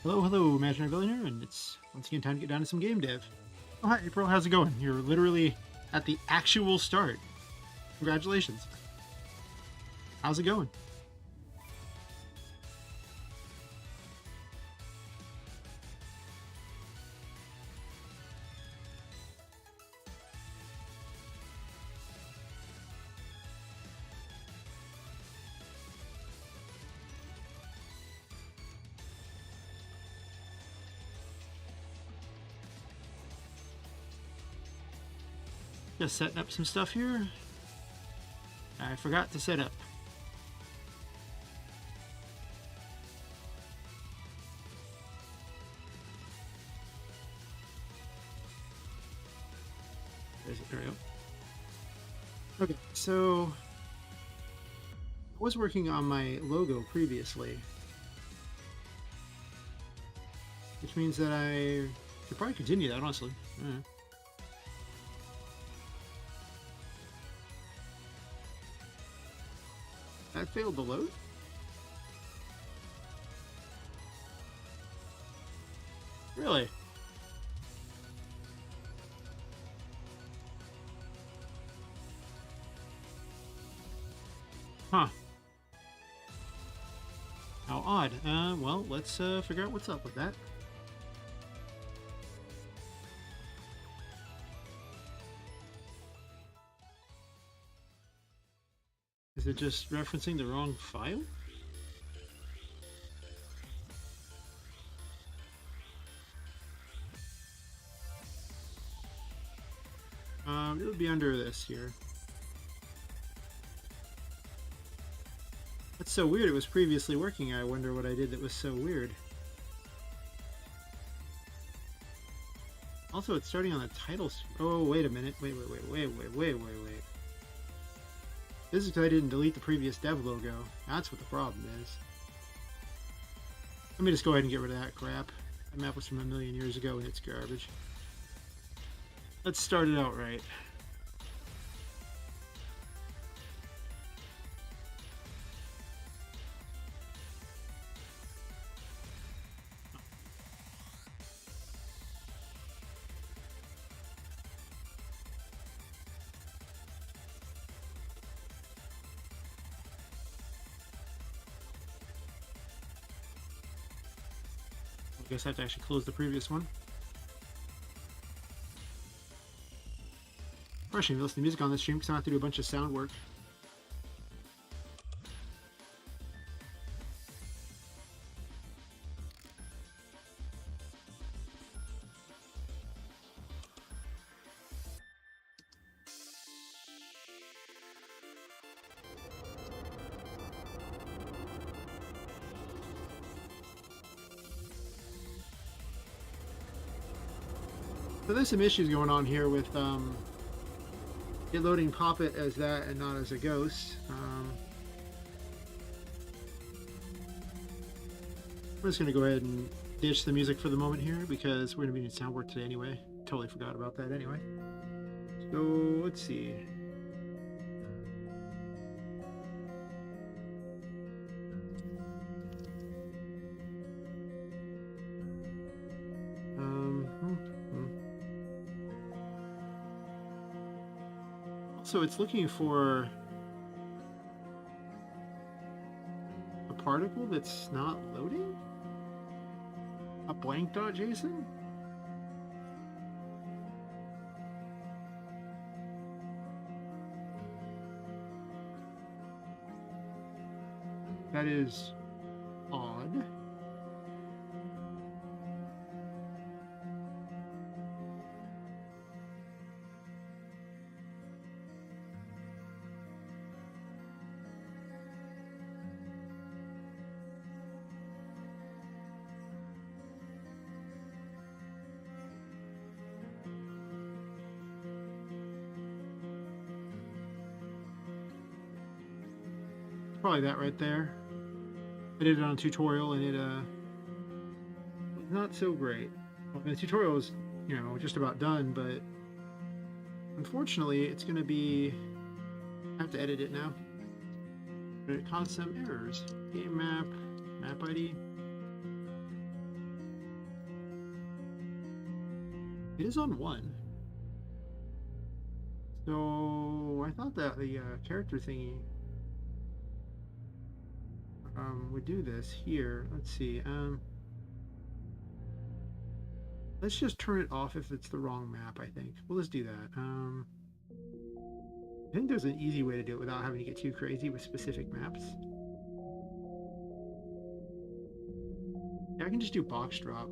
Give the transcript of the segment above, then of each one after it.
Hello, hello, Imaginary Villain, and it's once again time to get down to some game dev. Oh, hi, April, how's it going? You're literally at the actual start. Congratulations. How's it going? Just setting up some stuff here. I forgot to set up. There we go. Okay, so I was working on my logo previously, which means that I should probably continue that, honestly. That failed to load? Really? Huh. How odd. Well, let's figure out what's up with that. Is it just referencing the wrong file? It would be under this here. That's so weird. It was previously working. I wonder what I did that was so weird. Also, it's starting on the title. Oh, wait a minute. Wait. This is because I didn't delete the previous dev logo. That's what the problem is. Let me just go ahead and get rid of that crap. That map was from a million years ago and it's garbage. Let's start it out right. I guess I have to actually close the previous one. Refreshing to listen to music on this stream because I don't have to do a bunch of sound work. So there's some issues going on here with it loading Poppet as that and not as a ghost. I'm just going to go ahead and ditch the music for the moment here because we're going to be doing sound work today anyway. Totally forgot about that anyway. So let's see. So it's looking for a particle that's not loading? A blank dot JSON? That is odd. Probably that right there. I did it on a tutorial and it was not so great. Well, the tutorial is, you know, just about done, but unfortunately it's going to be, I have to edit it now. But it caused some errors. Game map, map ID. It is on 1. So I thought that the character thingy would do this here. Let's see. Let's just turn it off if it's the wrong map, I think. Well, let's do that. I think there's an easy way to do it without having to get too crazy with specific maps. Yeah, I can just do box drop.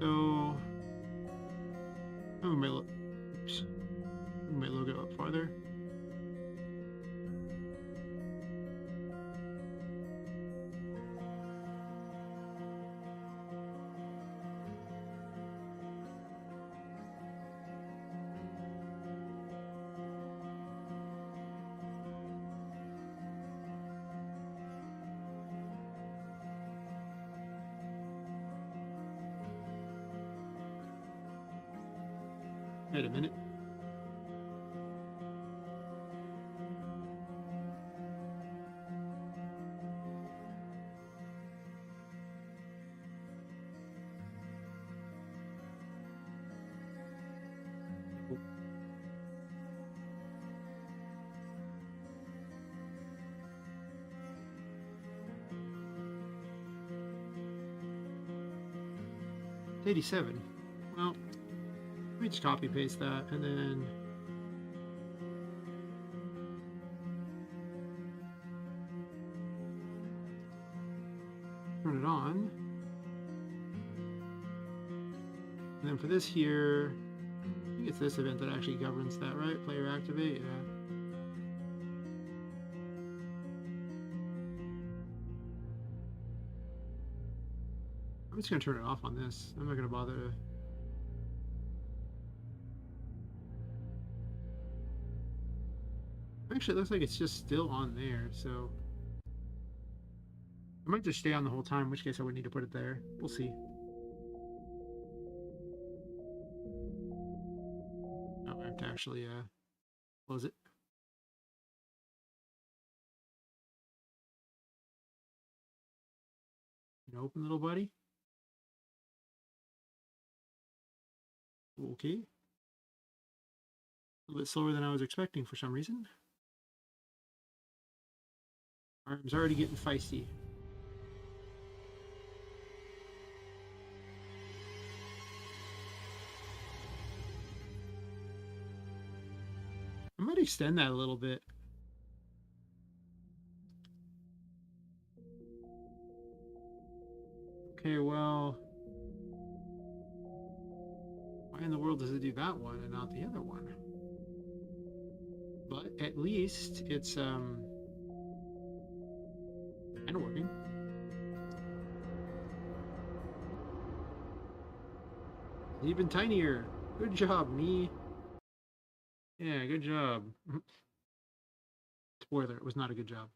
So, oops, move my logo up farther. Wait a minute. It's 87. Well, let me just copy paste that and then turn it on. And then for this here, I think it's this event that actually governs that, right? Player activate, yeah. I'm just gonna turn it off on this. I'm not gonna bother to. Actually, it looks like it's just still on there, so I might just stay on the whole time, in which case I would need to put it there. We'll see. Oh, I have to actually close it. You know, open, little buddy. Okay. A little bit slower than I was expecting for some reason. Arm's already getting feisty. I might extend that a little bit. Okay, well, why in the world does it do that one and not the other one? But at least it's kind of working. Even tinier. Good job, me. Yeah, good job. Spoiler, it was not a good job.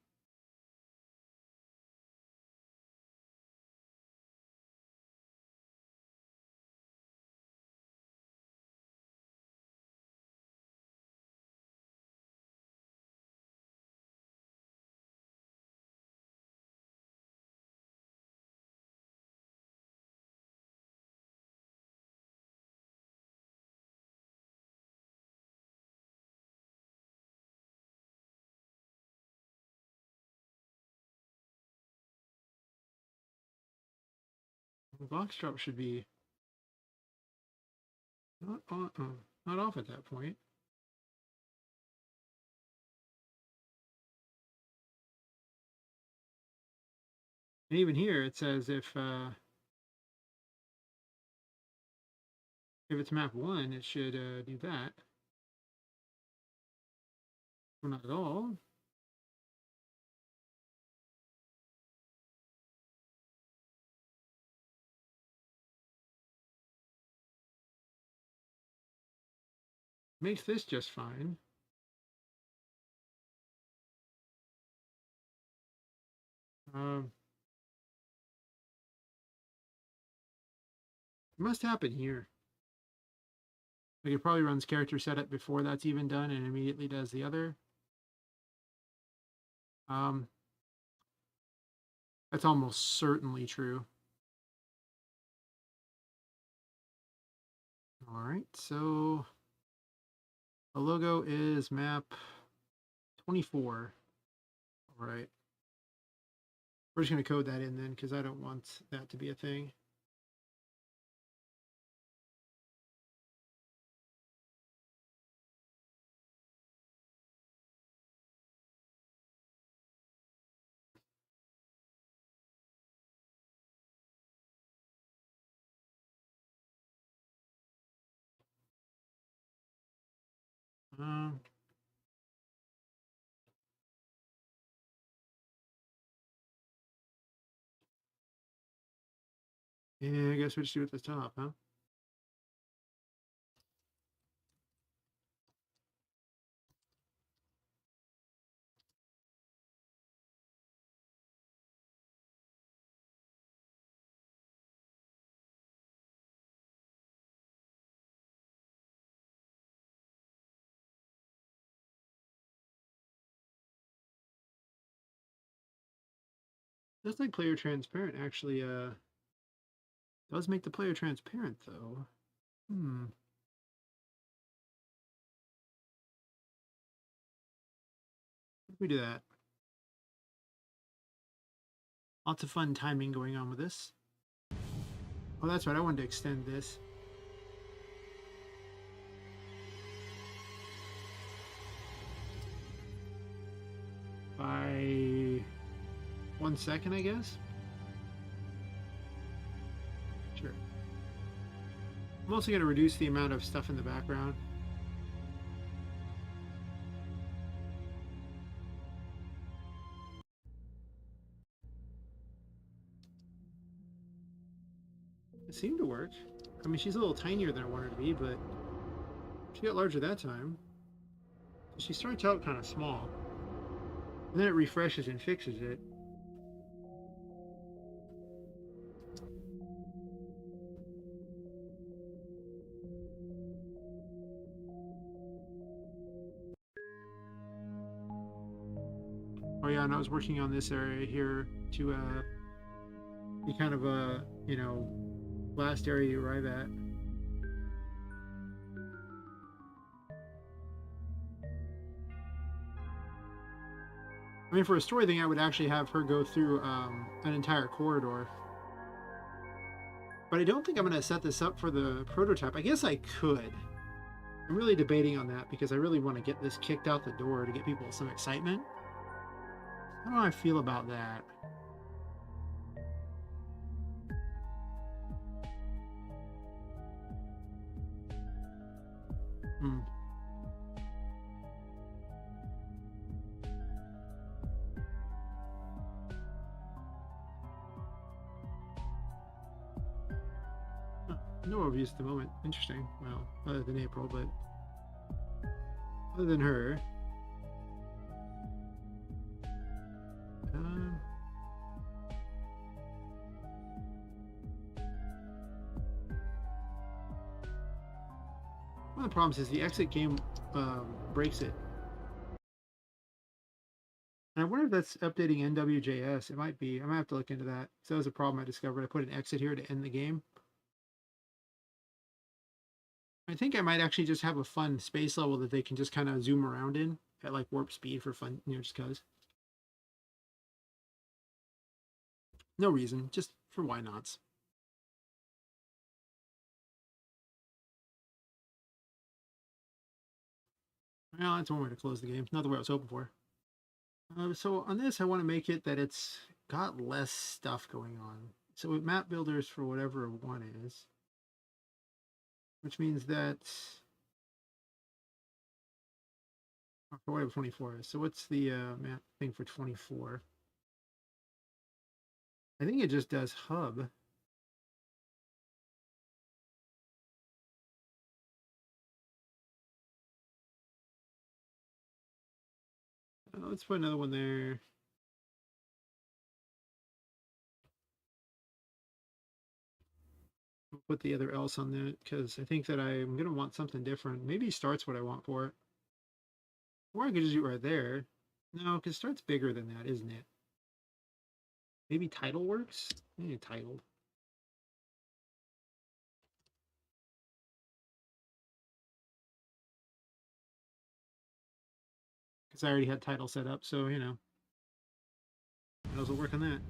The box drop should be not on, not off at that point. And even here, it says if it's map 1, it should do that. Well, not at all. Makes this just fine. It must happen here. Like it probably runs character setup before that's even done and immediately does the other. Um, that's almost certainly true. All right, so the logo is map 24. All right. We're just going to code that in then because I don't want that to be a thing. Um, yeah, I guess we just do it at the top, huh? That's like player transparent actually does make the player transparent though. Hmm. If we do that. Lots of fun timing going on with this. Oh, that's right. I wanted to extend this. By 1 second, I guess. Sure. I'm also going to reduce the amount of stuff in the background. It seemed to work. I mean, she's a little tinier than I wanted her to be, but she got larger that time. She starts out kind of small. And then it refreshes and fixes it. Oh yeah, and I was working on this area here to be kind of a, last area you arrive at. I mean, for a story thing, I would actually have her go through an entire corridor. But I don't think I'm going to set this up for the prototype. I guess I could. I'm really debating on that because I really want to get this kicked out the door to get people some excitement. How do I feel about that? Hmm. Huh. No overviews at the moment. Interesting. Well, other than April, but other than her. Um, one of the problems is the exit game breaks it. And I wonder if that's updating NWJS. It might be. I might have to look into that. So that was a problem I discovered. I put an exit here to end the game. I think I might actually just have a fun space level that they can just kind of zoom around in at like warp speed for fun, just because. No reason, just for why nots. Well, that's one way to close the game. Not the way I was hoping for. So on this, I want to make it that it's got less stuff going on. So with map builders for whatever one is, which means that for whatever 24 is. So what's the map thing for 24? I think it just does hub. Let's put another one there. I'll put the other else on that because I think that I'm going to want something different. Maybe starts what I want for it. Or I could just do it right there. No, because start's bigger than that, isn't it? Maybe title works? Maybe titled. Because I already had title set up, so, you know, might as well work on that.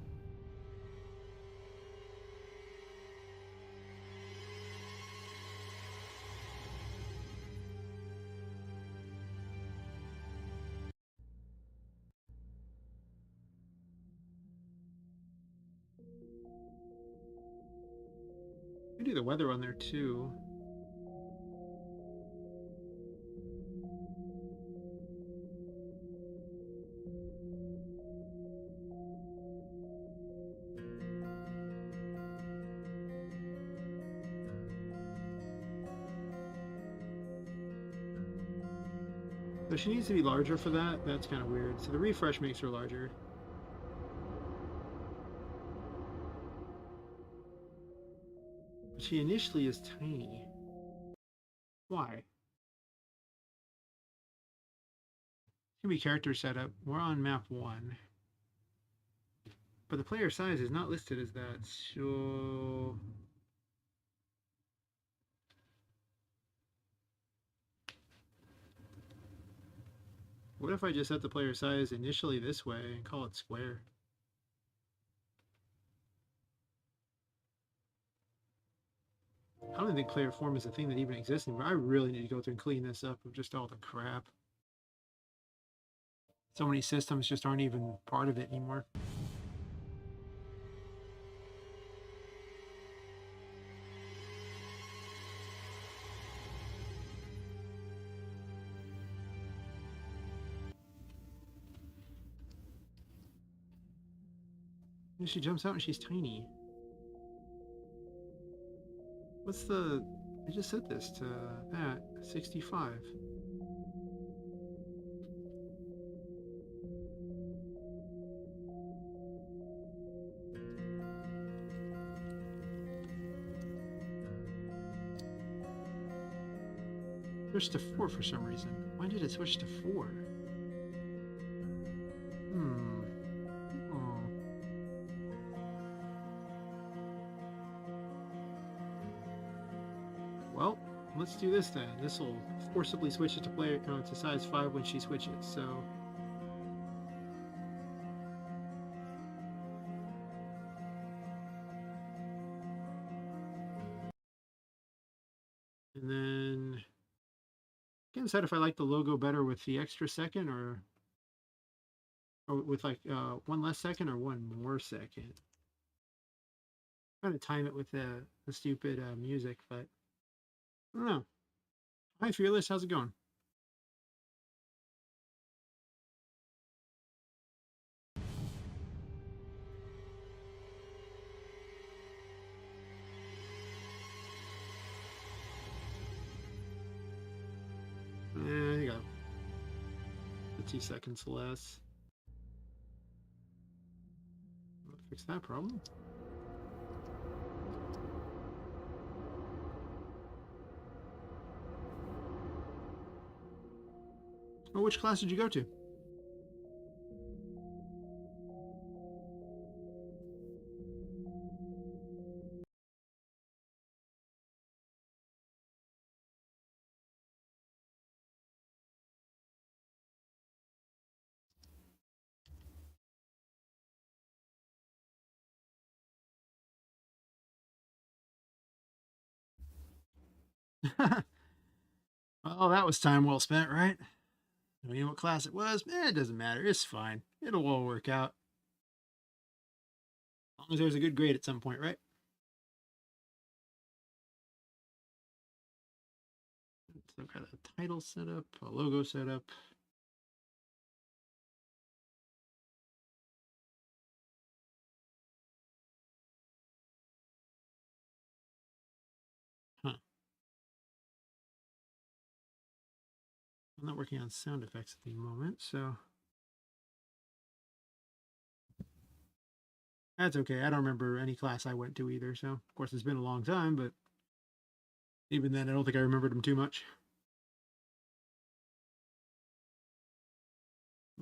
We do the weather on there too. So she needs to be larger for that. That's kind of weird. So the refresh makes her larger. But she initially is tiny. Why? Can be character setup. We're on map 1. But the player size is not listed as that. So what if I just set the player size initially this way and call it square? I don't think player form is a thing that even exists anymore. I really need to go through and clean this up of just all the crap. So many systems just aren't even part of it anymore. And she jumps out and she's tiny. What's the... I just set this to that, 65. Switched to 4 for some reason. Why did it switch to 4? Hmm. Oh. Well, let's do this then. This will forcibly switch it to player to size 5 when she switches. So and then I can decide if I like the logo better with the extra second or with like 1 less second or 1 more second. I'm trying to time it with the stupid music, but I don't know. Hi, Fearless. How's it going? I got 50 seconds less. Fix that problem. Oh, which class did you go to? Well, that was time well spent, right? You know what class it was? It doesn't matter. It's fine. It'll all work out. As long as there's a good grade at some point, right? So I've got a title set up, a logo set up. Huh. I'm not working on sound effects at the moment, so that's okay. I don't remember any class I went to either, so of course it's been a long time, but even then I don't think I remembered them too much.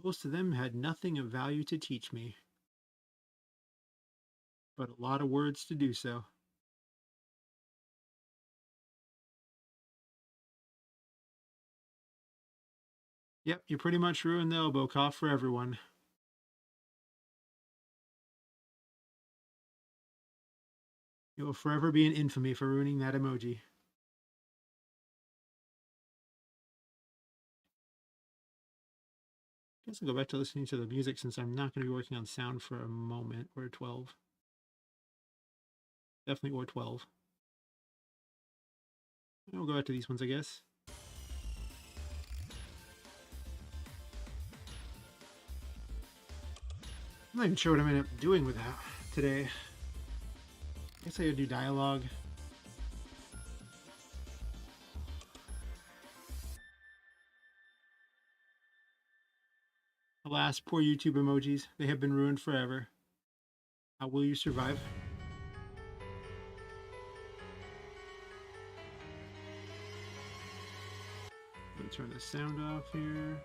Most of them had nothing of value to teach me, but a lot of words to do so. Yep, you pretty much ruined the elbow cough for everyone. You will forever be in infamy for ruining that emoji. I guess I'll go back to listening to the music since I'm not going to be working on sound for a moment. Or 12. Definitely or 12. And we'll go back to these ones, I guess. I'm not even sure what I'm going to end up doing with that today. I guess I gotta do dialogue. Alas, poor YouTube emojis. They have been ruined forever. How will you survive? Let me turn the sound off here.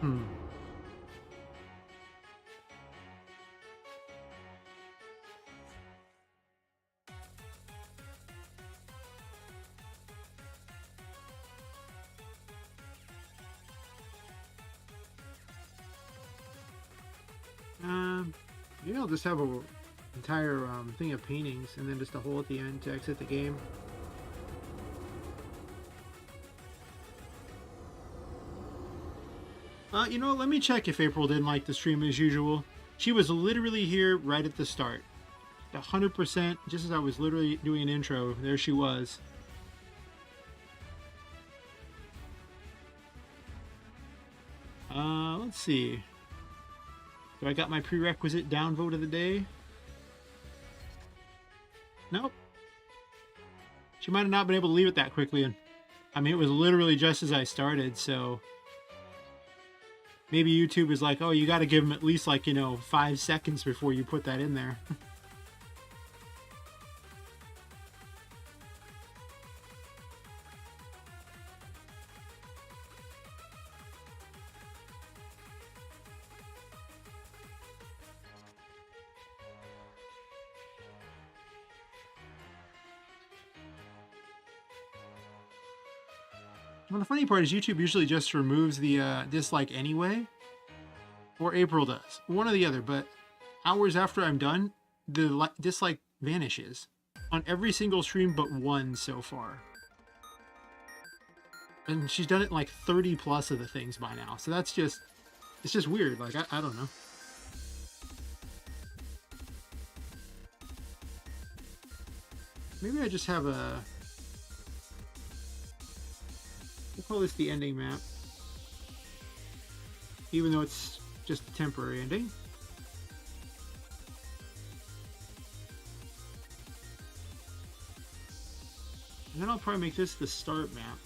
Hmm. Maybe I'll just have a entire thing of paintings and then just a hole at the end to exit the game. You know what? Let me check if April didn't like the stream as usual. She was literally here right at the start. 100%, just as I was literally doing an intro, there she was. Let's see. Do I got my prerequisite downvote of the day? Nope. She might have not been able to leave it that quickly. And I mean, it was literally just as I started, so maybe YouTube is like, oh, you got to give them at least 5 seconds before you put that in there. Well, the funny part is YouTube usually just removes the dislike anyway, or April does, one or the other. But hours after I'm done, the dislike vanishes on every single stream but one so far. And she's done it like 30 plus of the things by now, so that's just, it's just weird. Like I don't know. Maybe I just have a, we'll call this the ending map, even though it's just a temporary ending. And then I'll probably make this the start map.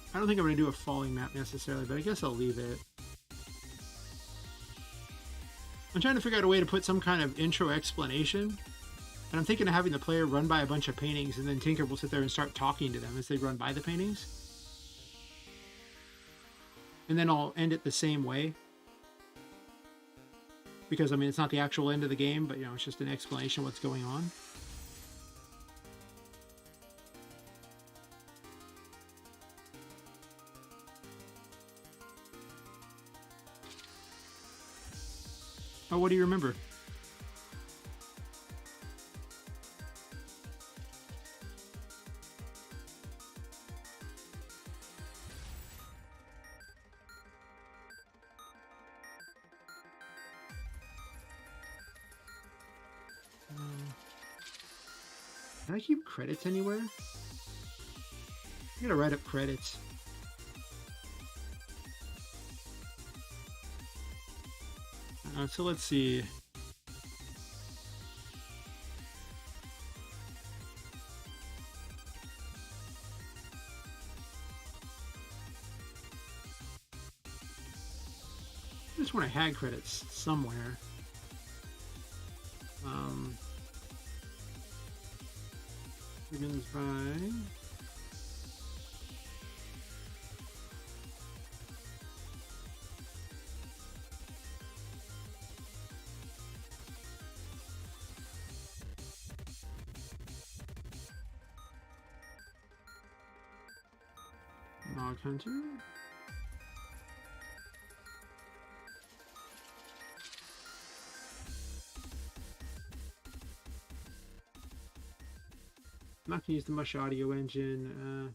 I don't think I'm going to do a falling map necessarily, but I guess I'll leave it. I'm trying to figure out a way to put some kind of intro explanation. And I'm thinking of having the player run by a bunch of paintings, and then Tinker will sit there and start talking to them as they run by the paintings. And then I'll end it the same way. Because, I mean, it's not the actual end of the game, but, it's just an explanation of what's going on. Oh, what do you remember? Can I keep credits anywhere? I gotta write up credits. So let's see. I just want to had credits somewhere. Begins by Log Hunter. I'm not gonna use the Mush Audio Engine.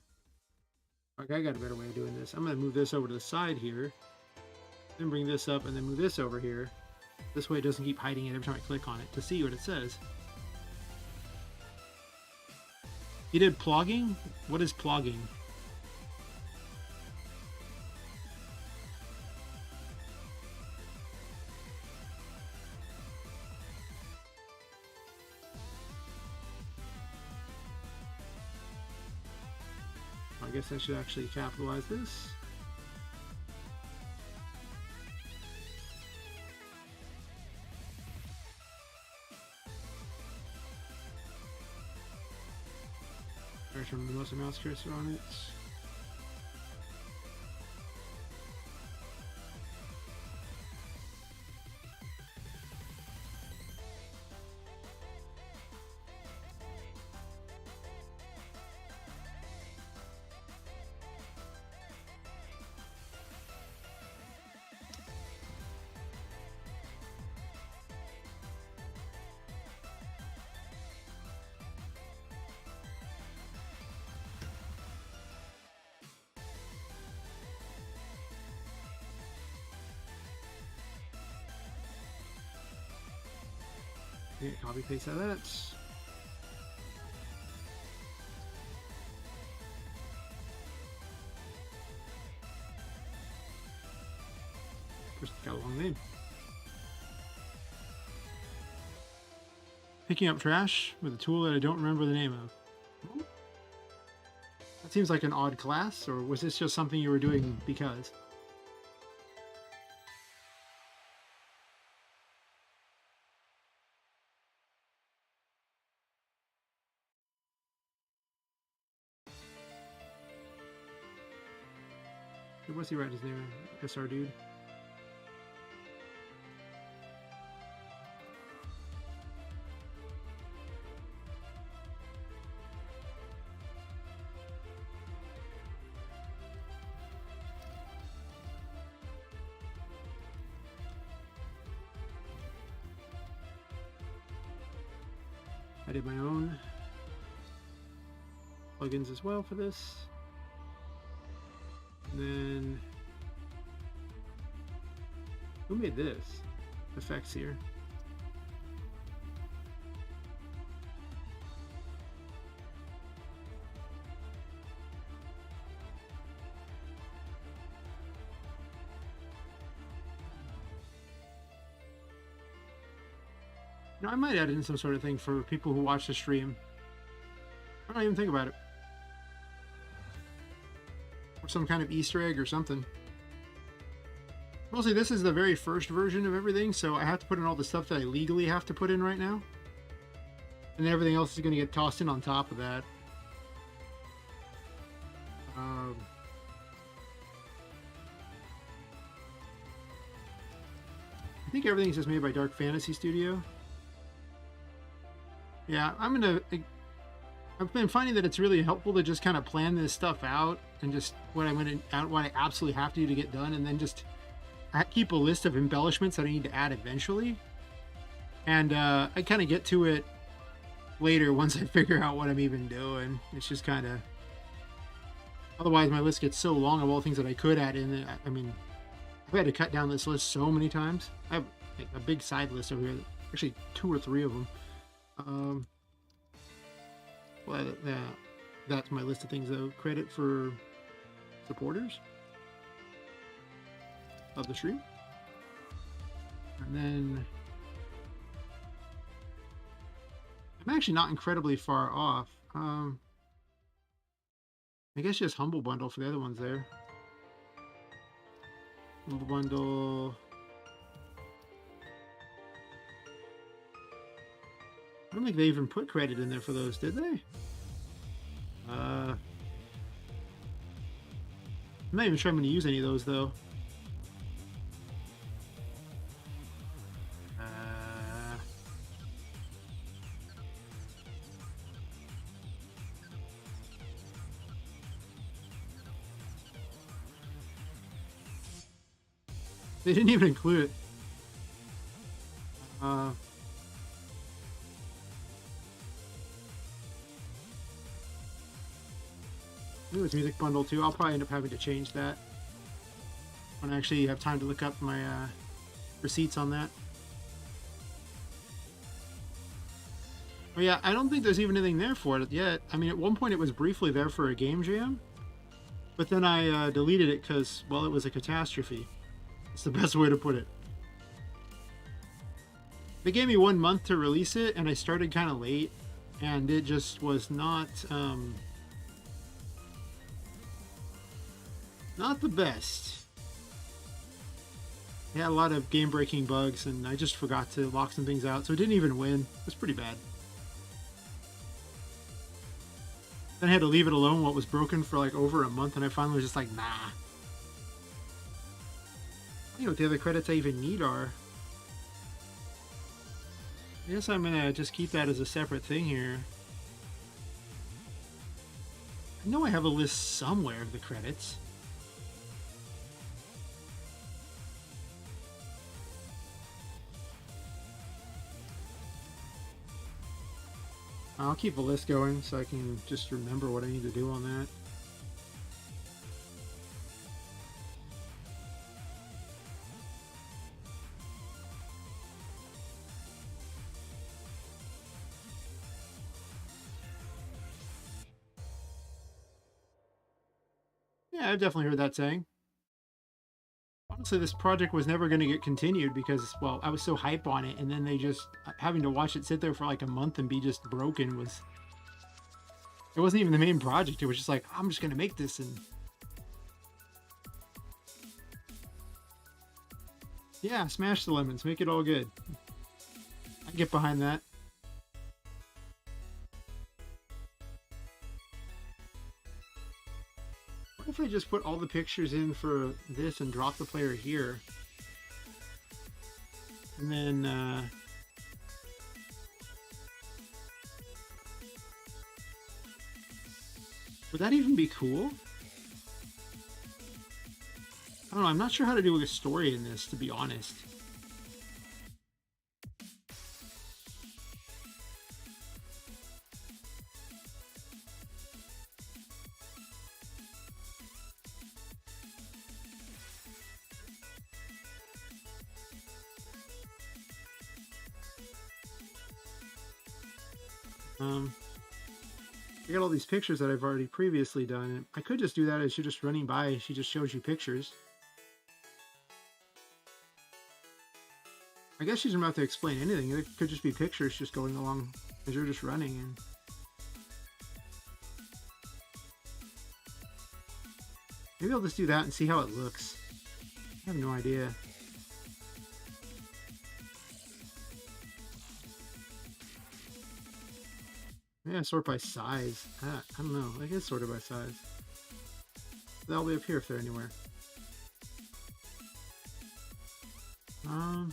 Okay, I got a better way of doing this. I'm gonna move this over to the side here, then bring this up, and then move this over here. This way it doesn't keep hiding it every time I click on it to see what it says. You did plogging? What is plogging? I guess I should actually capitalize this. Or turn the mouse cursor on it. Okay, copy paste that. First, got a long name. Picking up trash with a tool that I don't remember the name of. That seems like an odd class, or was this just something you were doing because? What's he write his name? SR dude. I did my own plugins as well for this. And then, who made this? Effects here. No, I might add in some sort of thing for people who watch the stream. I don't even think about it. Or some kind of Easter egg or something. Mostly this is the very first version of everything, so I have to put in all the stuff that I legally have to put in right now. And then everything else is going to get tossed in on top of that. I think everything's just made by Dark Fantasy Studio. Yeah, I've been finding that it's really helpful to just kind of plan this stuff out and just what I absolutely have to do to get done, and then just keep a list of embellishments that I need to add eventually. And I kind of get to it later once I figure out what I'm even doing. It's just kind of, otherwise my list gets so long of all things that I could add in. I mean, I've had to cut down this list so many times. I have like a big side list over here, actually 2 or 3 of them. Well, yeah, That's my list of things though. Credit for supporters of the stream. And then I'm actually not incredibly far off. I guess just Humble Bundle for the other ones there. Humble Bundle. I don't think they even put credit in there for those, did they? I'm not even sure I'm going to use any of those though. They didn't even include it. It was music bundle too. I'll probably end up having to change that when I actually have time to look up my receipts on that. Oh yeah, I don't think there's even anything there for it yet. I mean, at one point it was briefly there for a game jam, but then I deleted it because, well, it was a catastrophe. It's the best way to put it. They gave me 1 month to release it, and I started kind of late, and it just was not the best. It had a lot of game-breaking bugs, and I just forgot to lock some things out, so it didn't even win. It was pretty bad. Then I had to leave it alone while it was broken for like over a month, and I finally was just like, nah. I don't know what the other credits I even need are. I guess I'm gonna just keep that as a separate thing here. I know I have a list somewhere of the credits. I'll keep a list going so I can just remember what I need to do on that. Yeah, I've definitely heard that saying. Honestly, this project was never going to get continued because, well, I was so hype on it, and then they just having to watch it sit there for like a month and be just broken was. It wasn't even the main project. It was just like, I'm just going to make this, and yeah, smash the lemons, make it all good. I can get behind that. What if I just put all the pictures in for this and drop the player here? And then, would that even be cool? I don't know, I'm not sure how to do a story in this, to be honest. I got all these pictures that I've already previously done. I could just do that as you're just running by. She just shows you pictures. I guess she's about to explain anything. It could just be pictures just going along as you're just running. And maybe I'll just do that and see how it looks. I have no idea. Yeah, sort by size. I don't know. I guess sorted by size. That'll be up here if they're anywhere. Um.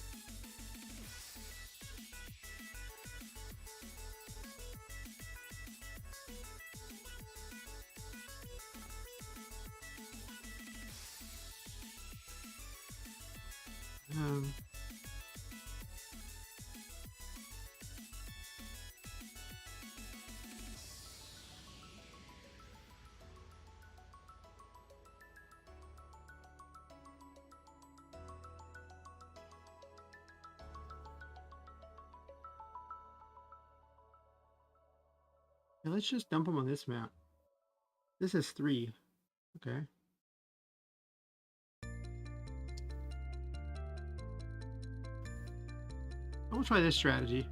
Yeah, let's just dump them on this map. This is 3. Okay. I'll try this strategy.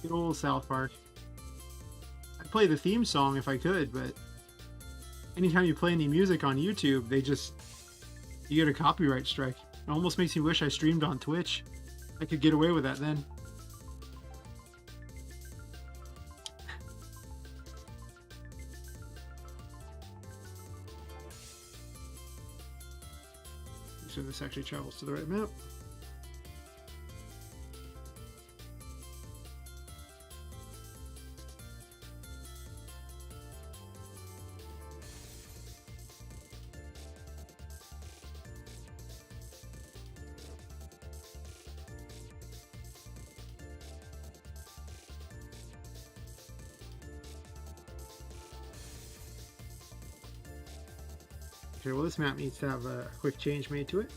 Good old South Park. I'd play the theme song if I could, but anytime you play any music on YouTube, you get a copyright strike. It almost makes me wish I streamed on Twitch. I could get away with that then. So this actually travels to the right map. Okay, well this map needs to have a quick change made to it.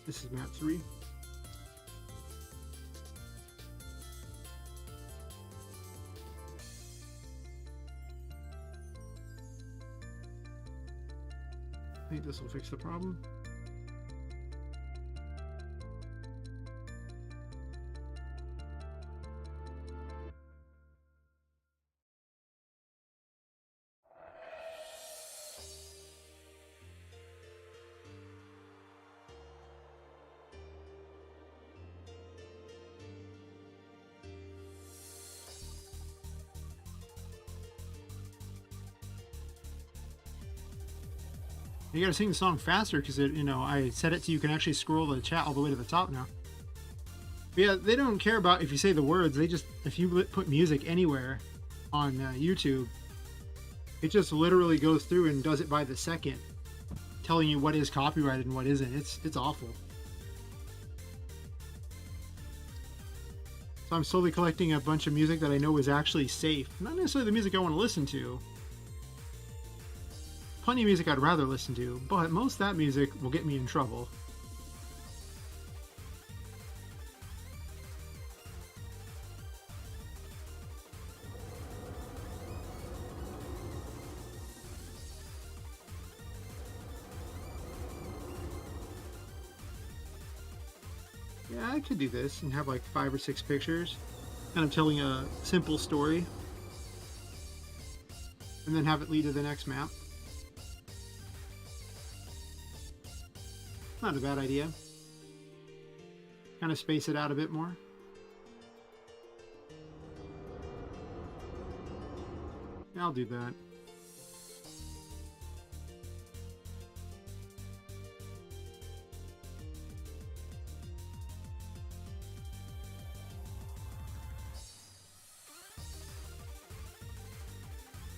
This is map 3. I think this will fix the problem. You gotta sing the song faster because I set it so you can actually scroll the chat all the way to the top now. But yeah, they don't care about if you say the words. If you put music anywhere on YouTube, it just literally goes through and does it by the second, telling you what is copyrighted and what isn't. It's awful. So I'm slowly collecting a bunch of music that I know is actually safe. Not necessarily the music I want to listen to. Plenty of music I'd rather listen to, but most of that music will get me in trouble. Yeah, I could do this and have like 5 or 6 pictures, kind of telling a simple story, and then have it lead to the next map. Not a bad idea. Kind of space it out a bit more. Yeah, I'll do that.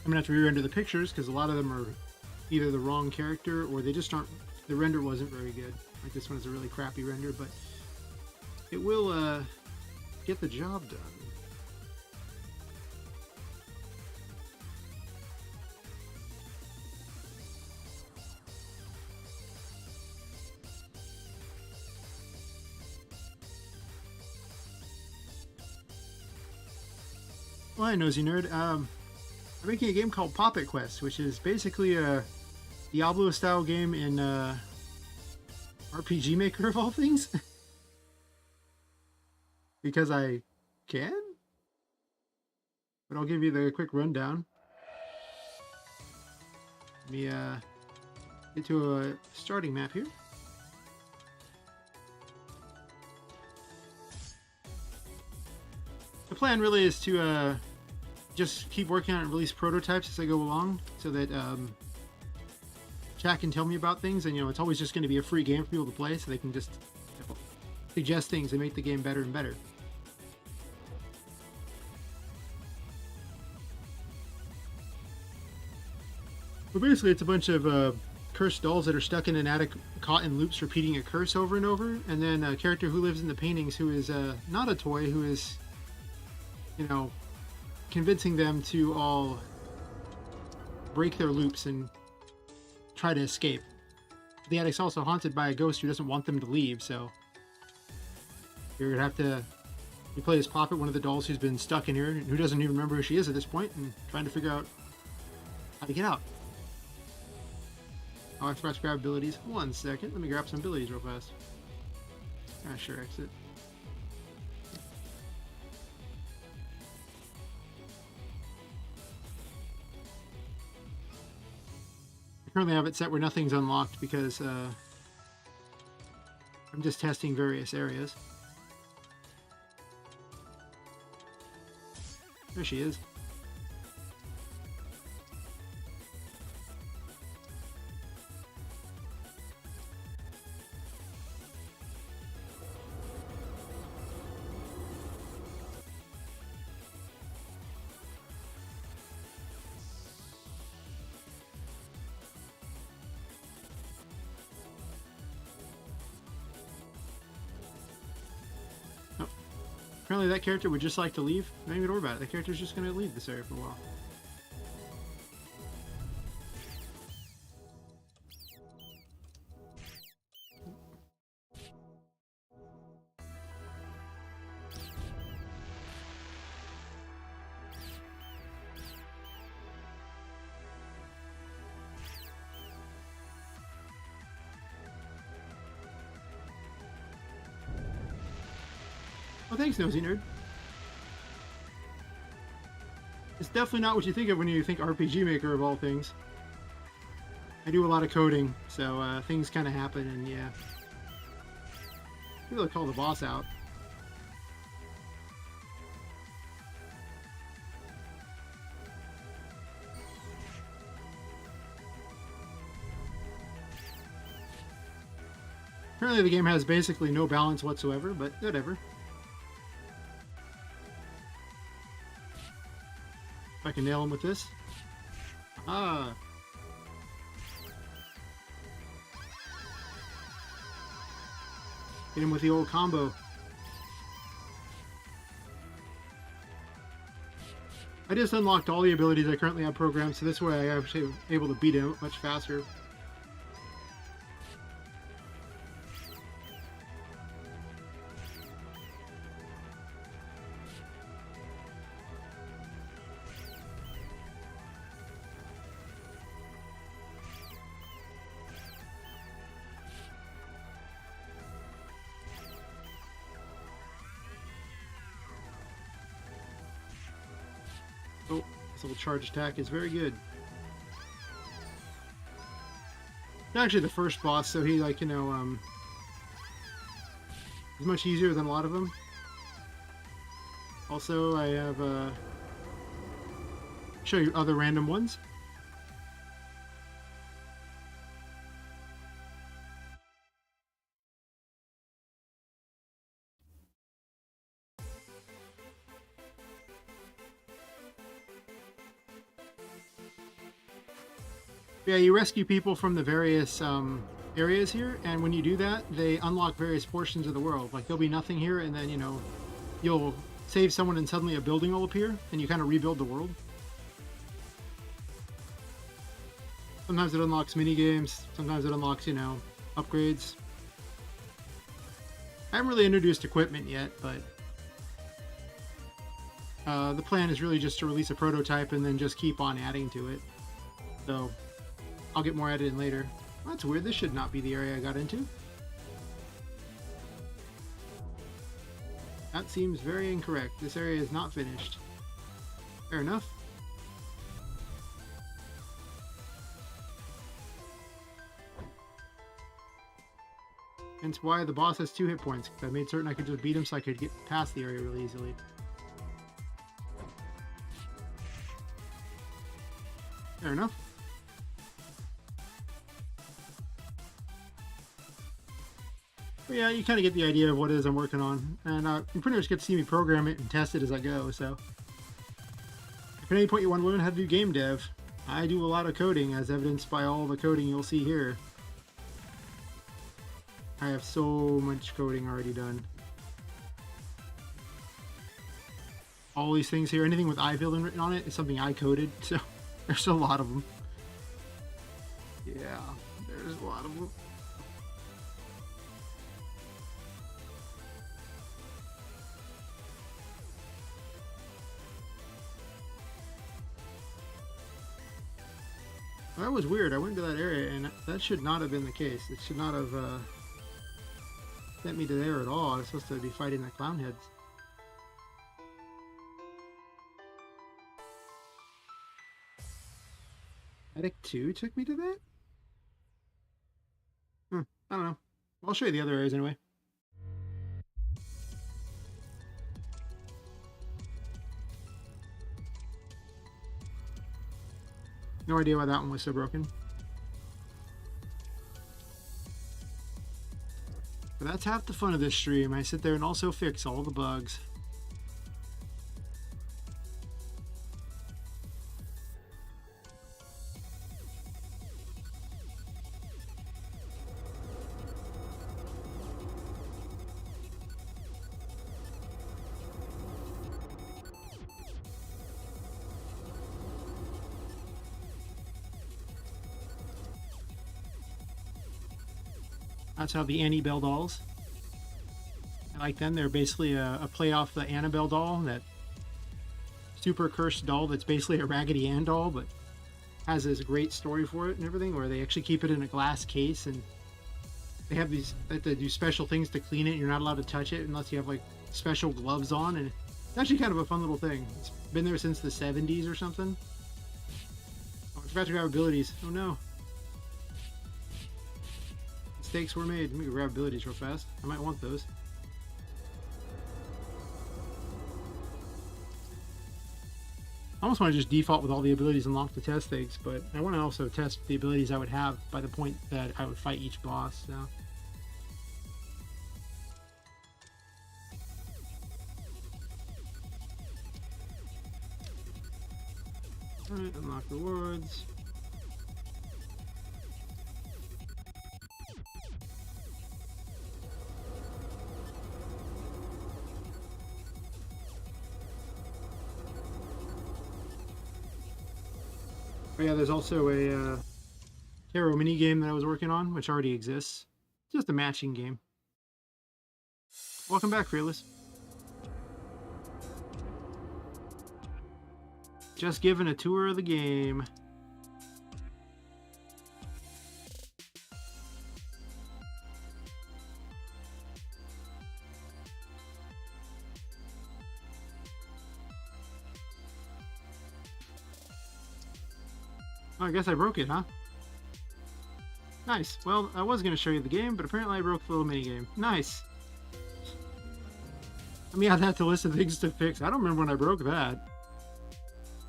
I'm gonna have to re-render the pictures because a lot of them are either the wrong character or they just aren't. The render wasn't very good. Like this one is a really crappy render, but it will get the job done. Well, hi, Nosy Nerd. I'm making a game called Poppet Quest, which is basically a Diablo-style game in RPGMaker of all things. Because I can? But I'll give you the quick rundown. Let me get to a starting map here. The plan really is to just keep working on it and release prototypes as I go along, so that chat can tell me about things, and it's always just going to be a free game for people to play, so they can just suggest things and make the game better and better. But basically, it's a bunch of cursed dolls that are stuck in an attic, caught in loops, repeating a curse over and over. And then a character who lives in the paintings, who is not a toy, who is, convincing them to all break their loops and try to escape. The attic's also haunted by a ghost who doesn't want them to leave, so you're gonna have to. You play as Poppet, one of the dolls who's been stuck in here, who doesn't even remember who she is at this point, and trying to figure out how to get out. Oh, I forgot to grab abilities. 1 second. Let me grab some abilities real fast. Ah, sure, exit. I currently have it set where nothing's unlocked because I'm just testing various areas. There she is. Apparently that character would just like to leave. Don't even worry about it. The character's just going to leave this area for a while. Oh, thanks, Nosy Nerd. It's definitely not what you think of when you think RPGMaker of all things. I do a lot of coding, so things kind of happen, and yeah. Maybe they'll call the boss out. Apparently the game has basically no balance whatsoever, but whatever. If I can nail him with this. Ah. Hit him with the old combo. I just unlocked all the abilities I currently have programmed, so this way I'm actually able to beat him much faster. Oh, this little charge attack is very good. It's actually the first boss, so he, like, is much easier than a lot of them. Also, I have, show you other random ones. Yeah, you rescue people from the various areas here, and when you do that, they unlock various portions of the world. Like, there'll be nothing here, and then, you'll save someone and suddenly a building will appear, and you kind of rebuild the world. Sometimes it unlocks mini-games, sometimes it unlocks, upgrades. I haven't really introduced equipment yet, but the plan is really just to release a prototype and then just keep on adding to it. So I'll get more added in later. That's weird. This should not be the area I got into. That seems very incorrect. This area is not finished. Fair enough. Hence why the boss has 2 hit points. I made certain I could just beat him so I could get past the area really easily. Fair enough. But yeah, you kind of get the idea of what it is I'm working on. And you pretty much get to see me program it and test it as I go. So if at any point you want to learn how to do game dev, I do a lot of coding, as evidenced by all the coding you'll see here. I have so much coding already done. All these things here, anything with iField written on it is something I coded, so there's a lot of them. Yeah, there's a lot of them. That was weird. I went to that area, and that should not have been the case. It should not have sent me to there at all. I was supposed to be fighting the clown heads. Medic 2 took me to that? I don't know. I'll show you the other areas anyway. No idea why that one was so broken. But that's half the fun of this stream. I sit there and also fix all the bugs. That's how the Annabelle dolls. I like them. They're basically a play off the Annabelle doll, that super cursed doll that's basically a Raggedy Ann doll, but has this great story for it and everything, where they actually keep it in a glass case, and they have these, they do special things to clean it. You're not allowed to touch it unless you have like special gloves on, and it's actually kind of a fun little thing. It's been there since the 70s or something. Oh, I forgot to grab abilities. Oh no. Mistakes were made. Let me grab abilities real fast. I might want those. I almost want to just default with all the abilities unlocked to test things, but I want to also test the abilities I would have by the point that I would fight each boss. So. Alright, unlock rewards. Oh yeah, there's also a tarot mini game that I was working on, which already exists. Just a matching game. Welcome back, Fearless. Just giving a tour of the game. Oh, I guess I broke it, huh? Nice. Well, I was going to show you the game, but apparently I broke the little mini game. Nice. Let me add that to list of things to fix. I don't remember when I broke that.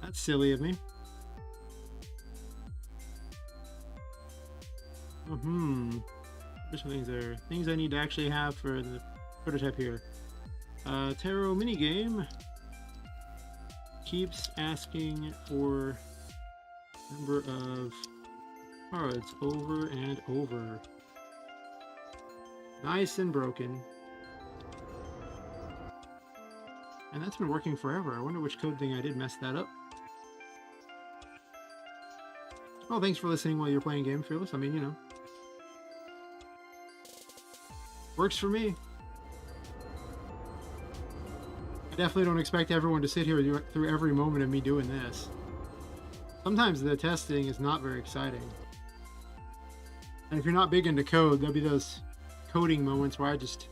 That's silly of me. Which things are things I need to actually have for the prototype here? Tarot minigame keeps asking for number of cards over and over. Nice and broken. And that's been working forever. I wonder which code thing I did mess that up. Oh, thanks for listening while you're playing game, Fearless. I mean, you know. Works for me. I definitely don't expect everyone to sit here through every moment of me doing this. Sometimes the testing is not very exciting. And if you're not big into code, there'll be those coding moments where I'm just,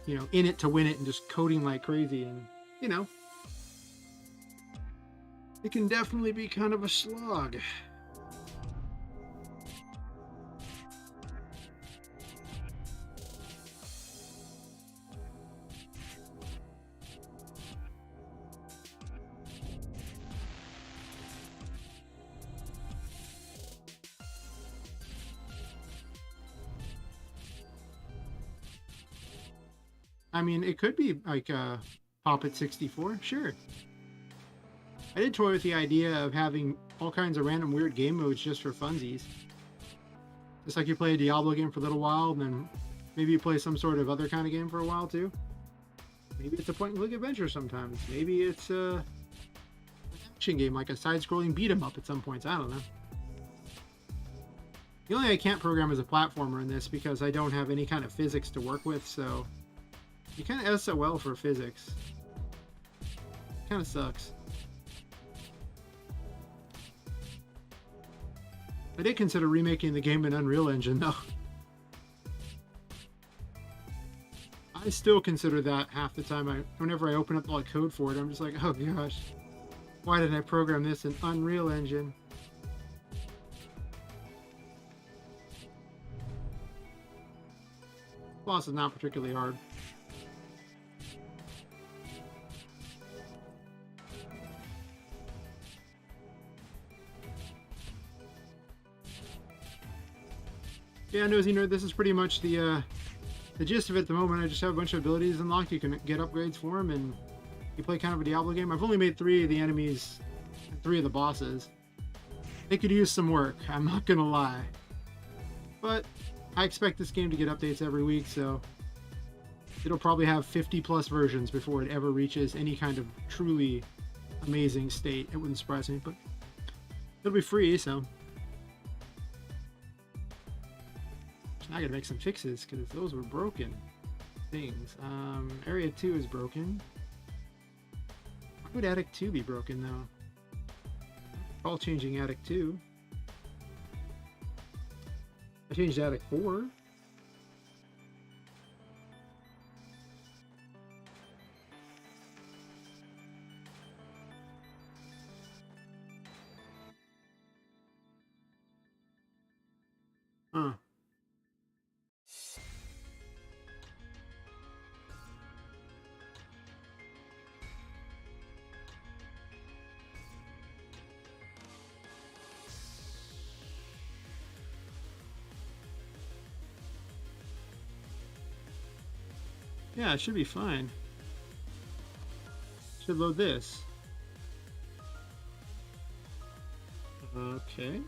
you know, in it to win it and just coding like crazy, and, you know, it can definitely be kind of a slog. I mean, it could be like Pop at 64, sure. I did toy with the idea of having all kinds of random weird game modes just for funsies. Just like you play a Diablo game for a little while, and then maybe you play some sort of other kind of game for a while too. Maybe it's a point-and-click adventure sometimes. Maybe it's an action game, like a side-scrolling beat-em-up at some points. I don't know. The only thing I can't program is a platformer in this because I don't have any kind of physics to work with, so you kind of SOL for physics. Kind of sucks. I did consider remaking the game in Unreal Engine, though. I still consider that half the time. Whenever I open up all the code for it, I'm just like, oh gosh, why did I program this in Unreal Engine? Boss is not particularly hard. Yeah, Nosy Nerd, this is pretty much the gist of it at the moment. I just have a bunch of abilities unlocked. You can get upgrades for them, and you play kind of a Diablo game. I've only made 3 of the enemies, 3 of the bosses. They could use some work, I'm not gonna lie. But I expect this game to get updates every week, so it'll probably have 50 plus versions before it ever reaches any kind of truly amazing state. It wouldn't surprise me, but it'll be free, so I gotta make some fixes because those were broken things. Area 2 is broken. Why would Attic 2 be broken though? All changing Attic 2. I changed Attic 4. Huh. Yeah, it should be fine. Should load this. Okay.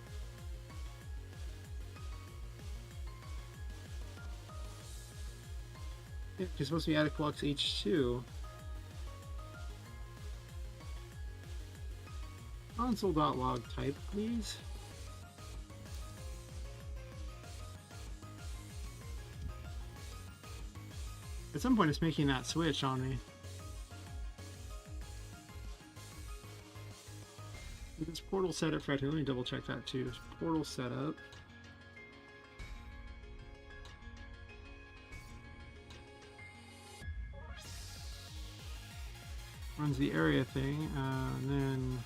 Yeah, it's supposed to be Attic Blocks H2. Console.log type, please. At some point it's making that switch on me. This portal setup for let me double check that too. Portal setup. Runs the area thing, and then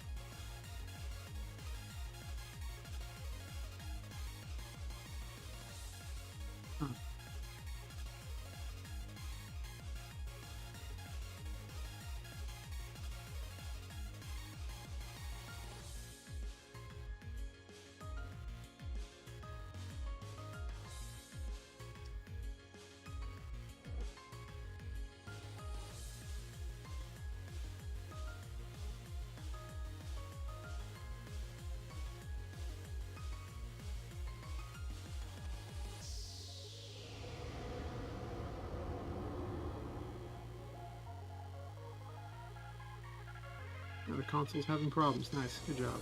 the console's having problems. Nice, good job.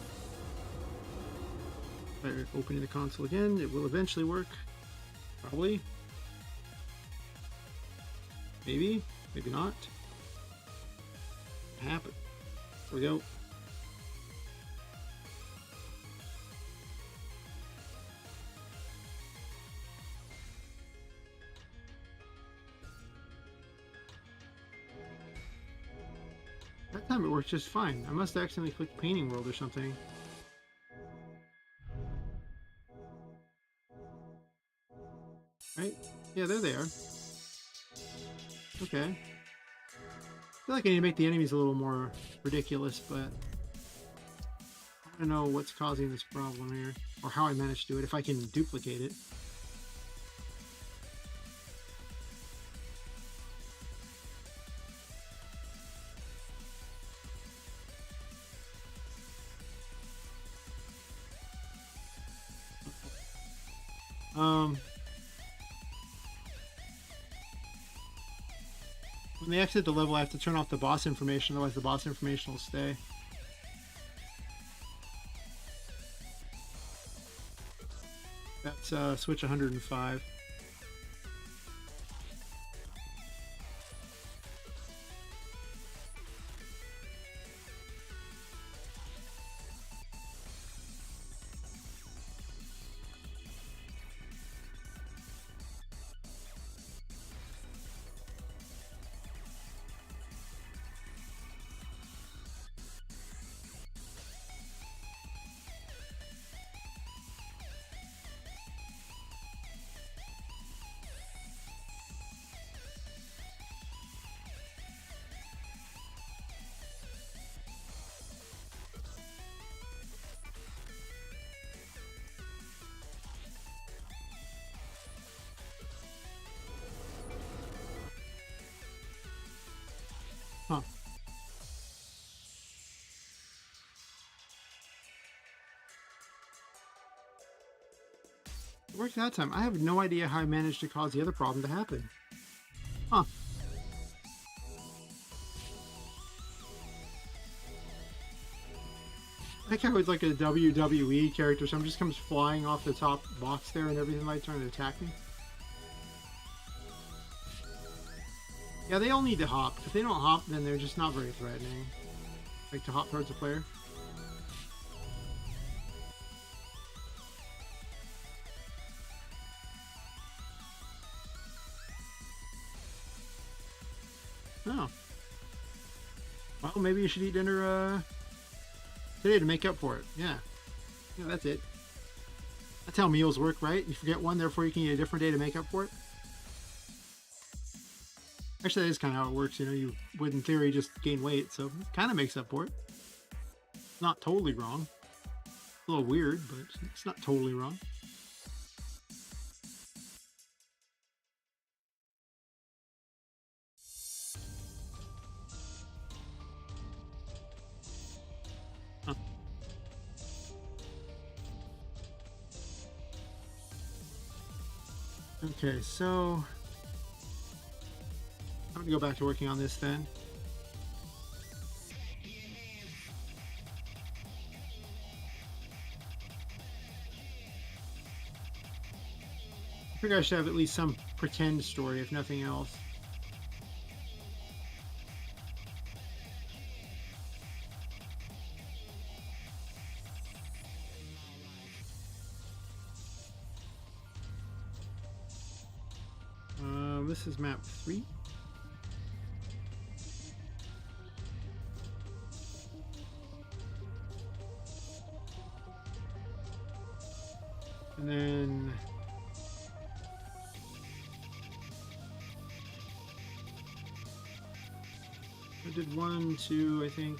Opening the console again, it will eventually work. Probably. Maybe, maybe not. Happen. There we go. That time it worked just fine. I must have accidentally clicked Painting World or something. Right? Yeah, there they are. Okay. I feel like I need to make the enemies a little more ridiculous, but I don't know what's causing this problem here, or how I managed to do it, if I can duplicate it. Um, when they exit the level, I have to turn off the boss information, otherwise the boss information will stay. That's switch 105. Huh. It worked that time. I have no idea how I managed to cause the other problem to happen. Huh. I think I was like a WWE character, so just comes flying off the top box there and everything like trying to attack me. Yeah, they all need to hop. If they don't hop, then they're just not very threatening. Like to hop towards the player. Oh. Well, maybe you should eat dinner today to make up for it. Yeah. Yeah, that's it. That's how meals work, right? You forget one, therefore you can eat a different day to make up for it. Actually, that is kind of how it works. You know, you would in theory just gain weight, so it kind of makes up for it. Not totally wrong. A little weird, but it's not totally wrong. Huh. Okay, so I'm gonna go back to working on this then. I figure I should have at least some pretend story, if nothing else. This is map 3. And then I did 1, 2, I think.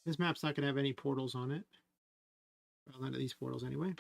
This map's not going to have any portals on it. Well, none of these portals anyway.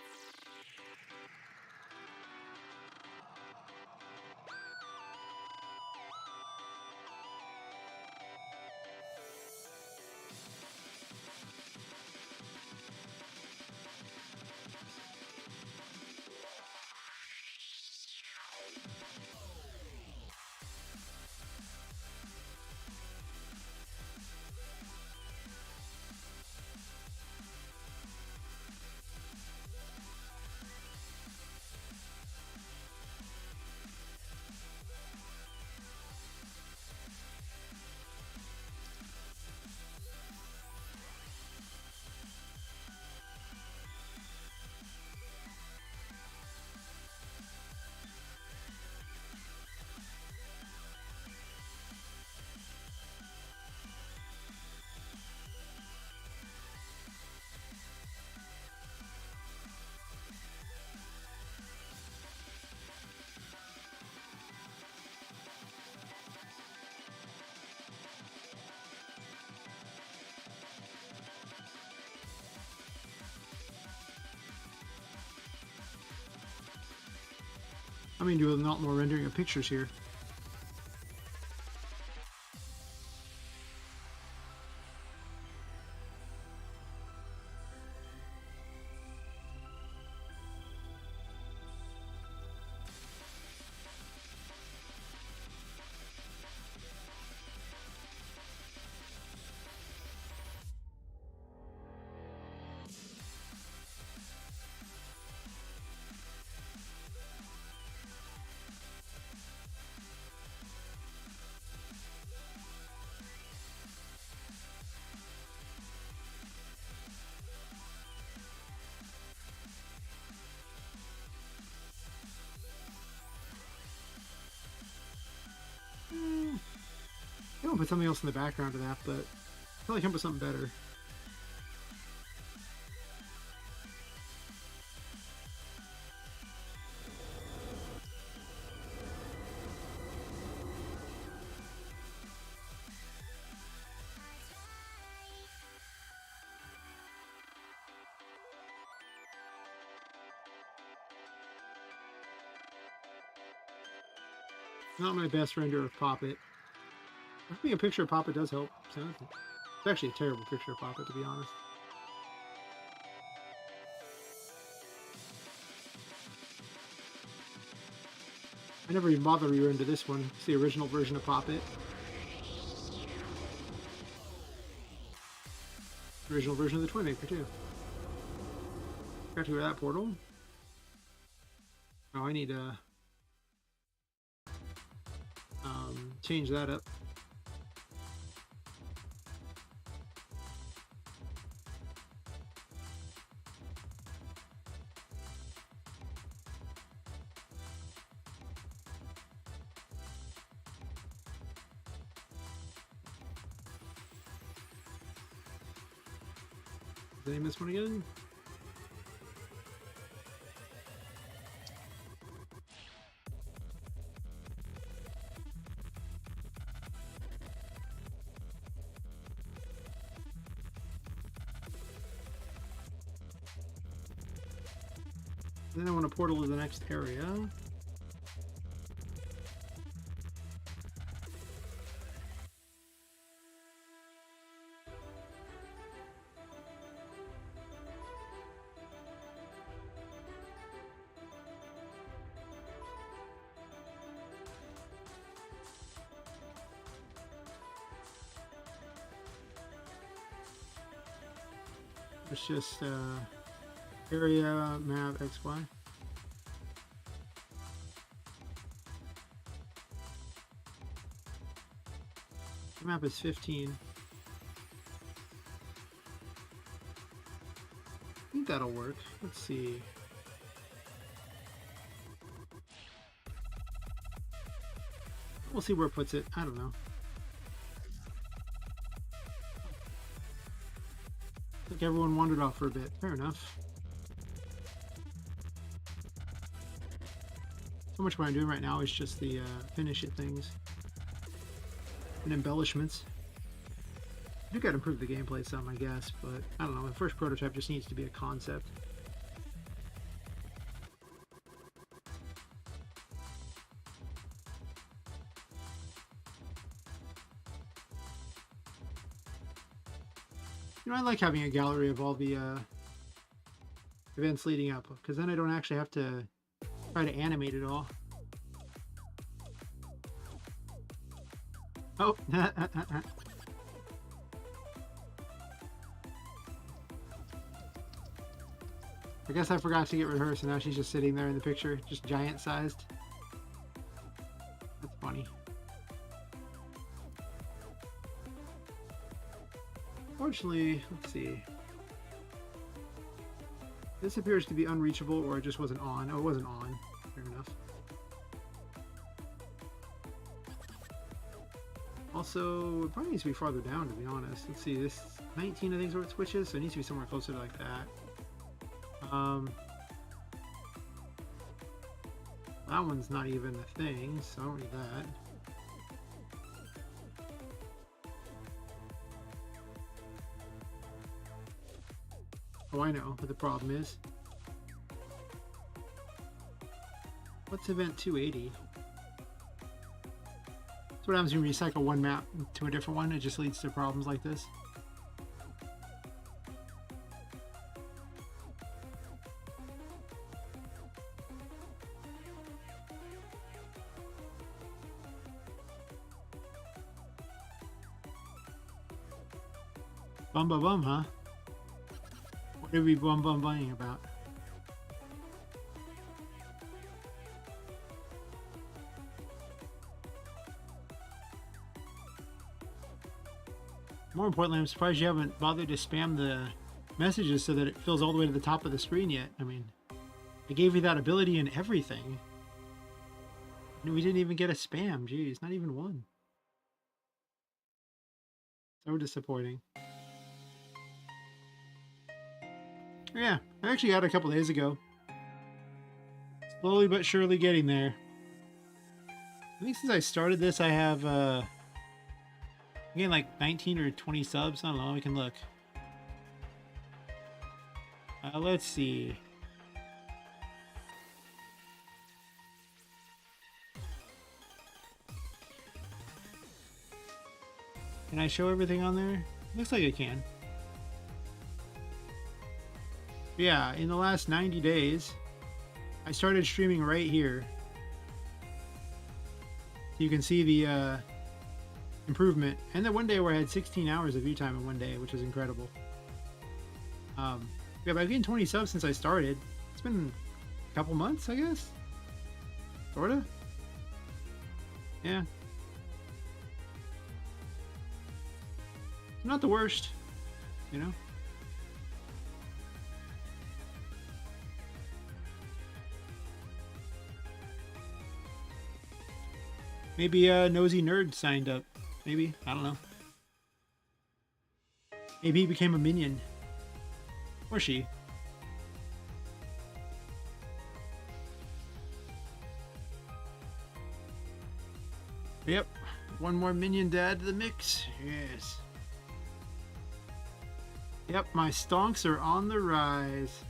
me to do a lot more rendering of pictures here. I want to put something else in the background of that, but I feel like I can put something better. Not my best render of Poppet. I think a picture of Poppet does help. So it's actually a terrible picture of Poppet, to be honest. I never even bothered to render this one. It's the original version of Poppet. Original version of the Toymaker, too. Got to go to that portal. Oh, I need to change that up. Did I miss one again? Then I want to portal to the next area. It's just area map XY. The map is 15. I think that'll work. Let's see. We'll see where it puts it. I don't know. Like everyone wandered off for a bit. Fair enough. So much what I'm doing right now is just the finish it things and embellishments. I do got to improve the gameplay some, I guess, but I don't know. The first prototype just needs to be a concept. You know, I like having a gallery of all the events leading up, because then I don't actually have to try to animate it all. Oh, I guess I forgot to get rid of her, so now she's just sitting there in the picture, just giant sized. That's funny. Fortunately, let's see. This appears to be unreachable, or it just wasn't on. Oh, it wasn't on. Fair enough. Also, it probably needs to be farther down, to be honest. Let's see, this 19 I think is where it switches, so it needs to be somewhere closer to like that. That one's not even a thing, so I don't need that. Oh, I know what the problem is. What's event 280? That's what happens when you recycle one map to a different one. It just leads to problems like this. Bum bum bum, huh? What are we bum bum bumming about? More importantly, I'm surprised you haven't bothered to spam the messages so that it fills all the way to the top of the screen yet. I mean, I gave you that ability and everything. And we didn't even get a spam. Jeez, not even one. So disappointing. Yeah, I actually got it a couple days ago. Slowly but surely getting there. I think since I started this, I have, I'm getting like 19 or 20 subs. I don't know, we can look. Let's see. Can I show everything on there? Looks like I can. Yeah, in the last 90 days, I started streaming right here. You can see the improvement. And then one day where I had 16 hours of view time in one day, which was incredible. Yeah, but I've gained 20 subs since I started. It's been a couple months, I guess? Sorta? Yeah. Not the worst, you know? Maybe a nosy nerd signed up. Maybe. I don't know. Maybe he became a minion. Or she. Yep. One more minion to add to the mix. Yes. Yep, my stonks are on the rise.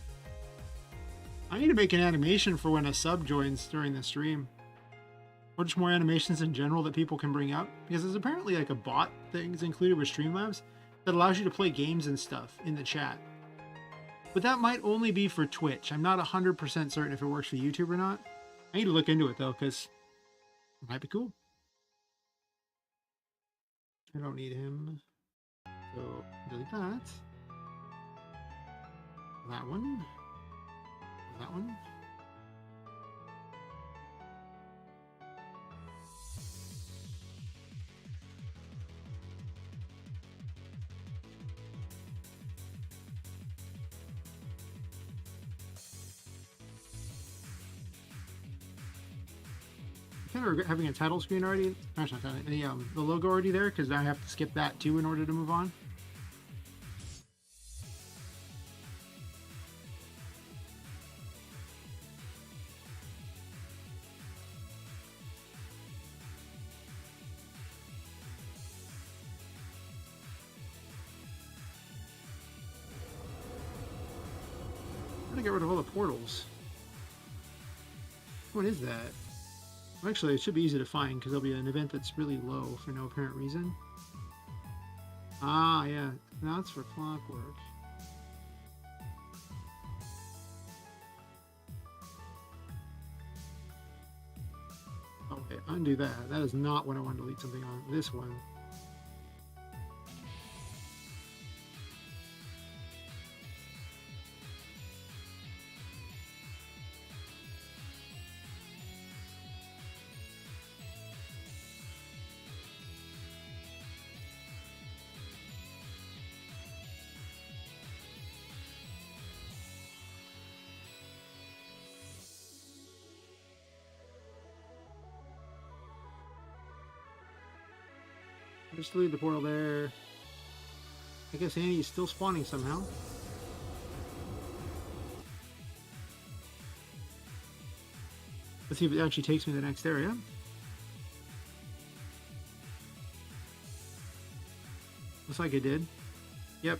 I need to make an animation for when a sub joins during the stream. Or just more animations in general that people can bring up. Because there's apparently like a bot thing's included with Streamlabs that allows you to play games and stuff in the chat. But that might only be for Twitch. I'm not 100% certain if it works for YouTube or not. I need to look into it though, because it might be cool. I don't need him. So delete that. That one. That one. Kind of regret having a title screen already. Actually, not the logo already there because I have to skip that too in order to move on. I'm gonna get rid of all the portals. What is that? Actually, it should be easy to find because there'll be an event that's really low for no apparent reason. Ah, yeah. Now it's for clockwork. Okay, undo that. That is not what I want to delete something on. This one. Just leave the portal there. I guess Annie's still spawning somehow. Let's see if it actually takes me to the next area. Looks like it did. Yep.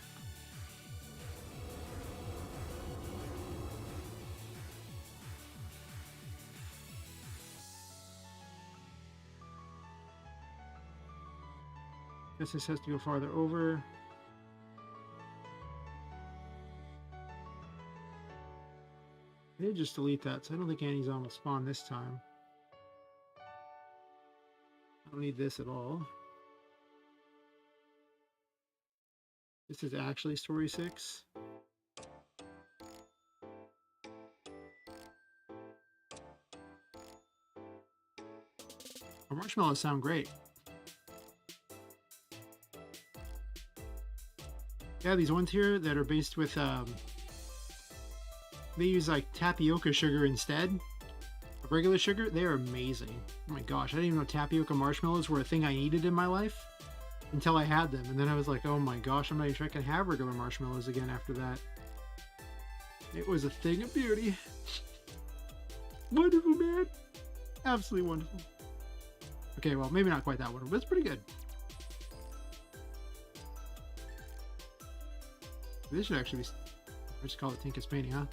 Guess this has to go farther over. I did just delete that, so I don't think Annie's will spawn this time. I don't need this at all. This is actually story 6. Our marshmallows sound great. Yeah, these ones here that are based with, they use like tapioca sugar instead of regular sugar. They are amazing. Oh my gosh, I didn't even know tapioca marshmallows were a thing I needed in my life until I had them. And then I was like, oh my gosh, I'm not even sure I can have regular marshmallows again after that. It was a thing of beauty. Wonderful, man. Absolutely wonderful. Okay, well, maybe not quite that wonderful, but it's pretty good. This should actually be... I just call it Tinka's painting, huh?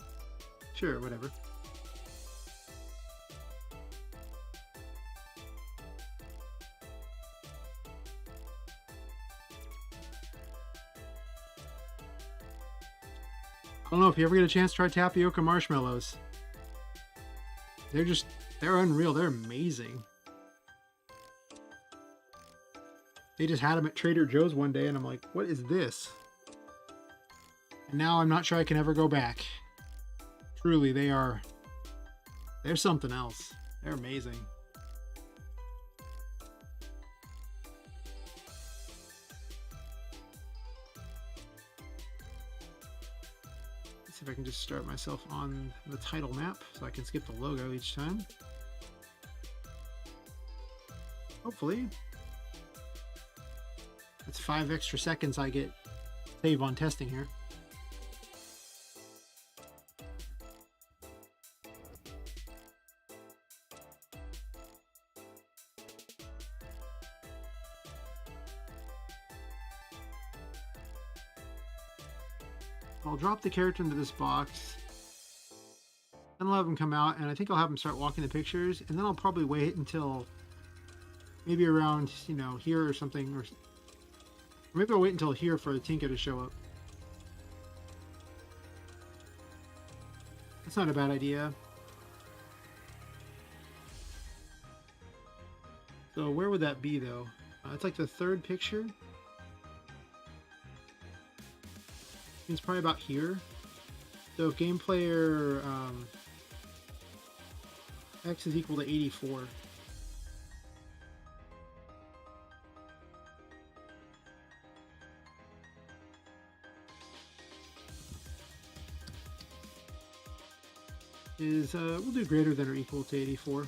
Sure, whatever. I don't know if you ever get a chance to try tapioca marshmallows. They're unreal. They're amazing. They just had them at Trader Joe's one day, and I'm like, what is this? And now I'm not sure I can ever go back. Truly, they're something else. They're amazing. Let's see if I can just start myself on the title map so I can skip the logo each time. Hopefully. That's 5 extra seconds I get save on testing here. I'll drop the character into this box, then I'll have him come out, and I think I'll have him start walking the pictures, and then I'll probably wait until maybe around, you know, here or something, or maybe I'll wait until here for the Tinka to show up. That's not a bad idea. So where would that be, though? It's like the third picture. It's probably about here. So if game player X is equal to 84. Is we'll do greater than or equal to 84.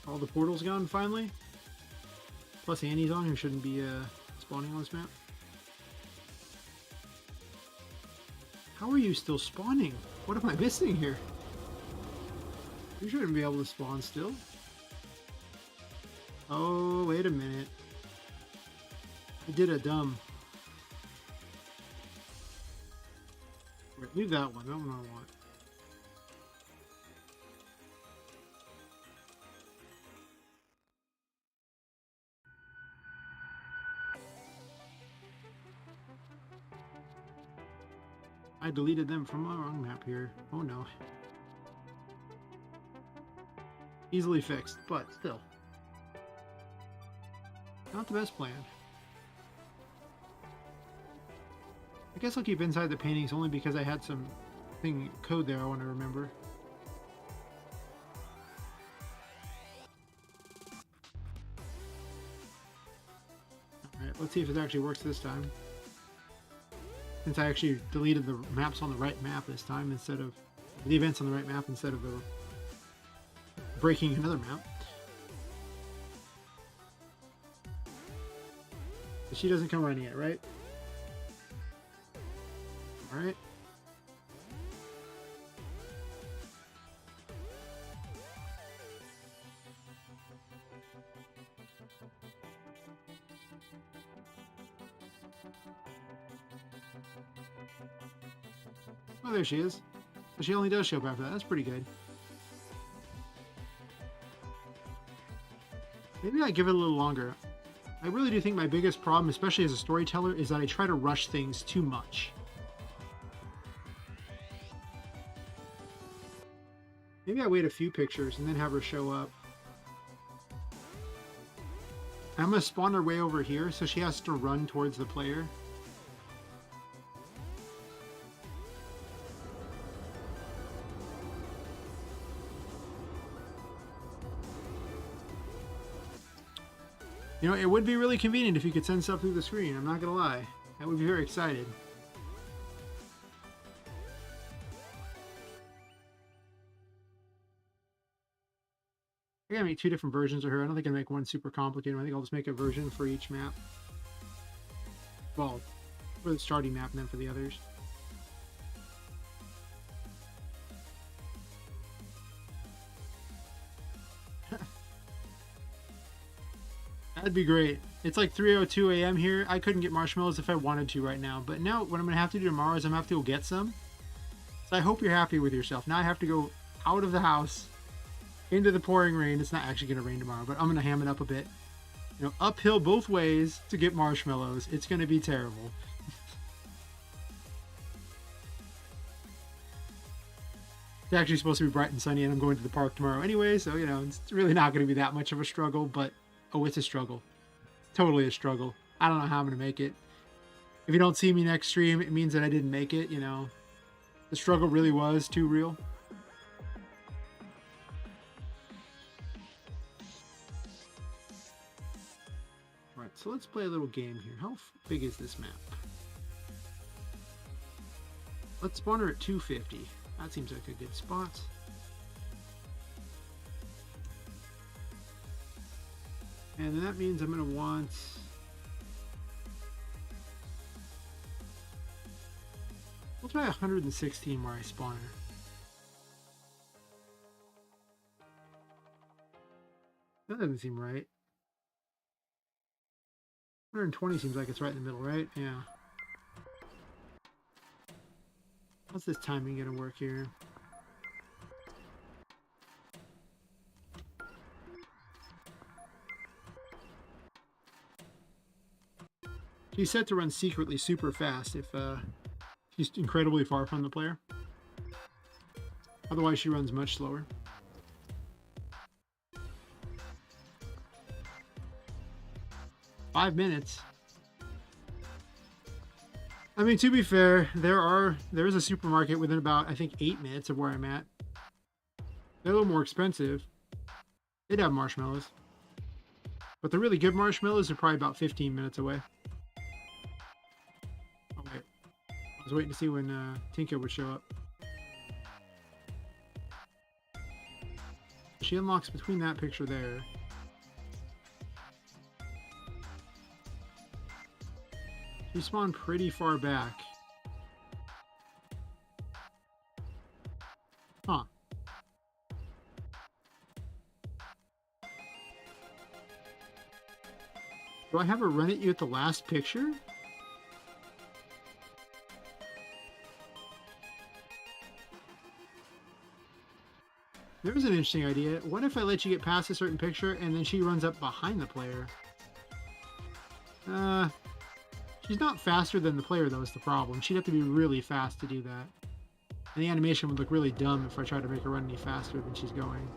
All the portals gone finally. Plus Annie's on, who shouldn't be spawning on this map. How are you still spawning? What am I missing here? You shouldn't be able to spawn still. Oh, wait a minute. I did a dumb. Right, leave that one. That one I want. I deleted them from my wrong map here. Oh no. Easily fixed, but still. Not the best plan. I guess I'll keep inside the paintings only because I had some code there I want to remember. Alright, let's see if it actually works this time. Since I actually deleted the maps on the right map this time instead of the events on the right map instead of breaking another map. But she doesn't come running yet, right? Alright. Oh, there she is. So she only does show up after that. That's pretty good. Maybe I give it a little longer. I really do think my biggest problem, especially as a storyteller, is that I try to rush things too much. Maybe I wait a few pictures and then have her show up. I'm going to spawn her way over here, so she has to run towards the player. You know, it would be really convenient if you could send stuff through the screen. I'm not going to lie. I would be very excited. I gotta make 2 different versions of her. I don't think I make one super complicated. I think I'll just make a version for each map. Well, for the starting map and then for the others. That'd be great. It's like 3:02 a.m. here. I couldn't get marshmallows if I wanted to right now. But now what I'm going to have to do tomorrow is I'm going to have to go get some. So I hope you're happy with yourself. Now I have to go out of the house into the pouring rain. It's not actually going to rain tomorrow, but I'm going to ham it up a bit. You know, uphill both ways to get marshmallows. It's going to be terrible. It's actually supposed to be bright and sunny, and I'm going to the park tomorrow anyway, so, you know, it's really not going to be that much of a struggle, but, oh, it's a struggle. Totally a struggle. I don't know how I'm going to make it. If you don't see me next stream, it means that I didn't make it, you know. The struggle really was too real. Alright, so let's play a little game here. How big is this map? Let's spawn her at 250. That seems like a good spot. And then that means I'm going to want... We'll try 116 where I spawn her. That doesn't seem right. 120 seems like it's right in the middle, right? Yeah. How's this timing going to work here? She's set to run secretly super fast if she's incredibly far from the player. Otherwise, she runs much slower. Five minutes. I mean, to be fair, there is a supermarket within about, I think, 8 minutes of where I'm at. They're a little more expensive. They'd have marshmallows. But the really good marshmallows are probably about 15 minutes away. Oh, wait. I was waiting to see when Tinka would show up. She unlocks between that picture there. She spawned pretty far back. Huh. Do I have her run at you at the last picture? There's an interesting idea. What if I let you get past a certain picture and then she runs up behind the player? She's not faster than the player, though, is the problem. She'd have to be really fast to do that. And the animation would look really dumb if I tried to make her run any faster than she's going.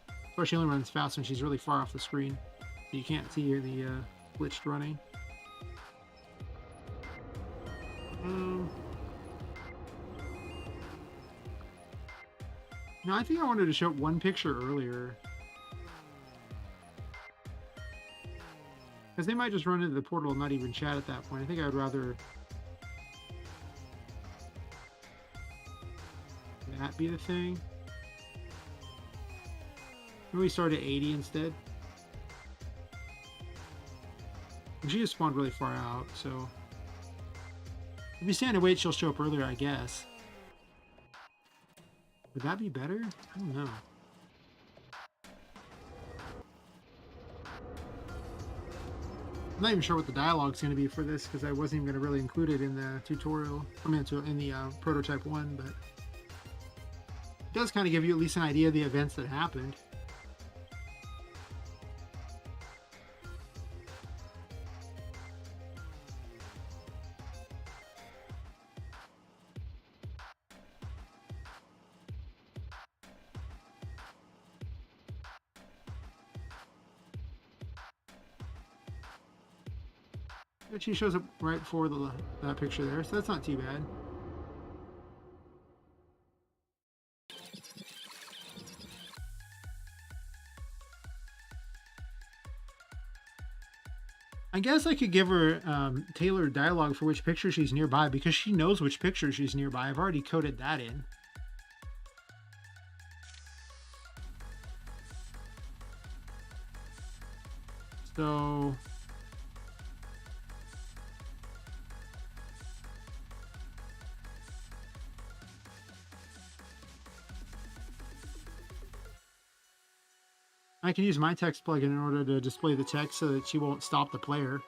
Of course, she only runs fast when she's really far off the screen. So you can't see her, the glitched running. No, I think I wanted to show one picture earlier. Because they might just run into the portal and not even chat at that point. I think I would rather that be the thing. Maybe we start at 80 instead. And she just spawned really far out, so if you stand and wait, she'll show up earlier, I guess. Would that be better? I don't know. I'm not even sure what the dialogue is going to be for this because I wasn't even going to really include it in the tutorial. I mean, in the prototype one, but it does kind of give you at least an idea of the events that happened. But she shows up right before that picture there, so that's not too bad. I guess I could give her tailored dialogue for which picture she's nearby because she knows which picture she's nearby. I've already coded that in. So I can use my text plugin in order to display the text so that she won't stop the player. Is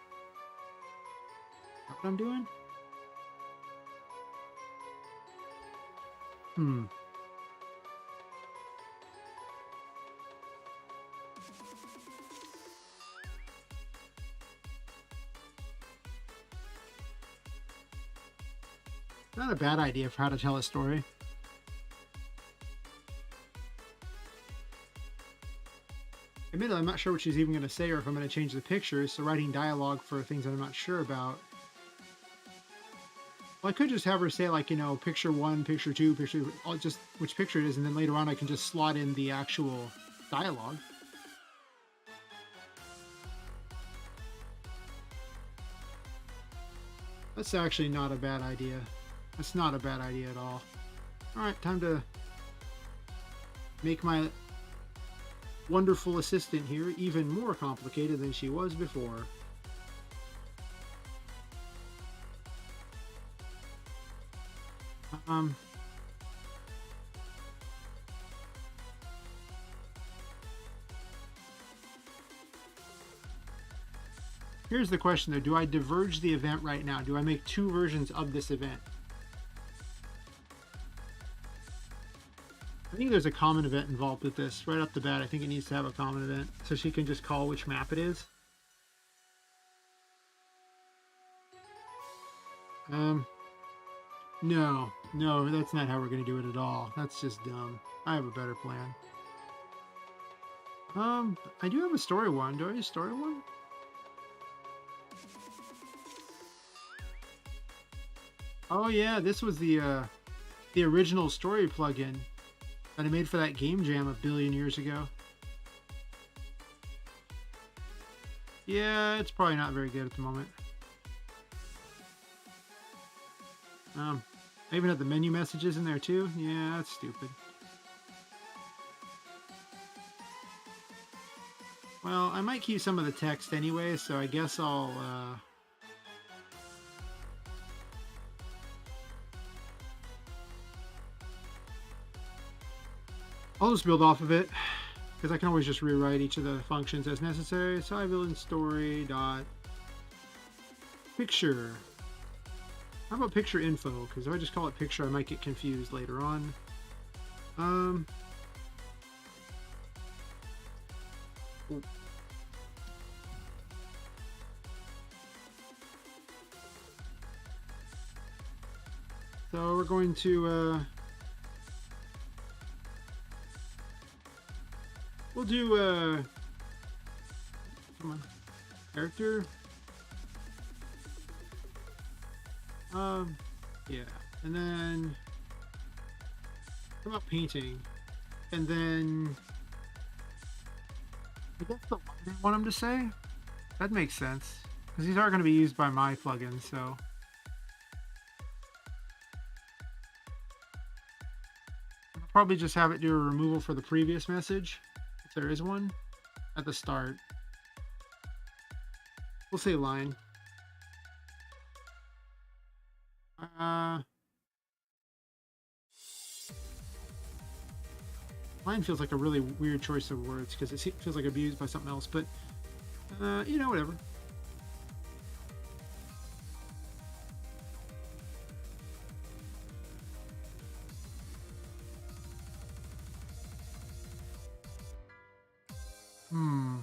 that what I'm doing? Not a bad idea for how to tell a story. Admittedly, I'm not sure what she's even going to say or if I'm going to change the pictures, so writing dialogue for things that I'm not sure about. Well, I could just have her say, like, you know, picture 1, picture 2, picture... just which picture it is, and then later on I can just slot in the actual dialogue. That's actually not a bad idea. That's not a bad idea at all. Alright, time to make my wonderful assistant here even more complicated than she was before. Here's the question though, do I diverge the event right now? Do I make 2 versions of this event? I think there's a common event involved with this. Right off the bat, I think it needs to have a common event so she can just call which map it is. No, that's not how we're going to do it at all. That's just dumb. I have a better plan. I do have a story one. Do I have a story one? Oh yeah, this was the original story plugin that I made for that game jam a billion years ago. Yeah, it's probably not very good at the moment. I even have the menu messages in there too. Yeah, that's stupid. Well, I might keep some of the text anyway, so I guess I'll just build off of it because I can always just rewrite each of the functions as necessary. So I build in story dot picture. How about picture info? Because if I just call it picture, I might get confused later on. So we're going to we'll do come on, character. Yeah, and then how about painting? And then I guess the one they want them to say. That makes sense because these are going to be used by my plugin, so. I'll probably just have it do a removal for the previous message, if there is one, at the start. We'll say line. Line feels like a really weird choice of words because it feels like abused by something else, but you know, whatever. Hmm.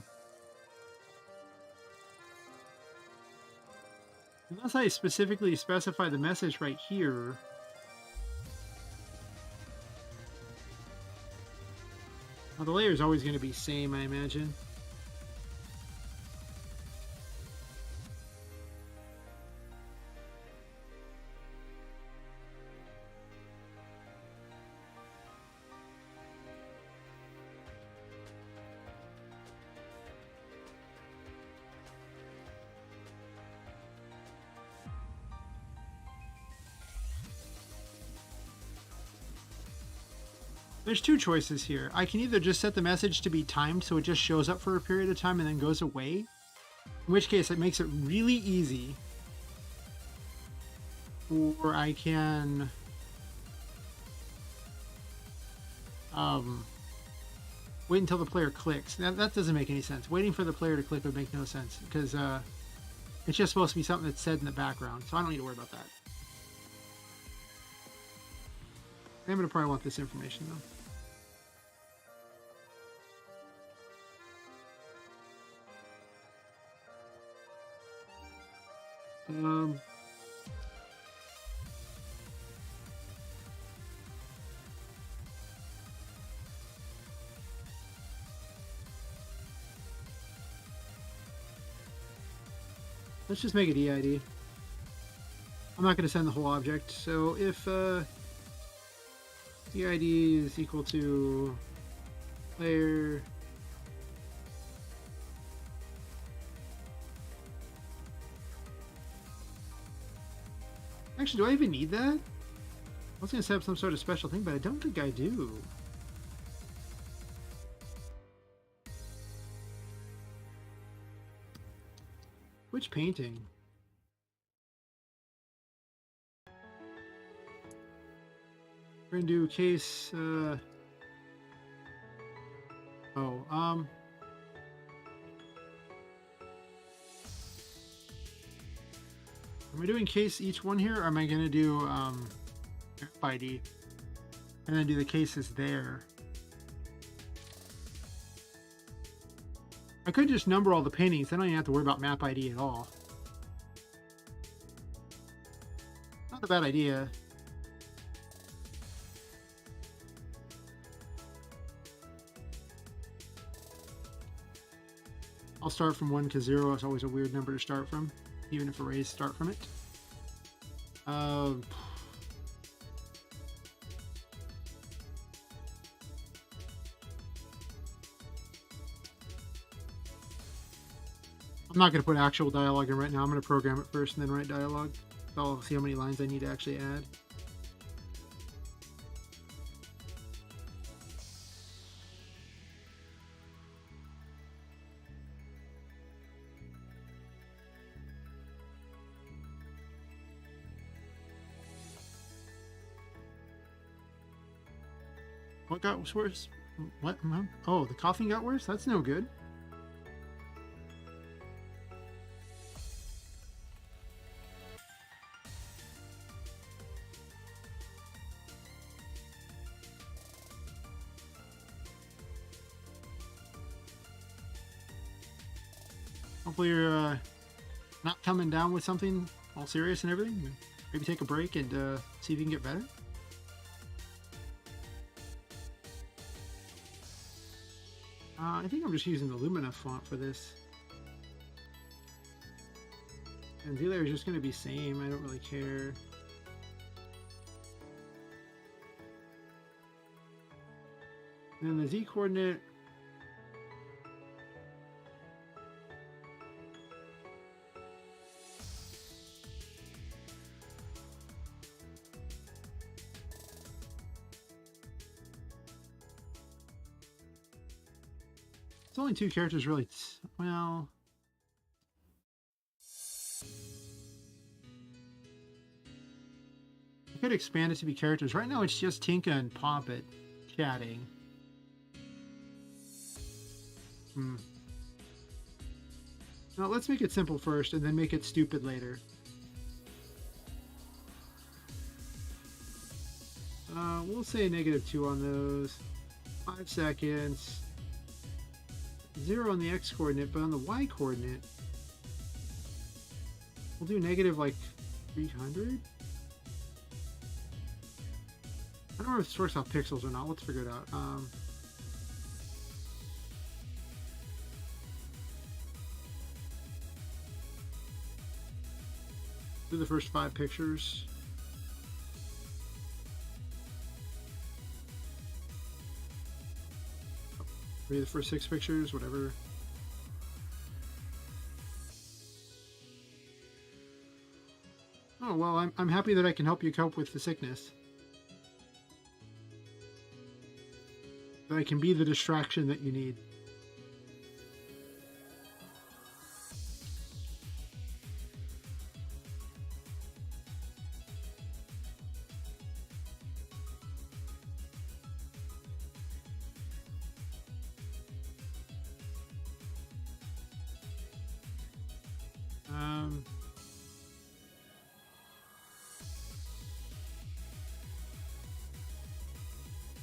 Unless I specifically specify the message right here. Well, the layer is always going to be same, I imagine. There's two choices here. I can either just set the message to be timed so it just shows up for a period of time and then goes away, in which case it makes it really easy. Or I can wait until the player clicks. That doesn't make any sense. Waiting for the player to click would make no sense because it's just supposed to be something that's said in the background, so I don't need to worry about that. I'm going to probably want this information though. Let's just make it EID. I'm not going to send the whole object. So if EID is equal to player actually, do I even need that? I was going to set up some sort of special thing, but I don't think I do. Which painting? We're gonna do case. Am I doing case each one here, or am I gonna do ID and then do the cases there? I could just number all the paintings. Then I don't even have to worry about map ID at all. Not a bad idea. I'll start from 1 to 0. It's always a weird number to start from, even if arrays start from it. I'm not going to put actual dialogue in right now. I'm going to program it first and then write dialogue. So I'll see how many lines I need to actually add. What got worse? What? Oh, the coughing got worse? That's no good. Hopefully you're not coming down with something all serious and everything. Maybe take a break and see if you can get better. I think I'm just using the Lumina font for this. And V-layer is just going to be same. I don't really care. And then the Z-coordinate. It's only 2 characters really. Well, I could expand it to be characters. Right now it's just Tinka and Poppet chatting. Now let's make it simple first and then make it stupid later. We'll say -2 on those. 5 seconds. 0 on the x coordinate, but on the y coordinate, we'll do negative like 300. I don't know if this works off pixels or not. Let's figure it out. Do the first 5 pictures. Maybe the first 6 pictures, whatever. Oh, well, I'm happy that I can help you cope with the sickness. That I can be the distraction that you need.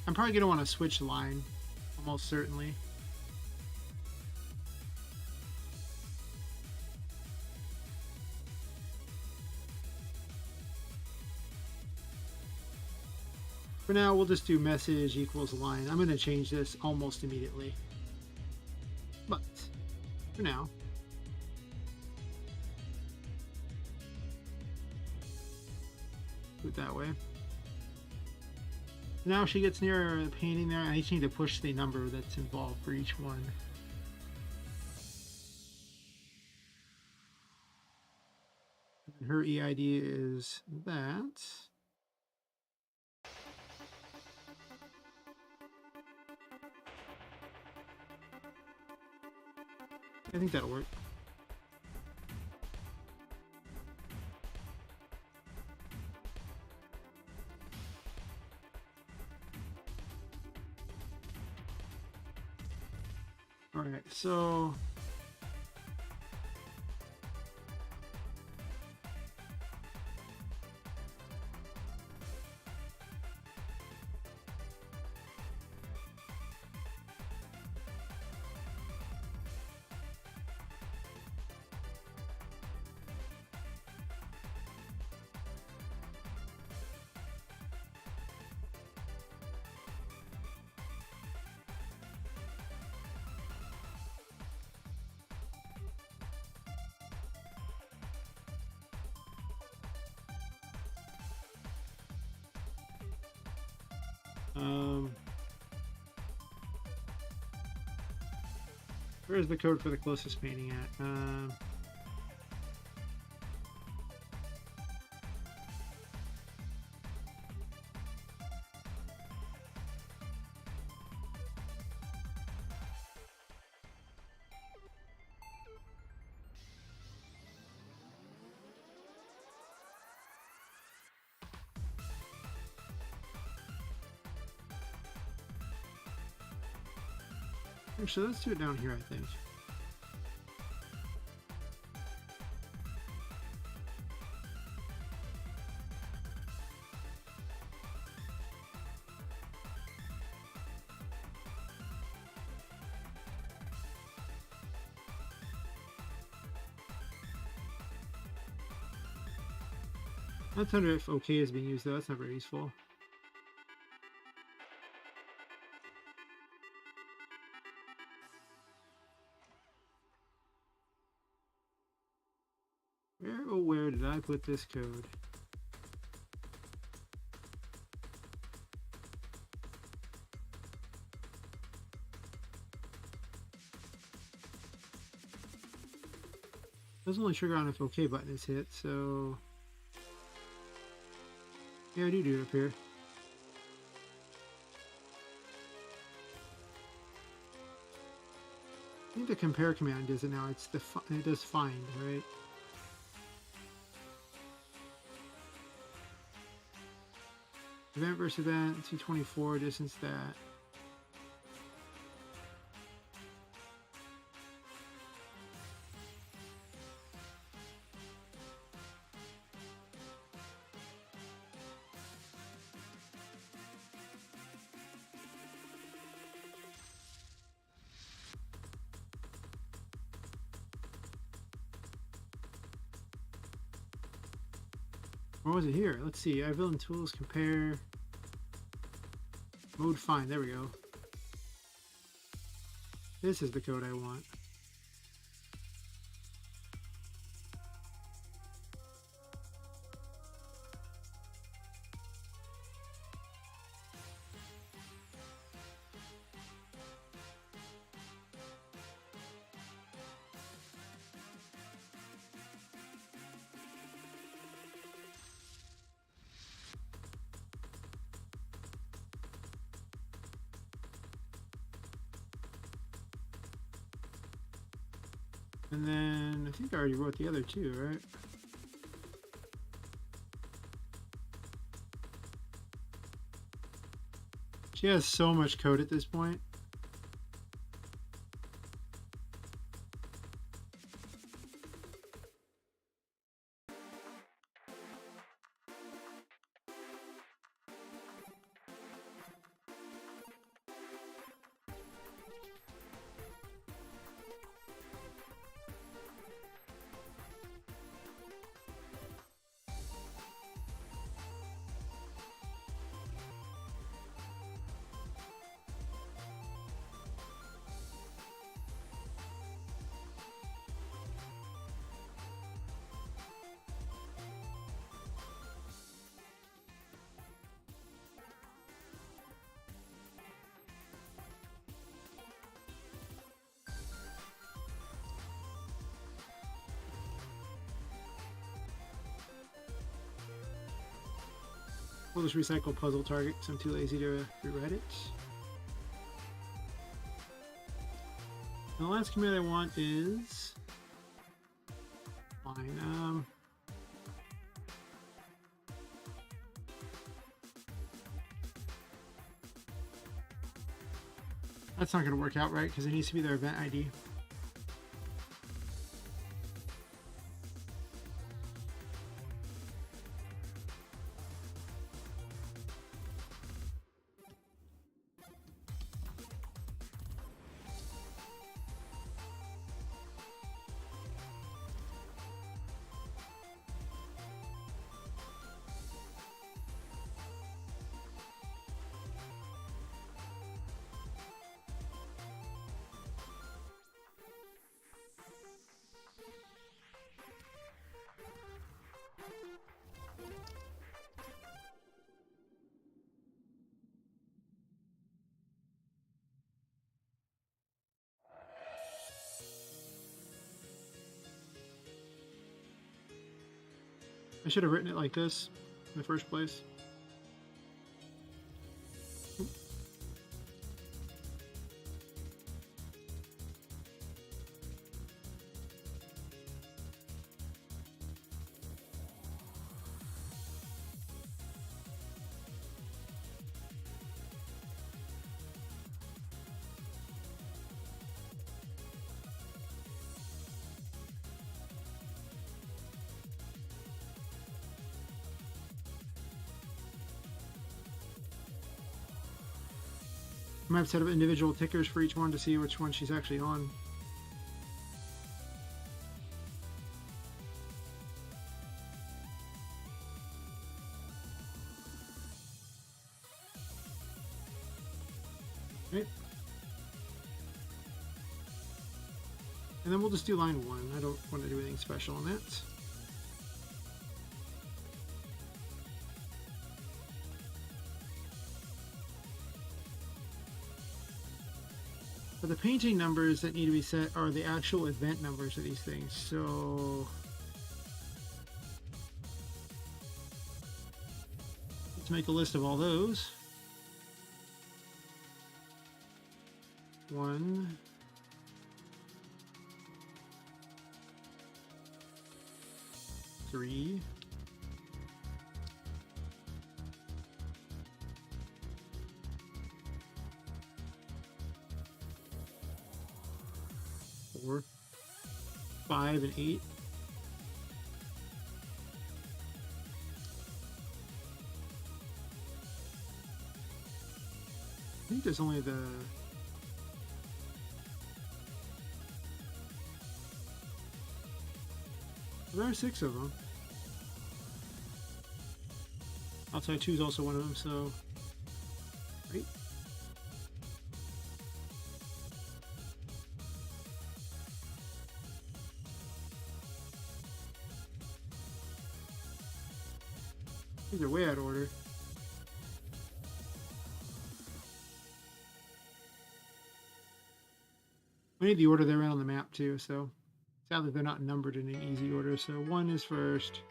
I'm probably going to want to switch line, almost certainly. For now, we'll just do message equals line. I'm going to change this almost immediately. But, for now, do it that way. Now she gets near the painting there. I just need to push the number that's involved for each one. And her EID is that. I think that'll work. All right, so where's the code for the closest painting at? Actually, let's do it down here, I think. Let's wonder if OK is being used, though. That's not very useful. Where did I put this code? Doesn't only trigger on if OK button is hit, so yeah, I do it up here. I think the compare command does it now. It's the it does find, right? Event versus event, 224, distance that. Or was it here? Let's see. I villain tools, compare, mode find. There we go. This is the code I want. And then I think I already wrote the other two, right? She has so much code at this point. We'll just recycle puzzle target because I'm too lazy to rewrite it. And the last command I want is fine. That's not going to work out right because it needs to be their event ID. I should have written it like this in the first place. I might have set up individual tickers for each one to see which one she's actually on. Right. And then we'll just do line 1. I don't want to do anything special on that. But the painting numbers that need to be set are the actual event numbers of these things. So let's make a list of all those. 1, 3, 4, 5, and 8. I think there's only there are 6 of them. Outside 2 is also one of them, so... Right? These are way out of order. We need the order they're in on the map too, so sadly they're not numbered in an easy order. So 1 is first,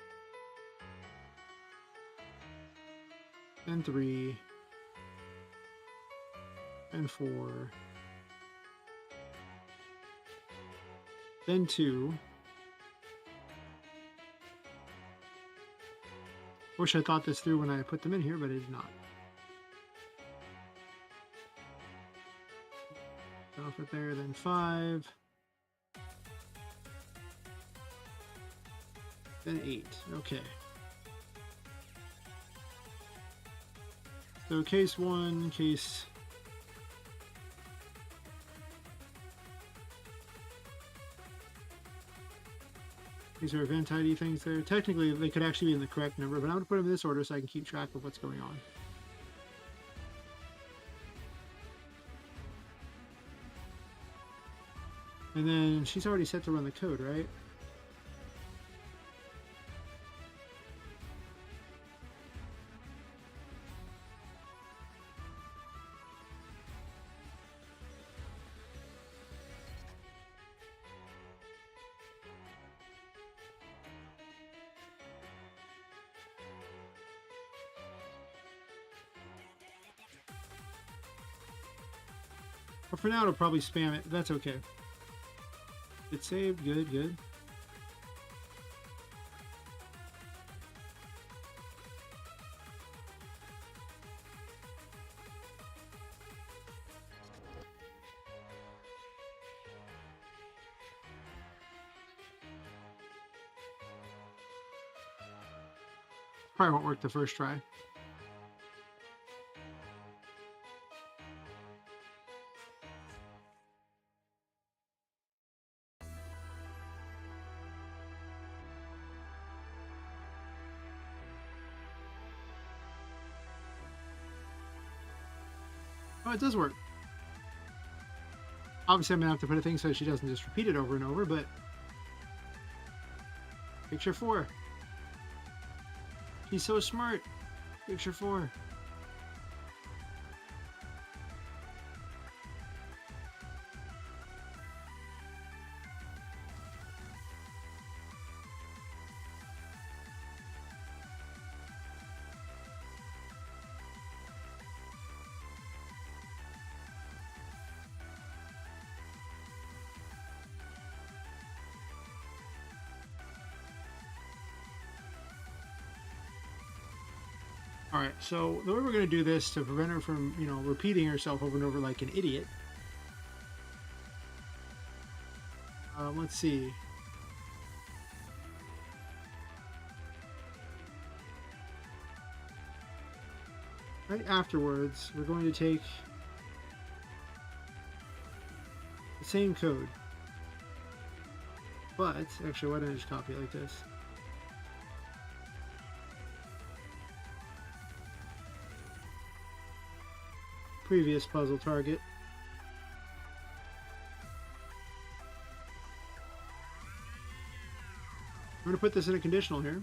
then 3, then 4, then 2. Wish I thought this through when I put them in here, but I did not. Off it there, then 5, then 8. Okay. So case 1, case... These are event ID things there. Technically, they could actually be in the correct number, but I'm going to put them in this order so I can keep track of what's going on. And then she's already set to run the code, right? But for now, it'll probably spam it. That's okay. It's saved. Good, good. Probably won't work the first try. Oh, it does work. Obviously, I'm going to have to put a thing so she doesn't just repeat it over and over, but... Picture 4. He's so smart. Picture 4. Alright, so the way we're going to do this to prevent her from, repeating herself over and over like an idiot. Let's see. Right afterwards, we're going to take the same code. But, actually, why don't I just copy it like this? Previous puzzle target. I'm going to put this in a conditional here.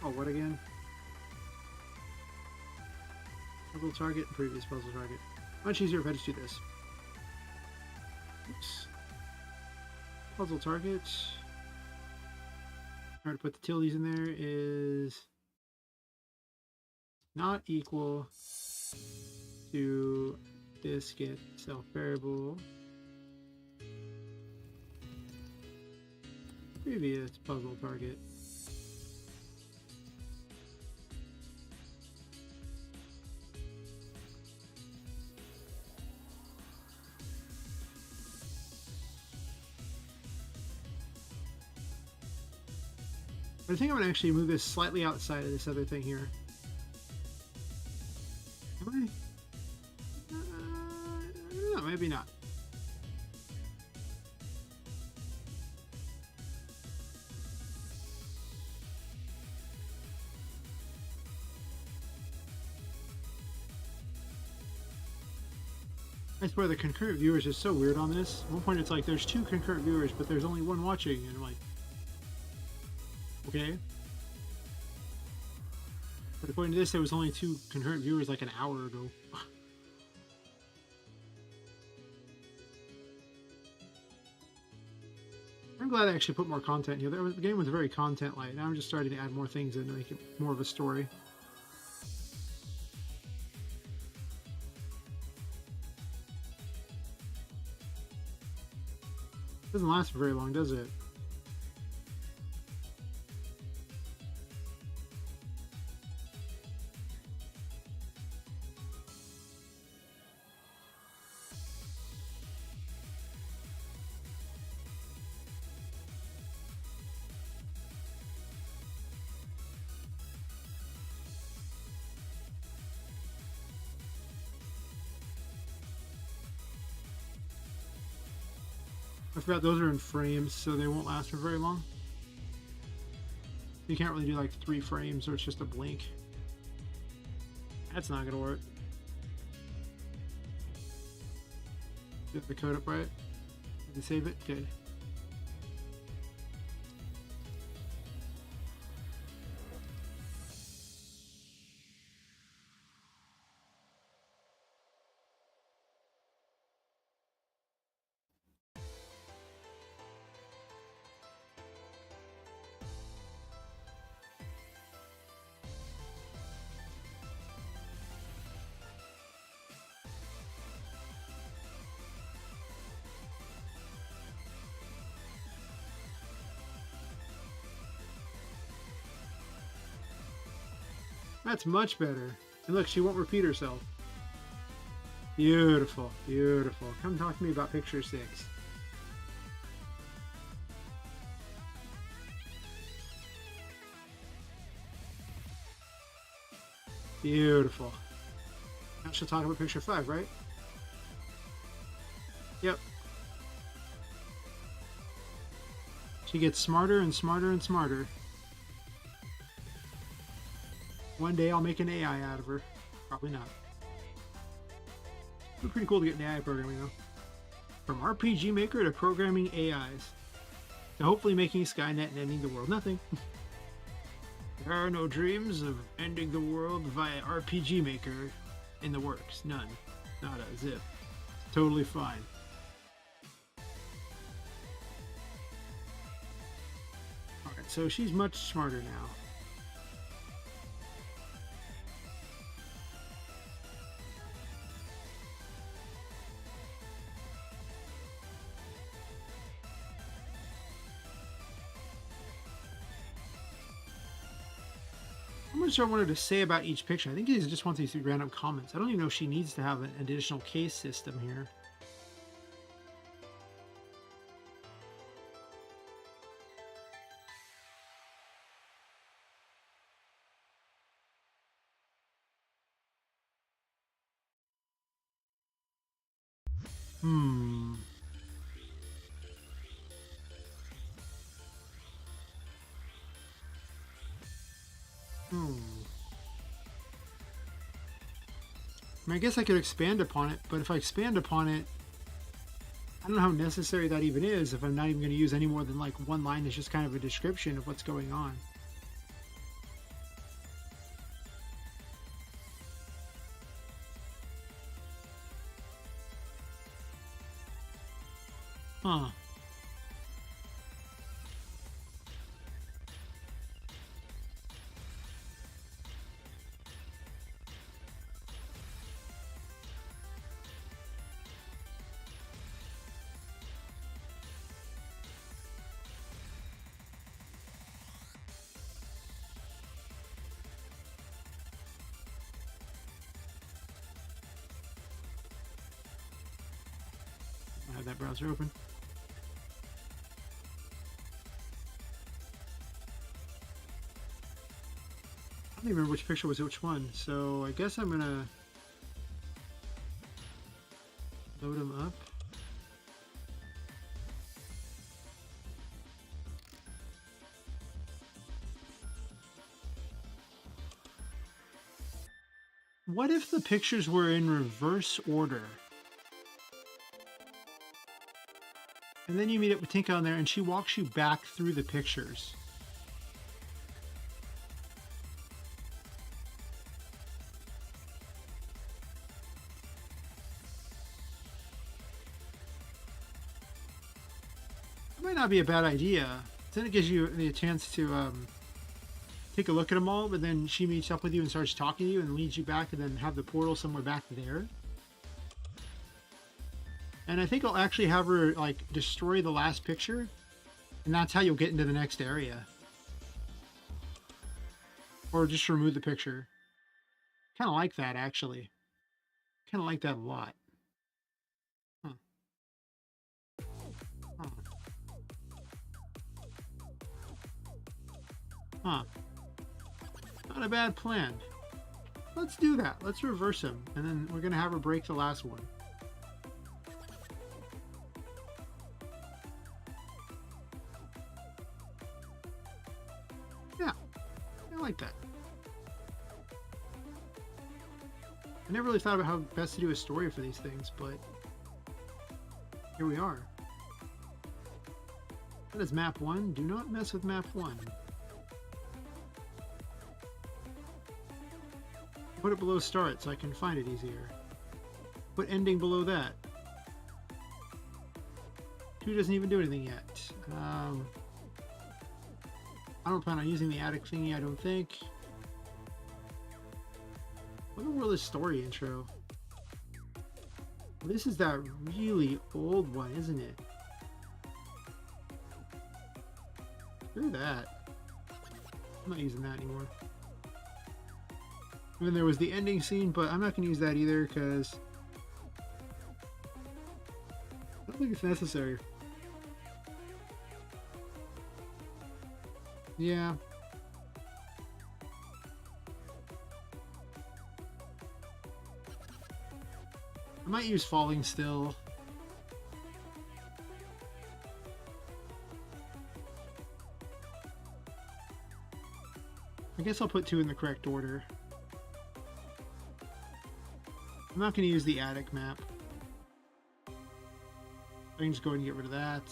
Oh, what again? Puzzle target and previous puzzle target. Much easier if I just do this. Oops. Puzzle target. Trying to put the tildes in there is not equal to this get self variable previous puzzle target. But I think I'm going to actually move this slightly outside of this other thing here. Am I? I don't know, maybe not. I swear the concurrent viewers is so weird on this. At one point it's like there's 2 concurrent viewers, but there's only 1 watching, and I'm like, okay. But according to this, there was only 2 concurrent viewers like an hour ago. I'm glad I actually put more content here. The game was very content light. Now I'm just starting to add more things in to make it more of a story. Doesn't last for very long, does it? I forgot those are in frames, so they won't last for very long. You can't really do like 3 frames or it's just a blink. That's not gonna work. Get the code up right. Did you save it? Good. That's much better. And look, she won't repeat herself. Beautiful, beautiful. Come talk to me about picture 6. Beautiful. Now she'll talk about picture 5, right? Yep. She gets smarter and smarter and smarter. One day I'll make an AI out of her. Probably not. It'd be pretty cool to get an AI programming though. From RPGMaker to programming AIs. To hopefully making Skynet and ending the world. Nothing. There are no dreams of ending the world via RPGMaker in the works. None. Not a zip. Totally fine. Alright, so she's much smarter now. How much I wanted to say about each picture. I think he just wants these 3 random comments. I don't even know if she needs to have an additional case system here. Hmm. I mean, I guess I could expand upon it, but if I expand upon it, I don't know how necessary that even is if I'm not even going to use any more than like 1 line that's just kind of a description of what's going on. Huh. I have that browser open. I don't even remember which picture was which one, so I guess I'm gonna load them up. What if the pictures were in reverse order? And then you meet up with Tinka on there, and she walks you back through the pictures. It might not be a bad idea. Then it gives you the chance to take a look at them all, but then she meets up with you and starts talking to you and leads you back, and then have the portal somewhere back there. And I think I'll actually have her like destroy the last picture, and that's how you'll get into the next area. Or just remove the picture. Kind of like that, actually. Kind of like that a lot. Huh. Huh. Huh. Not a bad plan. Let's do that. Let's reverse him, and then we're gonna have her break the last one. Yeah, I like that. I never really thought about how best to do a story for these things, but here we are. That is map 1. Do not mess with map 1. Put it below start so I can find it easier. Put ending below that. 2 doesn't even do anything yet. I don't plan on using the attic thingy, I don't think. What in the world is story intro? Well, this is that really old one, isn't it? Look at that. I'm not using that anymore. And then there was the ending scene, but I'm not going to use that either because I don't think it's necessary. Yeah. I might use falling still. I guess I'll put 2 in the correct order. I'm not going to use the attic map. I can just go ahead and get rid of that.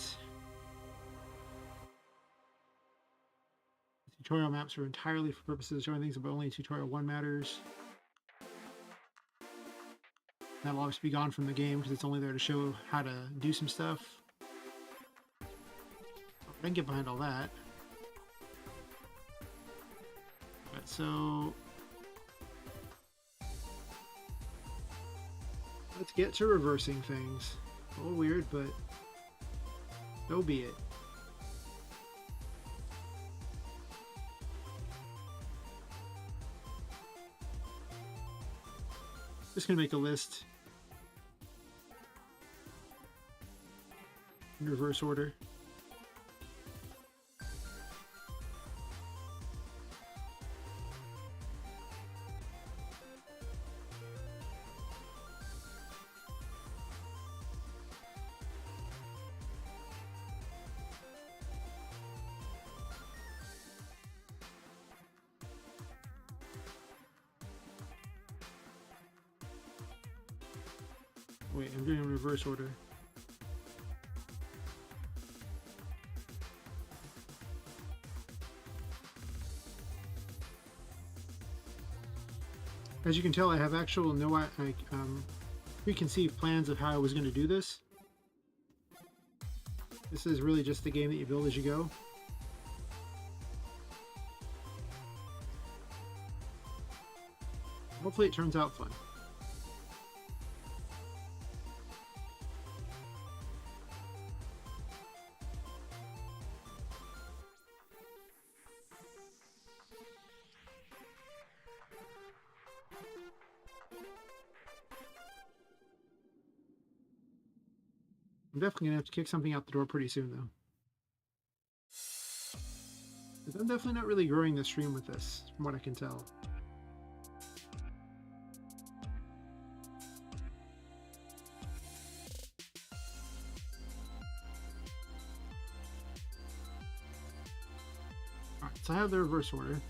Tutorial maps are entirely for purposes of showing things, but only tutorial 1 matters. That'll obviously be gone from the game because it's only there to show how to do some stuff. I can get behind all that. But so let's get to reversing things. A little weird, but so be it. Just gonna make a list in reverse order. Wait, I'm doing it in reverse order. As you can tell, I have actual preconceived plans of how I was going to do this. This is really just the game that you build as you go. Hopefully it turns out fun. I'm definitely gonna have to kick something out the door pretty soon, though. Because I'm definitely not really growing the stream with this, from what I can tell. Alright, so I have the reverse order.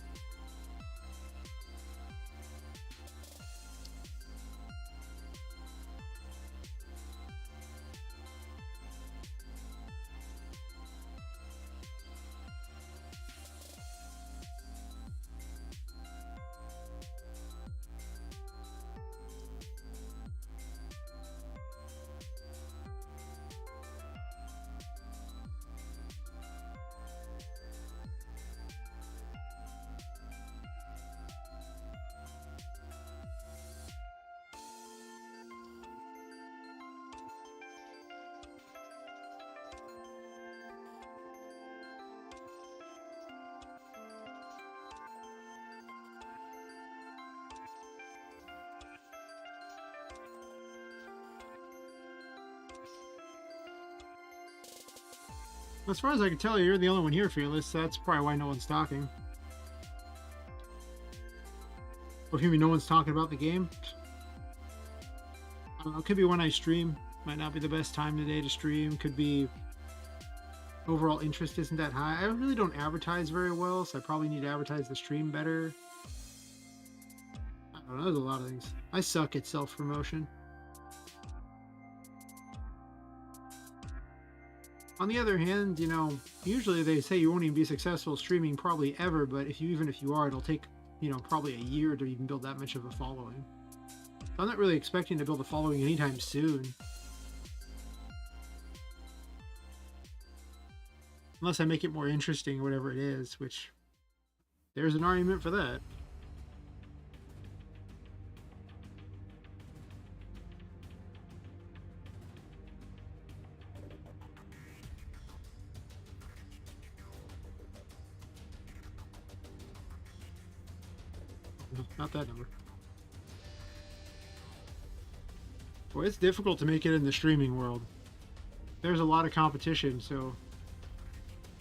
As far as I can tell, you're the only one here, Fearless. So that's probably why no one's talking. Or if you mean no one's talking about the game. I don't know. It could be when I stream. Might not be the best time today to stream. Could be overall interest isn't that high. I really don't advertise very well, so I probably need to advertise the stream better. I don't know. There's a lot of things. I suck at self-promotion. On the other hand, you know, usually they say you won't even be successful streaming probably ever, but even if you are, it'll take, you know, probably a year to even build that much of a following. So I'm not really expecting to build a following anytime soon. Unless I make it more interesting or whatever it is, which there's an argument for that. No, not that number. Well, it's difficult to make it in the streaming world. There's a lot of competition, so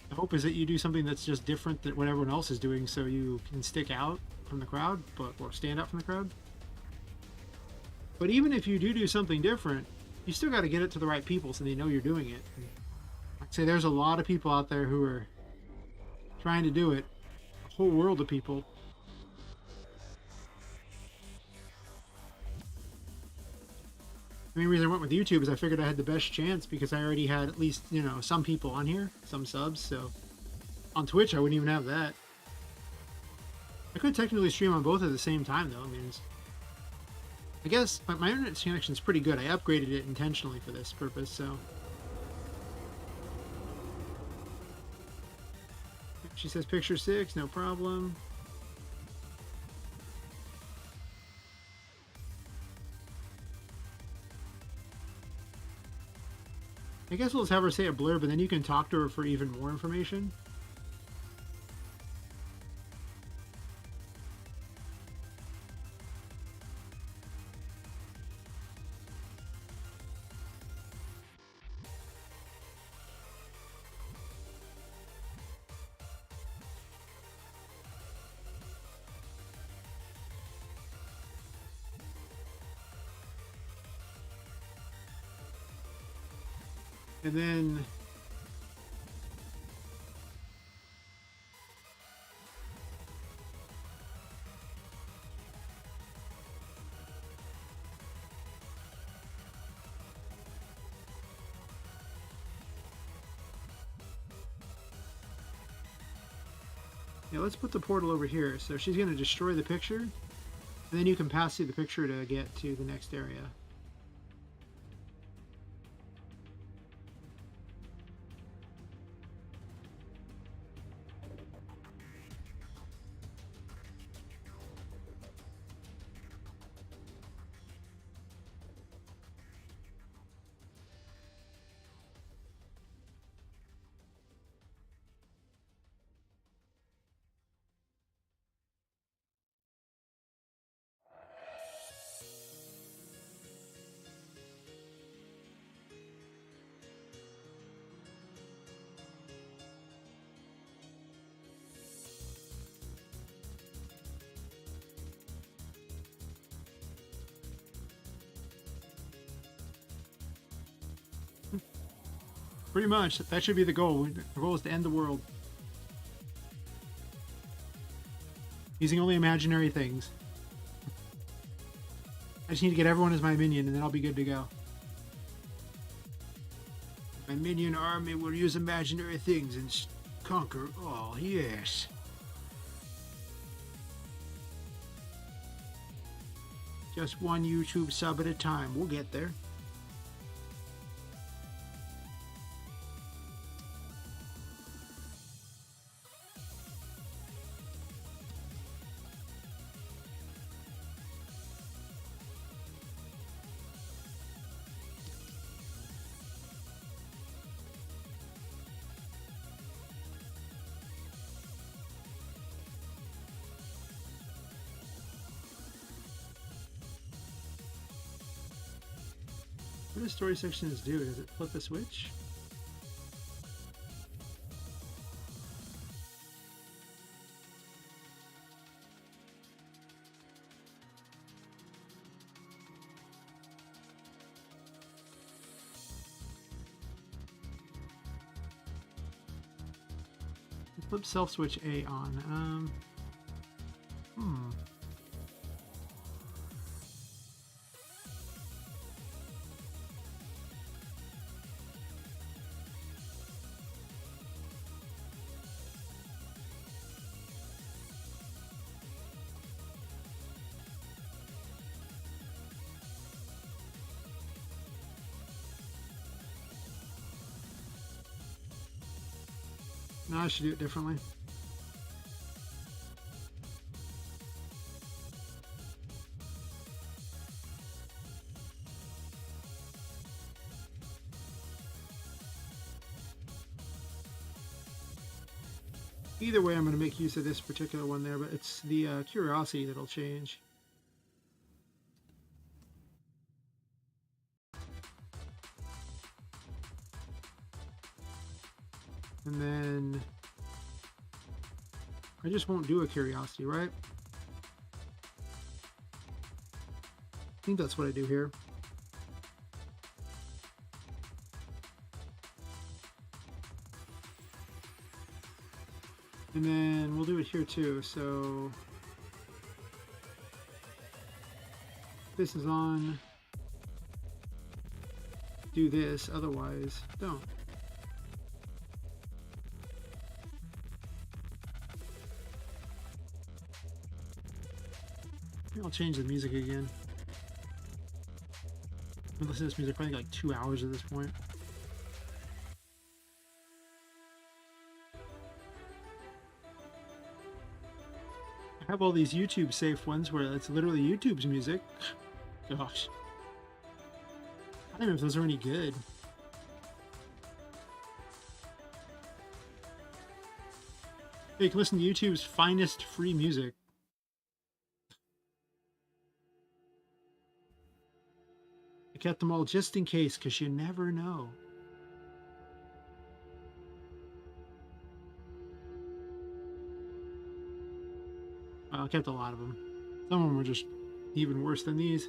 the hope is that you do something that's just different than what everyone else is doing, so you can stick out from the crowd, or stand out from the crowd. But even if you do something different, you still got to get it to the right people so they know you're doing it. I'd say there's a lot of people out there who are trying to do it. A whole world of people. The main reason I went with YouTube is I figured I had the best chance because I already had at least, you know, some people on here, some subs, so on Twitch I wouldn't even have that. I could technically stream on both at the same time though. I mean, I guess my internet connection is pretty good. I upgraded it intentionally for this purpose, so. She says picture 6, no problem. I guess we'll just have her say a blurb and then you can talk to her for even more information. And then yeah, let's put the portal over here. So she's going to destroy the picture, and then you can pass through the picture to get to the next area. Pretty much, that should be the goal. The goal is to end the world. Using only imaginary things. I just need to get everyone as my minion and then I'll be good to go. My minion army will use imaginary things and conquer all, yes. Just one YouTube sub at a time. We'll get there. What does story sections do? Does it flip a switch? Flip self switch A on. Hmm. No, I should do it differently. Either way, I'm going to make use of this particular one there, but it's the curiosity that'll change. And then I just won't do a curiosity, right? I think that's what I do here. And then we'll do it here too. So this is on. Do this, otherwise don't. I'll change the music again. I've been listening to this music probably like 2 hours at this point. I have all these YouTube safe ones where it's literally YouTube's music. Gosh. I don't know if those are any good. You can listen to YouTube's finest free music. I kept them all just in case, because you never know. Well, I kept a lot of them. Some of them were just even worse than these.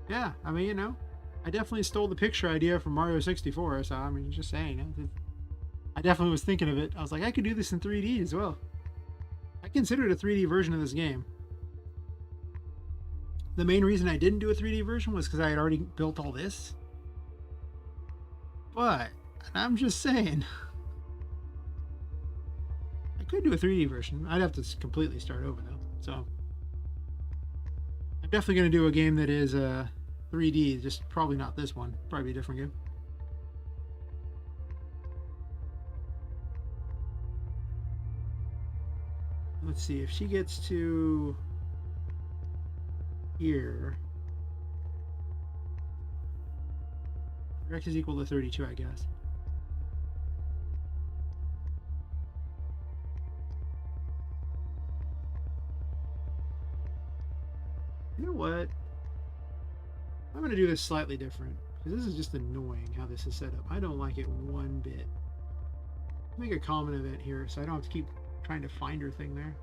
Yeah, I mean, you know, I definitely stole the picture idea from Mario 64, so I mean, just saying, you know, I definitely was thinking of it. I was like, I could do this in 3D as well. I considered a 3D version of this game. The main reason I didn't do a 3D version was because I had already built all this. But, I'm just saying, I could do a 3D version. I'd have to completely start over though, so I'm definitely going to do a game that is 3D, just probably not this one. Probably a different game. Let's see, if she gets to here, x is equal to 32, I guess. You know what? I'm going to do this slightly different, because this is just annoying how this is set up. I don't like it one bit. Make a common event here so I don't have to keep trying to find her thing there.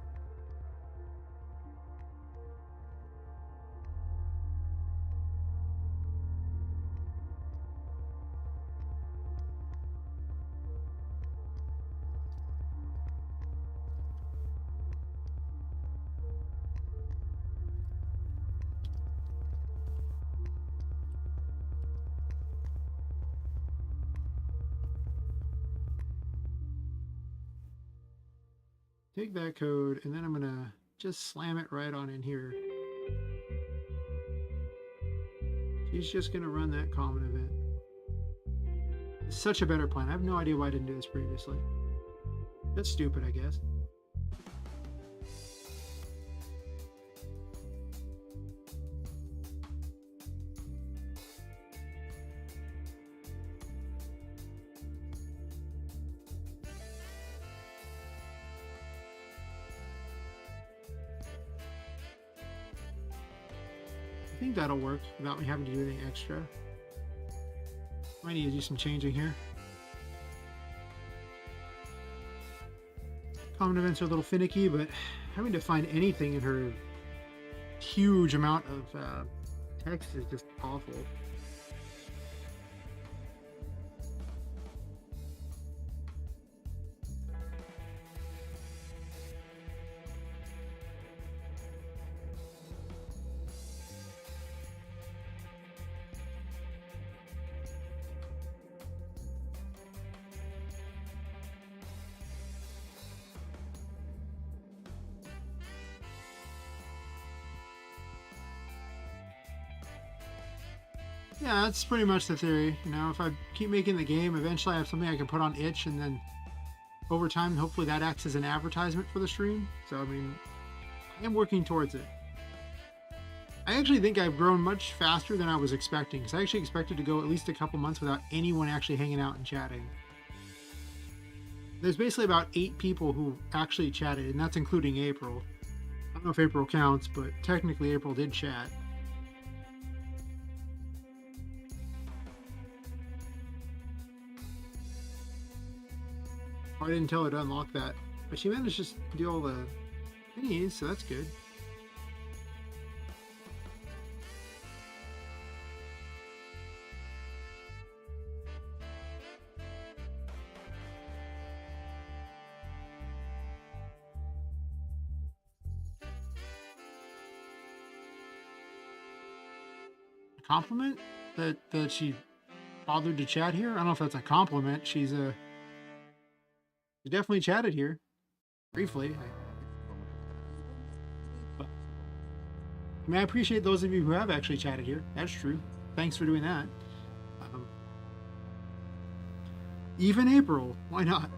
Take that code, and then I'm gonna just slam it right on in here. She's just gonna run that common event. It's such a better plan. I have no idea why I didn't do this previously. That's stupid, I guess. I think that'll work without me having to do anything extra. I need to do some changing here. Common events are a little finicky, but having to find anything in her huge amount of text is just awful. Yeah, that's pretty much the theory. You know, if I keep making the game, eventually I have something I can put on itch, and then over time, hopefully that acts as an advertisement for the stream. So, I mean, I am working towards it. I actually think I've grown much faster than I was expecting, because I actually expected to go at least a couple months without anyone actually hanging out and chatting. There's basically about 8 people who actually chatted, and that's including April. I don't know if April counts, but technically April did chat. I didn't tell her to unlock that, but she managed to just do all the thingies, so that's good. A compliment that she bothered to chat here? I don't know if that's a compliment. She definitely chatted here briefly. I mean, I appreciate those of you who have actually chatted here. That's true. Thanks for doing that. Even April, why not?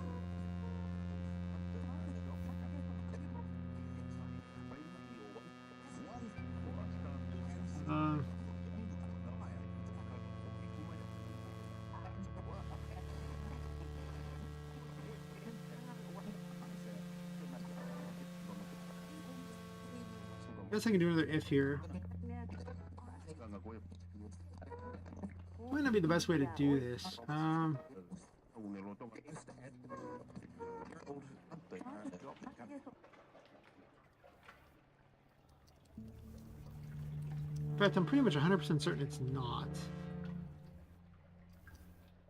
I guess I can do another if here. Might not be the best way to do this. In fact, I'm pretty much 100% certain it's not.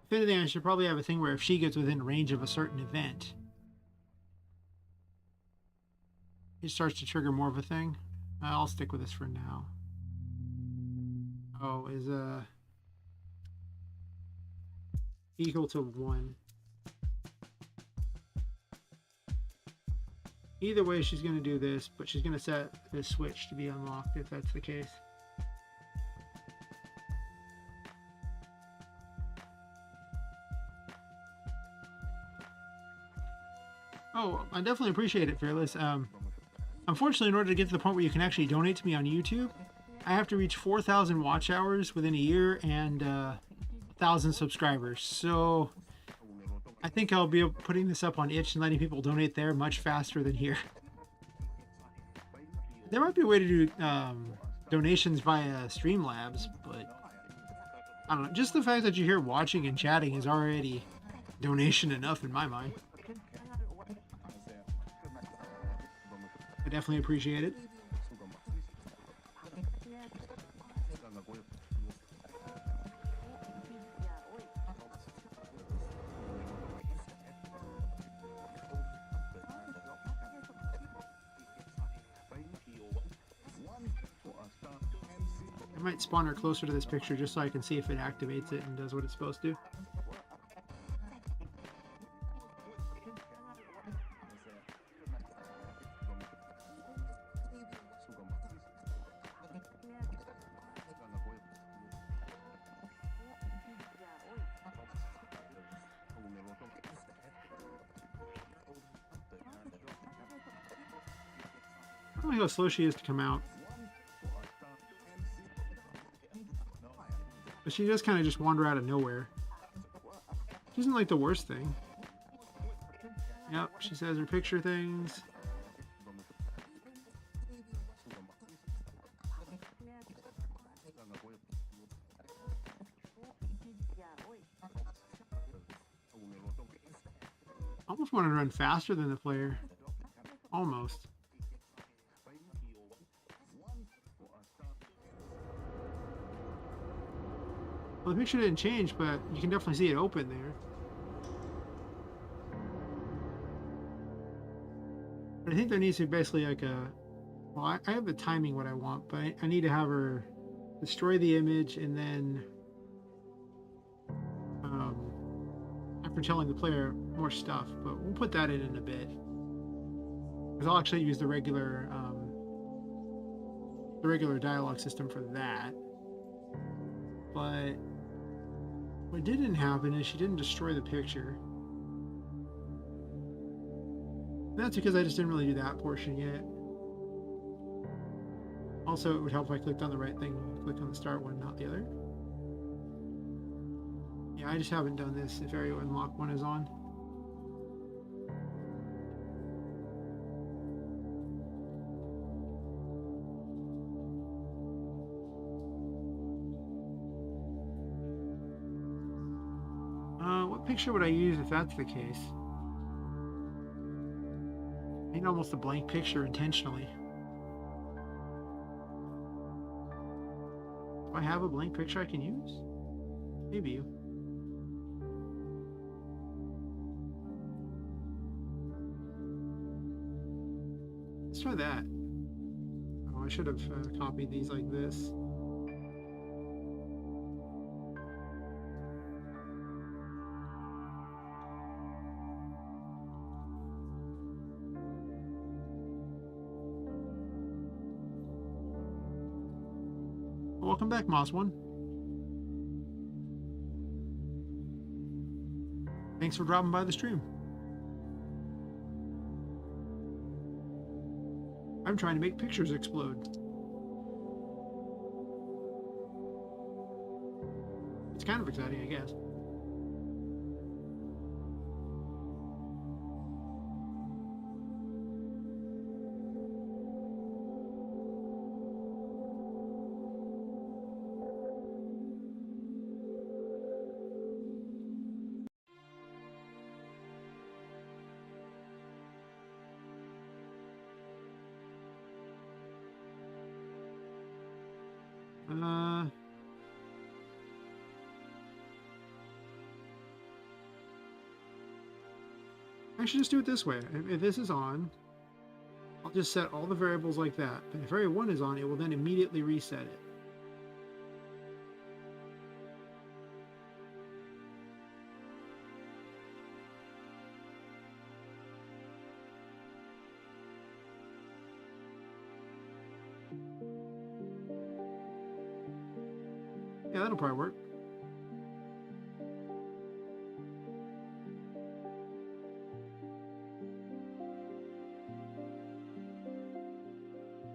If anything, I should probably have a thing where if she gets within range of a certain event, it starts to trigger more of a thing. I'll stick with this for now. Oh, is equal to 1. Either way, she's going to do this, but she's going to set this switch to be unlocked if that's the case. Oh, I definitely appreciate it, Fearless. Unfortunately, in order to get to the point where you can actually donate to me on YouTube, I have to reach 4,000 watch hours within a year and 1,000 subscribers. So I think I'll be putting this up on itch and letting people donate there much faster than here. There might be a way to do donations via Streamlabs, but I don't know. Just the fact that you're here watching and chatting is already donation enough in my mind. I definitely appreciate it. I might spawn her closer to this picture just so I can see if it activates it and does what it's supposed to. I don't know how slow she is to come out. But she does kind of just wander out of nowhere. Which isn't like the worst thing. Yep, she says her picture things. I almost wanted to run faster than the player. Almost. Well, the picture didn't change, but you can definitely see it open there. But I think there needs to be basically like a... Well, I have the timing what I want, but I need to have her destroy the image and then after telling the player more stuff, but we'll put that in a bit. Because I'll actually use the regular dialogue system for that. But what didn't happen is she didn't destroy the picture. And that's because I just didn't really do that portion yet. Also, it would help if I clicked on the right thing, click on the start one, not the other. Yeah, I just haven't done this if area unlock one is on. What picture would I use if that's the case? I made almost a blank picture intentionally. Do I have a blank picture I can use? Maybe. Let's try that. Oh, I should have copied these like this. Welcome back, Moss One. Thanks for dropping by the stream. I'm trying to make pictures explode. It's kind of exciting, I guess. I should just do it this way. If this is on, I'll just set all the variables like that. But if area 1 is on, it will then immediately reset it. Yeah, that'll probably work.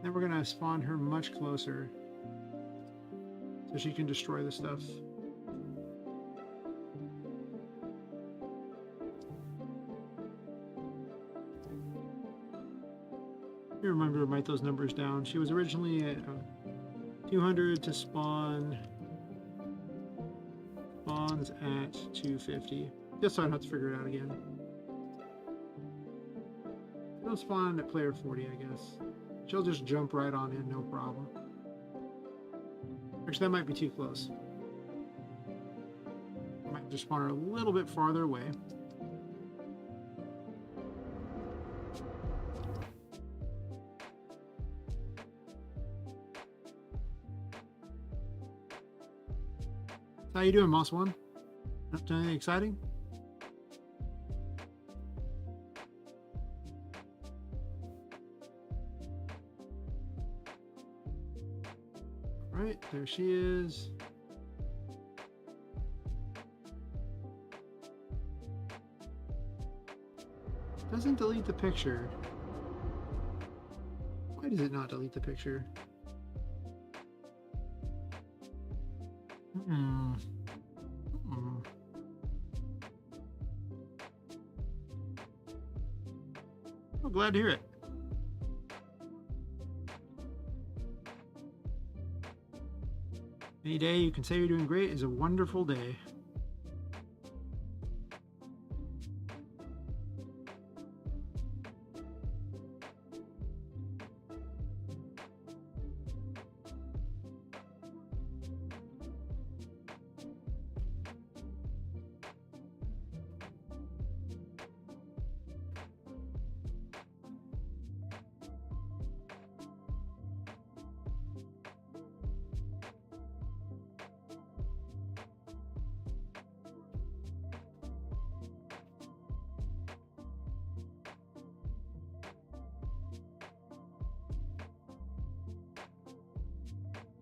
Then we're going to spawn her much closer so she can destroy the stuff. You remember to write those numbers down. She was originally at 200 to spawn. Spawns at 250. Just so I don't have to figure it out again. It'll spawn at player 40, I guess. She'll just jump right on in, no problem. Actually, that might be too close. I might just spawn her a little bit farther away. How you doing, Moss One? Up to anything exciting? Right, there she is. Doesn't delete the picture. Why does it not delete the picture? Oh, glad to hear it. Any day you can say you're doing great is a wonderful day.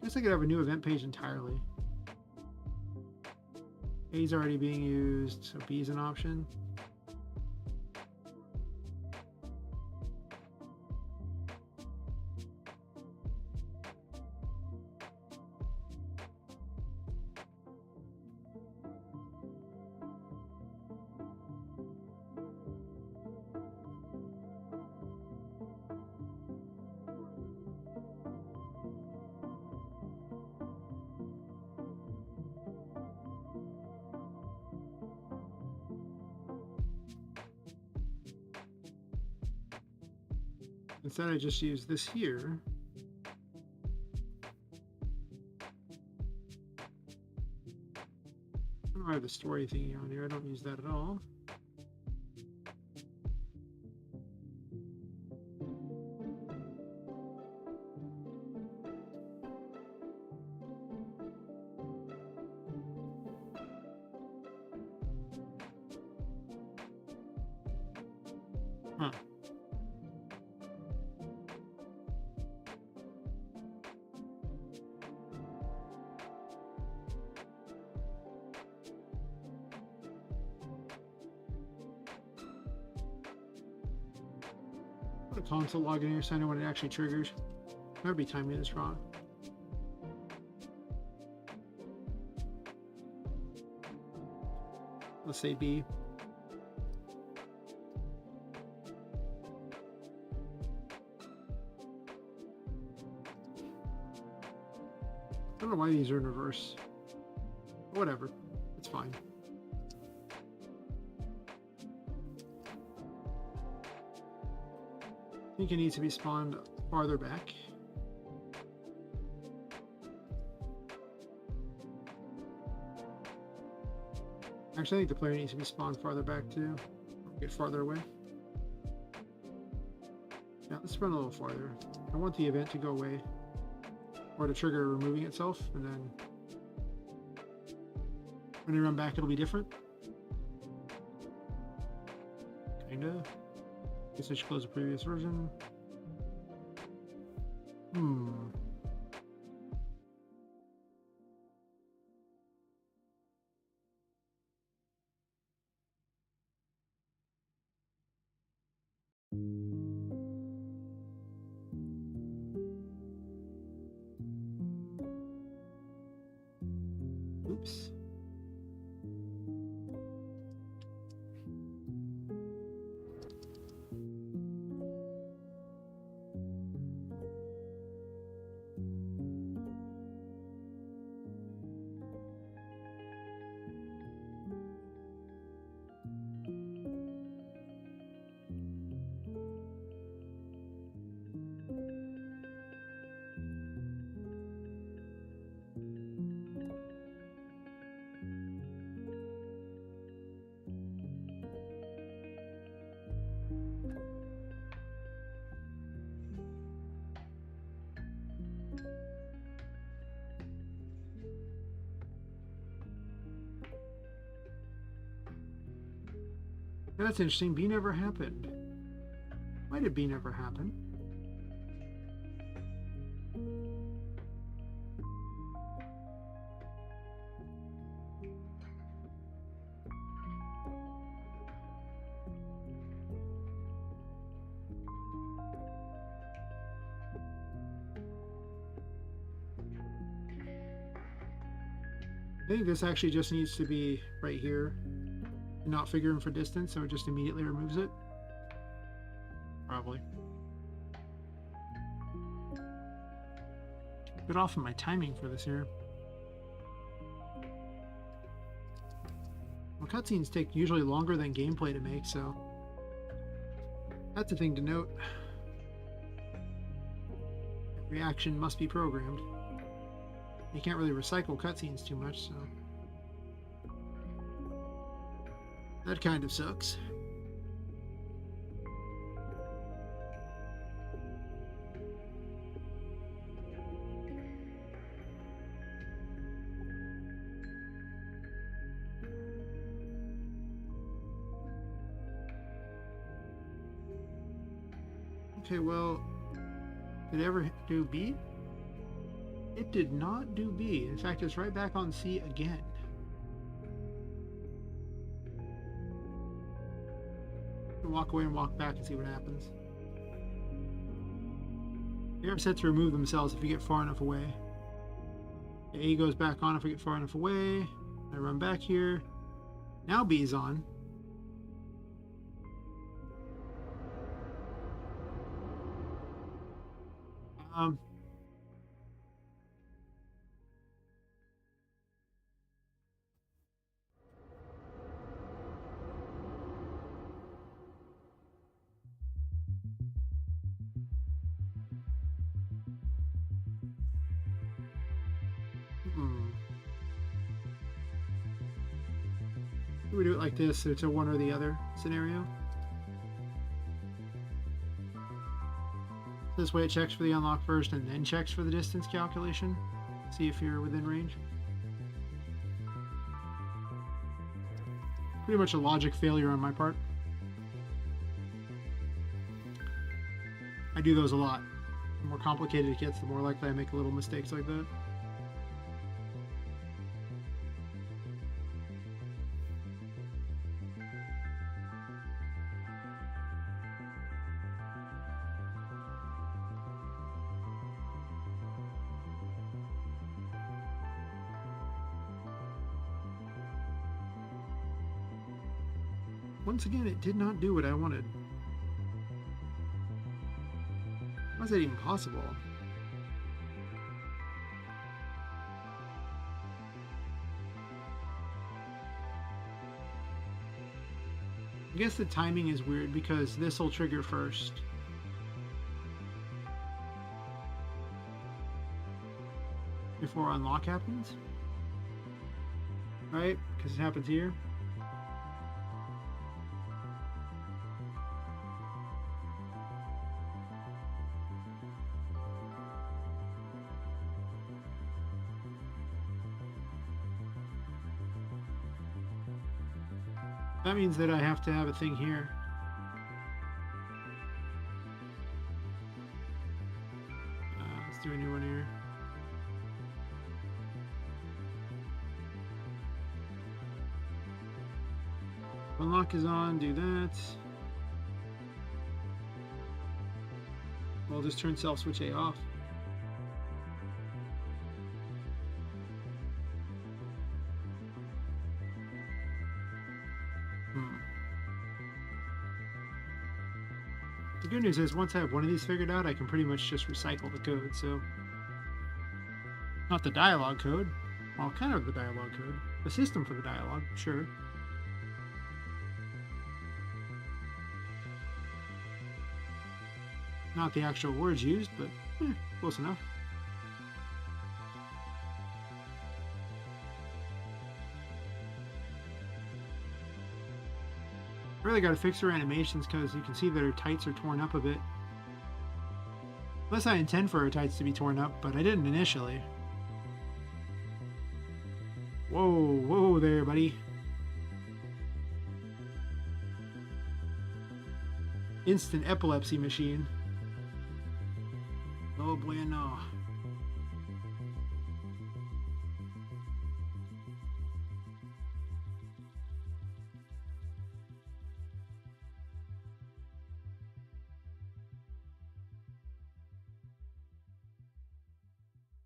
guess I could have a new event page entirely. A's already being used, so B is an option. Instead, I just use this here. I don't have the story thingy on here. I don't use that at all. Huh. Put a console log in here so I know when it actually triggers. Might be timing this wrong. Let's say B. I don't know why these are in reverse. Whatever. It's fine. I think it needs to be spawned farther back. Actually, I think the player needs to be spawned farther back too. Get farther away. Yeah, let's run a little farther. I want the event to go away. Or to trigger removing itself, and then when you run back it'll be different. Kinda. Guess I should close the previous version. Oops. That's interesting. B never happened. Why did B never happen? I think this actually just needs to be right here. Not figuring for distance, so it just immediately removes it. Probably. Bit off in my timing for this here. Well, cutscenes take usually longer than gameplay to make, so that's a thing to note. Reaction must be programmed. You can't really recycle cutscenes too much, so that kind of sucks. Okay, well, did it ever do B? It did not do B. In fact, it's right back on C again. Walk away and walk back and see what happens. They are set to remove themselves if you get far enough away. A goes back on if I get far enough away. I run back here. Now B is on. Um, we do it like this, so it's a one or the other scenario. This way it checks for the unlock first and then checks for the distance calculation. See if you're within range. Pretty much a logic failure on my part. I do those a lot. The more complicated it gets, the more likely I make little mistakes like that. Once again, it did not do what I wanted. How is that even possible? I guess the timing is weird because this will trigger first. Before unlock happens. Right? Because it happens here. That means that I have to have a thing here. Let's do a new one here. Unlock is on, do that. We'll just turn self switch A off. The good news is once I have one of these figured out, I can pretty much just recycle the code, so... Not the dialogue code. Well, kind of the dialogue code. The system for the dialogue, sure. Not the actual words used, but close enough. Really got to fix her animations because you can see that her tights are torn up a bit. Unless I intend for her tights to be torn up, but I didn't initially. Whoa, whoa there, buddy. Instant epilepsy machine. Oh boy, no.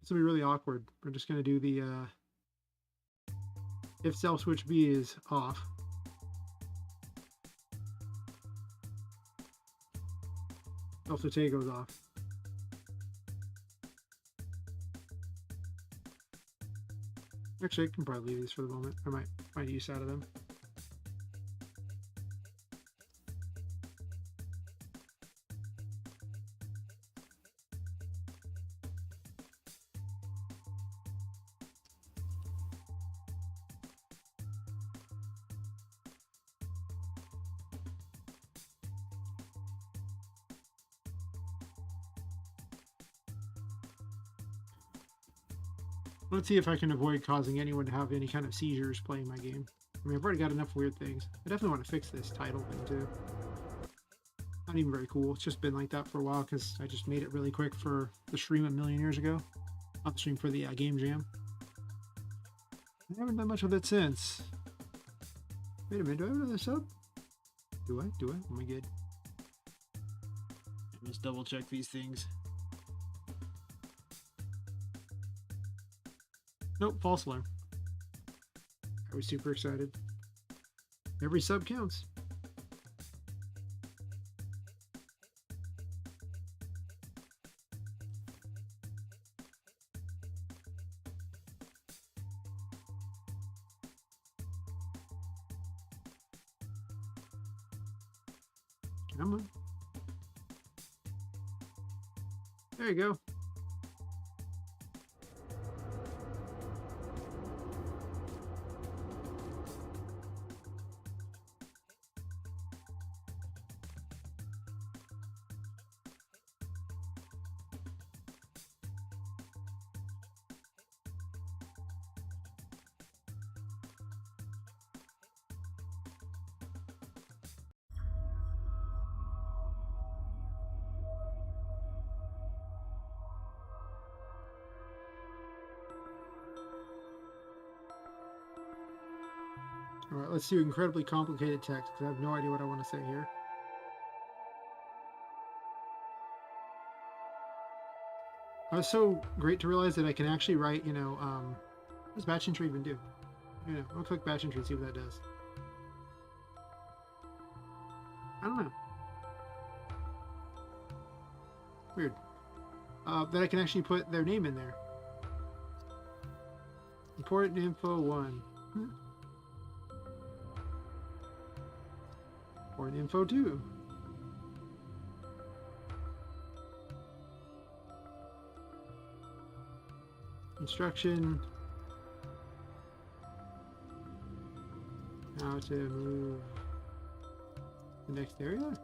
This will be really awkward. We're just going to do the if self switch B is off. Self switch A goes off. Actually, I can probably leave these for the moment. I might find use out of them. Let's see if I can avoid causing anyone to have any kind of seizures playing my game. I mean, I've already got enough weird things. I definitely want to fix this title thing too. Not even very cool. It's just been like that for a while because I just made it really quick for the stream a million years ago. upstream for the game jam. I haven't done much with it since. Wait a minute, do I have another sub? Do I? Do I? Am I good? Let's double check these things. Nope, false alarm. I was super excited. Every sub counts. Come on. There you go. All right, let's do incredibly complicated text because I have no idea what I want to say here. It's so great to realize that I can actually write, what does batch entry even do? I'll click batch entry and see what that does. I don't know. Weird. That I can actually put their name in there. Important info 1. Important info 2. Instruction. How to move the next area.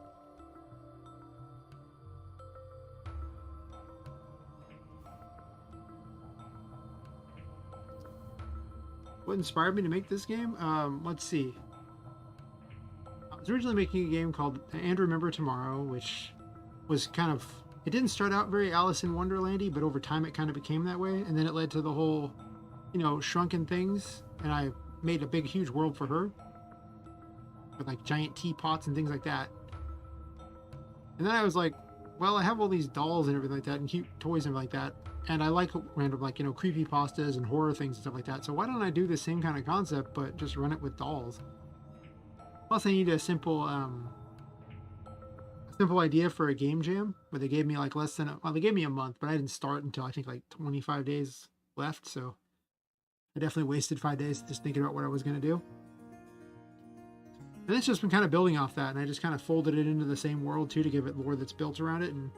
What inspired me to make this game? Let's see. I was originally making a game called And Remember Tomorrow, which was kind of... It didn't start out very Alice in Wonderland-y, but over time it kind of became that way. And then it led to the whole, Shrunken Things. And I made a big, huge world for her. With, like, giant teapots and things like that. And then I was like, well, I have all these dolls and everything like that, and cute toys and everything like that. And I like random, like, creepypastas and horror things and stuff like that. So why don't I do the same kind of concept, but just run it with dolls? Plus, I need a simple idea for a game jam, where they gave me like they gave me a month, but I didn't start until I think like 25 days left. So I definitely wasted 5 days just thinking about what I was going to do. And it's just been kind of building off that, and I just kind of folded it into the same world too to give it lore that's built around it, and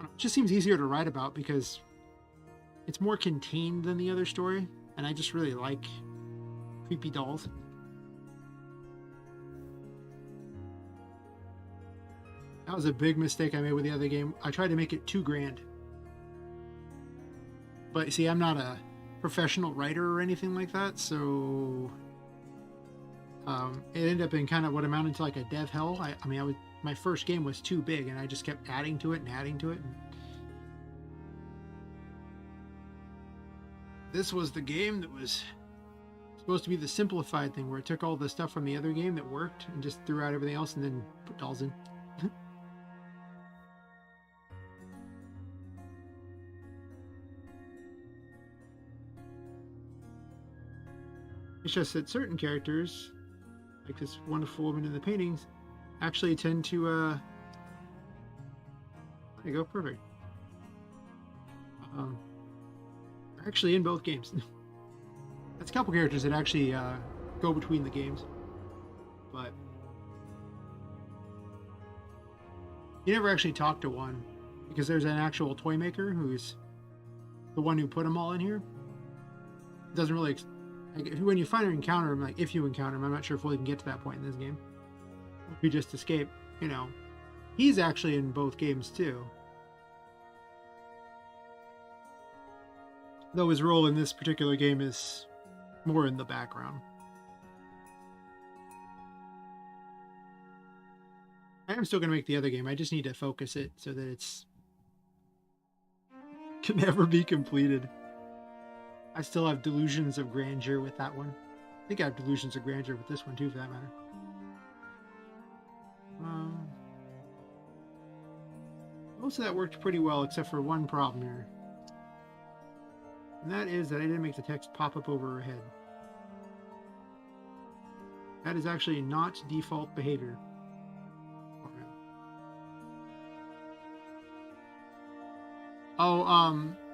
it just seems easier to write about because it's more contained than the other story, and I just really like creepy dolls. That was a big mistake I made with the other game. I tried to make it too grand. But see, I'm not a professional writer or anything like that, so it ended up being kind of what amounted to like a dev hell. My first game was too big, and I just kept adding to it and adding to it. And this was the game that was supposed to be the simplified thing, where it took all the stuff from the other game that worked and just threw out everything else and then put dolls in. It's just that certain characters, like this wonderful woman in the paintings, actually tend to, there you go, perfect. Actually in both games. That's a couple characters that actually go between the games. But you never actually talk to one, because there's an actual toy maker who's the one who put them all in here. It doesn't really... when you finally encounter him, like if you encounter him, I'm not sure if we'll even get to that point in this game. If you just escape, he's actually in both games too. Though his role in this particular game is more in the background. I am still going to make the other game. I just need to focus it so that it's Can never be completed. I still have delusions of grandeur with that one. I think I have delusions of grandeur with this one too, for that matter. Most of that worked pretty well, except for one problem here. And that is that I didn't make the text pop up over her head. That is actually not default behavior. Okay. Oh,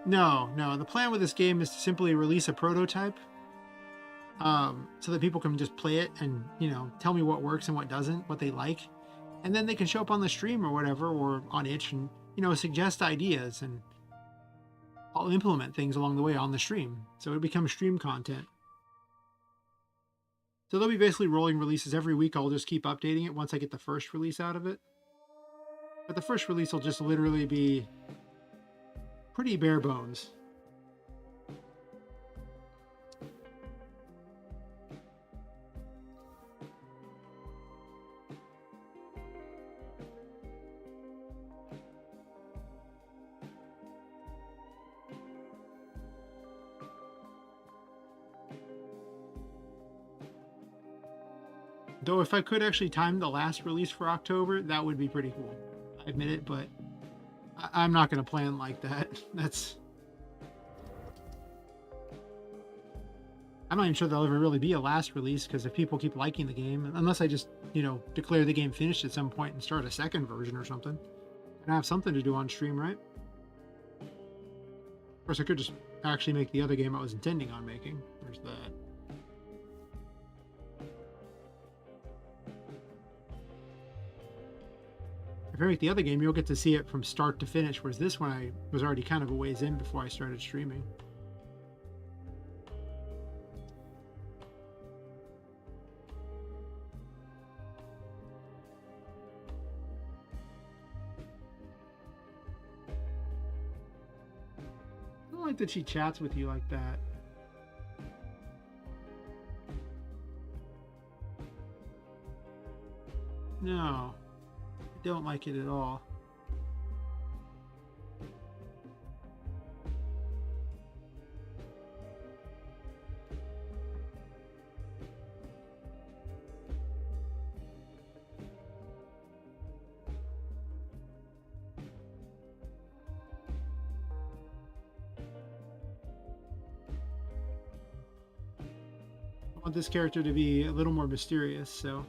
no. The plan with this game is to simply release a prototype, so that people can just play it and, tell me what works and what doesn't, what they like. And then they can show up on the stream or whatever, or on itch and, suggest ideas, and I'll implement things along the way on the stream. So it becomes stream content. So there'll be basically rolling releases every week. I'll just keep updating it once I get the first release out of it. But the first release will just literally be pretty bare bones. Though if I could actually time the last release for October, that would be pretty cool. I admit it, but I'm not going to plan like that. I'm not even sure there'll ever really be a last release, because if people keep liking the game, unless I just, declare the game finished at some point and start a second version or something, and I have something to do on stream, right? Of course, I could just actually make the other game I was intending on making. There's that. If I make the other game, you'll get to see it from start to finish, whereas this one I was already kind of a ways in before I started streaming. I don't like that she chats with you like that. No. Don't like it at all. I want this character to be a little more mysterious, so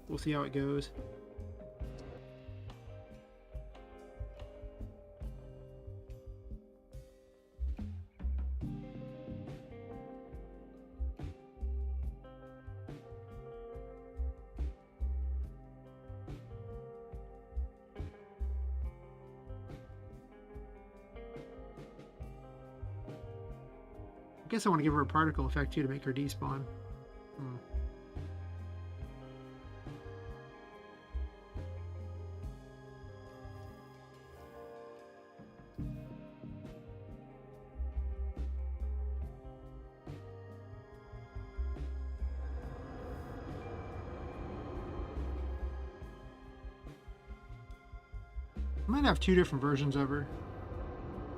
we'll see how it goes. I guess I want to give her a particle effect too to make her despawn. I might have two different versions of her.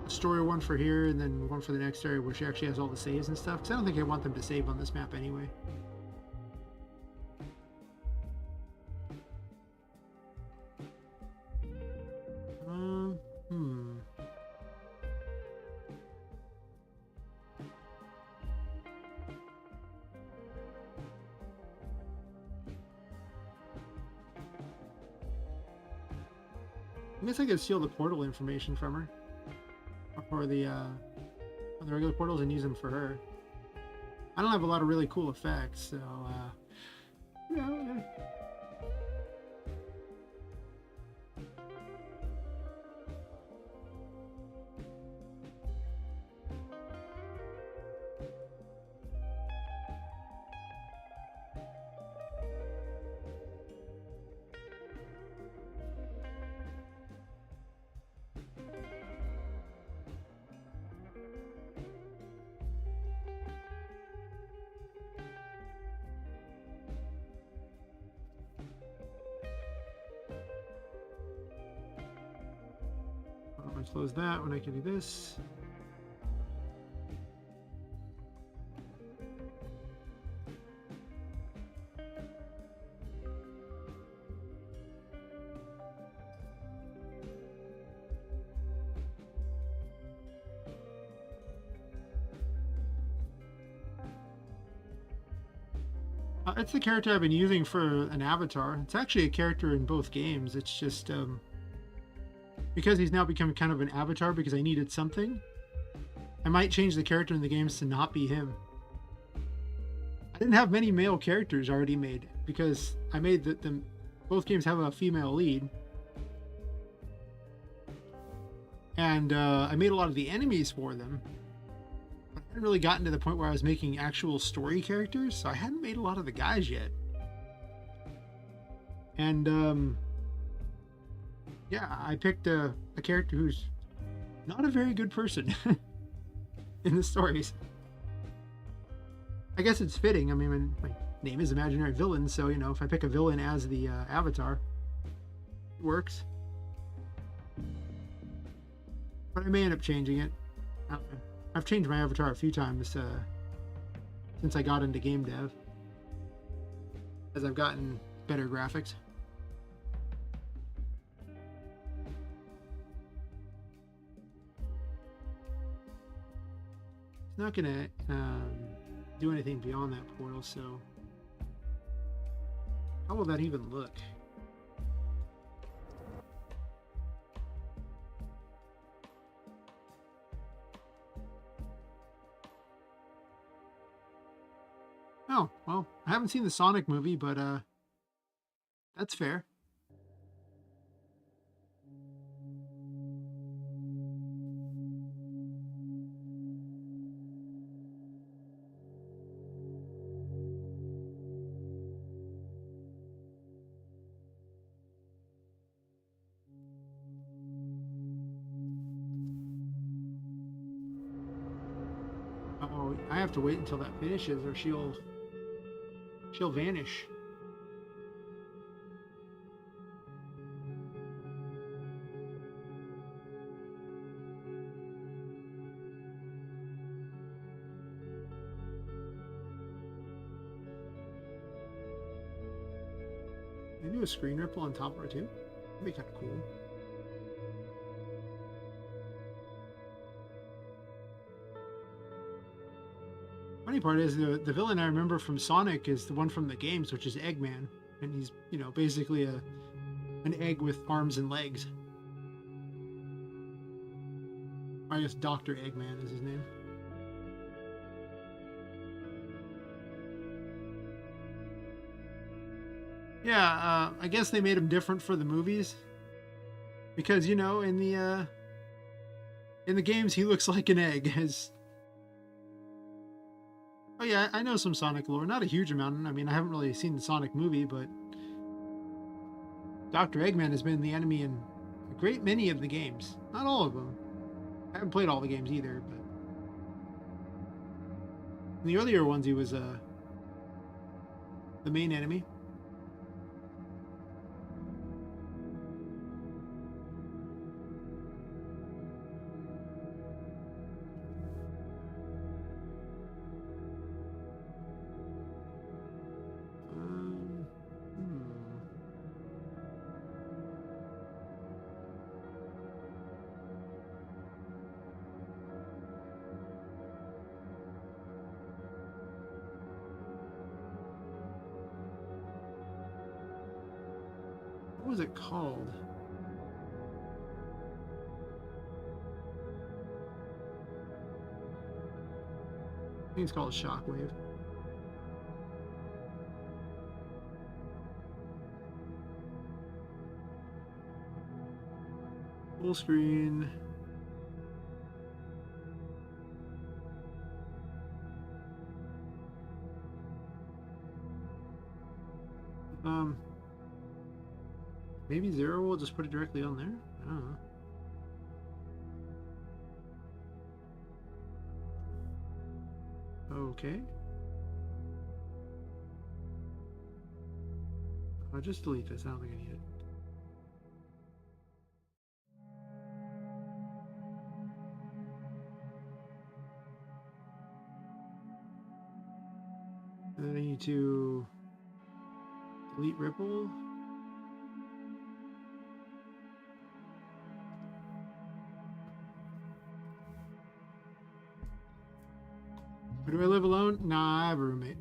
A story one for here, and then one for the next area where she actually has all the saves and stuff. Because I don't think I want them to save on this map anyway. I guess I could steal the portal information from her, or the regular portals, and use them for her. I don't have a lot of really cool effects, so yeah. close that when I can do this. It's the character I've been using for an avatar. It's actually a character in both games. It's just because he's now become kind of an avatar because I needed something. I might change the character in the games to not be him. I didn't have many male characters already made because I made them. Both games have a female lead, and I made a lot of the enemies for them. I hadn't really gotten to the point where I was making actual story characters, so I hadn't made a lot of the guys yet. And yeah, I picked a character who's not a very good person in the stories. I guess it's fitting. I mean, my name is Imaginary Villain, so, you know, if I pick a villain as the avatar, it works. But I may end up changing it. I've changed my avatar a few times since I got into game dev, as I've gotten better graphics. It's not going to do anything beyond that portal, so how will that even look? Oh, well, I haven't seen the Sonic movie, but that's fair. Oh, I have to wait until that finishes, or she'll vanish. Can I do a screen ripple on top of her too? That'd be kind of cool. Funny part is the villain I remember from Sonic is the one from the games, which is Eggman, and he's, you know, basically an egg with arms and legs. I guess Dr. Eggman is his name. Yeah, I guess they made him different for the movies because, you know, in the games he looks like an egg. Oh yeah, I know some Sonic lore, not a huge amount. I mean, I haven't really seen the Sonic movie, but Dr. Eggman has been the enemy in a great many of the games. Not all of them. I haven't played all the games either, but in the earlier ones he was the main enemy. Hmm. What was it called? I think it's called Shockwave. Full screen. Maybe Zero will just put it directly on there. I don't know. Okay. I'll just delete this. I don't think I need it. And then I need to delete ripple. Where do I live alone? Nah, I have a roommate.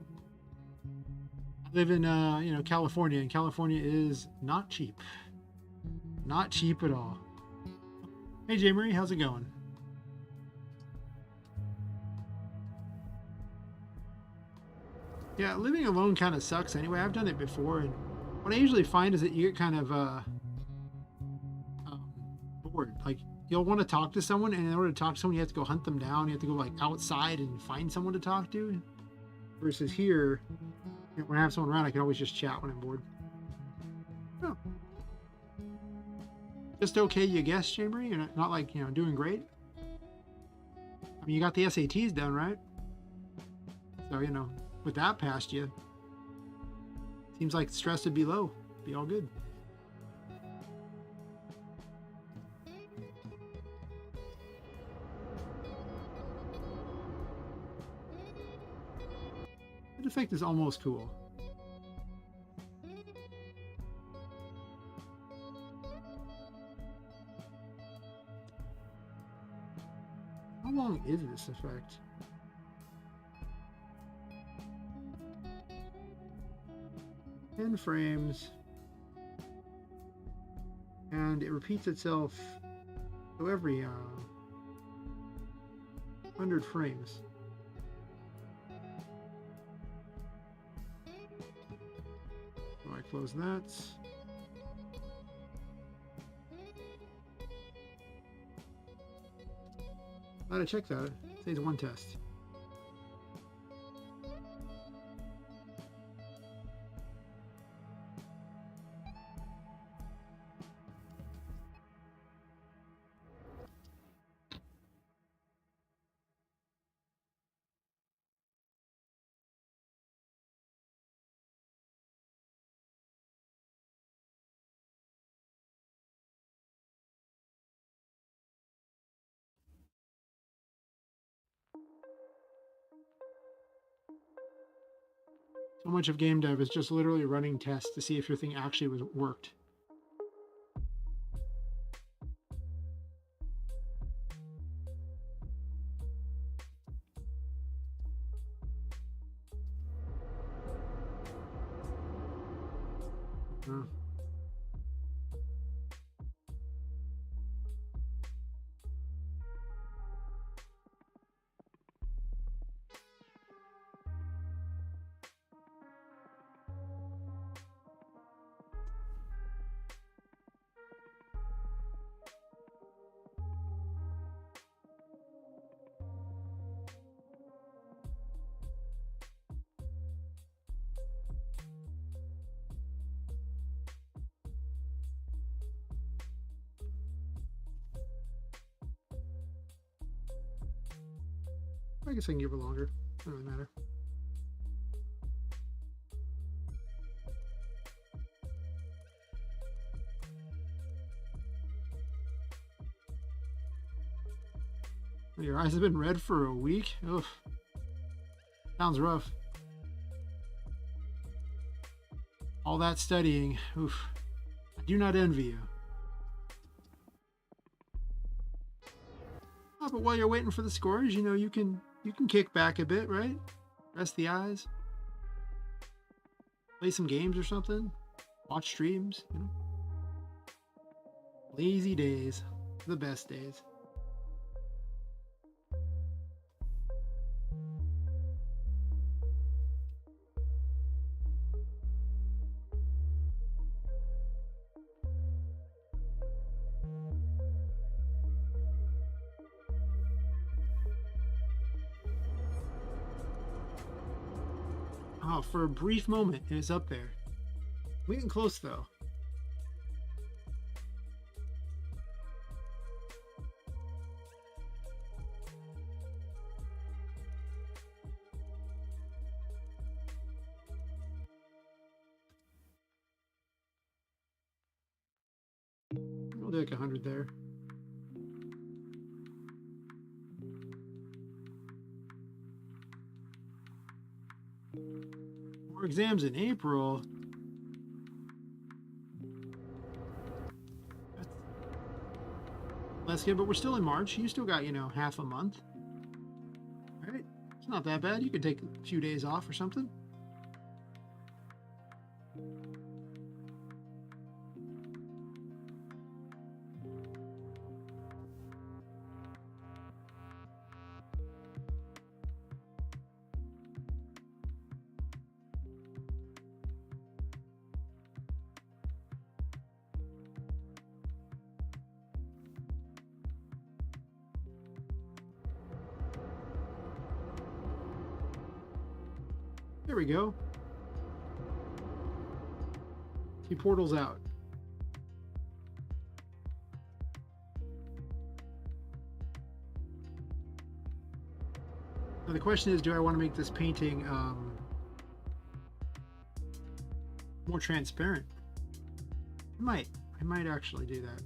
I live in California, and California is not cheap. Not cheap at all. Hey J Marie, how's it going? Yeah, living alone kind of sucks anyway. I've done it before, and what I usually find is that you get kind of um, bored. Like you'll want to talk to someone, and in order to talk to someone, you have to go hunt them down. You have to go like outside and find someone to talk to. Versus here, when I have someone around, I can always just chat when I'm bored. Oh, just okay, you guess, J Marie. You're not like doing great. I mean, you got the SATs done, right? So with that past you, seems like stress would be low, be all good. The effect is almost cool. How long is this effect? Ten frames, and it repeats itself so every 100 frames. So I close that. Glad I checked that. It says one test. So much of game dev is just literally running tests to see if your thing actually worked. I guess I can give it longer. Doesn't really matter. Your eyes have been red for a week? Oof. Sounds rough. All that studying. Oof. I do not envy you. Oh, but while you're waiting for the scores, you can kick back a bit, right? Rest the eyes. Play some games or something. Watch streams, Lazy days. The best days. Oh, for a brief moment, it was up there. We getting close though. We'll do like 100 there. More exams in April. That's less good, but we're still in March. You still got, you know, half a month. All right. It's not that bad. You could take a few days off or something. There we go. See, portal's out. Now the question is, do I want to make this painting more transparent? I might actually do that.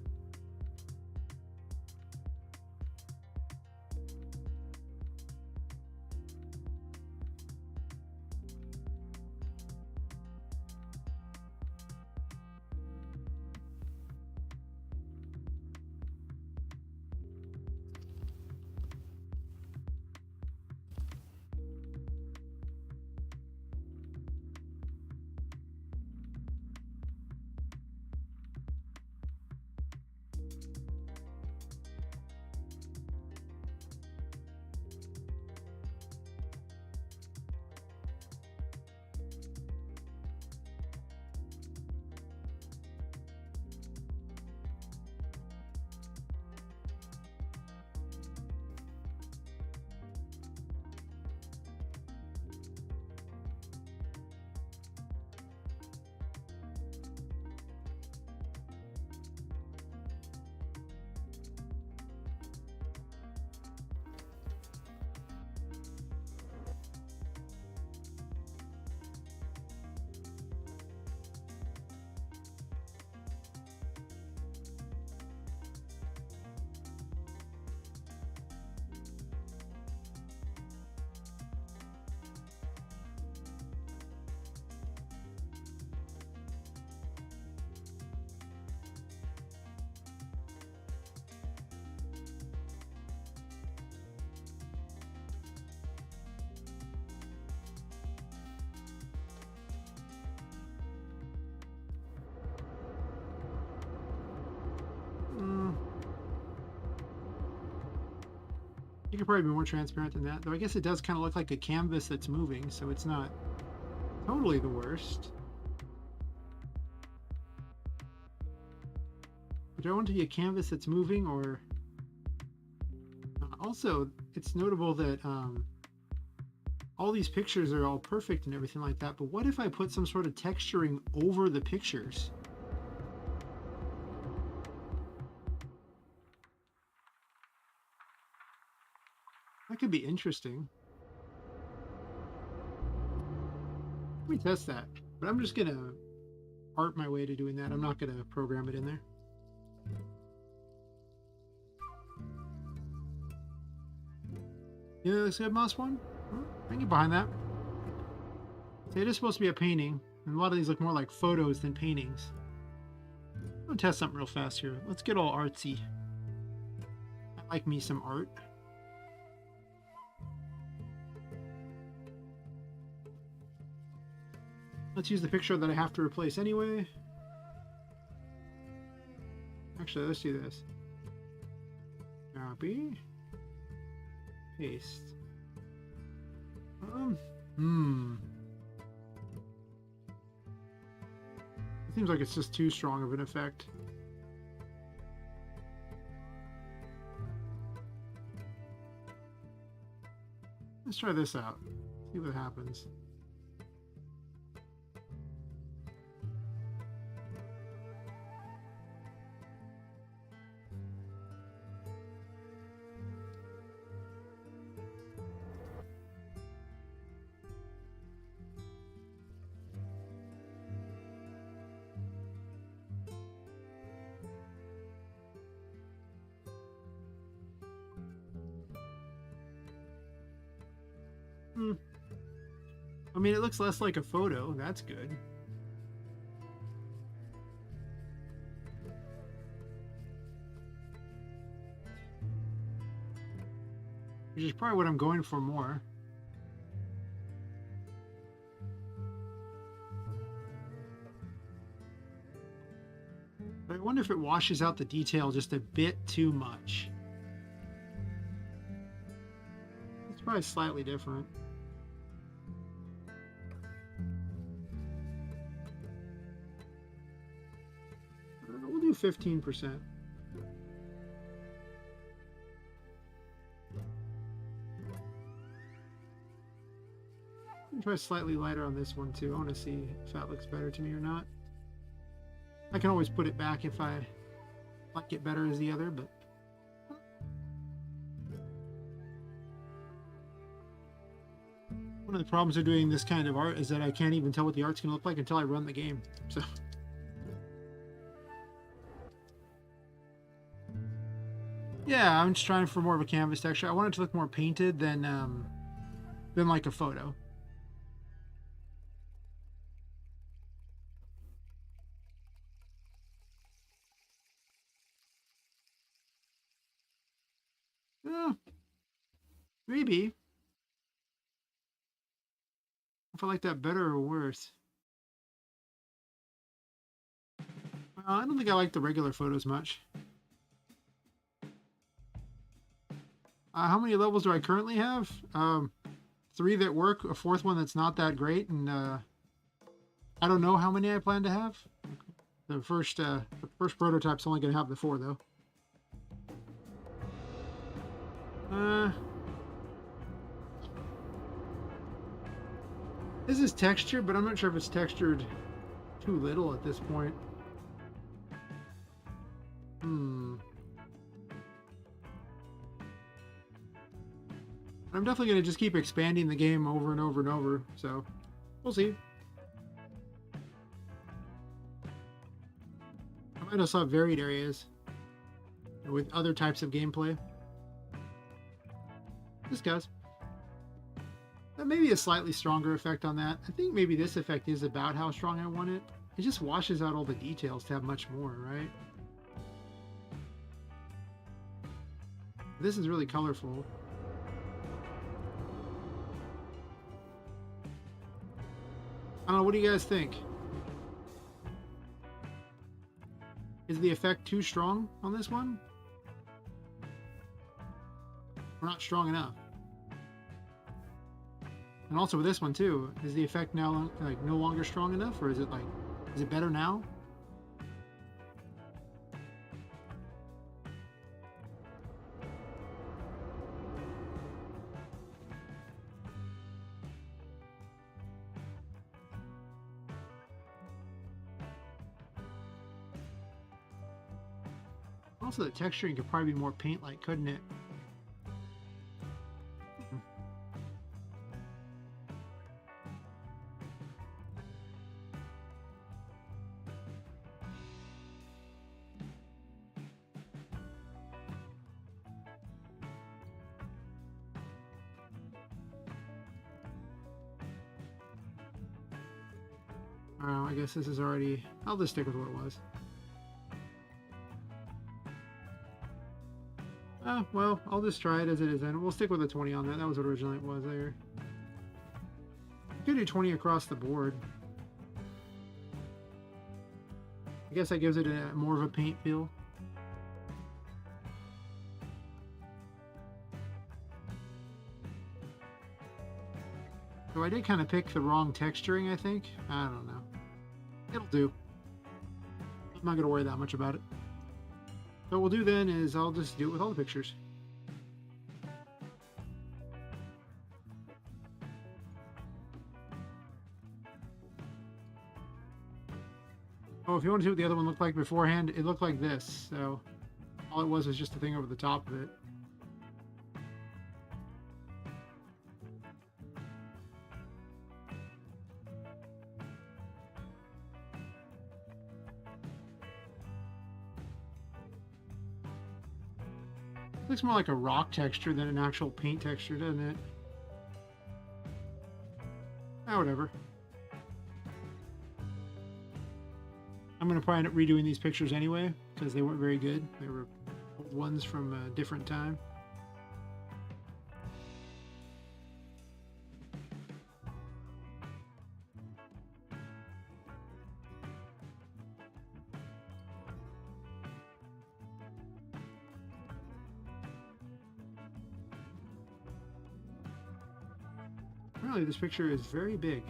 You could probably be more transparent than that, though I guess it does kind of look like a canvas that's moving, so it's not totally the worst. But do I want it to be a canvas that's moving, or... also, it's notable that all these pictures are all perfect and everything like that, but what if I put some sort of texturing over the pictures? That could be interesting. Let me test that. But I'm just gonna art my way to doing that. I'm not gonna program it in there. Yeah, this good, Moss One? Well, I can get behind that. See, it is supposed to be a painting, and a lot of these look more like photos than paintings. I'm gonna test something real fast here. Let's get all artsy. I like me some art. Let's use the picture that I have to replace anyway. Actually, let's do this. Copy. Paste. It seems like it's just too strong of an effect. Let's try this out. See what happens. I mean, it looks less like a photo. That's good. Which is probably what I'm going for more. But I wonder if it washes out the detail just a bit too much. It's probably slightly different. We'll do 15%. Try slightly lighter on this one too. I want to see if that looks better to me or not. I can always put it back if I like it better as the other, but one of the problems of doing this kind of art is that I can't even tell what the art's going to look like until I run the game. So yeah, I'm just trying for more of a canvas texture. I want it to look more painted than like a photo. Maybe. If I like that better or worse. I don't think I like the regular photos much. How many levels do I currently have? 3 that work, a 4th one that's not that great, and I don't know how many I plan to have. The first prototype's only going to have the 4, though. This is textured, but I'm not sure if it's textured too little at this point. I'm definitely going to just keep expanding the game over and over and over, so we'll see. I might also have varied areas with other types of gameplay. Just guys. That may be a slightly stronger effect on that. I think maybe this effect is about how strong I want it. It just washes out all the details to have much more, right? This is really colorful. I don't know, what do you guys think? Is the effect too strong on this one? Or not strong enough? And also with this one too, is the effect now like no longer strong enough, or is it better now? Also, the texturing could probably be more paint-like, couldn't it? I guess this is already... I'll just stick with what it was. Well, I'll just try it as it is, and we'll stick with the 20 on that. That was what originally it was there. You could do 20 across the board. I guess that gives it more of a paint feel. So I did kind of pick the wrong texturing, I think. I don't know. It'll do. I'm not going to worry that much about it. So what we'll do then is I'll just do it with all the pictures. Oh, if you want to see what the other one looked like beforehand, it looked like this. So all it was just a thing over the top of it. Looks more like a rock texture than an actual paint texture, doesn't it? Whatever. I'm going to probably end up redoing these pictures anyway, because they weren't very good. They were old ones from a different time. Really, this picture is very big.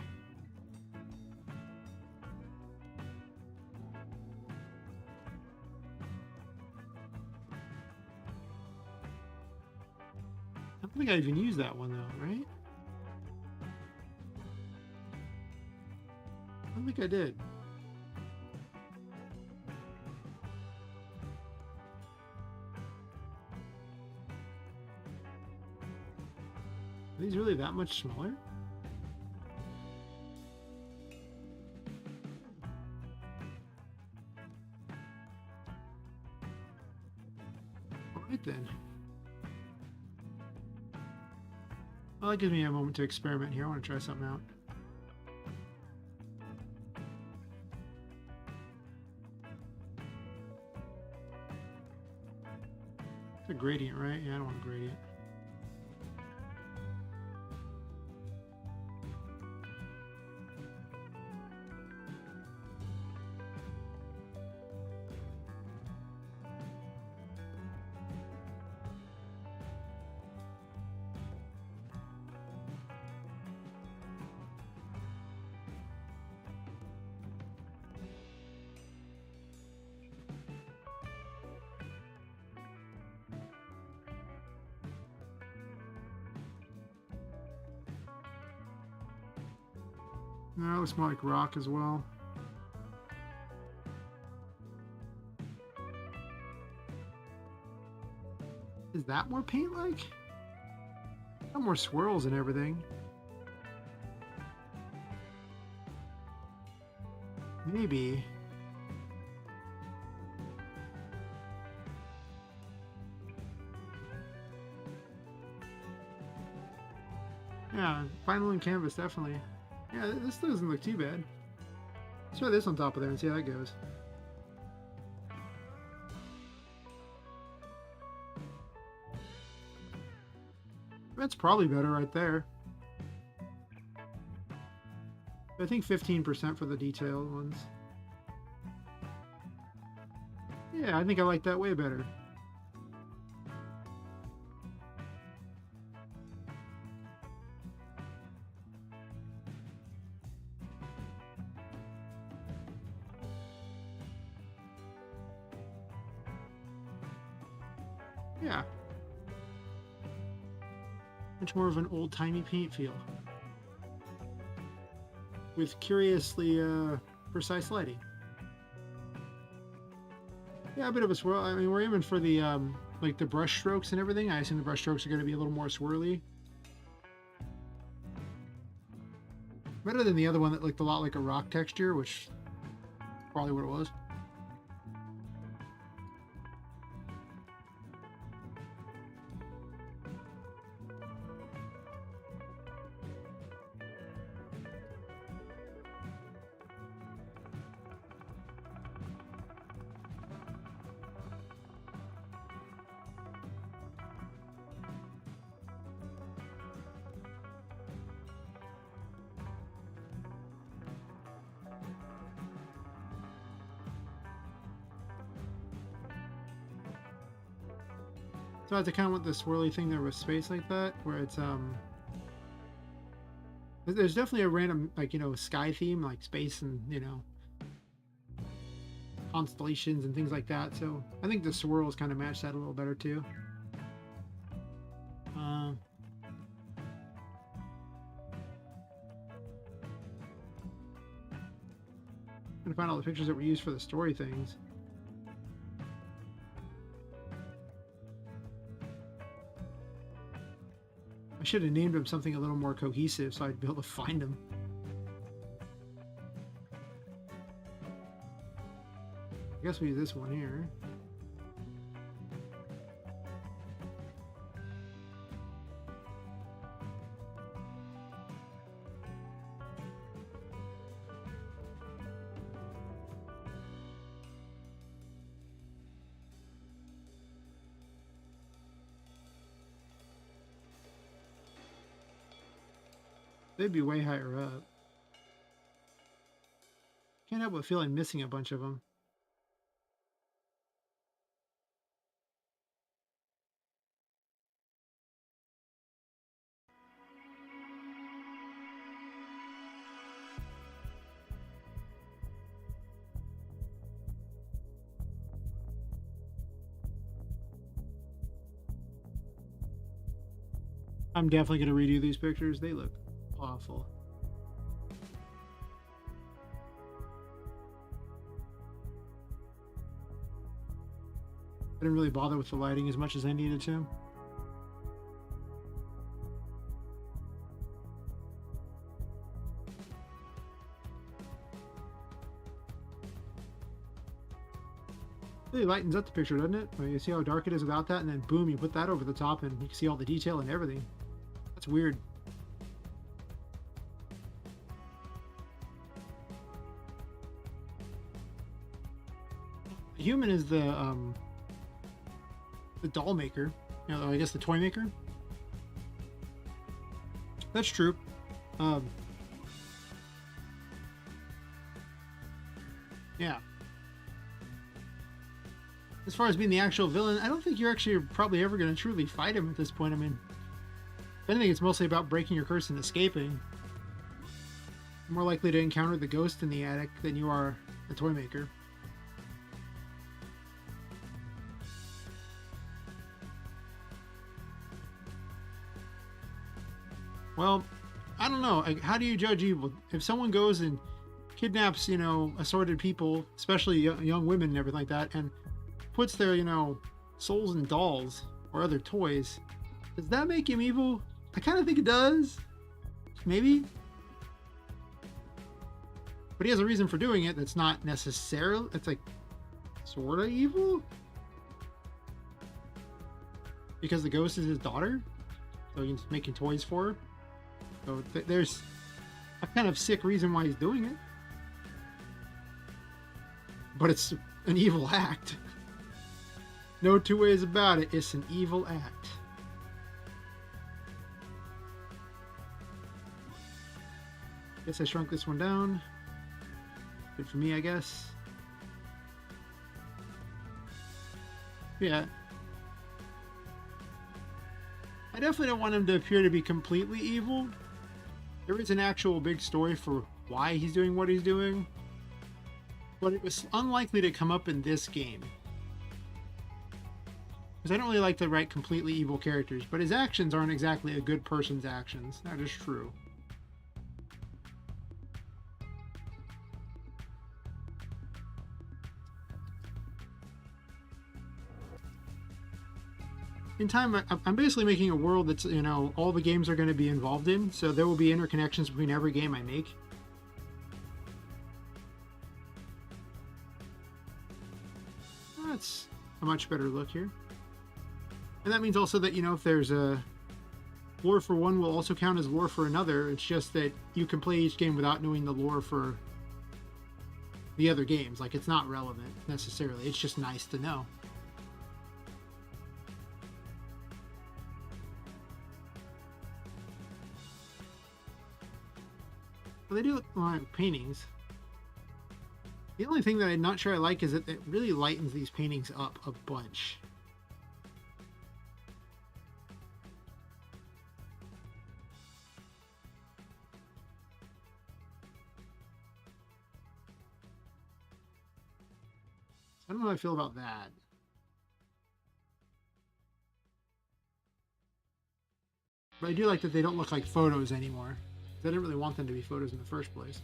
I don't think I even used that one though, right? I don't think I did. Are these really that much smaller? Alright then. Well, that gives me a moment to experiment here. I want to try something out. It's a gradient, right? Yeah, I don't want a gradient. No, it looks more like rock as well. Is that more paint-like? Got more swirls and everything. Maybe. Yeah, final in canvas, definitely. Yeah, this doesn't look too bad. Let's try this on top of there and see how that goes. That's probably better right there. I think 15% for the detailed ones. Yeah, I think I like that way better. Yeah. Much more of an old-timey paint feel. With curiously precise lighting. Yeah, a bit of a swirl. I mean, we're aiming for the like the brush strokes and everything. I assume the brush strokes are going to be a little more swirly. Better than the other one that looked a lot like a rock texture, which is probably what it was. So I kind of want the swirly thing there with space like that, where it's there's definitely a random, like, you know, sky theme, like space and, you know, constellations and things like that. So I think the swirls kind of match that a little better too. Gonna find all the pictures that were used for the story things. I should have named them something a little more cohesive so I'd be able to find them. I guess we use this one here. They'd be way higher up. Can't help but feel I'm missing a bunch of them. I'm definitely going to redo these pictures. They look awful. I didn't really bother with the lighting as much as I needed to. Really lightens up the picture, doesn't it? You see how dark it is without that, and then boom, you put that over the top and you can see all the detail and everything. That's weird. The human is the doll maker. You know, I guess the toy maker. That's true. Yeah. As far as being the actual villain, I don't think you're actually probably ever going to truly fight him at this point. I mean, if anything, it's mostly about breaking your curse and escaping. You're more likely to encounter the ghost in the attic than you are the toy maker. Well, I don't know. How do you judge evil? If someone goes and kidnaps, you know, assorted people, especially young women and everything like that, and puts their, you know, souls in dolls or other toys, does that make him evil? I kind of think it does. Maybe. But he has a reason for doing it that's not necessarily, it's like, sort of evil? Because the ghost is his daughter? So he's making toys for her? So there's a kind of sick reason why he's doing it. But it's an evil act. No two ways about it. It's an evil act. Guess I shrunk this one down. Good for me, I guess. Yeah. I definitely don't want him to appear to be completely evil. There is an actual big story for why he's doing what he's doing, but it was unlikely to come up in this game. Because I don't really like to write completely evil characters, but his actions aren't exactly a good person's actions. That is true. In time, I'm basically making a world that's, you know, all the games are going to be involved in, so there will be interconnections between every game I make. That's a much better look here. And that means also that, you know, if there's a lore for one will also count as lore for another. It's just that you can play each game without knowing the lore for the other games. Like, it's not relevant necessarily. It's just nice to know. Well, they do look like paintings. The only thing that I'm not sure I like is that it really lightens these paintings up a bunch. I don't know how I feel about that. But I do like that they don't look like photos anymore. I didn't really want them to be photos in the first place.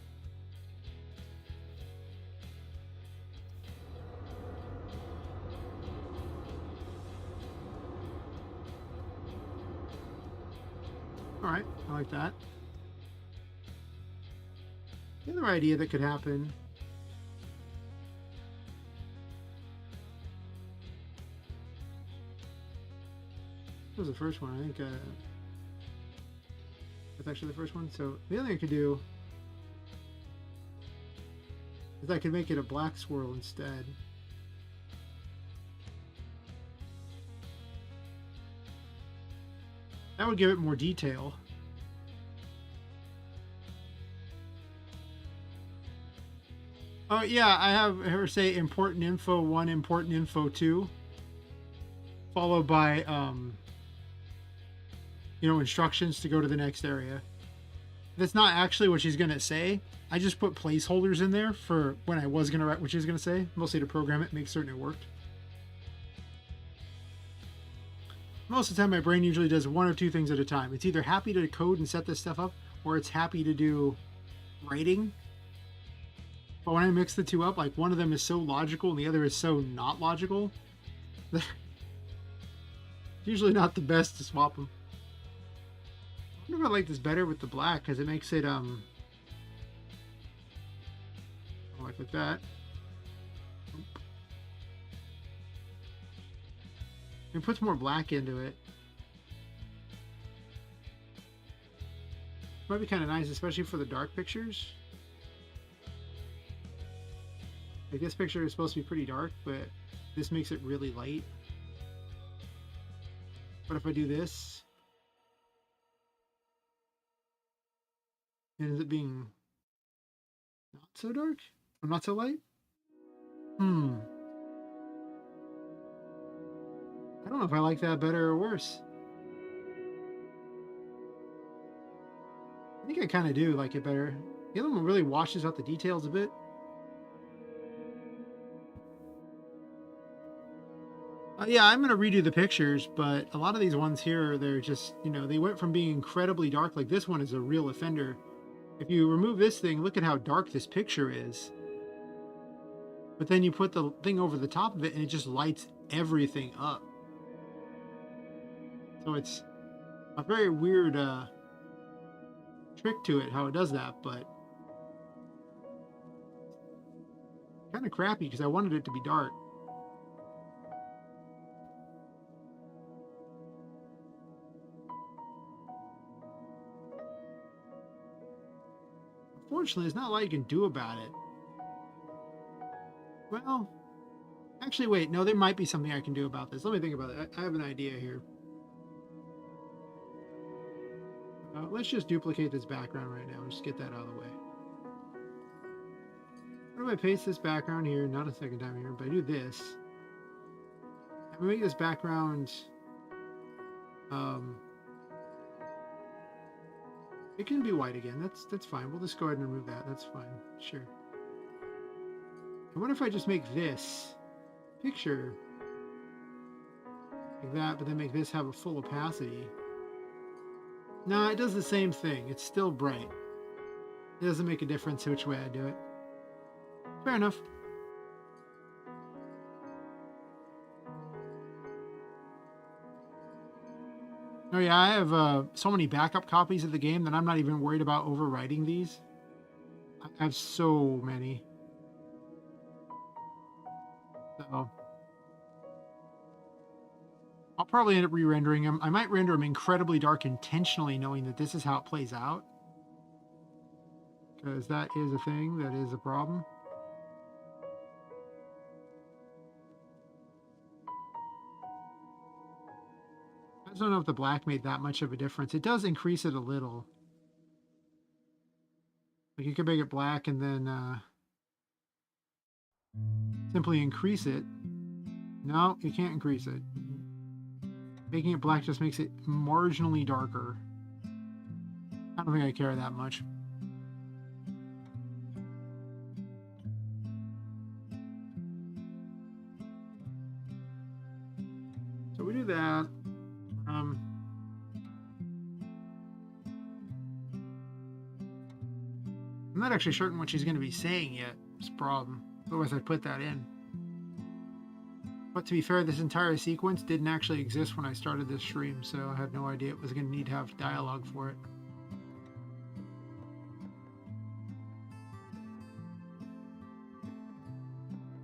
Alright, I like that. The other idea that could happen was the first one. I think that's actually the first one. So the other thing I could do is I could make it a black swirl instead. That would give it more detail. Oh yeah, I have her say important info 1, important info 2, followed by instructions to go to the next area. That's not actually what she's gonna say. I just put placeholders in there for when I was gonna write what she's gonna say, mostly to program it, make certain it worked. Most of the time, my brain usually does one or two things at a time. It's either happy to code and set this stuff up, or it's happy to do writing. But when I mix the two up, like one of them is so logical and the other is so not logical, it's usually not the best to swap them. I wonder if I like this better with the black because it makes it like with that. It puts more black into it. Might be kind of nice, especially for the dark pictures. Like this picture is supposed to be pretty dark, but this makes it really light. But if I do this, it ends up being not so dark or not so light. I don't know if I like that better or worse. I think I kind of do like it better. The other one really washes out the details a bit. Yeah, I'm going to redo the pictures, but a lot of these ones here, they're just, they went from being incredibly dark. Like this one is a real offender. If you remove this thing, look at how dark this picture is. But then you put the thing over the top of it and it just lights everything up. So it's a very weird trick to it, how it does that, but kind of crappy because I wanted it to be dark. Unfortunately, there's not a lot you can do about it. Well, actually, wait. No, there might be something I can do about this. Let me think about it. I have an idea here. Let's just duplicate this background right now. Just get that out of the way. How do I paste this background here? Not a second time here, but I do this. I'm gonna make this background. It can be white again. That's fine. We'll just go ahead and remove that. That's fine. Sure. And what if I just make this picture like that, but then make this have a full opacity? No, it does the same thing. It's still bright. It doesn't make a difference which way I do it. Fair enough. Oh yeah, I have so many backup copies of the game that I'm not even worried about overwriting these. I have so many. So I'll probably end up re-rendering them. I might render them incredibly dark intentionally, knowing that this is how it plays out. Because that is a thing, that is a problem. I just don't know if the black made that much of a difference. It does increase it a little. Like you could make it black and then simply increase it. No, you can't increase it. Making it black just makes it marginally darker. I don't think I care that much. So we do that. I'm not actually certain what she's going to be saying yet. It's a problem. Otherwise, I'd put that in. But to be fair, this entire sequence didn't actually exist when I started this stream, so I had no idea it was going to need to have dialogue for it.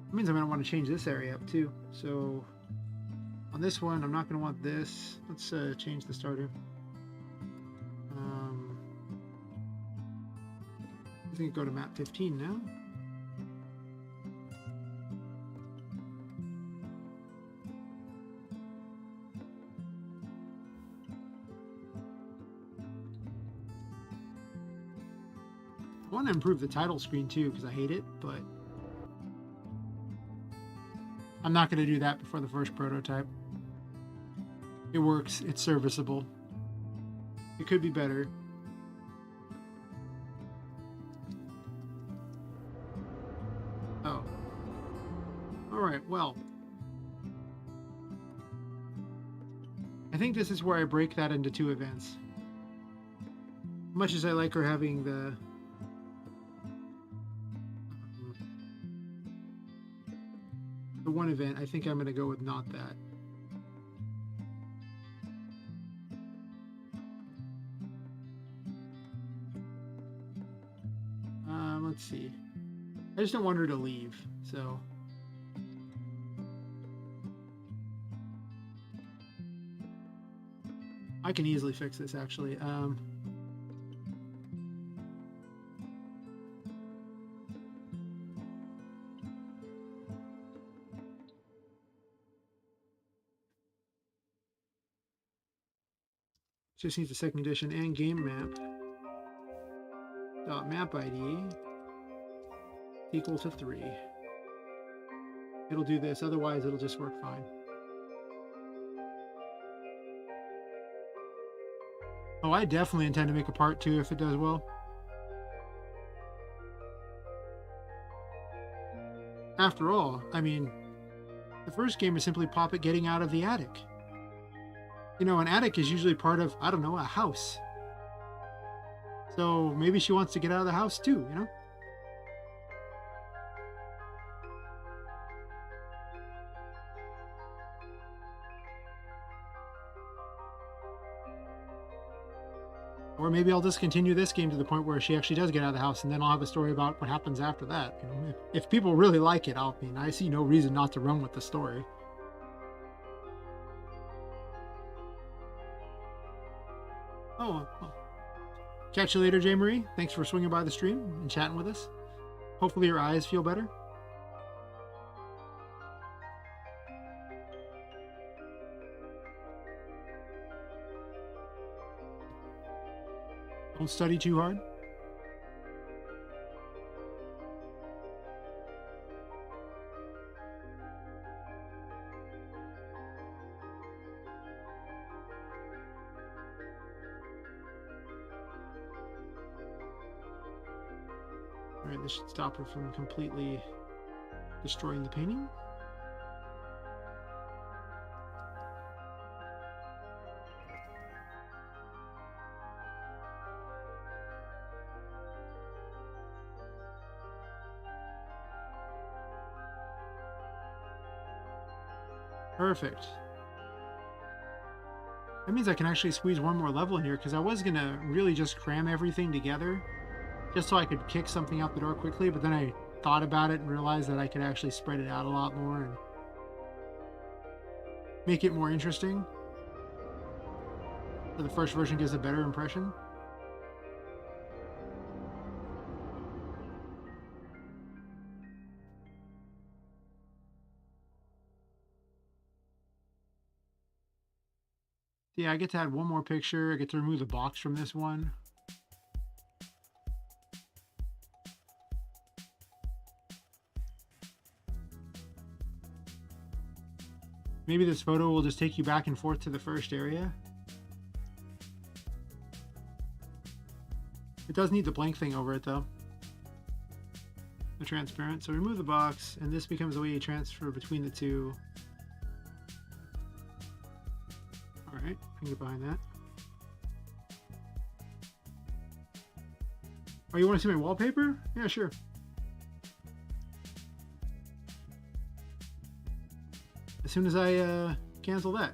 That means I'm going to want to change this area up too. So on this one, I'm not going to want this. Let's change the starter. I think go to map 15 now. I want to improve the title screen too because I hate it, but I'm not going to do that before the first prototype. It works. It's serviceable. It could be better. Oh. Alright, well. I think this is where I break that into 2 events. Much as I like her having the one event, I think I'm going to go with not that. Let's see. I just don't want her to leave, so... I can easily fix this, actually. Just needs a second edition and game map. Map ID equal to 3. It'll do this, otherwise it'll just work fine. Oh, I definitely intend to make a part 2 if it does well. After all, I mean, the first game is simply Poppet getting out of the attic. You know, an attic is usually part of, I don't know, a house. So maybe she wants to get out of the house too, you know? Or maybe I'll just continue this game to the point where she actually does get out of the house, and then I'll have a story about what happens after that. You know, if people really like it, I see no reason not to run with the story. Oh, well. Catch you later, J. Marie. Thanks for swinging by the stream and chatting with us. Hopefully your eyes feel better. Don't study too hard. Alright, this should stop her from completely destroying the painting. Perfect. That means I can actually squeeze one more level in here, because I was going to really just cram everything together just so I could kick something out the door quickly, but then I thought about it and realized that I could actually spread it out a lot more and make it more interesting. So the first version gives a better impression. Yeah, I get to add one more picture. I get to remove the box from this one. Maybe this photo will just take you back and forth to the first area. It does need the blank thing over it though. The transparent. So remove the box, and this becomes the way you transfer between the two. Alright, I can get behind that. Oh, you want to see my wallpaper? Yeah, sure. As soon as I cancel that.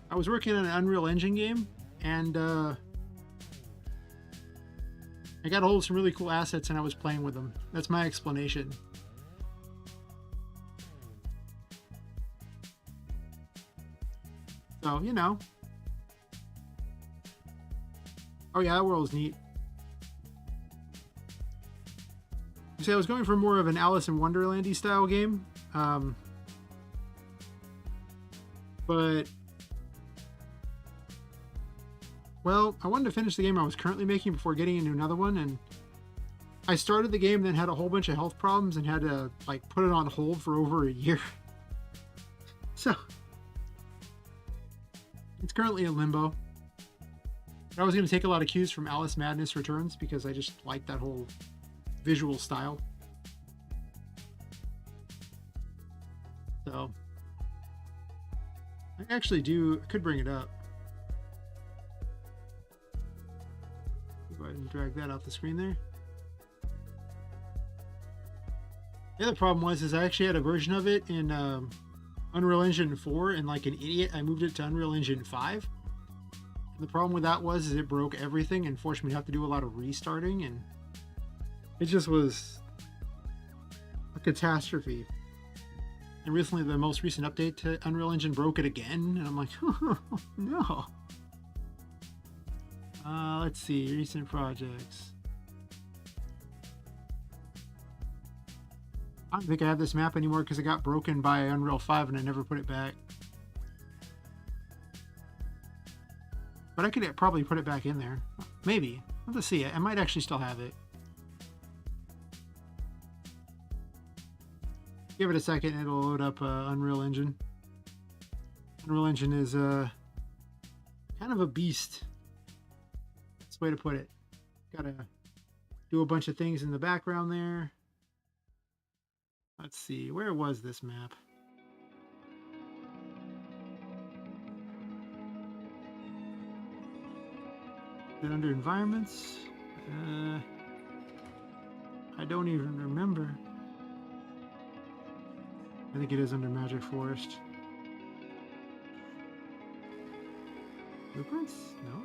I was working on an Unreal Engine game, and I got a hold of some really cool assets and I was playing with them. That's my explanation. So, you know. Oh yeah, that world's neat. You see, I was going for more of an Alice in Wonderland-y style game. But Well, I wanted to finish the game I was currently making before getting into another one, and I started the game, then had a whole bunch of health problems and had to like put it on hold for over a year. So it's currently in limbo. I was going to take a lot of cues from Alice Madness Returns because I just like that whole visual style. So I actually could bring it up. Go ahead and drag that off the screen there. The other problem is I actually had a version of it in Unreal Engine 4, and like an idiot, I moved it to Unreal Engine 5. And the problem with that is it broke everything and forced me to have to do a lot of restarting, and it just was a catastrophe. And recently, the most recent update to Unreal Engine broke it again, and I'm like, oh, no. Let's see, recent projects. I don't think I have this map anymore because it got broken by Unreal 5 and I never put it back. But I could probably put it back in there. Maybe. Let's see. I might actually still have it. Give it a second, it'll load up Unreal Engine. Unreal Engine is kind of a beast. That's the way to put it. Gotta do a bunch of things in the background there. Let's see, where was this map? Is it under environments? I don't even remember. I think it is under Magic Forest. Blueprints? No.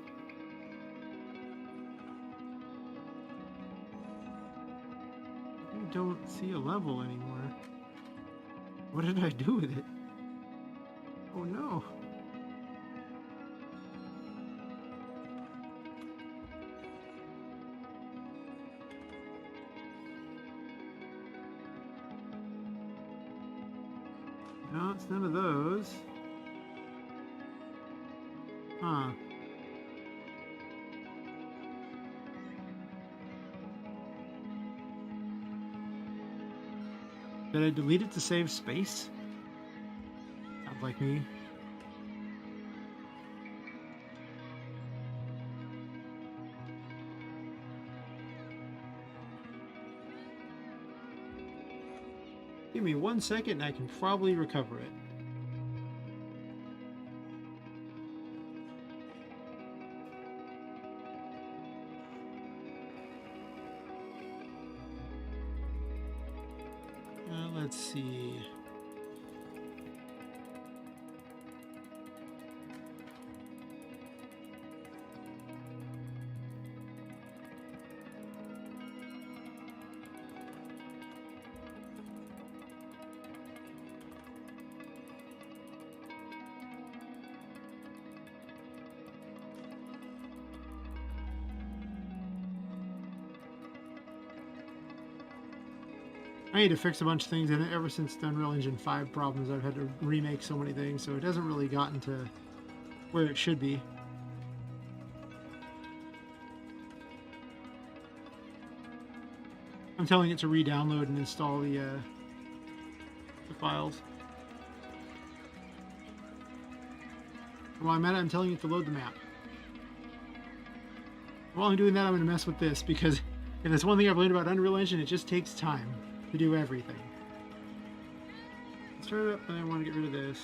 I don't see a level anymore. What did I do with it? Oh no. No, it's none of those. Huh. Did I delete it to save space? Sounds like me. Give me 1 second and I can probably recover it. Let's see. I need to fix a bunch of things in it. Ever since the Unreal Engine 5 problems, I've had to remake so many things, so it hasn't really gotten to where it should be. I'm telling it to re-download and install the files. While I'm at it, I'm telling it to load the map. While I'm doing that, I'm going to mess with this, because if there's one thing I've learned about Unreal Engine, it just takes time to do everything. Let's start it up, and I want to get rid of this.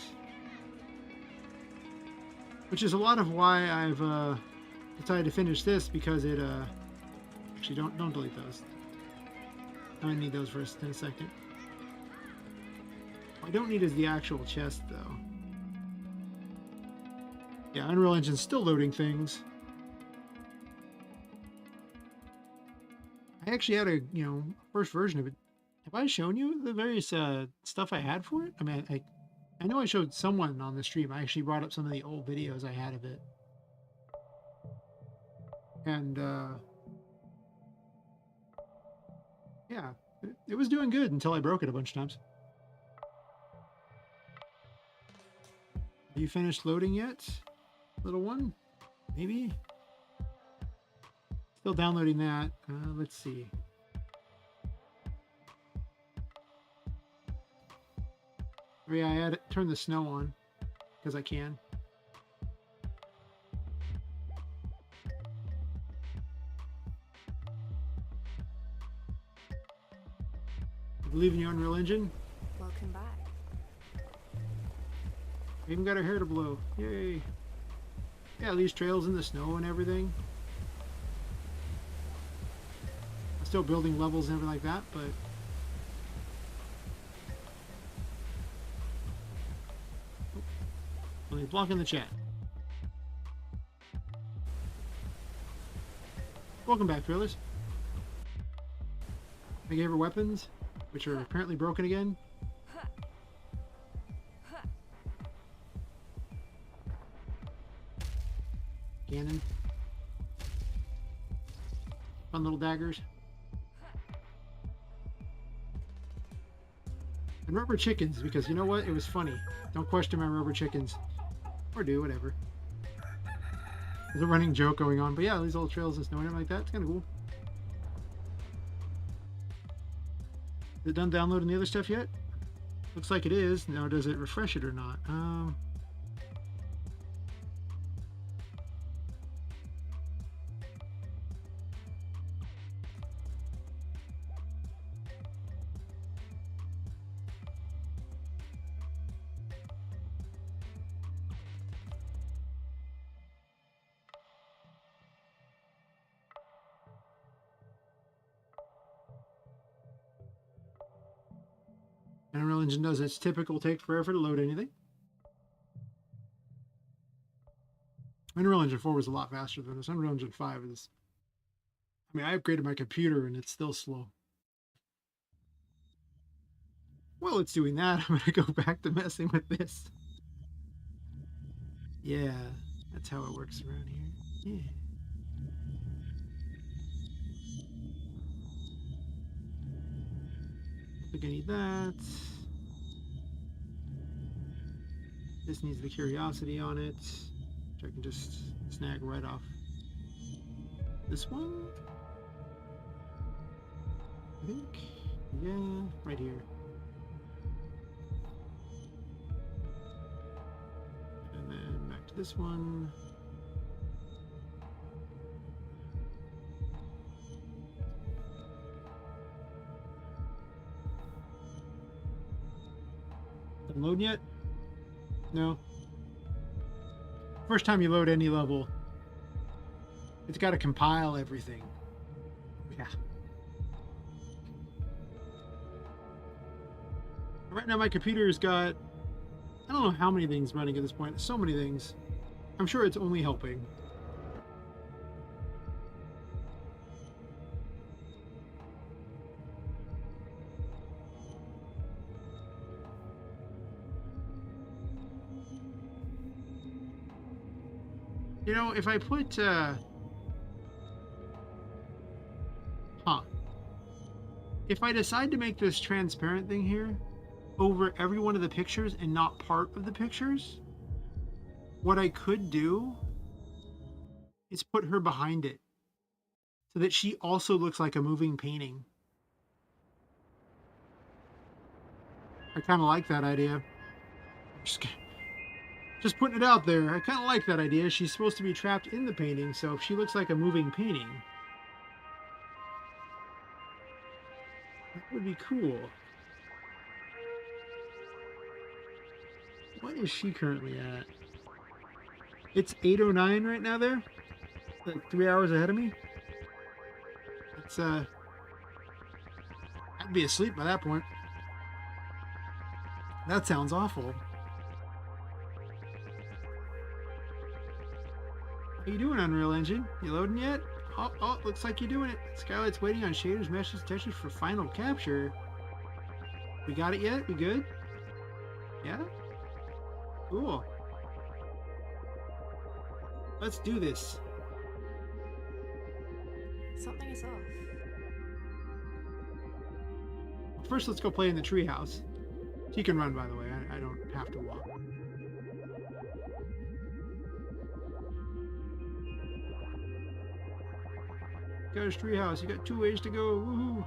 Which is a lot of why I've decided to finish this, because it actually don't delete those. I'm gonna need those for in a second. What I don't need is the actual chest though. Yeah, Unreal Engine's still loading things. I actually had a first version of it. Have I shown you the various stuff I had for it? I mean, I know I showed someone on the stream. I actually brought up some of the old videos I had of it. And yeah, it was doing good until I broke it a bunch of times. Are you finished loading yet, little one? Maybe? Still downloading that. Let's see. Oh yeah, I had to turn the snow on because I can. I believe in you, Unreal Engine. Welcome back. We even got our hair to blow. Yay. Yeah, these trails in the snow and everything. I'm still building levels and everything like that, but only blocking the chat. Welcome back, Fearless. I gave her weapons, which are apparently broken again. Cannon. Fun little daggers. And rubber chickens, because you know what? It was funny. Don't question my rubber chickens. Or do, whatever. There's a running joke going on. But yeah, these old trails and snow and everything like that. It's kind of cool. Is it done downloading the other stuff yet? Looks like it is. Now, does it refresh it or not? Unreal Engine does its typical take forever to load anything. Unreal Engine 4 was a lot faster than this. Unreal Engine 5 is... I mean, I upgraded my computer and it's still slow. Well, it's doing that. I'm going to go back to messing with this. Yeah, that's how it works around here. Yeah. I think I need that. This needs the curiosity on it, which I can just snag right off. This one? I think. Yeah, right here. And then back to this one. Doesn't load yet? No. First time you load any level, it's got to compile everything. Yeah. Right now my computer's got, I don't know how many things running at this point. So many things. I'm sure it's only helping. You know, if I put, if I decide to make this transparent thing here over every one of the pictures and not part of the pictures, what I could do is put her behind it so that she also looks like a moving painting. I kind of like that idea. Just putting it out there. I kind of like that idea. She's supposed to be trapped in the painting, so if she looks like a moving painting, that would be cool. What is she currently at? It's 8:09 right now there. Like 3 hours ahead of me. It's I'd be asleep by that point. That sounds awful. How you doing, Unreal Engine? You loading yet? Oh, looks like you're doing it. Skylight's waiting on shaders, meshes, textures for final capture. We got it yet? We good? Yeah? Cool. Let's do this. Something is off. First, let's go play in the treehouse. She can run, by the way. I don't have to walk. Got his treehouse. You got 2 ways to go. Woohoo!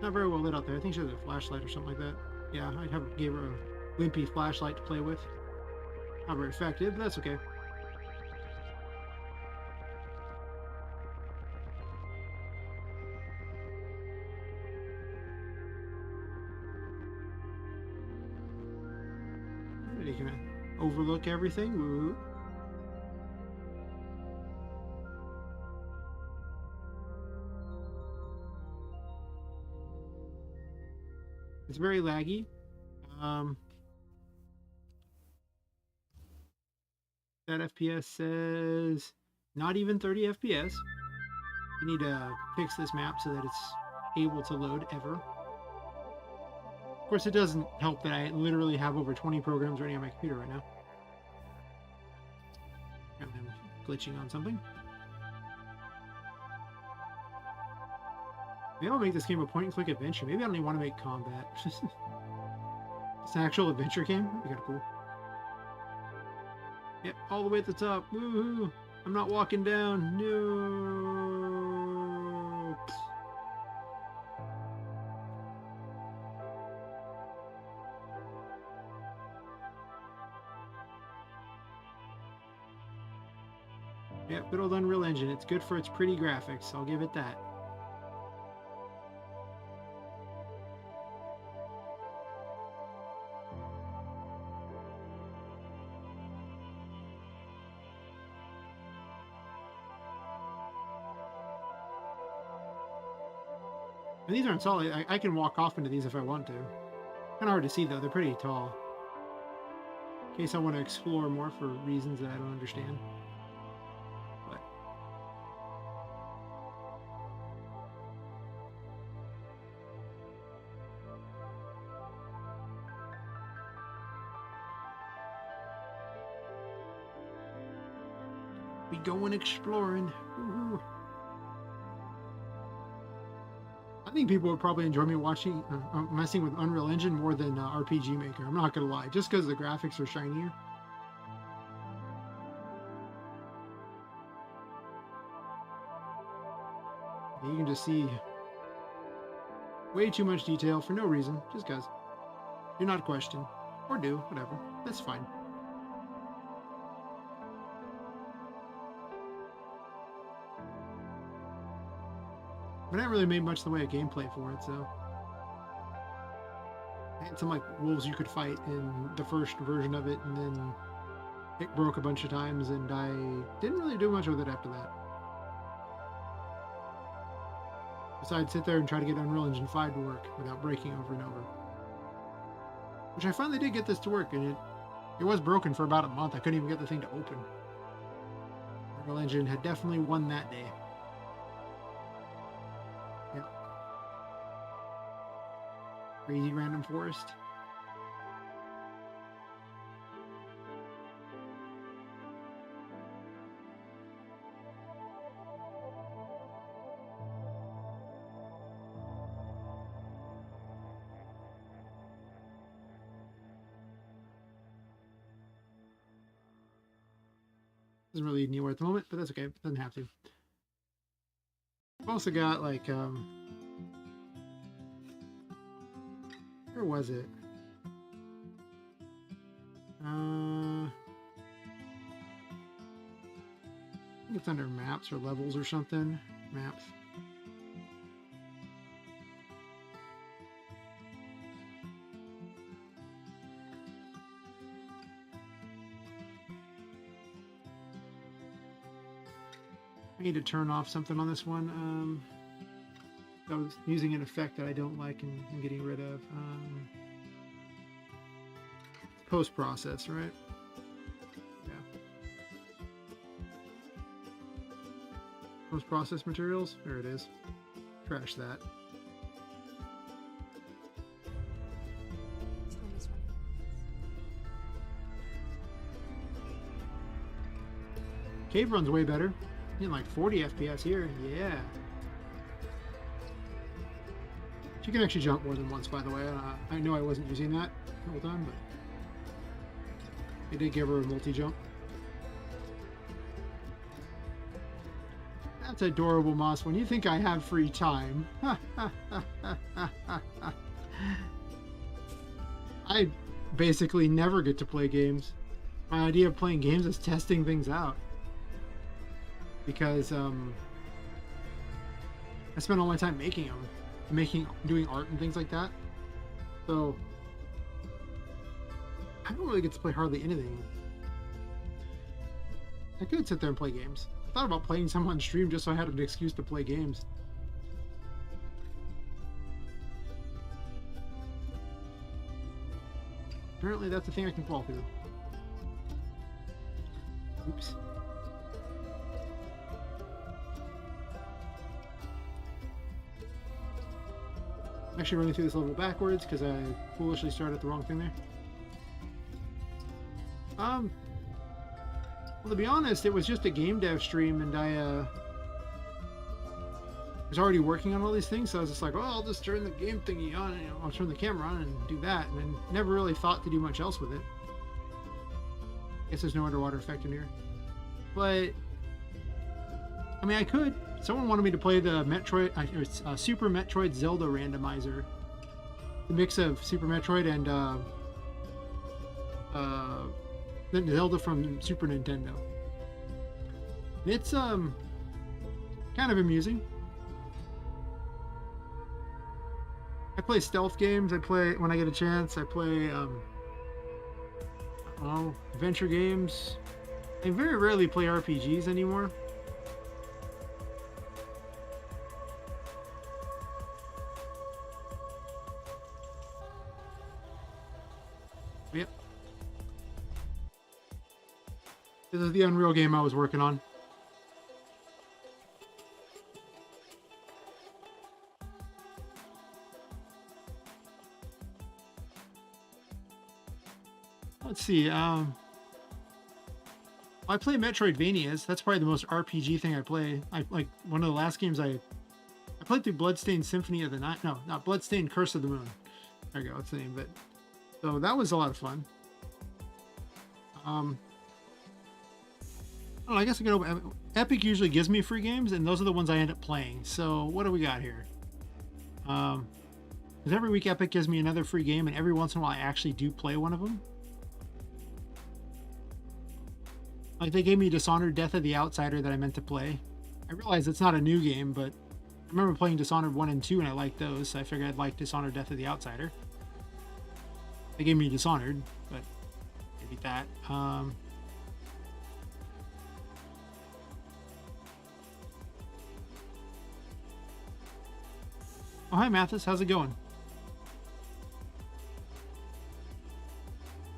Not very well lit out there. I think she has a flashlight or something like that. Yeah, gave her a wimpy flashlight to play with. Not very effective, but that's okay. You can overlook everything. Woo. It's very laggy. That FPS says not even 30 FPS. I need to fix this map so that it's able to load ever. Of course, it doesn't help that I literally have over 20 programs running on my computer right now. And I'm glitching on something. Maybe I'll make this game a point-and-click adventure. Maybe I don't even want to make combat. It's an actual adventure game. That'd be kind of cool. Yep, all the way at the top. Woohoo! I'm not walking down. No. Yep, good old Unreal Engine. It's good for its pretty graphics. I'll give it that. And these aren't solid. I can walk off into these if I want to. Kind of hard to see though. They're pretty tall. In case I want to explore more for reasons that I don't understand. But we going exploring. Woo-hoo. I think people would probably enjoy me watching messing with Unreal Engine more than RPGMaker. I'm not gonna lie, just because the graphics are shinier. You can just see way too much detail for no reason, just because. Do not question, or do, whatever. That's fine. But I haven't really made much in the way of gameplay for it, so. I had some like wolves you could fight in the first version of it, and then it broke a bunch of times, and I didn't really do much with it after that. Besides sit there and try to get Unreal Engine 5 to work without breaking over and over. Which I finally did get this to work, and it was broken for about a month. I couldn't even get the thing to open. Unreal Engine had definitely won that day. Crazy random forest. Doesn't really anywhere at the moment, but that's okay. Doesn't have to. I've also got like where was it? I think it's under maps or levels or something. Maps. I need to turn off something on this one. I was using an effect that I don't like and I'm getting rid of. Post-process, right? Yeah. Post-process materials? There it is. Trash that. Time is running out. Cave run's way better. Getting like 40 FPS here. Yeah. She can actually jump more than once, by the way. I know I wasn't using that the whole time, but I did give her a multi-jump. That's adorable, Moss. When you think I have free time. I basically never get to play games. My idea of playing games is testing things out. Because I spend all my time making them. Doing art and things like that. So I don't really get to play hardly anything. I could sit there and play games. I thought about playing some on stream just so I had an excuse to play games. Apparently that's the thing I can fall through. Oops. I'm actually running through this level backwards because I foolishly started the wrong thing there. Well, to be honest, it was just a game dev stream, and I was already working on all these things, so I was just like, well, I'll just turn the game thingy on, and I'll turn the camera on and do that, and then never really thought to do much else with it. Guess there's no underwater effect in here. But, I mean, I could. Someone wanted me to play the Super Metroid Zelda randomizer. The mix of Super Metroid and Zelda from Super Nintendo. It's kind of amusing. I play stealth games. I play when I get a chance. I play adventure games. I very rarely play RPGs anymore. Yep. This is the Unreal game I was working on. Let's see. I play Metroidvanias. That's probably the most RPG thing I play. I like one of the last games I played through Bloodstained Symphony of the Night. No, not Bloodstained Curse of the Moon. There you go. That's the name. But so that was a lot of fun. Oh, I guess I can open. Epic usually gives me free games, and those are the ones I end up playing. So what do we got here? Because every week Epic gives me another free game, and every once in a while I actually do play one of them. Like they gave me Dishonored Death of the Outsider that I meant to play. I realize it's not a new game, but I remember playing Dishonored 1 and 2 and I liked those, so I figured I'd like Dishonored Death of the Outsider. They gave me Dishonored, but maybe that. Oh, hi Mathis, how's it going?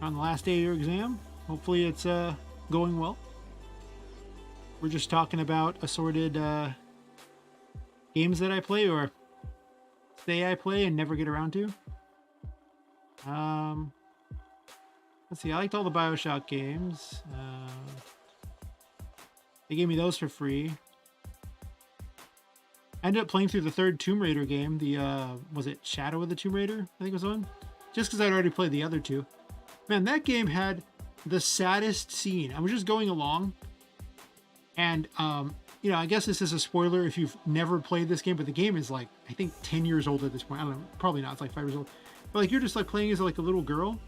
On the last day of your exam? Hopefully it's going well. We're just talking about assorted games that I play or say I play and never get around to. Let's see, I liked all the BioShock games. They gave me those for free. I ended up playing through the third Tomb Raider game. The was it Shadow of the Tomb Raider? I think it was one. Just because I'd already played the other two. Man, that game had the saddest scene. I was just going along, and you know, I guess this is a spoiler if you've never played this game, but the game is like I think 10 years old at this point. I don't know, probably not. It's like 5 years old. But like you're just like playing as like a little girl.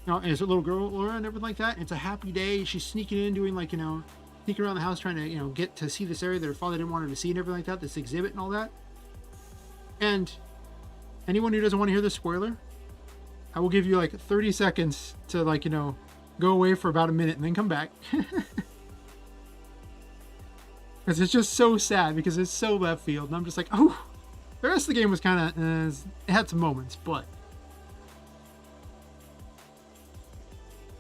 You know, as a little girl Laura and everything like that. It's a happy day. She's sneaking in, doing like, you know, sneaking around the house trying to, you know, get to see this area that her father didn't want her to see and everything like that. This exhibit and all that. And anyone who doesn't want to hear the spoiler, I will give you like 30 seconds to like, you know, go away for about a minute and then come back. Because it's just so sad because it's so left field. And I'm just like, oh, the rest of the game was kind of, it had some moments, but.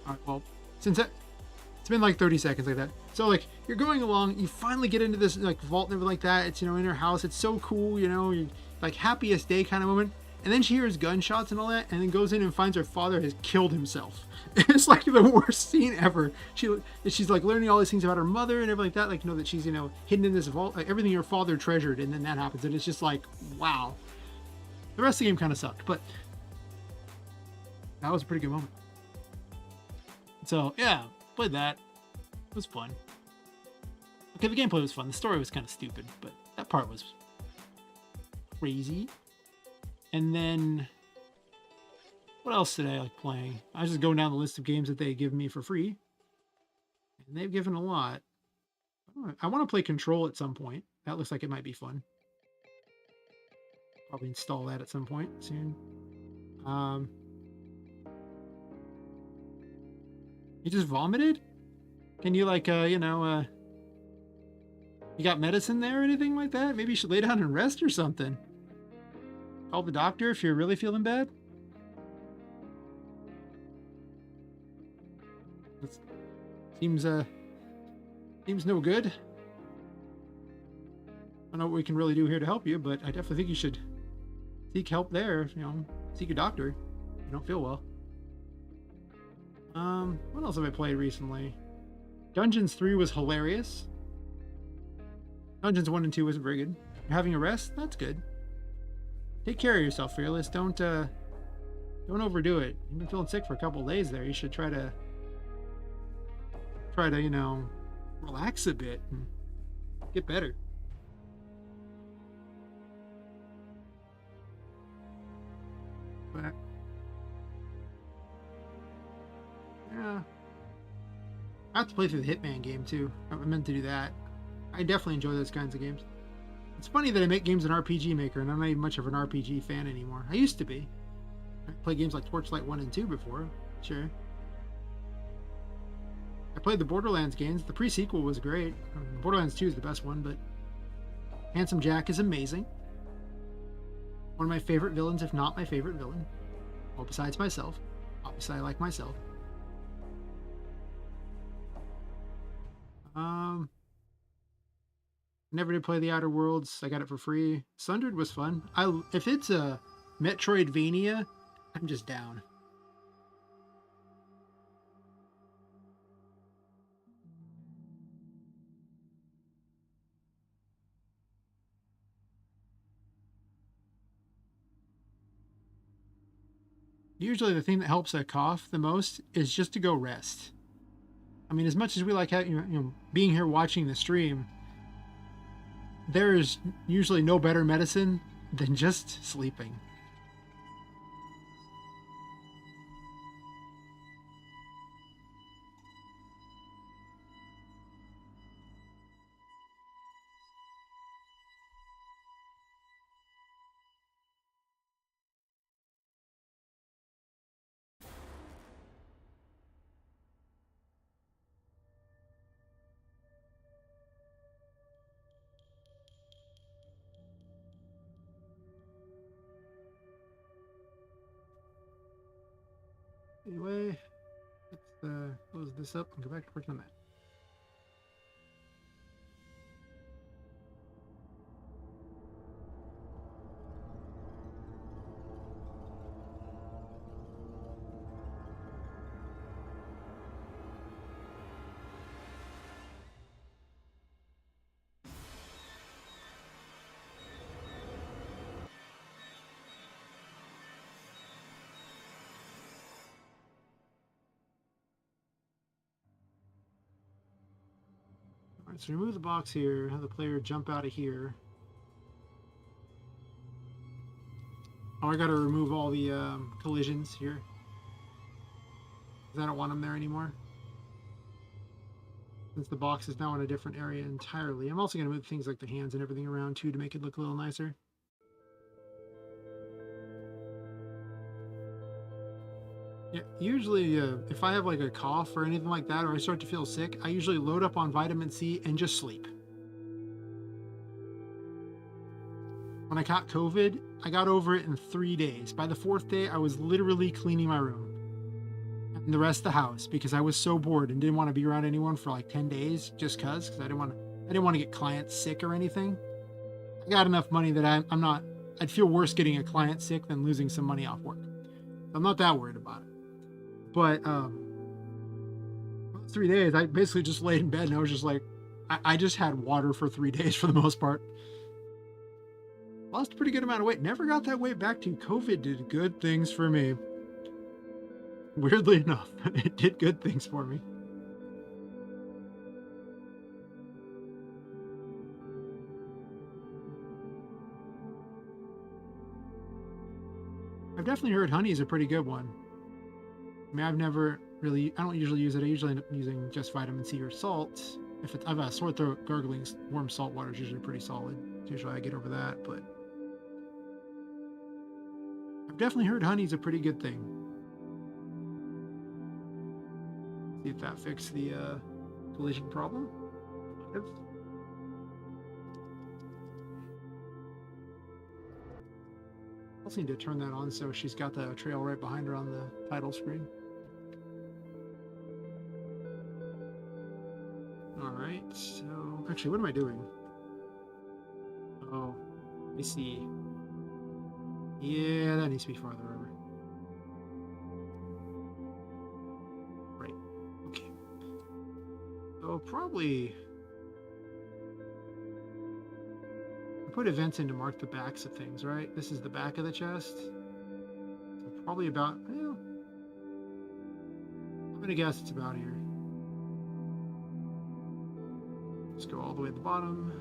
All right, well, since it's been like 30 seconds like that. So like you're going along, you finally get into this like vault and everything like that. It's, you know, in her house. It's so cool, you know, you're like happiest day kind of moment. And then she hears gunshots and all that, and then goes in and finds her father has killed himself. It's like the worst scene ever. She's like learning all these things about her mother and everything like that. Like, you know, that she's, you know, hidden in this vault, like everything her father treasured, and then that happens, and it's just like, wow. The rest of the game kind of sucked, but that was a pretty good moment. So yeah, played that. It was fun. Okay, the gameplay was fun. The story was kind of stupid, but that part was crazy. And then what else did I like playing? I was just going down the list of games that they give me for free, and they've given a lot. I want to play Control at some point. That looks like it might be fun. Probably install that at some point soon. You just vomited? Can you like you got medicine there or anything like that? Maybe you should lay down and rest or something. Call the doctor if you're really feeling bad. That seems no good. I don't know what we can really do here to help you, but I definitely think you should seek help there. Seek a doctor if you don't feel well. What else have I played recently? Dungeons 3 was hilarious. Dungeons 1 and 2 wasn't very good. You're having a rest? That's good. Take care of yourself, Fearless. Don't overdo it. You've been feeling sick for a couple of days there. You should try to relax a bit and get better. But yeah, I have to play through the Hitman game too. I meant to do that. I definitely enjoy those kinds of games. It's funny that I make games in RPGMaker, and I'm not even much of an RPG fan anymore. I used to be. I played games like Torchlight 1 and 2 before, sure. I played the Borderlands games. The pre-sequel was great. Borderlands 2 is the best one, but Handsome Jack is amazing. One of my favorite villains, if not my favorite villain. Well, besides myself. Obviously, I like myself. Never did play the Outer Worlds. I got it for free. Sundered was fun. If it's a Metroidvania, I'm just down. Usually the thing that helps a cough the most is just to go rest. I mean, as much as we like being here watching the stream, there is usually no better medicine than just sleeping. Anyway, let's close this up and go back to working on that. Alright, so remove the box here, have the player jump out of here. Oh, I gotta remove all the collisions here, because I don't want them there anymore. Since the box is now in a different area entirely. I'm also going to move things like the hands and everything around too to make it look a little nicer. Yeah, usually if I have like a cough or anything like that, or I start to feel sick, I usually load up on vitamin C and just sleep. When I caught COVID, I got over it in 3 days. By the 4th day, I was literally cleaning my room and the rest of the house because I was so bored and didn't want to be around anyone for like 10 days just because I didn't want to get clients sick or anything. I got enough money that I'd feel worse getting a client sick than losing some money off work. I'm not that worried about it. But 3 days, I basically just laid in bed and I was just like, I just had water for 3 days for the most part. Lost a pretty good amount of weight. Never got that weight back to. COVID did good things for me. Weirdly enough, it did good things for me. I've definitely heard honey is a pretty good one. I mean, I don't usually use it. I usually end up using just vitamin C or salt. If I've got a sore throat, gargling warm salt water is usually pretty solid. Usually I get over that, but I've definitely heard honey's a pretty good thing. See if that fixed the collision problem. I also need to turn that on so she's got the trail right behind her on the title screen. Alright, so actually, what am I doing? Oh, let me see. Yeah, that needs to be farther over. Right. Okay. So probably put events in to mark the backs of things, right? This is the back of the chest. So probably about, well, I'm gonna guess it's about here. Let's go all the way to the bottom.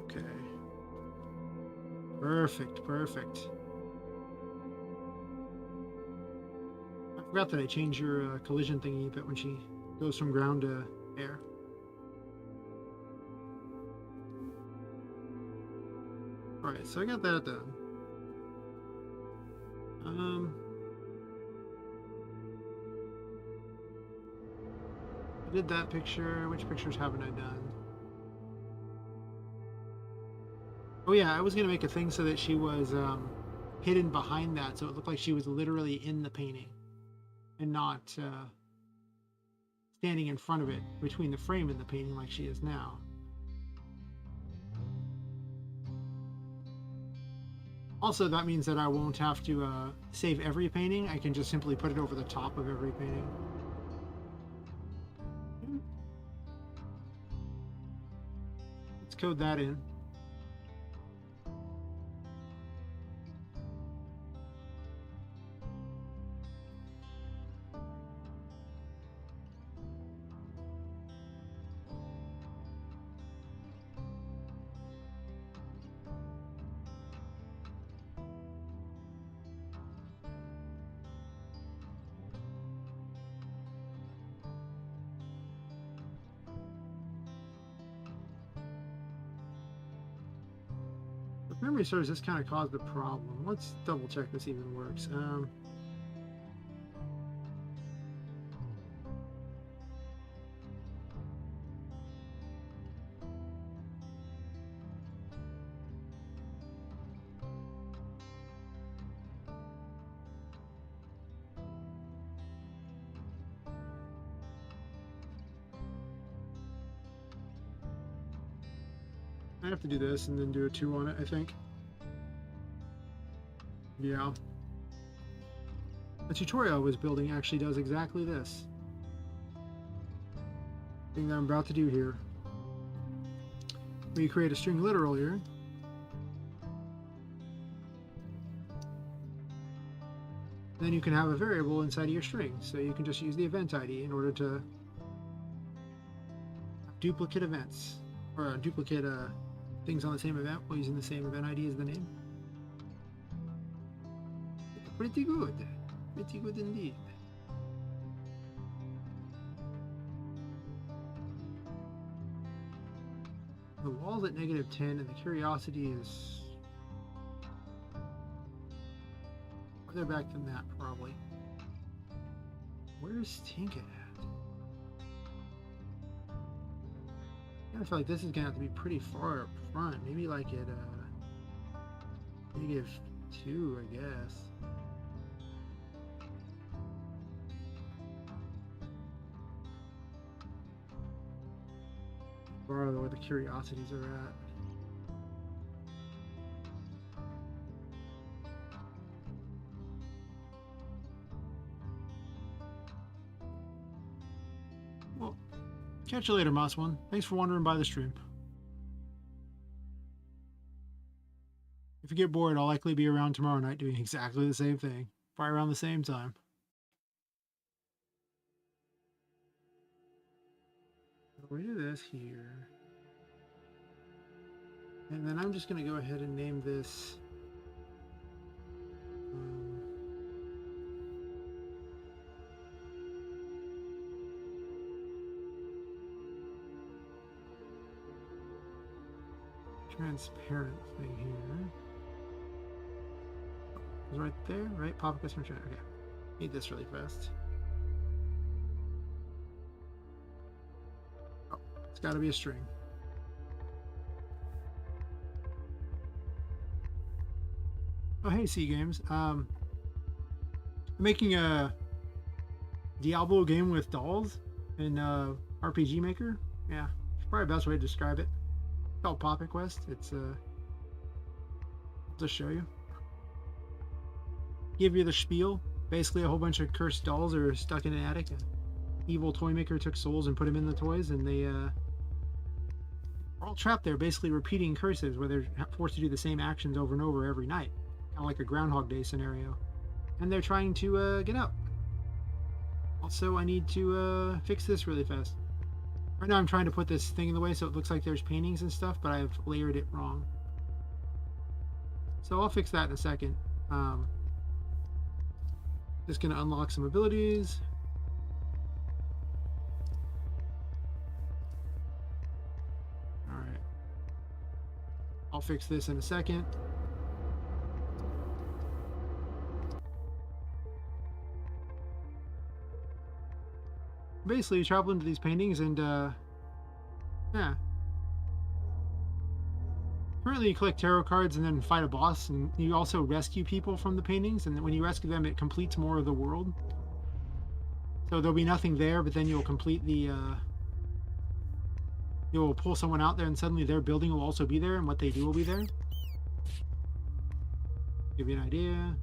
Okay. Perfect, perfect. I forgot that I changed your collision thingy a bit when she goes from ground to air. Alright, so I got that done. I did that picture. Which pictures haven't I done? Oh yeah, I was gonna make a thing so that she was hidden behind that, so it looked like she was literally in the painting and not standing in front of it between the frame and the painting like she is now. Also, that means that I won't have to save every painting. I can just simply put it over the top of every painting. Let's code that in. If memory serves, this kind of caused a problem. Let's double check this even works. I have to do this and then do a 2 on it, I think. Yeah. The tutorial I was building actually does exactly this thing that I'm about to do here. We create a string literal here. Then you can have a variable inside of your string. So you can just use the event ID in order to duplicate events or duplicate things on the same event while using the same event ID as the name. Pretty good. Pretty good indeed. The wall's at -10 and the curiosity is further back than that, probably. Where's Tinket at? I feel like this is gonna have to be pretty far up front. Maybe like at -2, I guess. Borrow where the curiosities are at. Catch you later, Moss One. Thanks for wandering by the stream. If you get bored, I'll likely be around tomorrow night doing exactly the same thing. Probably around the same time. So we do this here. And then I'm just going to go ahead and name this... transparent thing here. It's right there, right? Pop customer chat. Okay. Need this really fast. Oh, it's got to be a string. Oh, hey, C Games. I'm making a Diablo game with dolls in RPGMaker. Yeah, it's probably the best way to describe it. It's called Poppet Quest. It's I'll just show you. Give you the spiel. Basically, a whole bunch of cursed dolls are stuck in an attic. An evil toy maker took souls and put them in the toys, and they are all trapped there, basically repeating curses where they're forced to do the same actions over and over every night, kind of like a Groundhog Day scenario. And they're trying to get out. Also, I need to fix this really fast. Right now I'm trying to put this thing in the way so it looks like there's paintings and stuff, but I've layered it wrong. So I'll fix that in a second. Just going to unlock some abilities. Alright. I'll fix this in a second. Basically, you travel into these paintings and, yeah. Currently, you collect tarot cards and then fight a boss, and you also rescue people from the paintings, and when you rescue them, it completes more of the world. So there'll be nothing there, but then you'll complete the, you'll pull someone out there, and suddenly their building will also be there, and what they do will be there. Give you an idea.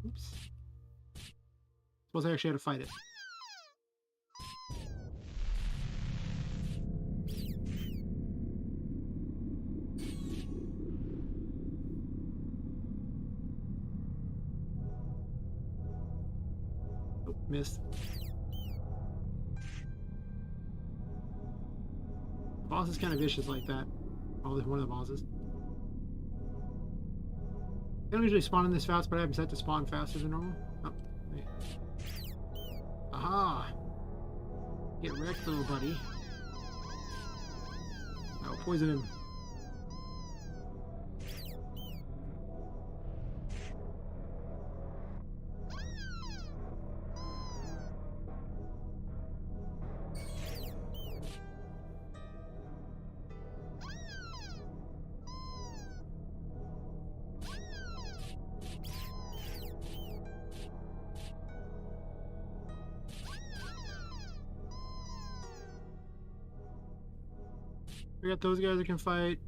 Oops. Suppose I actually had to fight it. Missed. The boss is kind of vicious like that. Oh, there's one of the bosses. I don't usually spawn in this fast, but I have them set to spawn faster than normal. Oh, wait. Aha! Get wrecked, little buddy. I'll poison him. We got those guys that can fight.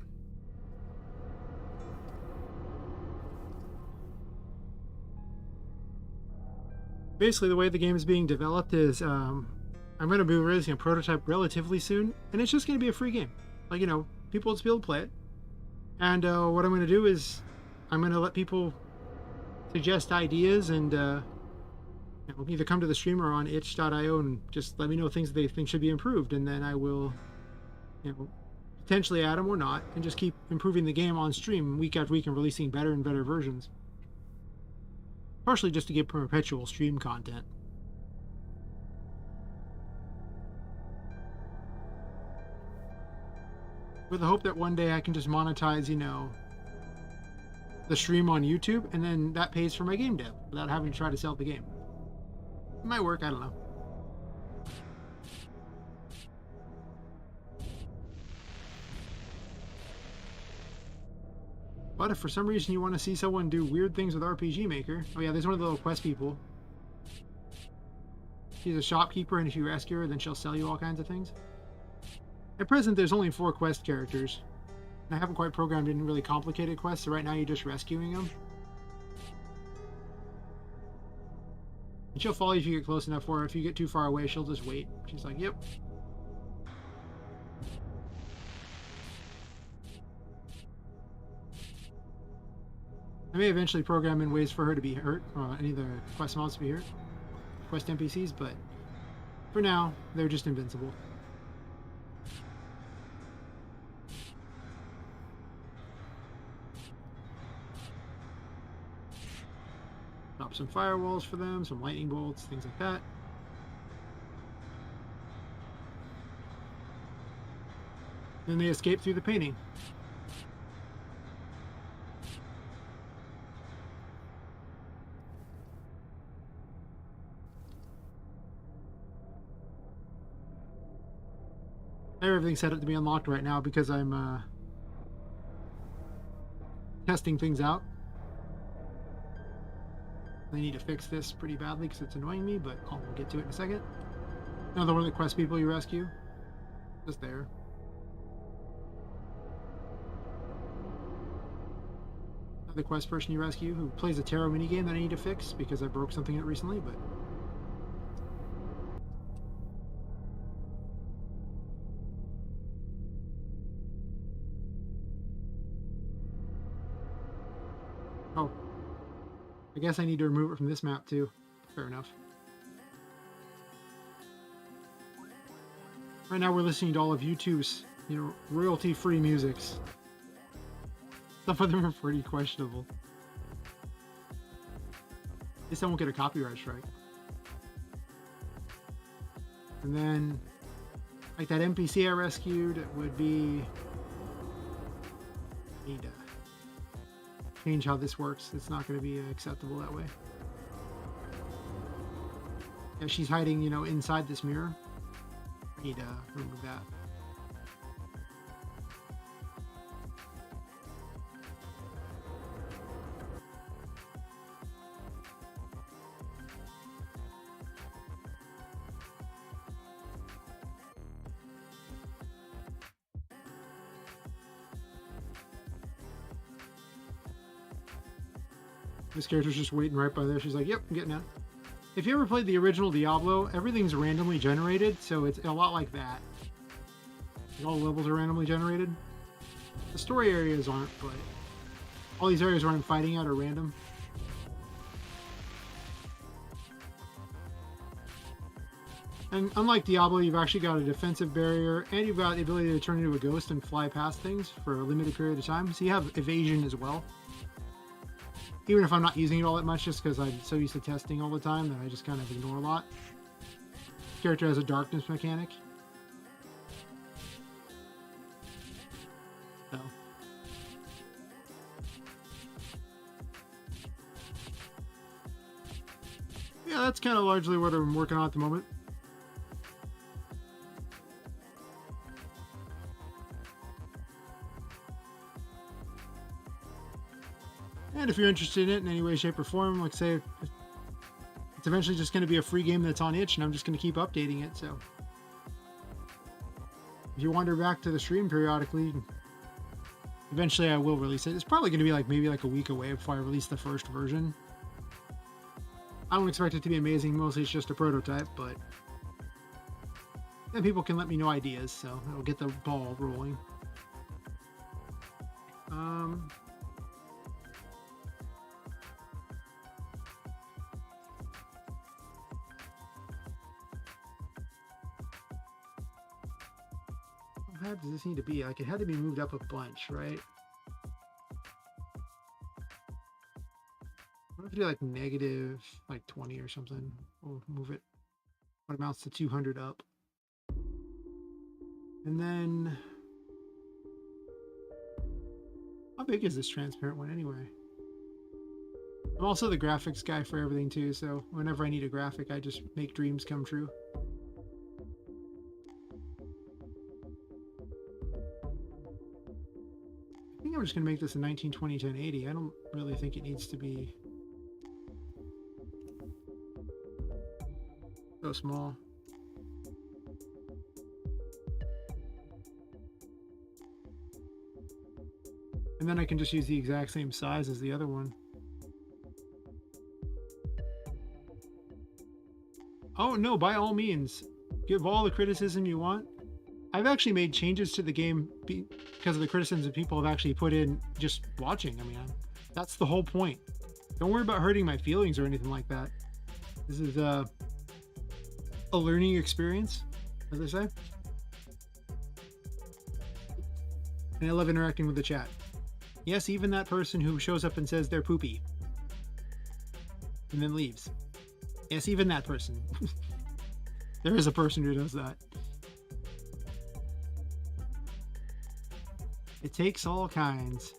Basically, the way the game is being developed is I'm going to be releasing a prototype relatively soon, and it's just going to be a free game. Like, you know, people will just be able to play it. And what I'm going to do is I'm going to let people suggest ideas and you know, either come to the stream or on itch.io and just let me know things that they think should be improved, and then I will, you know, potentially add them or not, and just keep improving the game on stream week after week and releasing better and better versions. Partially just to get perpetual stream content. With the hope that one day I can just monetize, you know, the stream on YouTube, and then that pays for my game dev without having to try to sell the game. It might work, I don't know. But if for some reason you want to see someone do weird things with RPGMaker... Oh yeah, there's one of the little quest people. She's a shopkeeper, and if you rescue her, then she'll sell you all kinds of things. At present, there's only 4 quest characters. And I haven't quite programmed in really complicated quests, so right now you're just rescuing them. And she'll follow you if you get close enough for her. If you get too far away, she'll just wait. She's like, yep. I may eventually program in ways for her to be hurt, any of the quest mobs to be hurt, quest NPCs, but for now, they're just invincible. Drop some firewalls for them, some lightning bolts, things like that. Then they escape through the painting. I have everything set up to be unlocked right now because I'm testing things out. I need to fix this pretty badly because it's annoying me, but I'll get to it in a second. Another one of the quest people you rescue. Just there. Another quest person you rescue who plays a tarot minigame that I need to fix because I broke something in it recently, but... Oh. I guess I need to remove it from this map too. Fair enough. Right now we're listening to all of YouTube's, royalty-free musics. Some of them are pretty questionable. At least I won't get a copyright strike. And then, like that NPC I rescued, it would be... need to change how this works. It's not going to be acceptable that way. Yeah, she's hiding, inside this mirror. I need to remove that. This character's just waiting right by there. She's like, yep, I'm getting out. If you ever played the original Diablo, everything's randomly generated, so it's a lot like that. All the levels are randomly generated. The story areas aren't, but all these areas where I'm fighting at are random. And unlike Diablo, you've actually got a defensive barrier, and you've got the ability to turn into a ghost and fly past things for a limited period of time. So you have evasion as well. Even if I'm not using it all that much, just because I'm so used to testing all the time that I just kind of ignore a lot. This character has a darkness mechanic. So. Yeah, that's kind of largely what I'm working on at the moment. And if you're interested in it in any way, shape, or form, like say, it's eventually just going to be a free game that's on itch, and I'm just going to keep updating it. So if you wander back to the stream periodically, eventually I will release it. It's probably going to be maybe a week away before I release the first version. I don't expect it to be amazing. Mostly it's just a prototype, but then people can let me know ideas, so it'll get the ball rolling. How high does this need to be? It had to be moved up a bunch, right? What if I do negative 20 or something? We'll move it what amounts to 200 up. And then how big is this transparent one anyway? I'm also the graphics guy for everything too, so whenever I need a graphic, I just make dreams come true. I think I'm just going to make this a 1920 1080. I don't really think it needs to be so small. And then I can just use the exact same size as the other one. Oh no, by all means, give all the criticism you want. I've actually made changes to the game because of the criticisms that people have actually put in just watching. I mean, That's the whole point. Don't worry about hurting my feelings or anything like that. This is a learning experience, as I say. And I love interacting with the chat. Yes, even that person who shows up and says they're poopy and then leaves. Yes, even that person. There is a person who does that. It takes all kinds.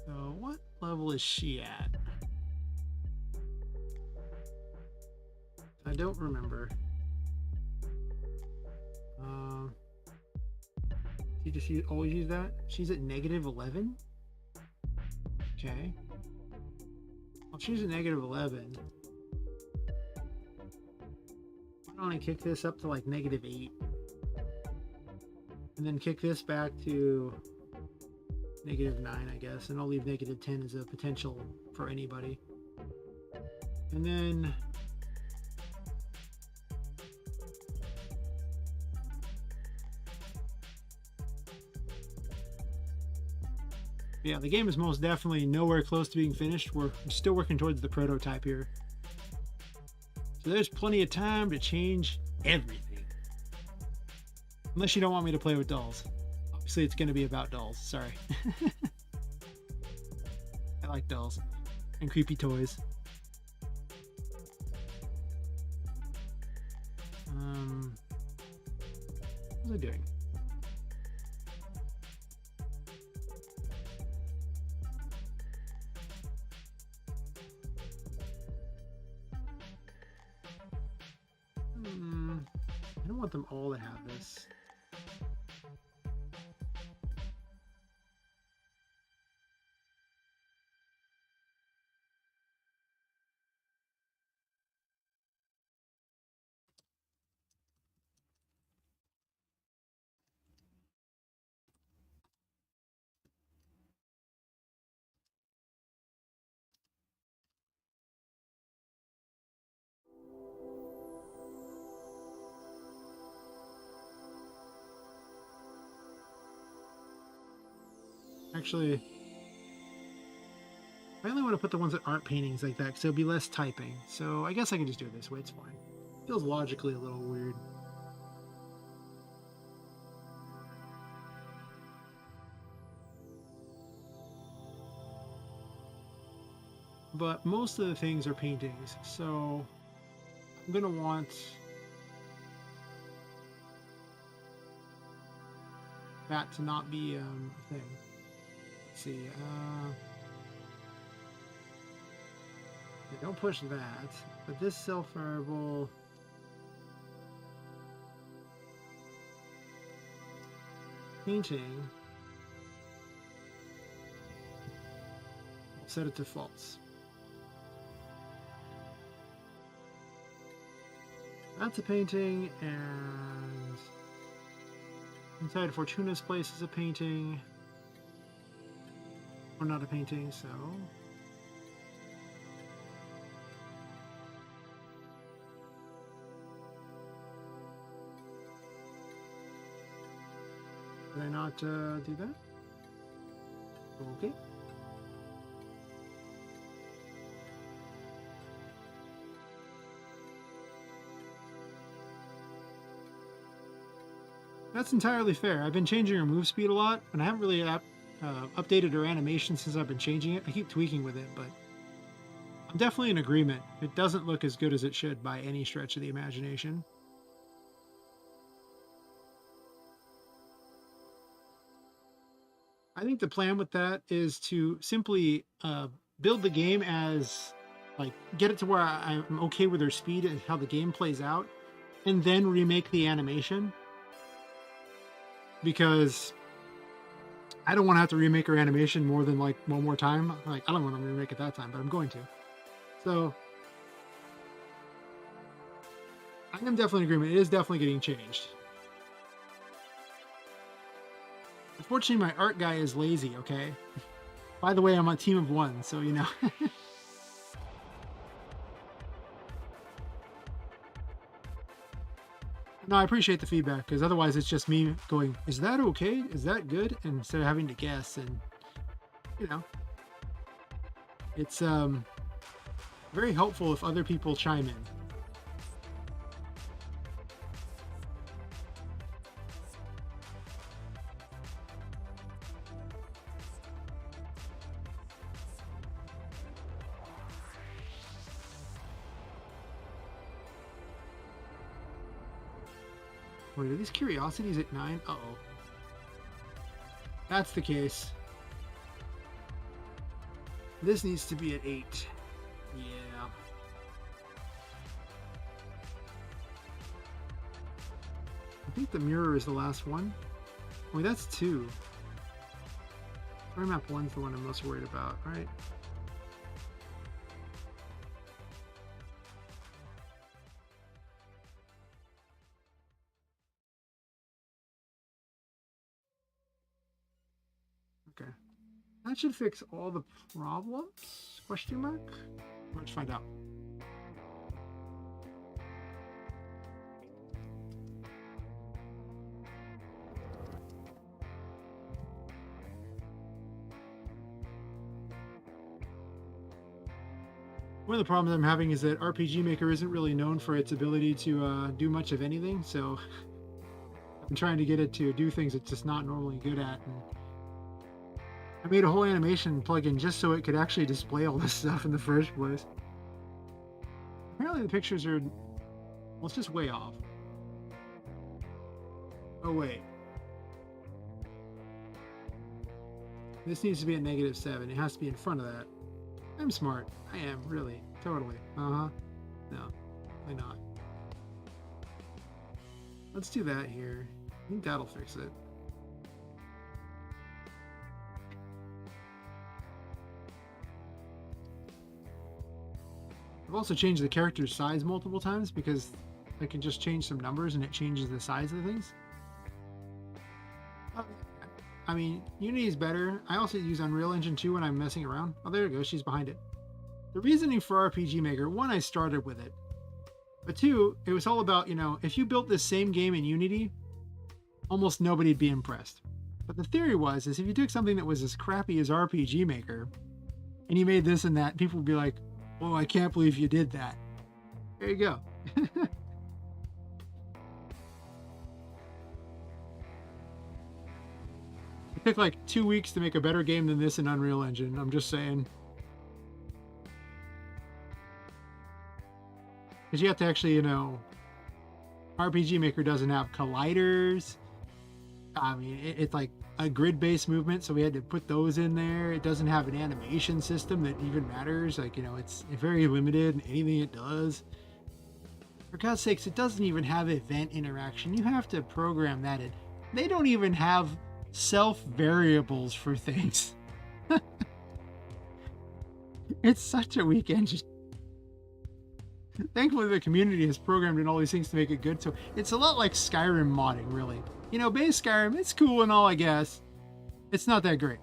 So what level is she at? I don't remember. You just always use that? She's at negative 11? Okay. Well, she's at negative 11. Why don't I kick this up to like negative 8? And then kick this back to negative 9, I guess. And I'll leave negative 10 as a potential for anybody. And then yeah, the game is most definitely nowhere close to being finished. We're still working towards the prototype here. So there's plenty of time to change everything. Unless you don't want me to play with dolls. Obviously, it's going to be about dolls. Sorry. I like dolls. And creepy toys. What was I doing? I don't want them all to have this. Actually, I only want to put the ones that aren't paintings like that because it'll be less typing. So I guess I can just do it this way. It's fine. Feels logically a little weird. But most of the things are paintings. So I'm going to want that to not be a thing. Let's see. Yeah, don't push that. But this self-variable. Painting. I'll set it to false. That's a painting, and inside Fortuna's place is a painting. Or not a painting, so did I not do that? Okay. That's entirely fair. I've been changing her move speed a lot, and I haven't really updated her animation since I've been changing it. I keep tweaking with it, but I'm definitely in agreement. It doesn't look as good as it should by any stretch of the imagination. I think the plan with that is to simply build the game as, like, get it to where I'm okay with her speed and how the game plays out, and then remake the animation. Because I don't want to have to remake her animation more than like one more time. Like, I don't want to remake it that time, but I'm going to. So I am definitely in agreement. It is definitely getting changed. Unfortunately, my art guy is lazy, okay? By the way, I'm a team of one, so you know. No, I appreciate the feedback because otherwise it's just me going, "Is that okay? Is that good?" And instead of having to guess, and you know, it's very helpful if other people chime in. Wait, are these curiosities at 9? Uh-oh. That's the case. This needs to be at 8. Yeah. I think the mirror is the last one. Wait, that's 2. Story map 1's the one I'm most worried about, right? Okay. That should fix all the problems? Question mark? Let's find out. One of the problems I'm having is that RPGMaker isn't really known for its ability to do much of anything, so I'm trying to get it to do things it's just not normally good at. And I made a whole animation plugin just so it could actually display all this stuff in the first place. Apparently the pictures are, well, it's just way off. Oh wait. This needs to be at -7. It has to be in front of that. I'm smart. I am, really. Totally. Uh-huh. No, why not? Let's do that here. I think that'll fix it. I've also changed the character's size multiple times because I can just change some numbers and it changes the size of things. I mean, Unity is better. I also use Unreal Engine 2 when I'm messing around. Oh, there it goes. She's behind it. The reasoning for RPGMaker, one, I started with it. But two, it was all about, if you built this same game in Unity, almost nobody'd be impressed. But the theory is if you took something that was as crappy as RPGMaker, and you made this and that, people would be like, oh, I can't believe you did that. There you go. It took like 2 weeks to make a better game than this in Unreal Engine. I'm just saying. Because you have to actually, RPGMaker doesn't have colliders. I mean, it's like a grid-based movement, so we had to put those in there. It doesn't have an animation system that even matters. Like, it's very limited in anything it does. For God's sakes, it doesn't even have event interaction. You have to program that in. They don't even have self-variables for things. It's such a weak engine. Thankfully, the community has programmed in all these things to make it good. So it's a lot like Skyrim modding, really. Base Skyrim, it's cool and all, I guess. It's not that great.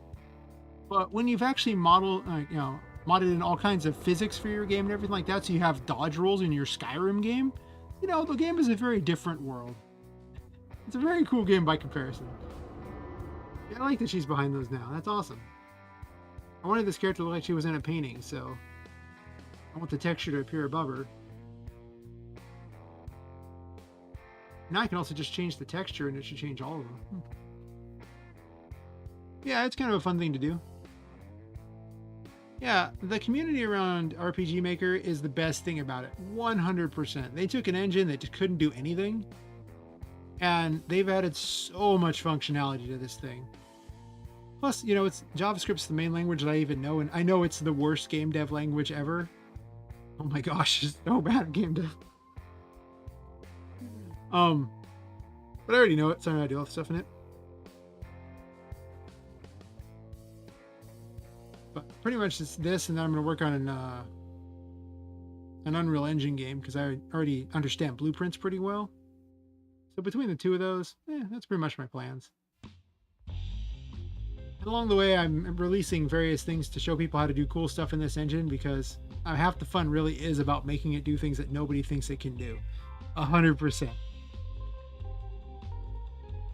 But when you've actually modded in all kinds of physics for your game and everything like that, so you have dodge rolls in your Skyrim game, the game is a very different world. It's a very cool game by comparison. Yeah, I like that she's behind those now. That's awesome. I wanted this character to look like she was in a painting, so I want the texture to appear above her. Now I can also just change the texture and it should change all of them. Yeah, it's kind of a fun thing to do. Yeah, the community around RPGMaker is the best thing about it. 100%. They took an engine that just couldn't do anything, and they've added so much functionality to this thing. Plus, it's JavaScript's the main language that I even know, and I know it's the worst game dev language ever. Oh my gosh, it's so bad at game dev. But I already know it, so I know how to do all the stuff in it. But pretty much it's this, and then I'm going to work on an Unreal Engine game because I already understand blueprints pretty well. So between the two of those, that's pretty much my plans. And along the way, I'm releasing various things to show people how to do cool stuff in this engine because half the fun really is about making it do things that nobody thinks it can do. 100%.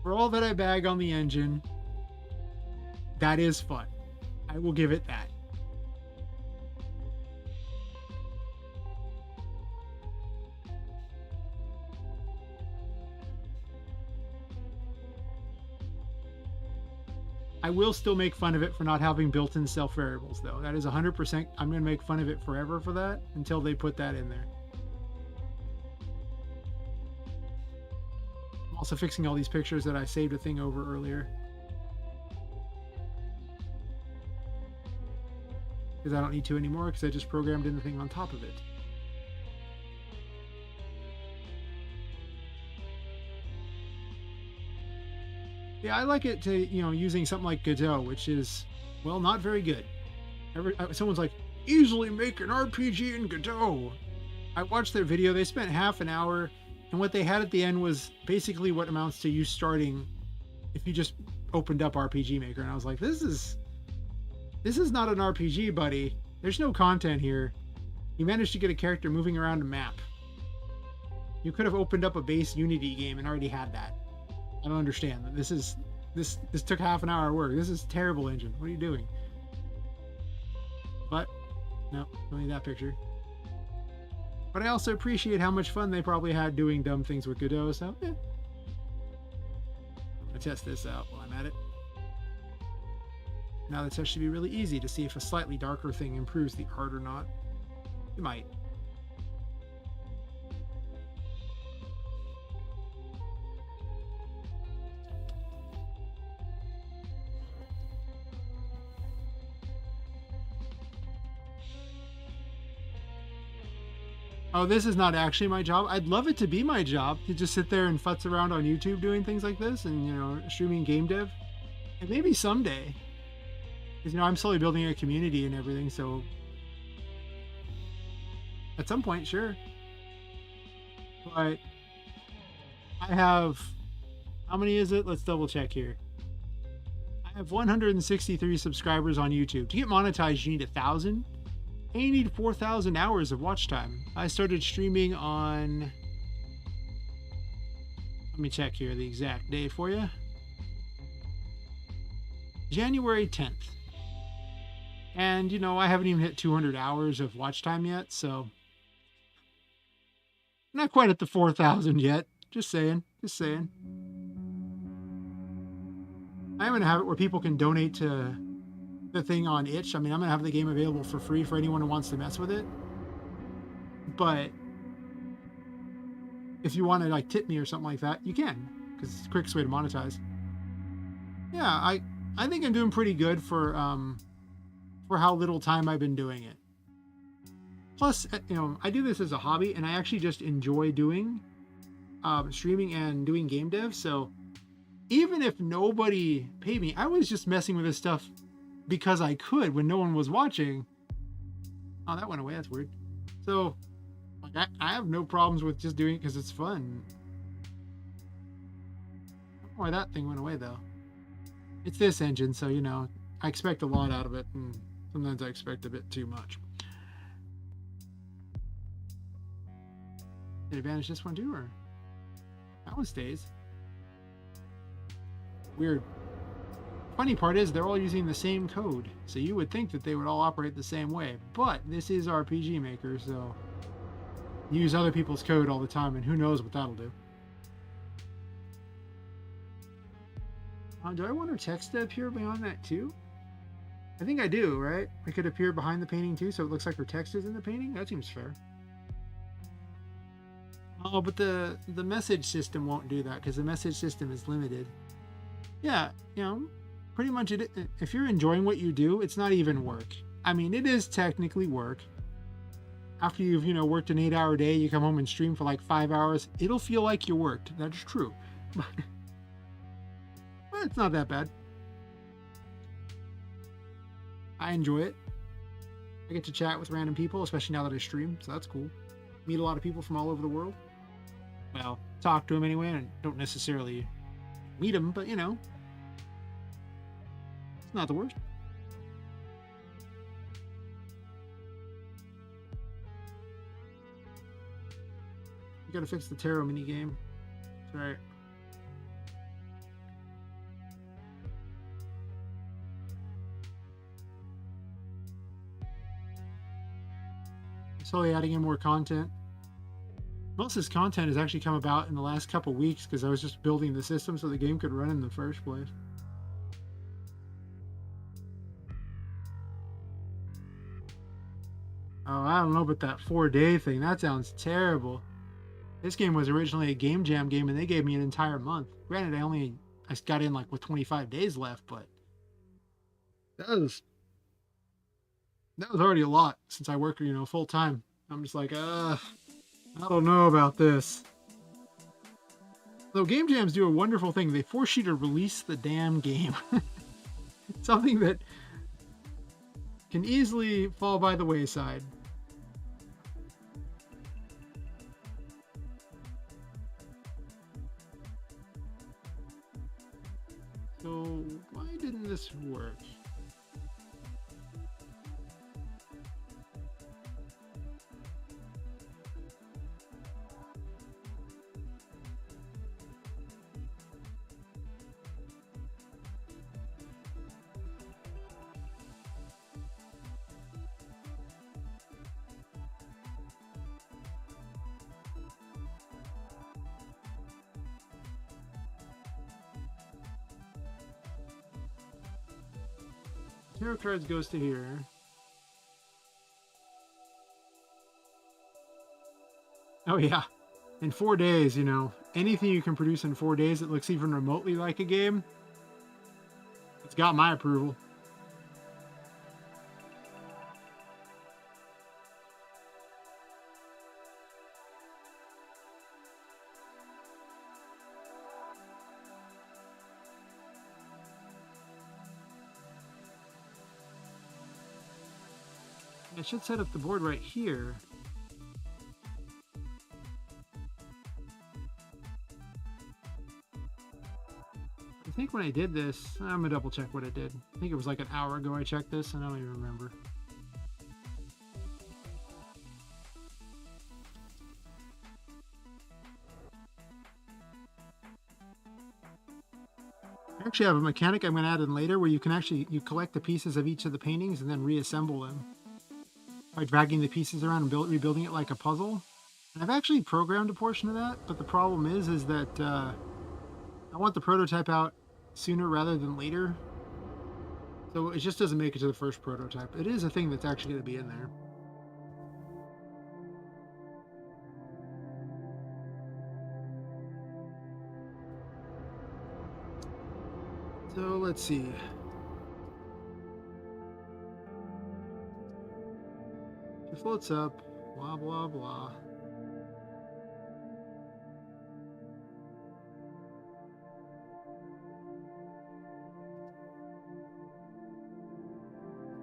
For all that I bag on the engine, that is fun. I will give it that. I will still make fun of it for not having built-in self variables, though. That is 100%. I'm going to make fun of it forever for that until they put that in there. I'm also fixing all these pictures that I saved a thing over earlier, because I don't need to anymore because I just programmed in the thing on top of it. Yeah, I like it to, using something like Godot, which is, well, not very good. Someone's like, easily make an RPG in Godot. I watched their video. They spent half an hour, and what they had at the end was basically what amounts to you starting if you just opened up RPGMaker. And I was like, this is not an RPG, buddy. There's no content here. You managed to get a character moving around a map. You could have opened up a base Unity game and already had that. I don't understand. This took half an hour of work. This is a terrible engine. What are you doing? But no, don't need that picture. But I also appreciate how much fun they probably had doing dumb things with Godot. So yeah. I'm gonna test this out while I'm at it. Now the test should be really easy to see if a slightly darker thing improves the art or not. It might. Oh, this is not actually my job. I'd love it to be my job to just sit there and futz around on YouTube doing things like this and, streaming game dev. And maybe someday. Because, I'm slowly building a community and everything, so at some point, sure. But I have, how many is it? Let's double check here. I have 163 subscribers on YouTube. To get monetized, you need 1,000. And you need 4,000 hours of watch time. I started streaming on, let me check here the exact day for you. January 10th. And, I haven't even hit 200 hours of watch time yet, so not quite at the 4,000 yet. Just saying. I'm going to have it where people can donate to the thing on itch. I mean, I'm going to have the game available for free for anyone who wants to mess with it. But if you want to tip me or something like that, you can, because it's the quickest way to monetize. Yeah, I think I'm doing pretty good for how little time I've been doing it. Plus, I do this as a hobby, and I actually just enjoy doing streaming and doing game dev. So even if nobody paid me, I was just messing with this stuff because I could when no one was watching. Oh, that went away. That's weird. So I have no problems with just doing it because it's fun. I don't know why that thing went away though. It's this engine, so I expect a lot out of it, and sometimes I expect a bit too much. Did it vanish this one too, or that one stays? Weird. Funny part is they're all using the same code, so you would think that they would all operate the same way, but this is RPGMaker, so you use other people's code all the time, and who knows what that'll do. Do I want her text to appear beyond that too? I think I do, right? It could appear behind the painting too, so it looks like her text is in the painting. That seems fair. Oh, but the message system won't do that because the message system is limited. Yeah, pretty much if you're enjoying what you do, it's not even work. I mean, it is technically work. After you've, worked an 8-hour day, you come home and stream for like 5 hours, it'll feel like you worked. That's true. But it's not that bad. I enjoy it. I get to chat with random people, especially now that I stream, so that's cool. Meet a lot of people from all over the world. Well, talk to them anyway, and don't necessarily meet them, but it's not the worst. You gotta fix the tarot minigame. That's right. slowly adding in more content. Most of this content has actually come about in the last couple weeks because I was just building the system so the game could run in the first place. Oh, I don't know about that 4-day thing. That sounds terrible. This game was originally a game jam game, and they gave me an entire month. Granted, I got in like with 25 days left, but that was already a lot since I work, full time. I'm just like, I don't know about this. Though game jams do a wonderful thing, they force you to release the damn game. Something that can easily fall by the wayside. So why didn't this work? Tarot cards goes to here. Oh yeah. In 4 days, anything you can produce in 4 days that looks even remotely like a game, it's got my approval. I should set up the board right here. I think when I did this, I'm gonna double check what I did. I think it was like an hour ago I checked this, and I don't even remember. I actually have a mechanic I'm gonna add in later where you can you collect the pieces of each of the paintings and then reassemble them by dragging the pieces around and rebuilding it like a puzzle. And I've actually programmed a portion of that, but the problem is that I want the prototype out sooner rather than later. So it just doesn't make it to the first prototype. It is a thing that's actually going to be in there. So let's see. It floats up, blah, blah, blah.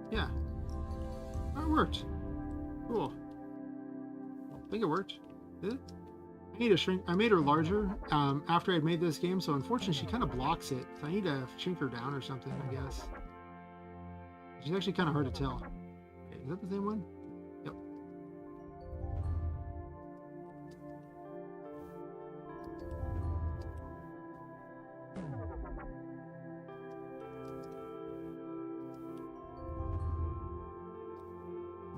Yeah. Oh, it worked. Cool. I think it worked. Did it? I made her larger after I'd made this game, so unfortunately she kind of blocks it. So I need to shrink her down or something, I guess. She's actually kind of hard to tell. Okay, is that the same one? Yep.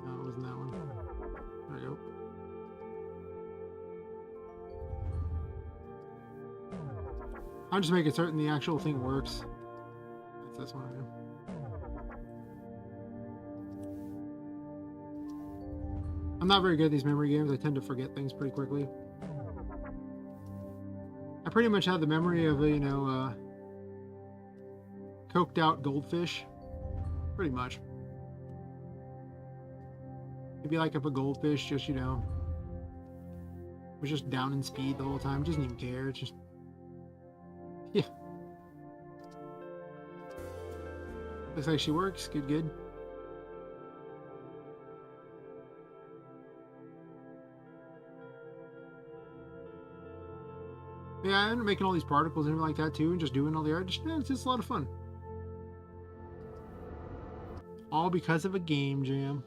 No, it wasn't that one. There we go. I'm just making certain the actual thing works. That's this one right now. I'm not very good at these memory games. I tend to forget things pretty quickly. I pretty much have the memory of a, coked out goldfish. Pretty much. Maybe like if a goldfish just, was just down in speed the whole time. Doesn't even care. It's just... Yeah. Looks like she works. Good, good. Yeah, I ended up making all these particles and everything like that too, and just doing all the art. It's just a lot of fun. All because of a game jam.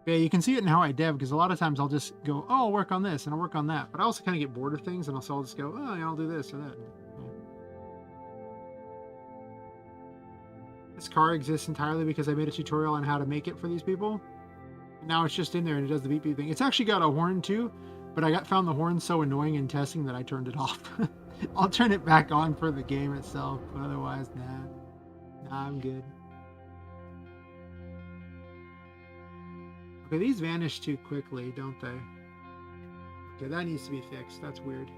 Yeah, you can see it in how I dev, because a lot of times I'll just go, oh, I'll work on this, and I'll work on that. But I also kind of get bored of things, and I'll just go, oh, yeah, I'll do this or that. Yeah. This car exists entirely because I made a tutorial on how to make it for these people. Now it's just in there and it does the beep beep thing. It's actually got a horn too, but I found the horn so annoying in testing that I turned it off. I'll turn it back on for the game itself, but otherwise, nah, I'm good. Okay, these vanish too quickly, don't they? Okay, that needs to be fixed. That's weird.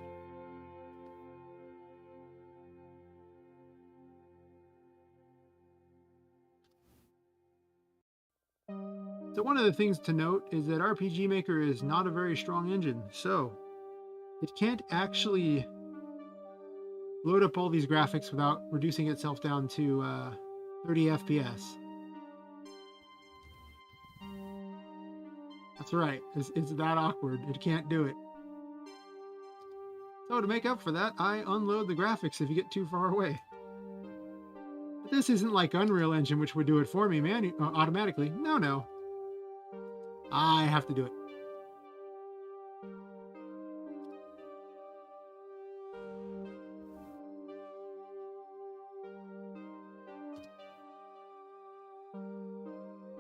So one of the things to note is that RPGMaker is not a very strong engine, so it can't actually load up all these graphics without reducing itself down to 30 FPS. That's right, it's that awkward. It can't do it. So to make up for that, I unload the graphics if you get too far away. But this isn't like Unreal Engine, which would do it for me, automatically. No. I have to do it.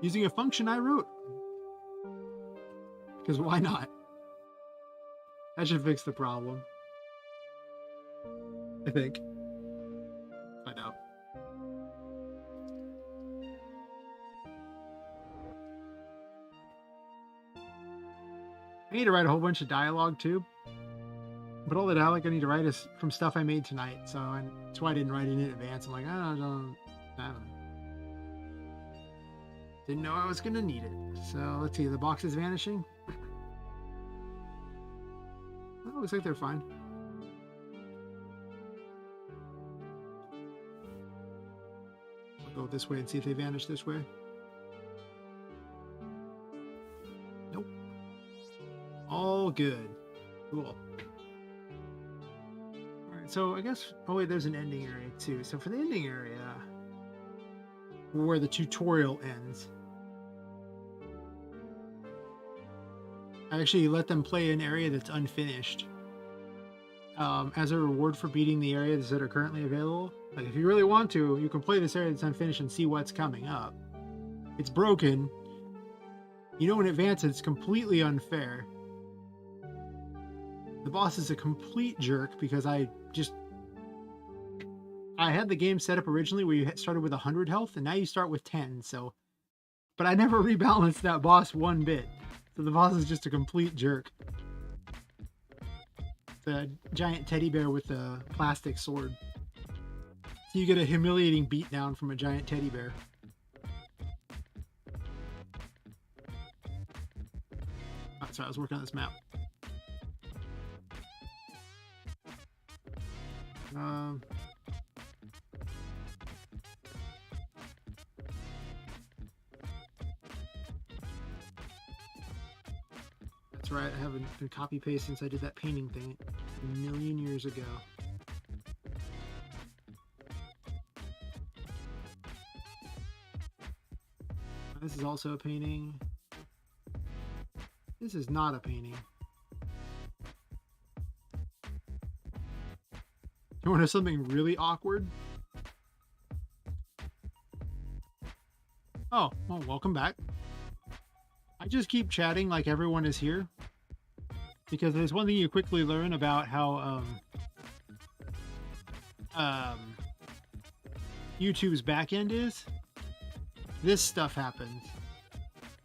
Using a function I wrote. Because why not? That should fix the problem. I think. Find out. I need to write a whole bunch of dialogue too. But all the dialogue I need to write is from stuff I made tonight. So that's why I didn't write it in advance. I'm like, I don't know. Didn't know I was going to need it. So let's see. The box is vanishing. Oh, looks like they're fine. I'll go this way and see if they vanish this way. Nope. All good. Cool. Alright, so I guess... Oh wait, there's an ending area too. So for the ending area, where the tutorial ends, I actually let them play an area that's unfinished. As a reward for beating the areas that are currently available. Like, if you really want to, you can play this area that's unfinished and see what's coming up. It's broken. You know in advance it's completely unfair. The boss is a complete jerk because I had the game set up originally where you started with 100 health and now you start with 10, so... But I never rebalanced that boss one bit. So the boss is just a complete jerk. The giant teddy bear with a plastic sword. So you get a humiliating beatdown from a giant teddy bear. Oh, sorry, I was working on this map. That's right, I haven't been copy paste since I did that painting thing a million years ago. This is also a painting. This is not a painting. You want to know something really awkward? Oh, well, welcome back. I just keep chatting like everyone is here. Because there's one thing you quickly learn about how YouTube's backend is. This stuff happens.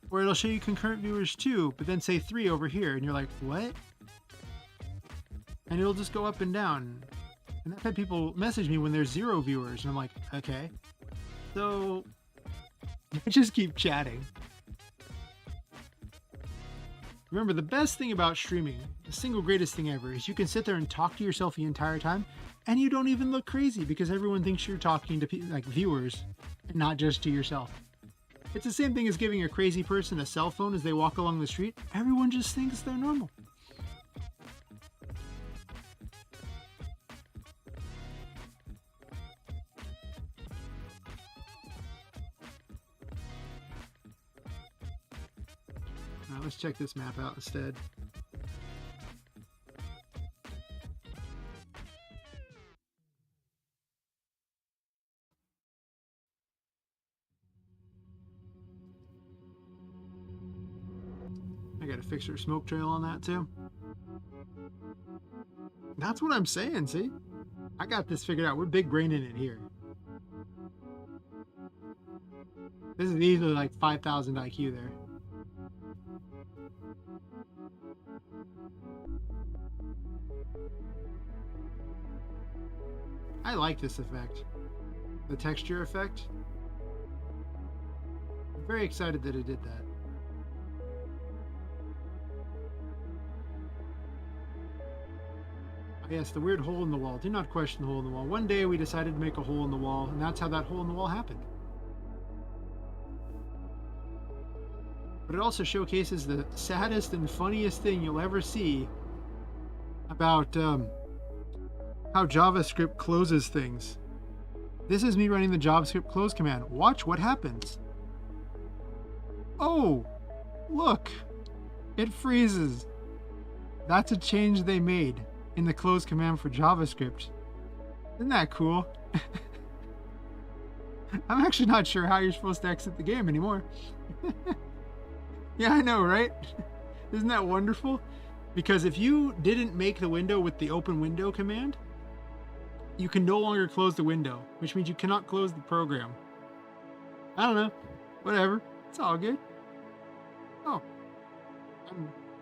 Where it'll show you concurrent viewers too, but then say 3 over here, and you're like, what? And it'll just go up and down. And I've had people message me when there's 0 viewers, and I'm like, okay. So, I just keep chatting. Remember, the best thing about streaming, the single greatest thing ever, is you can sit there and talk to yourself the entire time, and you don't even look crazy because everyone thinks you're talking to like viewers, and not just to yourself. It's the same thing as giving a crazy person a cell phone as they walk along the street. Everyone just thinks they're normal. Now let's check this map out instead. I gotta fix her smoke trail on that too. That's what I'm saying, see? I got this figured out. We're big braining it here. This is easily like 5,000 IQ there. I like this effect. The texture effect. I'm very excited that it did that. Yes, the weird hole in the wall. Do not question the hole in the wall. One day we decided to make a hole in the wall, and that's how that hole in the wall happened. But it also showcases the saddest and funniest thing you'll ever see about how JavaScript closes things. This is me running the JavaScript close command. Watch what happens. Oh, look, it freezes. That's a change they made in the close command for JavaScript. Isn't that cool? I'm actually not sure how you're supposed to exit the game anymore. Yeah, I know, right? Isn't that wonderful? Because if you didn't make the window with the open window command, you can no longer close the window, which means you cannot close the program. I don't know. Whatever. It's all good. Oh.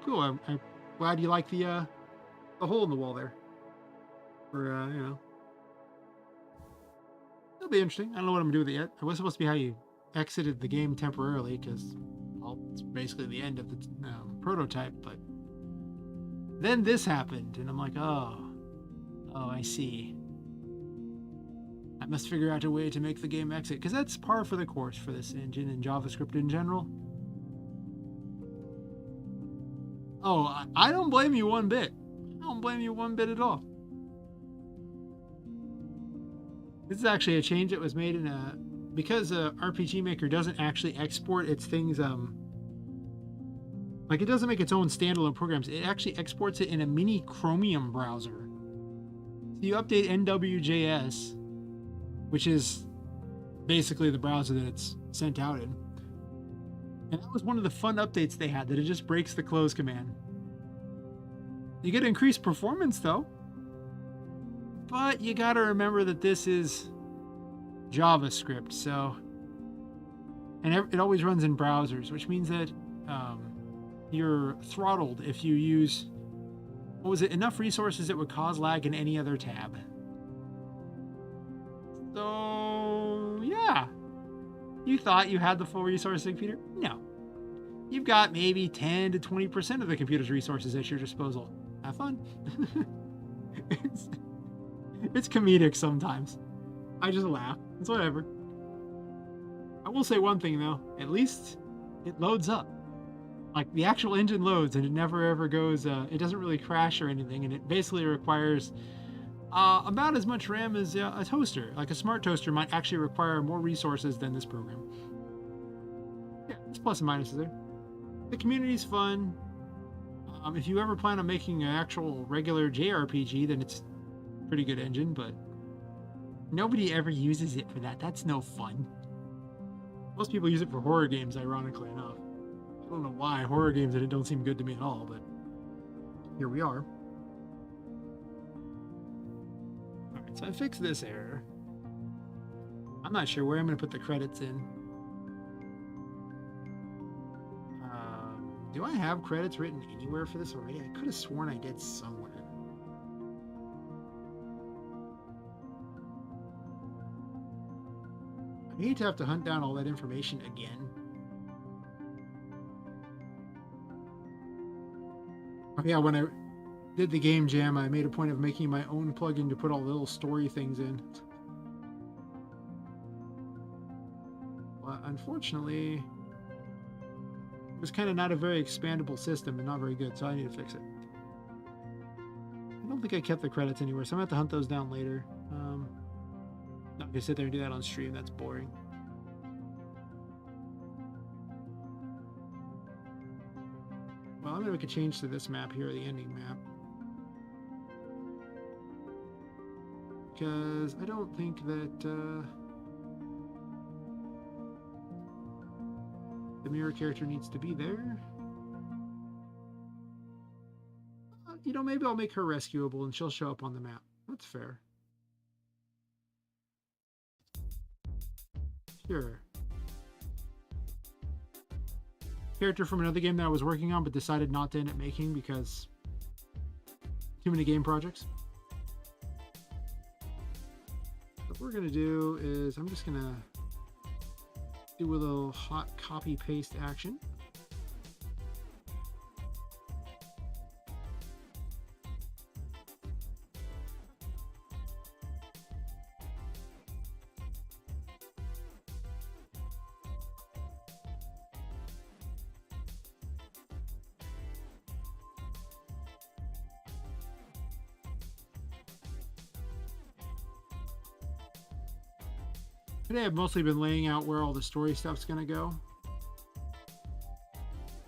Cool. I'm glad you like the hole in the wall there. Or, you know. It'll be interesting. I don't know what I'm going to do with it yet. It was supposed to be how you exited the game temporarily, because, well, it's basically the end of the prototype, but then this happened, and I'm like, oh, I see. I must figure out a way to make the game exit, because that's par for the course for this engine and JavaScript in general. Oh, I don't blame you one bit. I don't blame you one bit at all. This is actually a change that was made in because RPGMaker doesn't actually export its things, like it doesn't make its own standalone programs. It actually exports it in a mini Chromium browser. So you update NWJS, which is basically the browser that it's sent out in. And that was one of the fun updates they had, that it just breaks the close command. You get increased performance though, but you gotta remember that this is JavaScript, so, and it always runs in browsers, which means that you're throttled if you use, what was it, enough resources that would cause lag in any other tab. So yeah, you thought you had the full resource computer? No, you've got maybe 10 to 20% of the computer's resources at your disposal. Have fun. It's comedic sometimes. I just laugh. It's whatever. I will say one thing though, at least it loads up. Like the actual engine loads and it never ever goes, it doesn't really crash or anything, and it basically requires about as much RAM as a toaster. Like a smart toaster might actually require more resources than this program. Yeah, there's plus and minuses there. The community's fun. If you ever plan on making an actual regular JRPG, then it's a pretty good engine, but nobody ever uses it for that. That's no fun. Most people use it for horror games, ironically enough. I don't know why. Horror games that it don't seem good to me at all, but here we are. Alright, so I fixed this error. I'm not sure where I'm going to put the credits in. Do I have credits written anywhere for this already? I could have sworn I did somewhere. I hate to have to hunt down all that information again. Oh yeah, when I did the game jam, I made a point of making my own plugin to put all the little story things in. But unfortunately, it was kind of not a very expandable system and not very good, so I need to fix it. I don't think I kept the credits anywhere, so I'm going to have to hunt those down later. Not going to sit there and do that on stream, that's boring. Well, I'm going to make a change to this map here, the ending map. Because I don't think that the mirror character needs to be there. you know, maybe I'll make her rescuable and she'll show up on the map. That's fair. Sure. Character from another game that I was working on but decided not to end up making because too many game projects. What we're gonna do is I'm just gonna do a little hot copy paste action. Today I've mostly been laying out where all the story stuff's going to go,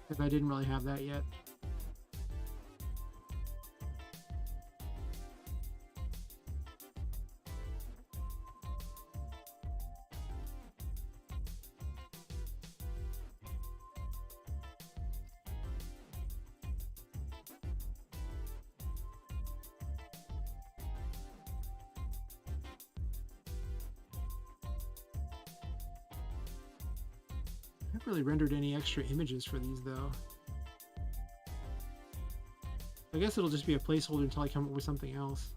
because I didn't really have that yet. I haven't really rendered any extra images for these though. I guess it'll just be a placeholder until I come up with something else.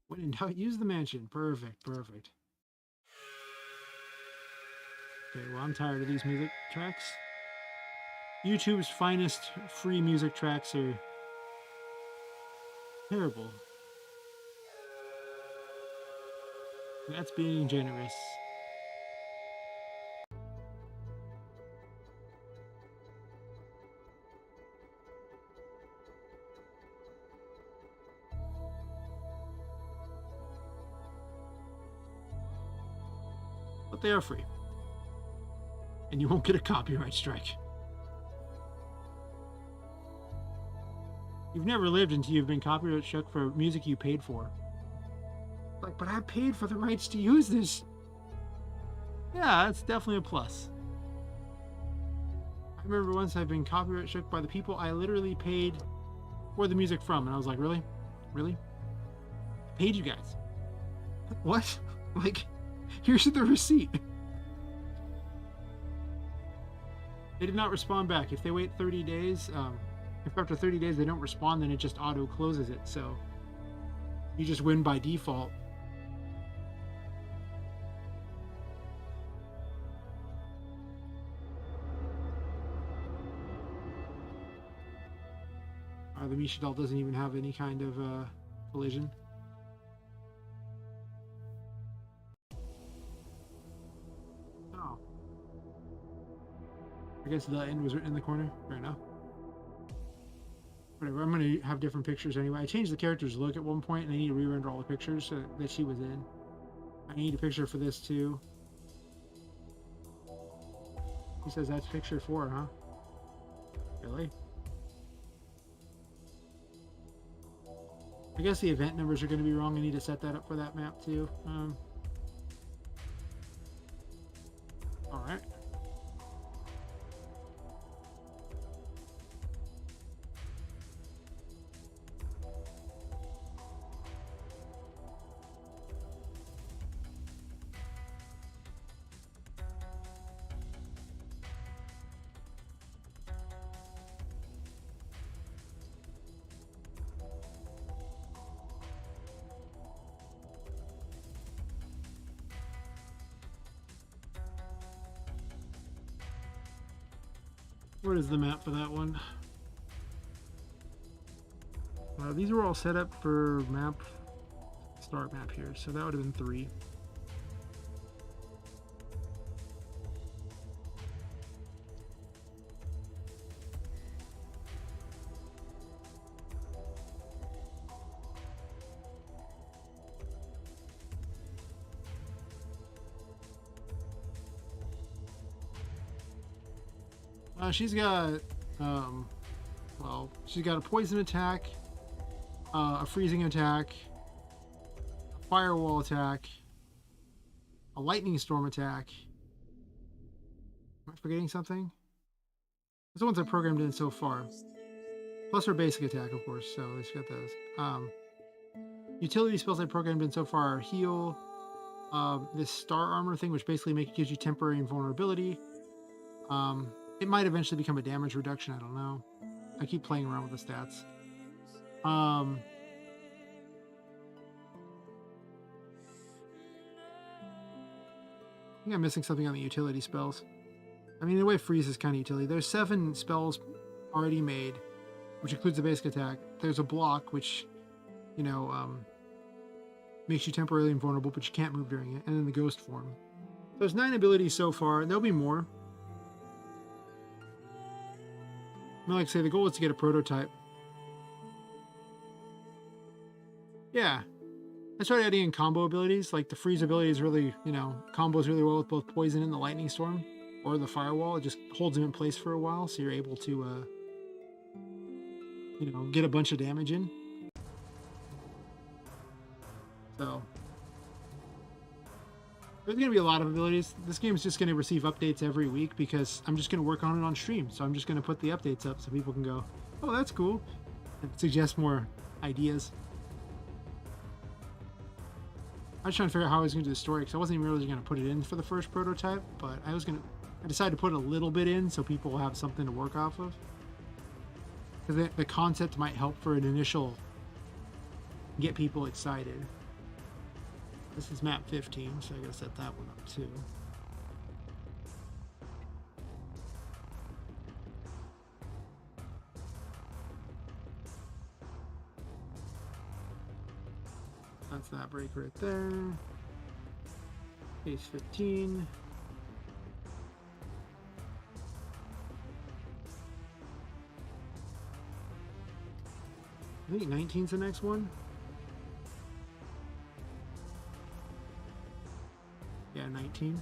When in doubt, use the mansion. Perfect, perfect. Okay, well, I'm tired of these music tracks. YouTube's finest free music tracks are terrible. That's being generous. But they are free. And you won't get a copyright strike. You've never lived until you've been copyright struck for music you paid for. Like, but I paid for the rights to use this. Yeah, that's definitely a plus. I remember once I've been copyright struck by the people I literally paid for the music from, and I was like, really? Really? I paid you guys. What? Like, here's the receipt. They did not respond back. If they wait 30 days, if after 30 days they don't respond, then it just auto closes it. So you just win by default. The Misha doll doesn't even have any kind of collision. Oh. I guess the end was written in the corner. Fair enough. Whatever, I'm going to have different pictures anyway. I changed the character's look at one point, and I need to re-render all the pictures that she was in. I need a picture for this too. He says that's picture 4, huh? Really? I guess the event numbers are going to be wrong. I need to set that up for that map too. All right. What is the map for that one? These were all set up for map start map here, so that would have been 3. She's got, well, she's got a poison attack, a freezing attack, a firewall attack, a lightning storm attack. Am I forgetting something? the ones I programmed in so far. Plus her basic attack, of course, so she's got those. Utility spells I programmed in so far are heal, this star armor thing, which basically gives you temporary invulnerability. It might eventually become a damage reduction, I don't know. I keep playing around with the stats. I think I'm missing something on the utility spells. I mean, in a way, freeze is kind of utility. There's 7 spells already made, which includes the basic attack. There's a block, which, you know, makes you temporarily invulnerable, but you can't move during it. And then the ghost form. There's 9 abilities so far, and there'll be more. Like I say, the goal is to get a prototype. Yeah. I started adding in combo abilities. Like the freeze ability is really, combos really well with both poison and the lightning storm. Or the firewall. It just holds them in place for a while, so you're able to, get a bunch of damage in. So there's going to be a lot of abilities. This game is just going to receive updates every week because I'm just going to work on it on stream. So I'm just going to put the updates up so people can go, oh, that's cool, and suggest more ideas. I was trying to figure out how I was going to do the story because I wasn't even really going to put it in for the first prototype, but I decided to put a little bit in so people will have something to work off of. Because the concept might help for an initial get people excited. This is map 15, so I gotta set that one up too. That's that break right there. Base 15. I think 19's the next one. Yeah, 19.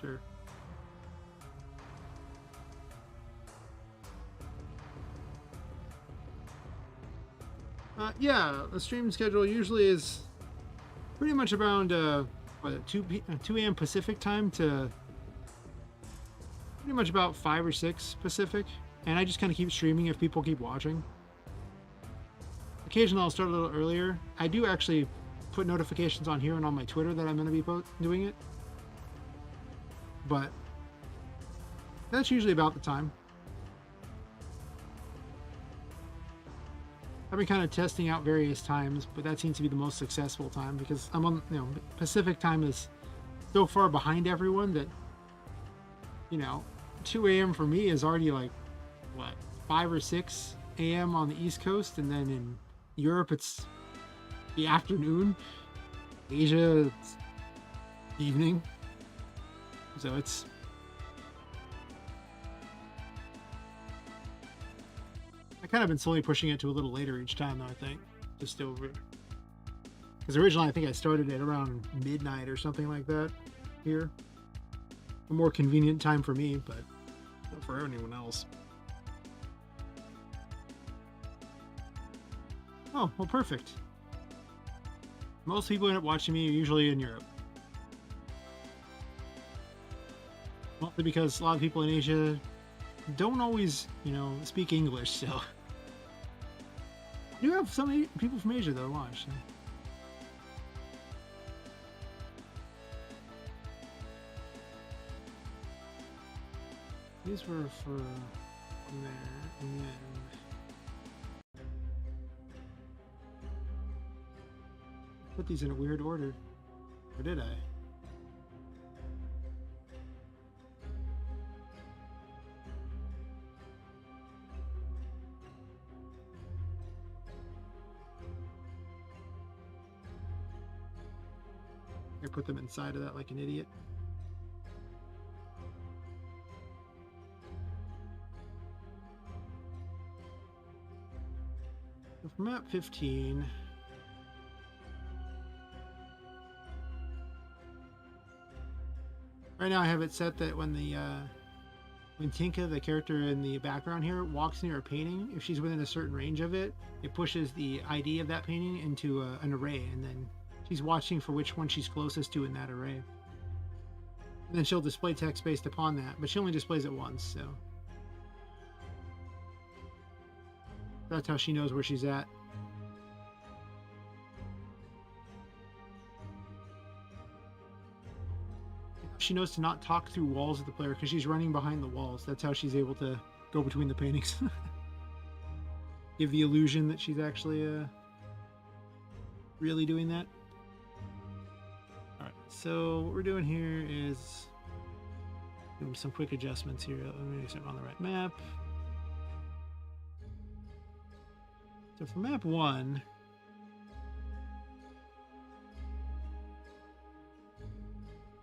Sure. Yeah, the stream schedule usually is pretty much around 2 a.m. Pacific time to pretty much about 5 or 6 Pacific, and I just kind of keep streaming if people keep watching. Occasionally I'll start a little earlier. I do actually put notifications on here and on my Twitter that I'm going to be doing it, but that's usually about the time. I've been kind of testing out various times, but that seems to be the most successful time because I'm on, Pacific time is so far behind everyone that, 2 a.m. for me is already like, 5 or 6 a.m. on the East Coast, and then in Europe it's the afternoon. Asia, it's evening. So it's... I kind of been slowly pushing it to a little later each time, though, I think. Just over... Because originally I think I started at around midnight or something like that here. A more convenient time for me, but not for anyone else. Oh, well, perfect. Most people end up watching me usually in Europe. Mostly because a lot of people in Asia don't always, speak English, so... You have some people from Asia, though, watch. So. These were for there, and then... Put these in a weird order. Or did I? I put them inside of that like an idiot. So for map 15... Right now I have it set that when when Tinka, the character in the background here, walks near a painting, if she's within a certain range of it, it pushes the ID of that painting into an array, and then she's watching for which one she's closest to in that array. And then she'll display text based upon that, but she only displays it once, so that's how she knows where she's at. She knows to not talk through walls of the player because she's running behind the walls. That's how she's able to go between the paintings. Give the illusion that she's actually really doing that. Alright, so what we're doing here is doing some quick adjustments here. Let me make sure I'm on the right map. So for map 1,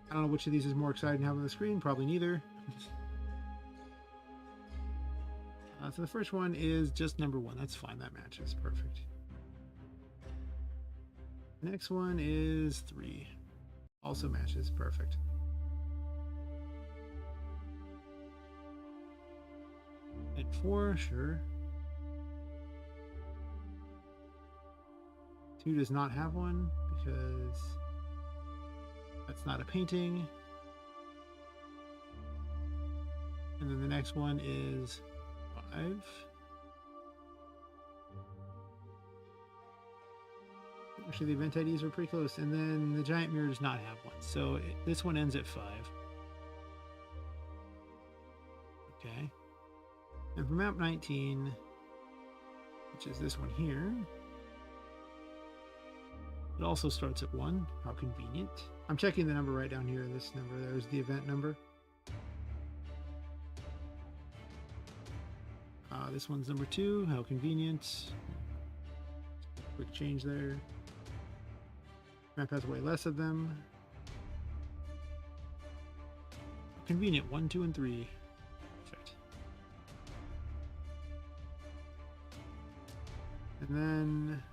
I don't know which of these is more exciting to have on the screen. Probably neither. So the first one is just number 1. That's fine. That matches. Perfect. The next one is 3. Also matches. Perfect. And 4, sure. 2 does not have one because that's not a painting. And then the next one is 5. Actually, the event IDs are pretty close. And then the giant mirror does not have one. So this one ends at 5. Okay. And for map 19, which is this one here, it also starts at 1. How convenient. I'm checking the number right down here. This number, there's the event number. This one's number 2. How convenient. Quick change there. Map has way less of them. Convenient. 1, 2, and 3. Perfect. And then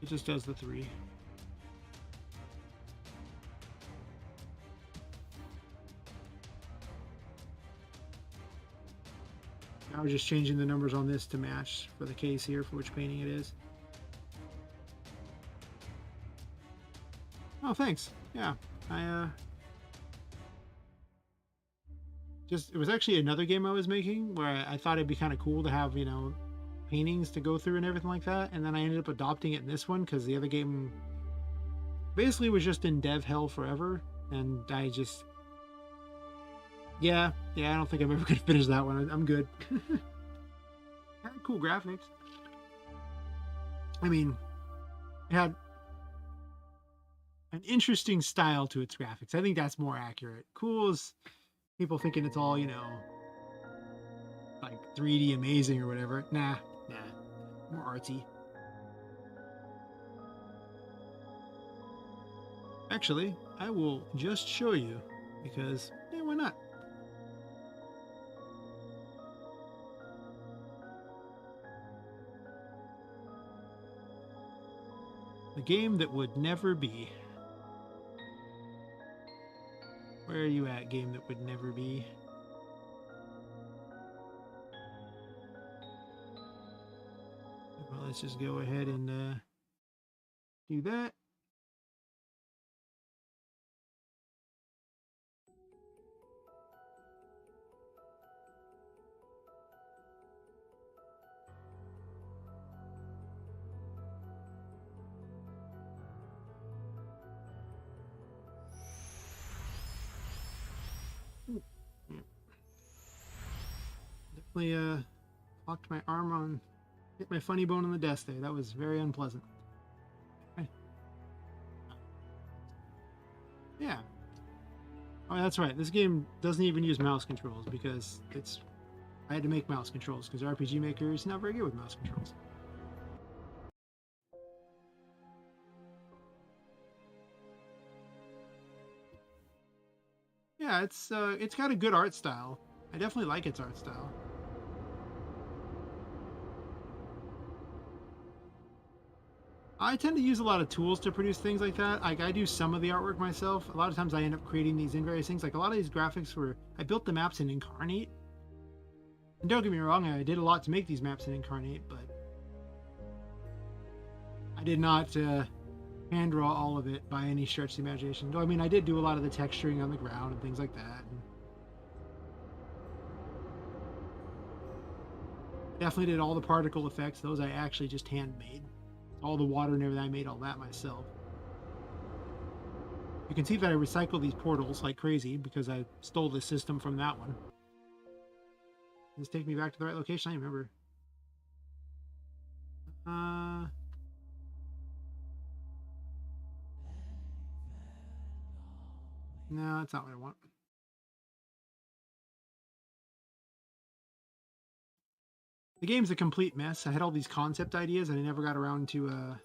it just does the 3. I was just changing the numbers on this to match for the case here for which painting it is. Oh, thanks. Yeah, it was actually another game I was making where I thought it'd be kind of cool to have, you know, paintings to go through and everything like that, and then I ended up adopting it in this one because the other game basically was just in dev hell forever, and I just yeah, I don't think I'm ever gonna finish that one. I'm good. Had cool graphics. I mean, it had an interesting style to its graphics. I think that's more accurate. Cool is people thinking it's all, you know, like 3D amazing or whatever. Nah, more artsy. Actually, I will just show you because, yeah, why not? The game that would never be. Where are you at, game that would never be? Well, let's just go ahead and do that. Definitely locked my arm on, hit my funny bone on the desk there. That was very unpleasant. Okay. Yeah. Oh, that's right. This game doesn't even use mouse controls because I had to make mouse controls because RPGMaker is not very good with mouse controls. Yeah, it's got a good art style. I definitely like its art style. I tend to use a lot of tools to produce things like that. Like I do some of the artwork myself. A lot of times I end up creating these in various things. Like a lot of these graphics were I built the maps in Incarnate. And don't get me wrong, I did a lot to make these maps in Incarnate, but I did not hand draw all of it by any stretch of the imagination. Though I mean I did do a lot of the texturing on the ground and things like that. And definitely did all the particle effects. Those I actually just handmade. All the water and everything, I made all that myself. You can see that I recycle these portals like crazy because I stole the system from that one. Does this take me back to the right location? I don't remember. No, that's not what I want. The game's a complete mess. I had all these concept ideas and I never got around to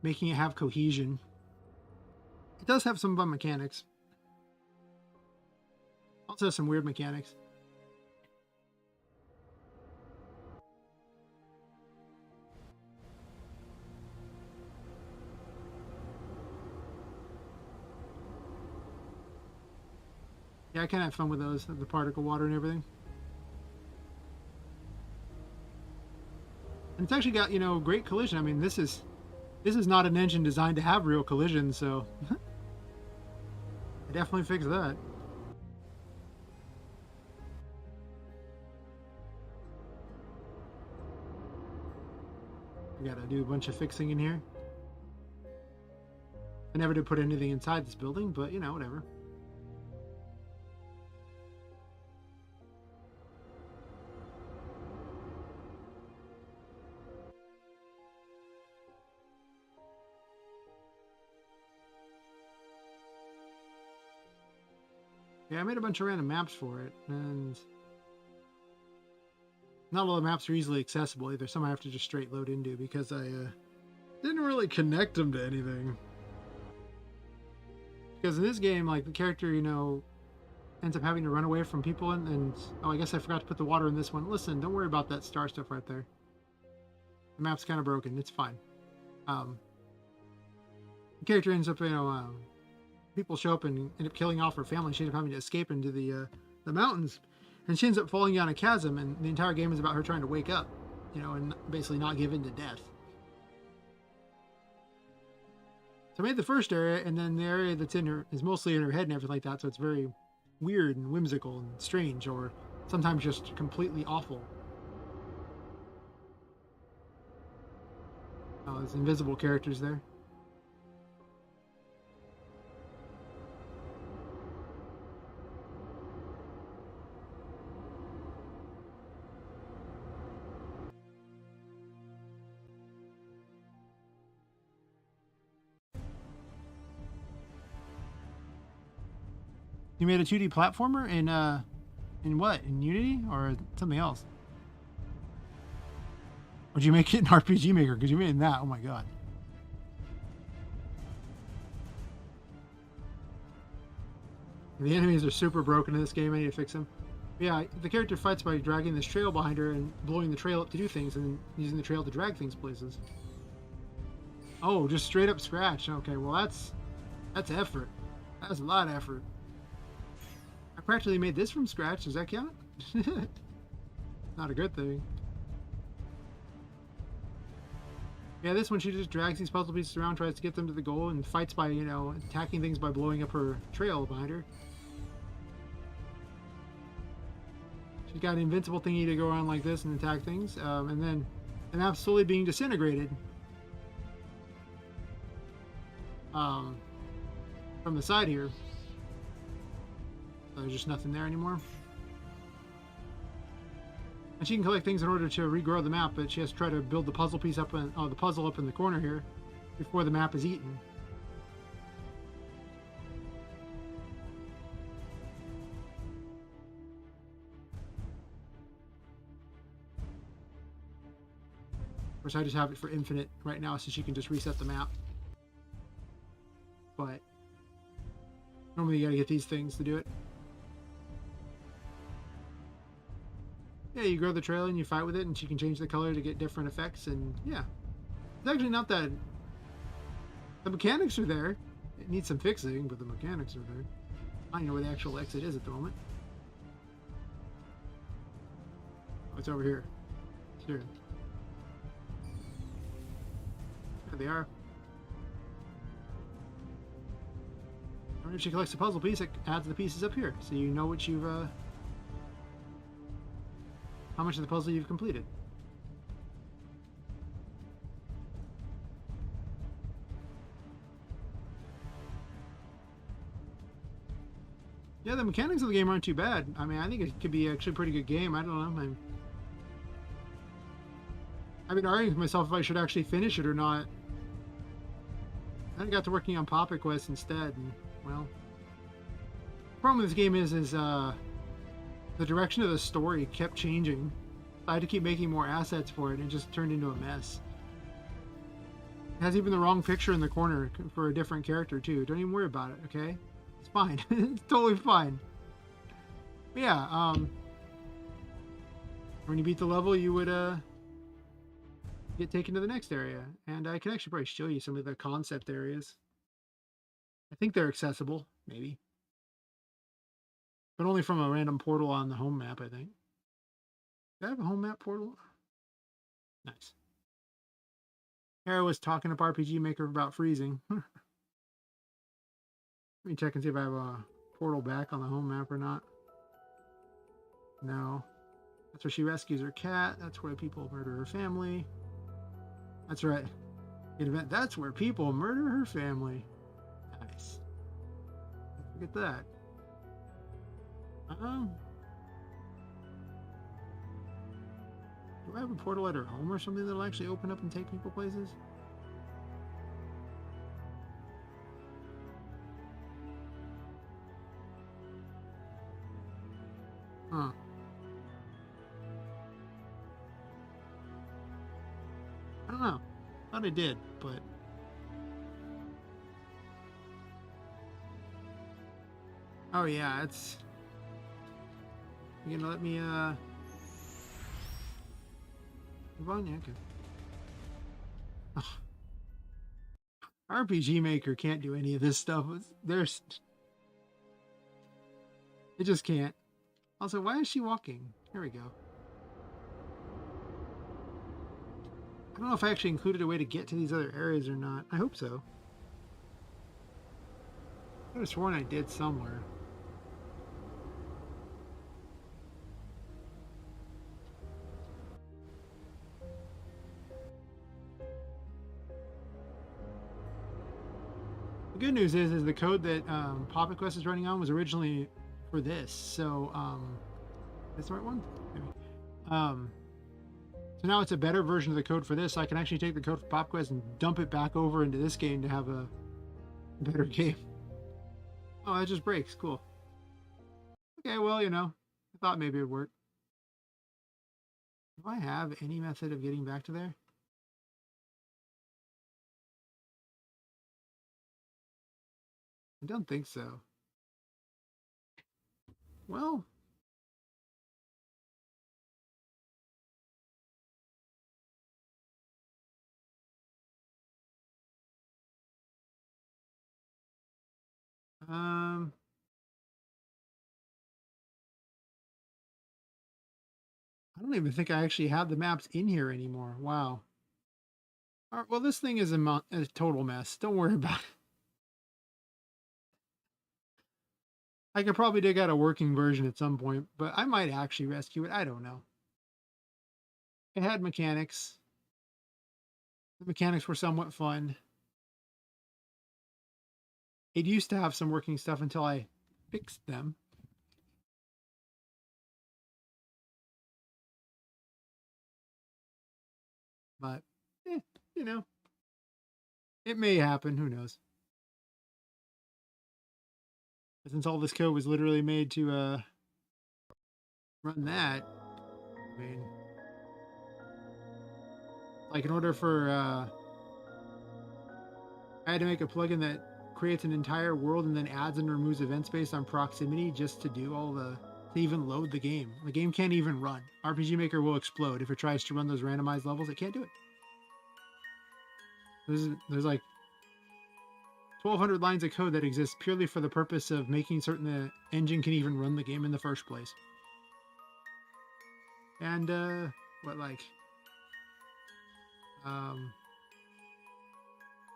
making it have cohesion. It does have some fun mechanics. Also has some weird mechanics. Yeah, I kind of have fun with those, the particle water and everything. And it's actually got, you know, great collision. I mean, this is not an engine designed to have real collision, so I definitely fixed that. I gotta do a bunch of fixing in here. I never did put anything inside this building, but you know, whatever. Yeah, I made a bunch of random maps for it, and not all the maps are easily accessible either. Some I have to just straight load into because I didn't really connect them to anything. Because in this game, like the character, you know, ends up having to run away from people, and oh, I guess I forgot to put the water in this one. Listen, don't worry about that star stuff right there. The map's kind of broken. It's fine. The character ends up, you know, people show up and end up killing off her family. She ends up having to escape into the mountains, and she ends up falling down a chasm. And the entire game is about her trying to wake up, you know, and basically not give in to death. So I made the first area, and then the area that's in her is mostly in her head and everything like that. So it's very weird and whimsical and strange, or sometimes just completely awful. Oh, there's invisible characters there. You made a 2D platformer in what? In Unity or something else? Or did you make it in RPGMaker? Because you made it in that. Oh my god. The enemies are super broken in this game. I need to fix them. Yeah, the character fights by dragging this trail behind her and blowing the trail up to do things and using the trail to drag things places. Oh, just straight up scratch. Okay, well that's effort. That's a lot of effort. I practically made this from scratch. Does that count? Not a good thing. Yeah, this one she just drags these puzzle pieces around, tries to get them to the goal, and fights by, you know, attacking things by blowing up her trail behind her. She's got an invincible thingy to go around like this and attack things, and then the map's slowly being disintegrated from the side here. So there's just nothing there anymore. And she can collect things in order to regrow the map, but she has to try to build the puzzle piece up in, the puzzle up in the corner here before the map is eaten. Of course, I just have it for infinite right now, so she can just reset the map. But normally you gotta get these things to do it. Yeah, you grow the trail and you fight with it, and she can change the color to get different effects. And yeah, it's actually not that. The mechanics are there. It needs some fixing, but the mechanics are there. I don't know where the actual exit is at the moment. Oh, it's over here. Sure. There they are. When she collects a puzzle piece, it adds the pieces up here, so you know what you've, how much of the puzzle you've completed. Yeah, the mechanics of the game aren't too bad. I mean, I think it could be actually a pretty good game. I don't know. I've been arguing with myself if I should actually finish it or not. I got to working on Poppet Quest instead, and well, the problem with this game is the direction of the story kept changing. I had to keep making more assets for it, and it just turned into a mess. It has even the wrong picture in the corner for a different character too. Don't even worry about it, okay? It's fine. It's totally fine. But yeah, when you beat the level, you would get taken to the next area, and I can actually probably show you some of the concept areas. I think they're accessible, maybe, but only from a random portal on the home map. I think. Do I have a home map portal? Nice. Here I was talking up RPGMaker about freezing. Let me check and see if I have a portal back on the home map or not. No. That's where she rescues her cat. That's where people murder her family. That's right. That's where people murder her family. Nice. Look at that. Do I have a portal at her home or something that'll actually open up and take people places? Huh. I don't know. Thought I did, but oh yeah, it's you gonna let me move on? Yeah, okay. Ugh. RPGMaker can't do any of this stuff. There's it just can't. Also, why is she walking? Here we go. I don't know if I actually included a way to get to these other areas or not. I hope so. I could have sworn I did somewhere. The good news is the code that Poppet Quest is running on was originally for this. So, is the right one? Maybe. So now it's a better version of the code for this. So I can actually take the code for Poppet Quest and dump it back over into this game to have a better game. Oh, that just breaks. Cool. Okay, well, you know, I thought maybe it'd work. Do I have any method of getting back to there? I don't think so. Well, um, I don't even think I actually have the maps in here anymore. Wow. All right, well, this thing is a total mess. Don't worry about it. I could probably dig out a working version at some point, but I might actually rescue it. I don't know. It had mechanics. The mechanics were somewhat fun. It used to have some working stuff until I fixed them. But, you know, it may happen. Who knows? Since all this code was literally made to run that, I mean, like in order for I had to make a plugin that creates an entire world and then adds and removes events based on proximity just to do all the to even load the game. The game can't even run. RPG Maker will explode if it tries to run those randomized levels. It can't do it. There's like 1,200 lines of code that exist purely for the purpose of making certain the engine can even run the game in the first place. And what like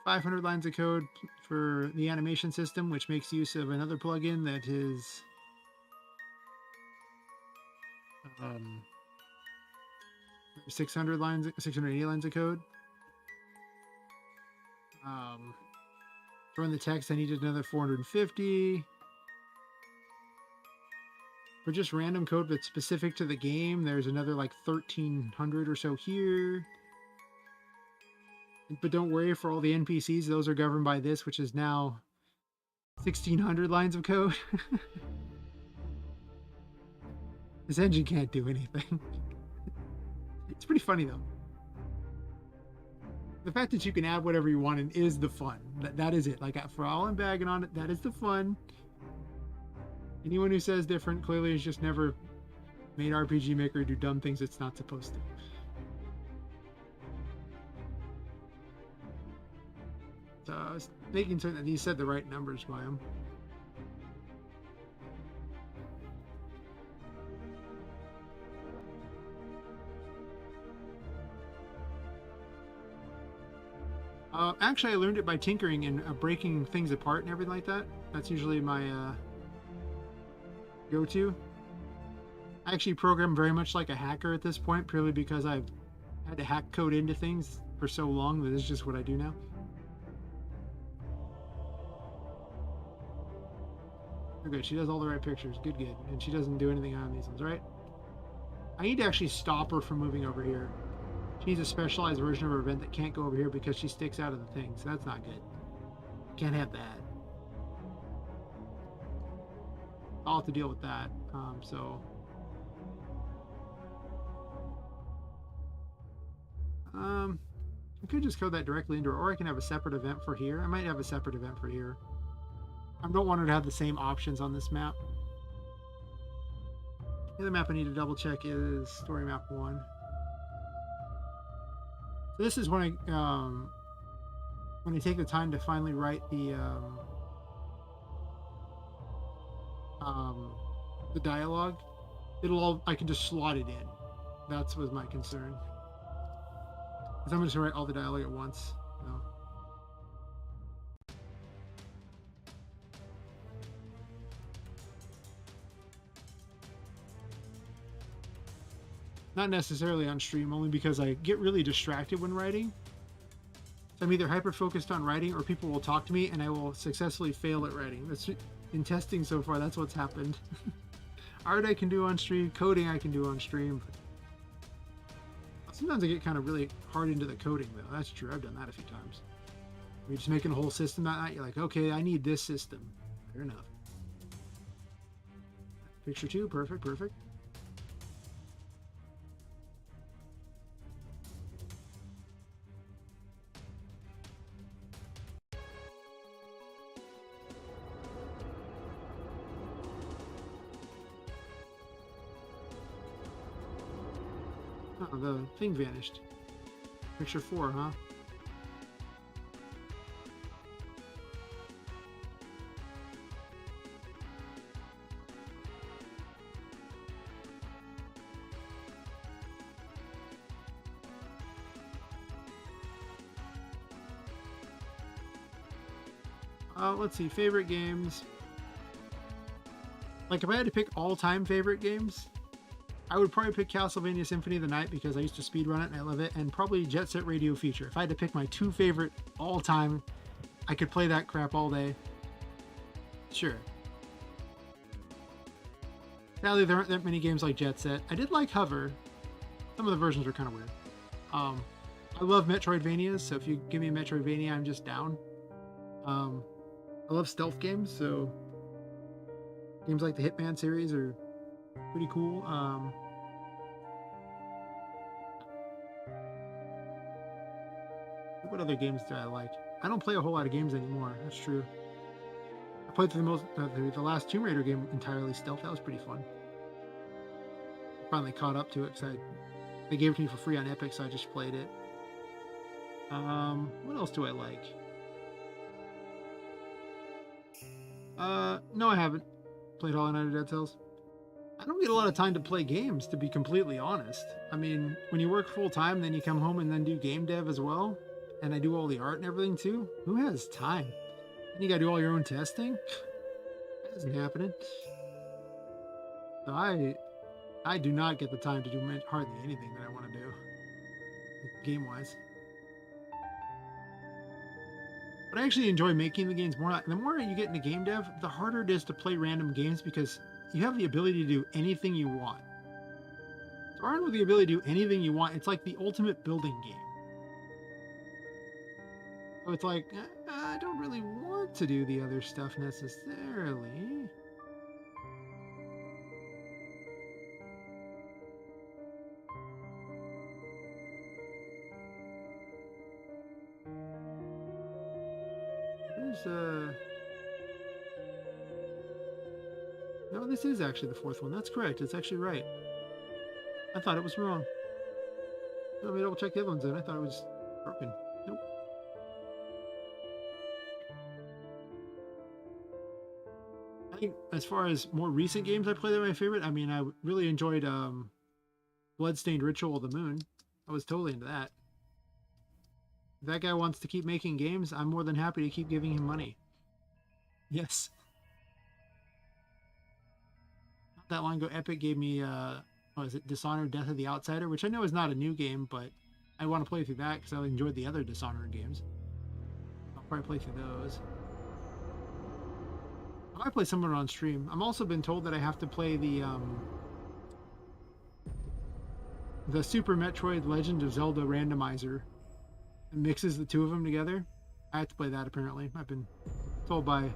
500 lines of code for the animation system, which makes use of another plugin that is 680 lines of code. To run the text, I needed another 450. For just random code that's specific to the game, there's another like 1,300 or so here. But don't worry, for all the NPCs, those are governed by this, which is now 1,600 lines of code. This engine can't do anything. It's pretty funny, though. The fact that you can add whatever you want in is the fun. That is it. Like, for all I'm bagging on it, that is the fun. Anyone who says different clearly has just never made RPG Maker do dumb things it's not supposed to. So I was making certain that he said the right numbers by him. Actually, I learned it by tinkering and breaking things apart and everything like that. That's usually my go-to. I actually program very much like a hacker at this point, purely because I've had to hack code into things for so long that it's just what I do now. Good, she does all the right pictures. Good. And she doesn't do anything on these ones, right? I need to actually stop her from moving over here. She needs a specialized version of her event that can't go over here because she sticks out of the thing, so that's not good. Can't have that. I'll have to deal with that. I could just code that directly into her, or I can have a separate event for here. I might have a separate event for here. I don't want her to have the same options on this map. The other map I need to double check is story map 1. So this is when I take the time to finally write the dialogue. I can just slot it in. That was my concern. Because I'm just gonna write all the dialogue at once. No. Not necessarily on stream, only because I get really distracted when writing. So I'm either hyper focused on writing, or people will talk to me and I will successfully fail at writing. That's in testing so far. That's what's happened. Art I can do on stream, coding I can do on stream. Sometimes I get kind of really hard into the coding, though. That's true. I've done that a few times. You're just making a whole system that night. You're like, okay, I need this system. Fair enough. Picture 2, perfect. Oh, the thing vanished. Picture 4, huh? Let's see, favorite games. Like, if I had to pick all-time favorite games, I would probably pick Castlevania Symphony of the Night because I used to speedrun it and I love it, and probably Jet Set Radio Future. If I had to pick my 2 favorite all-time, I could play that crap all day. Sure. Sadly, there aren't that many games like Jet Set. I did like Hover. Some of the versions were kind of weird. I love Metroidvanias, so if you give me a Metroidvania, I'm just down. I love stealth games, so games like the Hitman series are pretty cool. What other games do I like? I don't play a whole lot of games anymore. That's true. I played through the last Tomb Raider game entirely stealth. That was pretty fun. finally caught up to it because they gave it to me for free on Epic, so I just played it. What else do I like? No, I haven't played Hollow Knight or Dead Cells. I don't get a lot of time to play games, to be completely honest. I mean, when you work full time, then you come home and then do game dev as well, and I do all the art and everything too. Who has time? And you gotta do all your own testing. That isn't happening. So I do not get the time to do hardly anything that I want to do, game wise. But I actually enjoy making the games more. The more you get into game dev, the harder it is to play random games because you have the ability to do anything you want. So armed with the ability to do anything you want, it's like the ultimate building game. So it's like, I don't really want to do the other stuff necessarily. No, this is actually the fourth one. That's correct. It's actually right. I thought it was wrong. Let me double check the other ones then. I thought it was broken. Nope. I think as far as more recent games I played, they're my favorite. I mean, I really enjoyed Bloodstained Ritual of the Moon. I was totally into that. If that guy wants to keep making games, I'm more than happy to keep giving him money. Yes. Not that long ago, Epic gave me, what is it, Dishonored Death of the Outsider, which I know is not a new game, but I want to play through that because I enjoyed the other Dishonored games. I'll probably play through those. I might play some of it on stream. I'm also been told that I have to play the Super Metroid Legend of Zelda randomizer. It mixes the two of them together. I have to play that apparently. I've been told by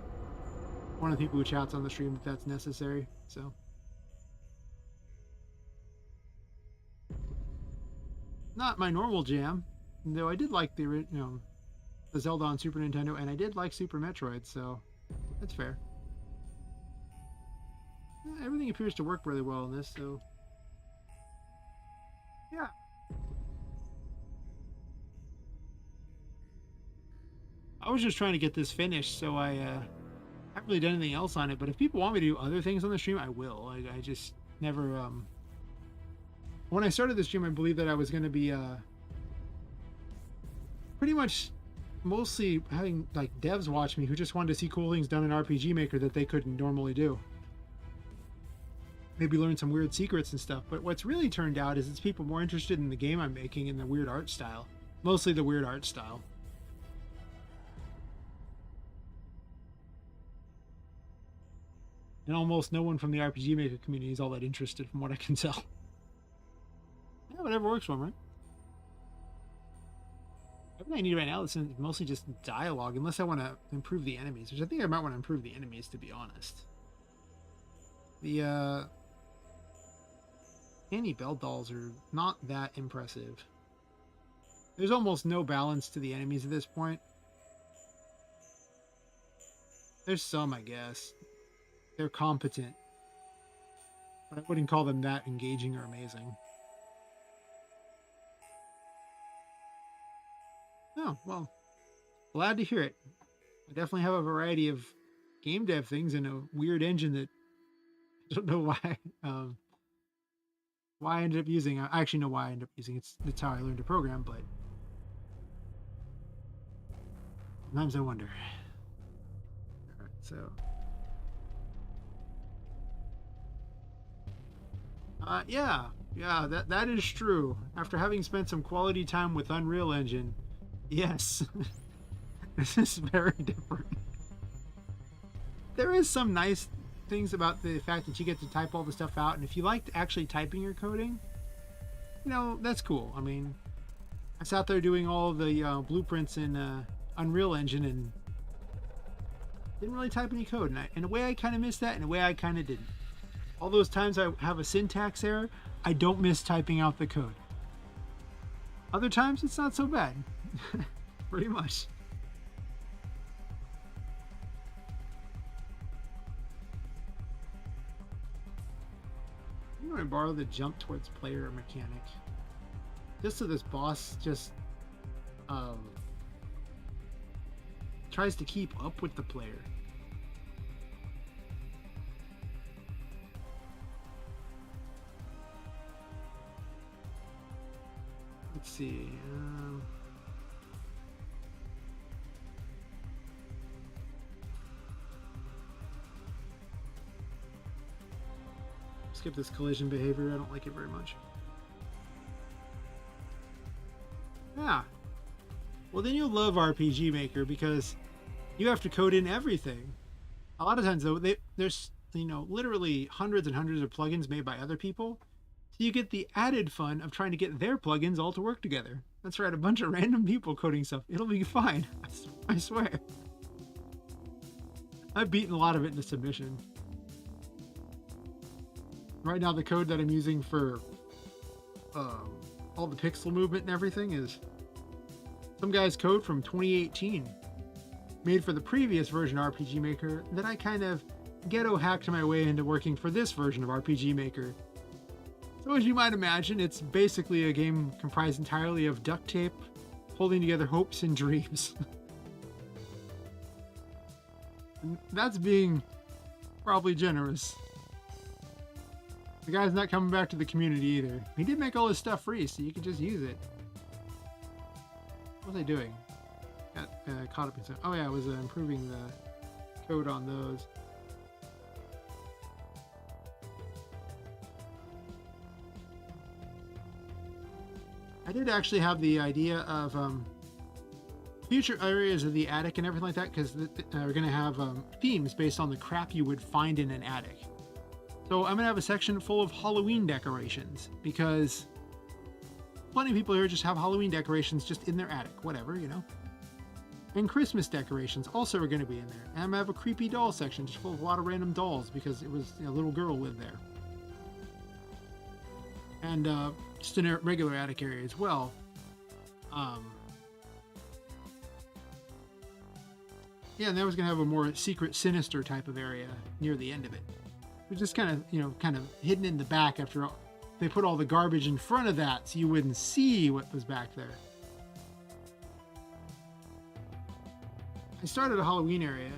one of the people who chats on the stream that that's necessary. So, not my normal jam, though I did like the Zelda on Super Nintendo, and I did like Super Metroid, so that's fair. Everything appears to work really well in this, so yeah. I was just trying to get this finished, so I haven't really done anything else on it. But if people want me to do other things on the stream, I will. I just never. When I started the stream, I believed that I was going to be pretty much mostly having like devs watch me who just wanted to see cool things done in RPGMaker that they couldn't normally do. Maybe learn some weird secrets and stuff. But what's really turned out is it's people more interested in the game I'm making and the weird art style. Mostly the weird art style. And almost no one from the RPGMaker community is all that interested from what I can tell. Yeah, whatever works for them, right? Everything I need right now is mostly just dialogue, unless I want to improve the enemies, which I think I might want to improve the enemies, to be honest. The Annie Bell dolls are not that impressive. There's almost no balance to the enemies at this point. There's some, I guess. They're competent, but I wouldn't call them that engaging or amazing. Oh, well, glad to hear it. I definitely have a variety of game dev things and a weird engine that I don't know why I ended up using. I actually know why I ended up using. It's how I learned to program, but sometimes I wonder. All right, so. Yeah, that is true. After having spent some quality time with Unreal Engine, yes, this is very different. There is some nice things about the fact that you get to type all the stuff out, and if you liked actually typing your coding, that's cool. I mean, I sat there doing all the blueprints in Unreal Engine and didn't really type any code, and in a way I kind of missed that, in a way I kind of didn't. All those times I have a syntax error, I don't miss typing out the code. Other times, it's not so bad. Pretty much. I'm going to borrow the jump towards player mechanic. Just so this boss just tries to keep up with the player. Let's see. Skip this collision behavior. I don't like it very much. Yeah. Well, then you'll love RPGMaker because you have to code in everything. A lot of times, though, there's literally hundreds and hundreds of plugins made by other people. So you get the added fun of trying to get their plugins all to work together. That's right, a bunch of random people coding stuff. It'll be fine. I swear. I've beaten a lot of it into submission. Right now, the code that I'm using for all the pixel movement and everything is some guy's code from 2018, made for the previous version of RPGMaker that I kind of ghetto hacked my way into working for this version of RPGMaker. So as you might imagine, it's basically a game comprised entirely of duct tape holding together hopes and dreams. And that's being probably generous. The guy's not coming back to the community either. He did make all his stuff free, so you can just use it. What was I doing? Got caught up in some... Oh yeah, I was improving the code on those. I did actually have the idea of future areas of the attic and everything like that, because we're going to have themes based on the crap you would find in an attic. So I'm going to have a section full of Halloween decorations, because plenty of people here just have Halloween decorations just in their attic, whatever, you know. And Christmas decorations also are going to be in there. And I'm going to have a creepy doll section just full of a lot of random dolls, because it was a little girl lived there. And just in a regular attic area as well. Yeah, and that was going to have a more secret, sinister type of area near the end of it. It was just kind of hidden in the back after all. They put all the garbage in front of that so you wouldn't see what was back there. I started a Halloween area,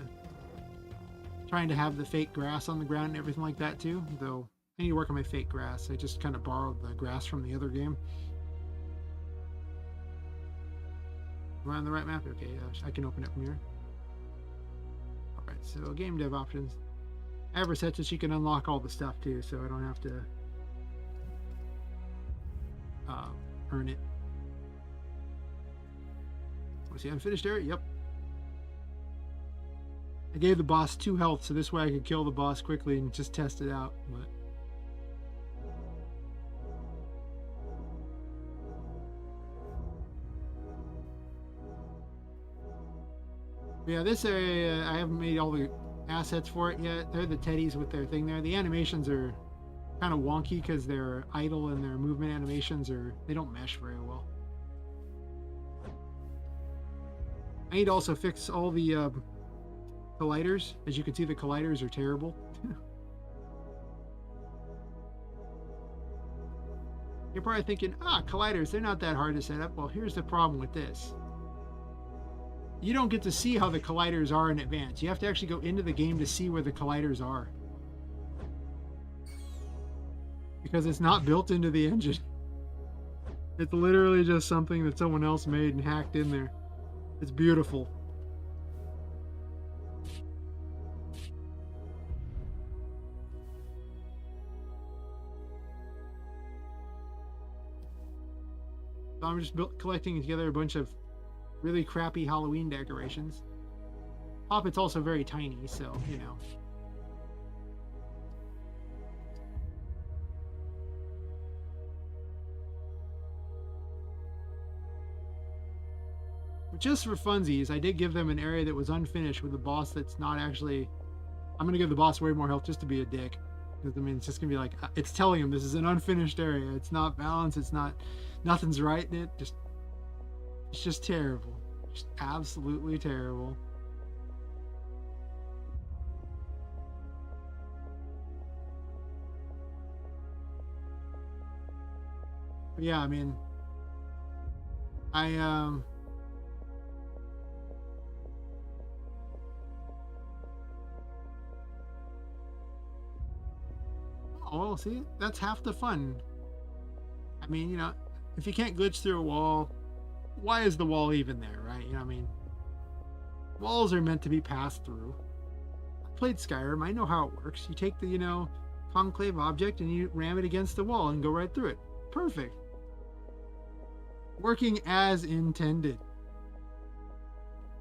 trying to have the fake grass on the ground and everything like that too, though I need to work on my fake grass. I just kind of borrowed the grass from the other game. Am I on the right map? Okay, I can open it from here. Alright, so game dev options. I have her set so she can unlock all the stuff too, so I don't have to earn it. Was the unfinished area? Yep. I gave the boss 2 health, so this way I could kill the boss quickly and just test it out. But yeah, this area, I haven't made all the assets for it yet. They're the teddies with their thing there. The animations are kind of wonky because they're idle and their movement animations they don't mesh very well. I need to also fix all the colliders. As you can see, the colliders are terrible. You're probably thinking, colliders, they're not that hard to set up. Well, here's the problem with this. You don't get to see how the colliders are in advance. You have to actually go into the game to see where the colliders are, because it's not built into the engine. It's literally just something that someone else made and hacked in there. It's beautiful. So I'm just collecting together a bunch of really crappy Halloween decorations. Poppet's also very tiny, so, you know. But just for funsies, I did give them an area that was unfinished with a boss that's not actually... I'm going to give the boss way more health just to be a dick. Because, I mean, it's just going to be like... It's telling him this is an unfinished area. It's not balanced. It's not... Nothing's right in it. It's just terrible. Just absolutely terrible. But yeah, I mean, I oh, well, see, that's half the fun. I mean, if you can't glitch through a wall, why is the wall even there, right? I mean, walls are meant to be passed through. I played Skyrim. I know how it works. You take the, conclave object and you ram it against the wall and go right through it. Perfect. Working as intended.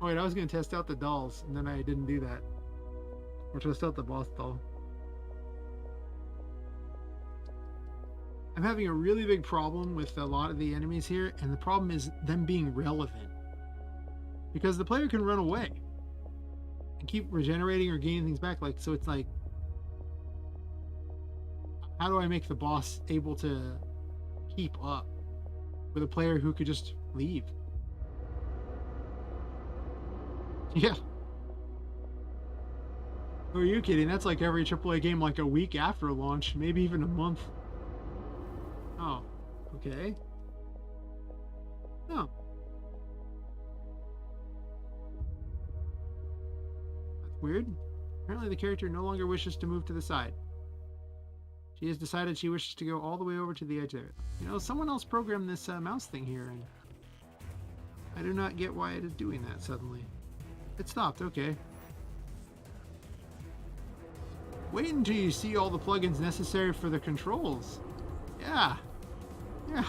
Oh, wait, I was going to test out the dolls, and then I didn't do that. Or test out the boss doll. I'm having a really big problem with a lot of the enemies here, and the problem is them being relevant. Because the player can run away and keep regenerating or gaining things back. So it's like, how do I make the boss able to keep up with a player who could just leave? Yeah. Who are you kidding? That's like every AAA game like a week after launch, maybe even a month. Oh, okay. Oh. That's weird. Apparently the character no longer wishes to move to the side. She has decided she wishes to go all the way over to the edge there. Someone else programmed this mouse thing here, and I do not get why it is doing that suddenly. It stopped, okay. Wait until you see all the plugins necessary for the controls. Yeah. Yeah.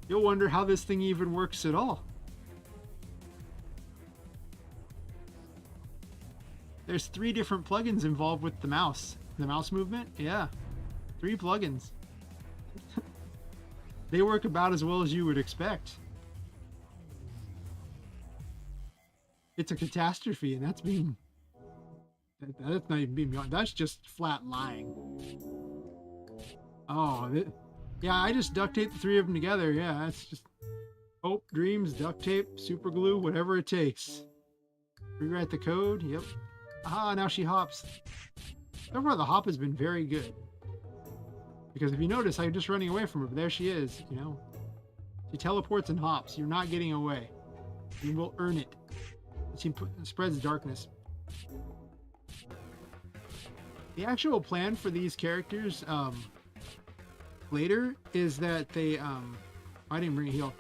You'll wonder how this thing even works at all. There's 3 different plugins involved with the mouse. The mouse movement? Yeah. 3 plugins. They work about as well as you would expect. It's a catastrophe, and that's not even being beyond. That's just flat lying. Oh, yeah, I just duct taped the 3 of them together. Yeah, that's just hope, dreams, duct tape, super glue, whatever it takes. Rewrite the code. Yep. Ah, now she hops. So far, the hop has been very good. Because if you notice, I'm just running away from her, but there she is, She teleports and hops. You're not getting away. You will earn it. She spreads darkness. The actual plan for these characters later is that they I didn't bring a heal.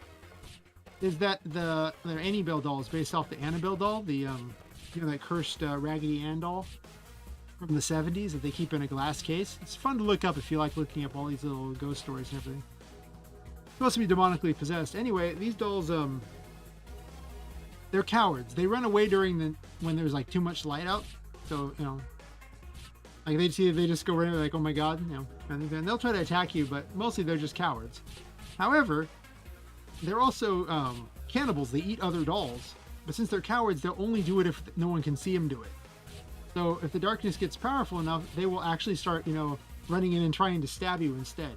Is that their Annabelle doll is based off the Annabelle doll, the that cursed Raggedy Ann doll from the 70s that they keep in a glass case. It's fun to look up if you like looking up all these little ghost stories and everything. It's supposed to be demonically possessed. Anyway, these dolls they're cowards. They run away when there's like too much light out. So, like they just go right like, oh my god, and then they'll try to attack you, but mostly they're just cowards. However, they're also cannibals. They eat other dolls, but since they're cowards, they'll only do it if no one can see them do it. So if the darkness gets powerful enough, they will actually start, running in and trying to stab you instead.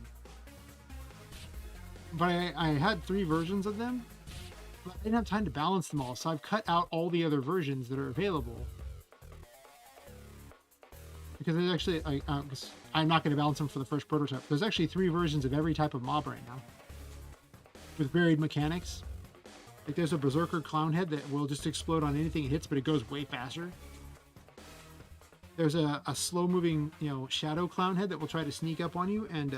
But I had 3 versions of them, but I didn't have time to balance them all, so I've cut out all the other versions that are available. Because there's actually, I'm not going to balance them for the first prototype. There's actually 3 versions of every type of mob right now, with varied mechanics. Like there's a berserker clown head that will just explode on anything it hits, but it goes way faster. There's a slow-moving, shadow clown head that will try to sneak up on you and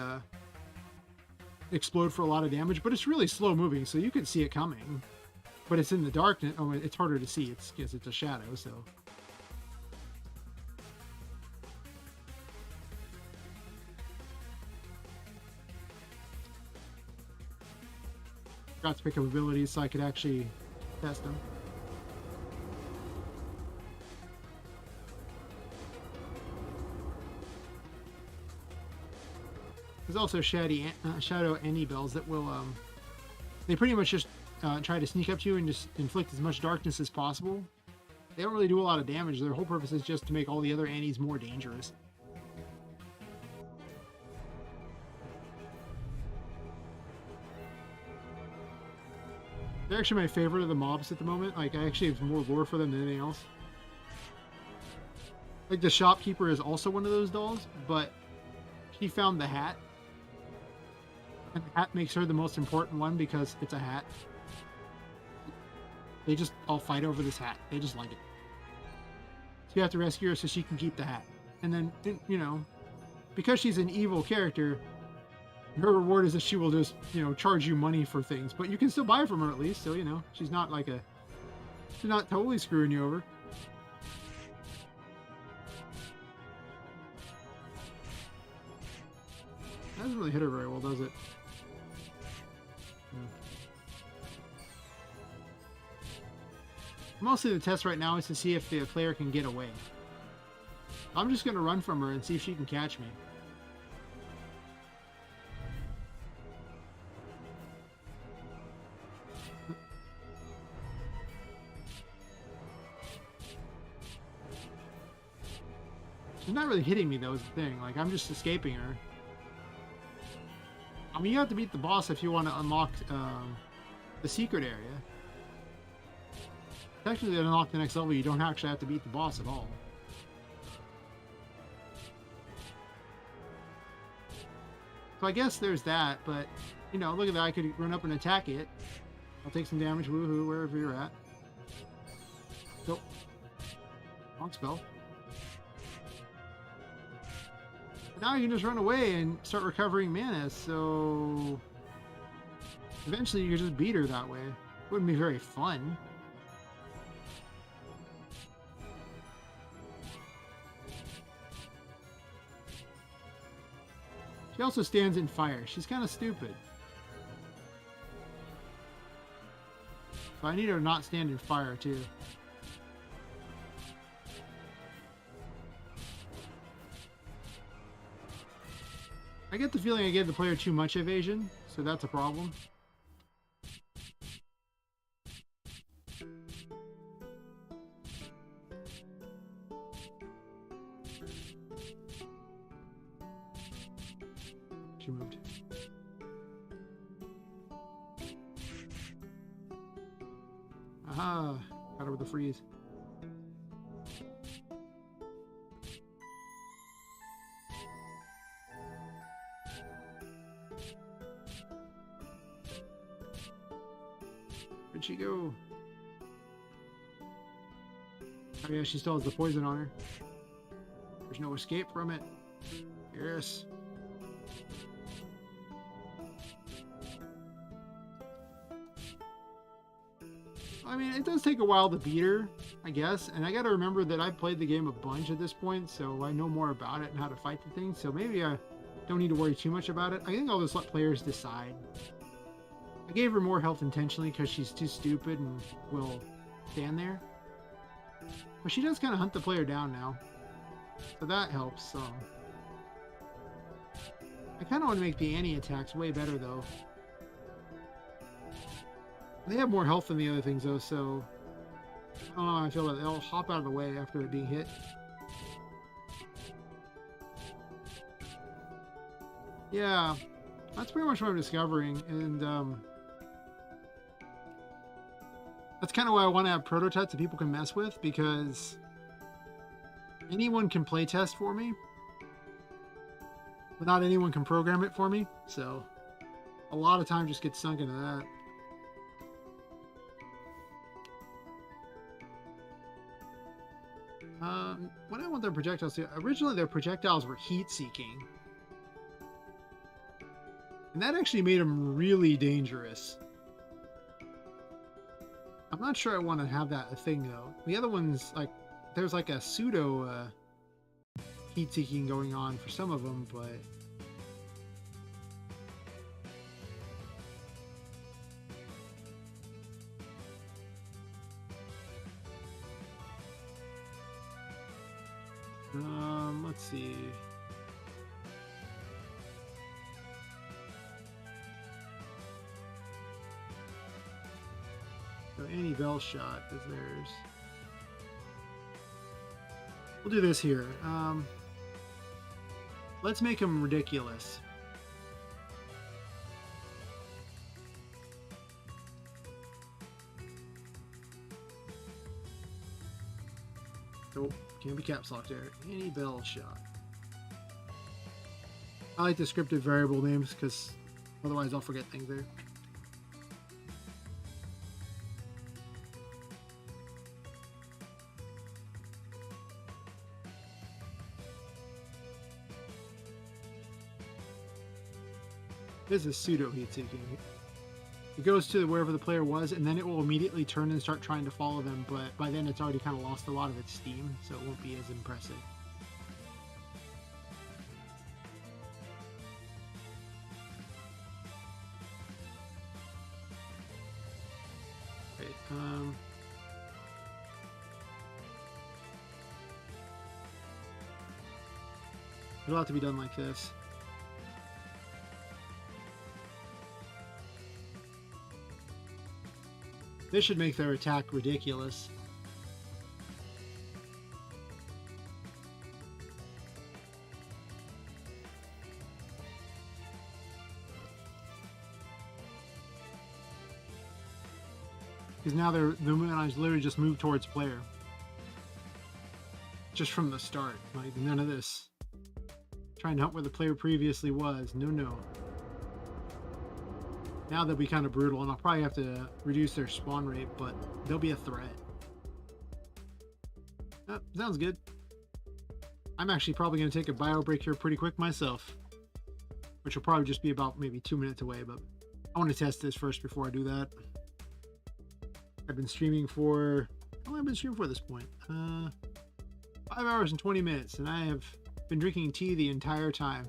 explode for a lot of damage, but it's really slow-moving, so you can see it coming. But it's in the darkness. Oh, it's harder to see. It's because it's a shadow, so. Got to pick up abilities so I could actually test them. There's also Shadow Annabelles that will, they pretty much just try to sneak up to you and just inflict as much darkness as possible. They don't really do a lot of damage. Their whole purpose is just to make all the other Annies more dangerous. They're actually my favorite of the mobs at the moment. Like, I actually have more lore for them than anything else. Like, the shopkeeper is also one of those dolls, but she found the hat. And the hat makes her the most important one because it's a hat. They just all fight over this hat. They just like it. So you have to rescue her so she can keep the hat. And then, you know, because she's an evil character, her reward is that she will just, you know, charge you money for things. But you can still buy from her at least. So, you know, she's not totally screwing you over. Doesn't really hit her very well, does it? Mostly the test right now is to see if the player can get away. I'm just going to run from her and see if she can catch me. She's not really hitting me, though, is the thing. Like, I'm just escaping her. I mean, you have to beat the boss if you want to unlock the secret area. Technically, to unlock the next level, you don't actually have to beat the boss at all. So I guess there's that, but, you know, look at that. I could run up and attack it. I'll take some damage, woohoo, wherever you're at. Nope. Wrong spell. Now you can just run away and start recovering mana, so eventually you could just beat her that way. Wouldn't be very fun. She also stands in fire. She's kind of stupid. But I need her to not stand in fire too. I get the feeling I gave the player too much evasion, so that's a problem. She moved. Aha! Got her with the freeze. Where'd she go? Oh yeah, she still has the poison on her. There's no escape from it. Yes. I mean, it does take a while to beat her, I guess. And I gotta remember that I've played the game a bunch at this point, so I know more about it and how to fight the thing. So maybe I don't need to worry too much about it. I think I'll just let players decide. I gave her more health intentionally because she's too stupid and will stand there. But she does kind of hunt the player down now. So that helps some. I kind of want to make the anti-attacks way better though. They have more health than the other things though, so I don't know how I feel about it. They'll hop out of the way after it being hit. Yeah, that's pretty much what I'm discovering, and that's kind of why I want to have prototypes that people can mess with, because anyone can playtest for me, but not anyone can program it for me, so a lot of time just gets sunk into that. What I want their projectiles to... Originally, their projectiles were heat-seeking. And that actually made them really dangerous. I'm not sure I want to have that a thing, though. The other ones, like, there's like a pseudo heat-seeking going on for some of them, but... let's see. So anti-bell shot is theirs. We'll do this here. Let's make them ridiculous. Nope. Can't be caps locked there. Anti-bell shot. I like the scripted variable names because Otherwise, I'll forget things there. This is pseudo heat seeking. It goes to wherever the player was, and then it will immediately turn and start trying to follow them, but by then it's already kind of lost a lot of its steam, so it won't be as impressive. Okay, it'll have to be done like this. This should make their attack ridiculous. Because now the Mooneyes literally just move towards player. Just from the start. Like, none of this. Trying to help where the player previously was. No, no. Now they'll be kind of brutal, and I'll probably have to reduce their spawn rate, but they'll be a threat. Oh, sounds good. I'm actually probably going to take a bio break here pretty quick myself, which will probably just be about maybe 2 minutes away, but I want to test this first before I do that. I've been streaming for... How long have I been streaming for at this point? 5 hours and 20 minutes, and I have been drinking tea the entire time.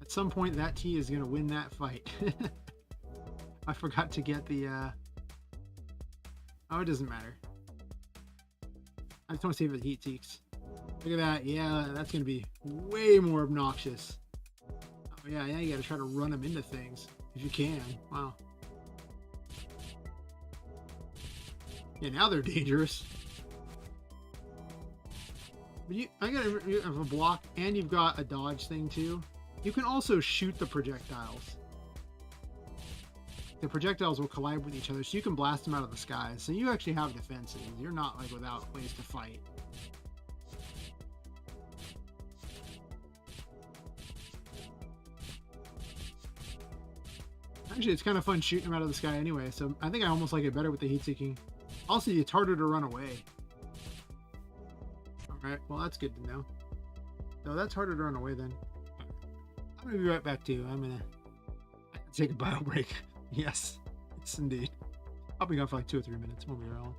At some point, that tea is going to win that fight. I forgot to get the... Oh, it doesn't matter. I just want to save the heat seeks. Look at that. Yeah, that's going to be way more obnoxious. Oh, yeah, you got to try to run them into things. If you can. Wow. Yeah, now they're dangerous. But you have a block, and you've got a dodge thing, too. You can also shoot the projectiles. The projectiles will collide with each other, so you can blast them out of the sky. So you actually have defenses. You're not like without ways to fight. Actually, it's kind of fun shooting them out of the sky anyway, so I think I almost like it better with the heat-seeking. Also, it's harder to run away. Alright, well that's good to know. No, that's harder to run away then. I'm gonna be right back to you. I'm gonna take a bio break. Yes, indeed. I'll be gone for like 2 or 3 minutes. Won't be very long.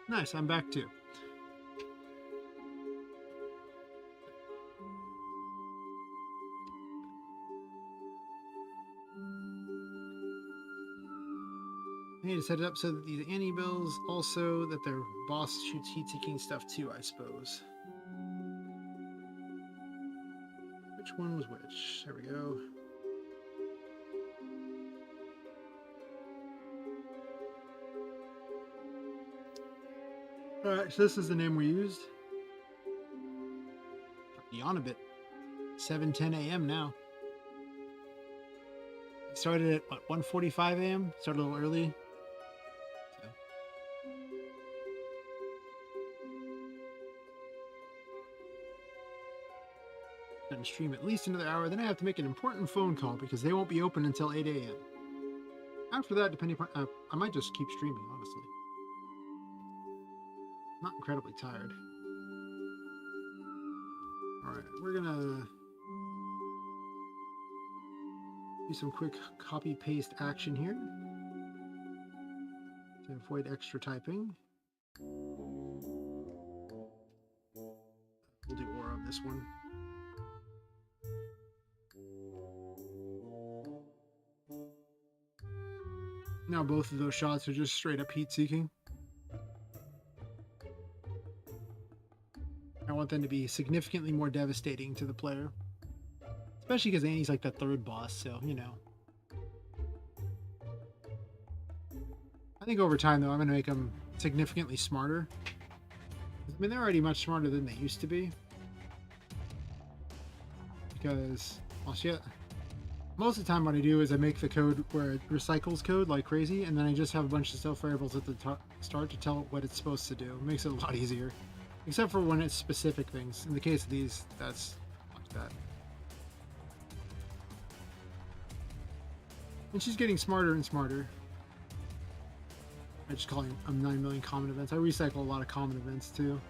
Nice, I'm back too. I need to set it up so that these anti-bills also, that their boss shoots heat-seeking stuff too, I suppose. Which one was which? There we go. Alright, so this is the name we used. Yawn a bit. 7:10 a.m. now. Started at what, 1:45 a.m. Started a little early. So. Gonna stream at least another hour. Then I have to make an important phone call because they won't be open until 8 a.m. After that, depending upon, I might just keep streaming. Honestly, not incredibly tired. All right, we're gonna do some quick copy paste action here to avoid extra typing. We'll do aura on this one. Now both of those shots are just straight up heat seeking. I want them to be significantly more devastating to the player. Especially because Annie's like the third boss, so, you know. I think over time, though, I'm going to make them significantly smarter. I mean, they're already much smarter than they used to be. Because, well, shit. Most of the time what I do is I make the code where it recycles code like crazy, and then I just have a bunch of self variables at the start to tell it what it's supposed to do. It makes it a lot easier. Except for when it's specific things. In the case of these, that's like that. And she's getting smarter and smarter. I just call them 9 million common events. I recycle a lot of common events too.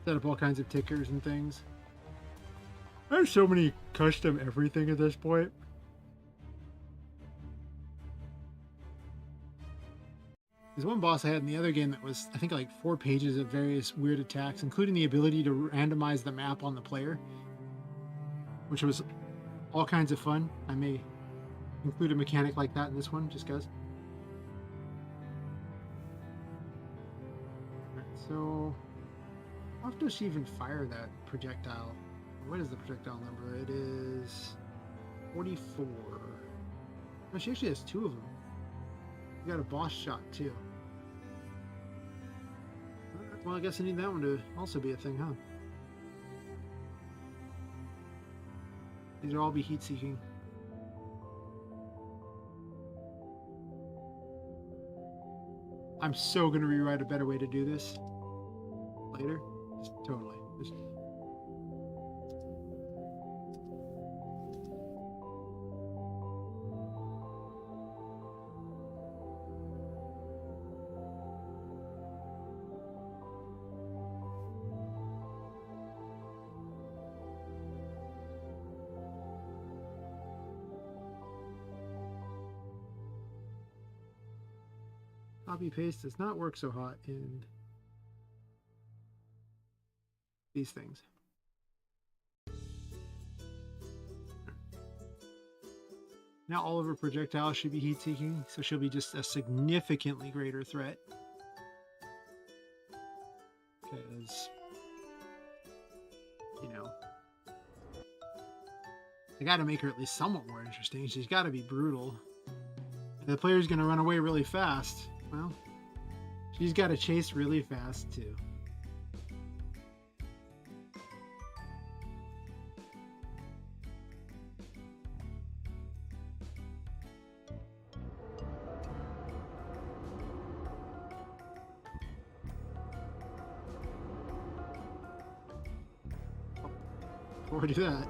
Set up all kinds of tickers and things. There's so many custom everything at this point. There's one boss I had in the other game that was, I think, like 4 pages of various weird attacks, including the ability to randomize the map on the player, which was all kinds of fun. I may include a mechanic like that in this one, just because. Right, so, how often does she even fire that projectile? What is the projectile number? It is 44. Oh, she actually has 2 of them. You got a boss shot too. Well, I guess I need that one to also be a thing, huh? These will all be heat seeking. I'm so gonna rewrite a better way to do this later. Just totally. Just... Copy paste does not work so hot in these things. Now all of her projectiles should be heat seeking, so she'll be just a significantly greater threat. Because, you know, I gotta make her at least somewhat more interesting. She's gotta be brutal. If the player's gonna run away really fast, well, she's gotta chase really fast too. Before we do that,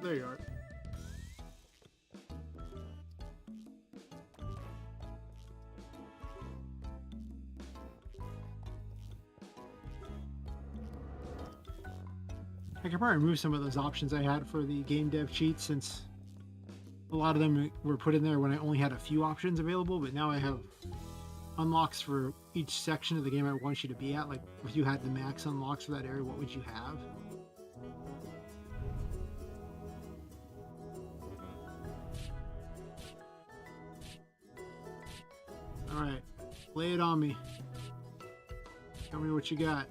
there you are. I could probably remove some of those options I had for the game dev cheats, since A lot of them were put in there when I only had a few options available, but now I have unlocks for each section of the game I want you to be at. Like if you had the max unlocks for that area, what would you have? All right, lay it on me. Tell me what you got.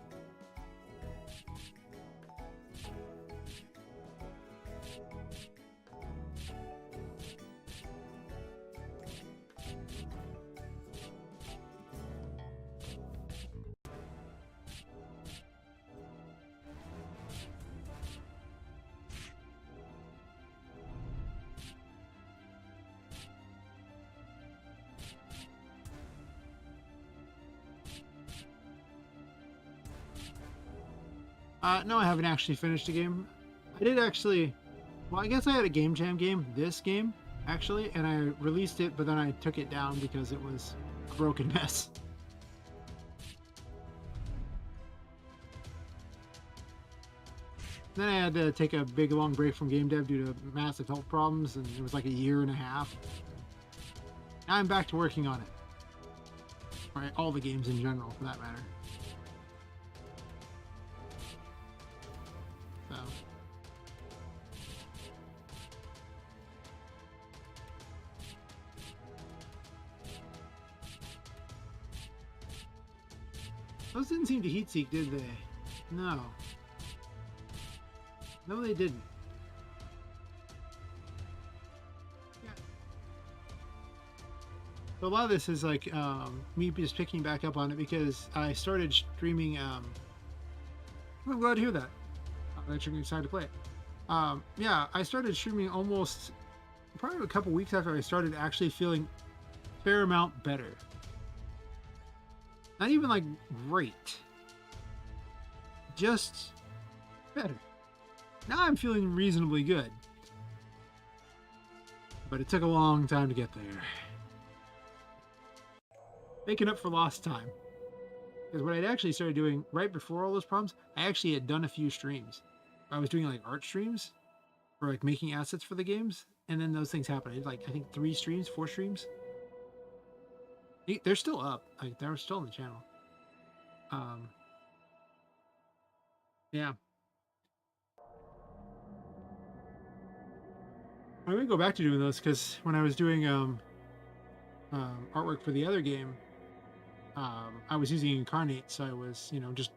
No, I haven't actually finished the game. I did actually. Well, I guess I had a Game Jam game, this game, actually, and I released it, but then I took it down because it was a broken mess. Then I had to take a big long break from game dev due to massive health problems, and it was like a year and a half. Now I'm back to working on it. Right, all the games in general, for that matter. So. Those didn't seem to heat seek, did they? No. No, they didn't. Yeah. So a lot of this is like me just picking back up on it because I started streaming. I'm glad to hear that. That you're excited to play it. Yeah, I started streaming almost probably a couple weeks after I started actually feeling a fair amount better. Not even like great, just better. Now I'm feeling reasonably good. But it took a long time to get there. Making up for lost time. Because what I'd actually started doing right before all those problems, I actually had done a few streams. I was doing like art streams for like making assets for the games. And then those things happened. I did like, I think 3 streams, 4 streams. They're still up. Like they're still on the channel. Yeah. I'm gonna go back to doing those because when I was doing artwork for the other game, I was using Incarnate, so I was, just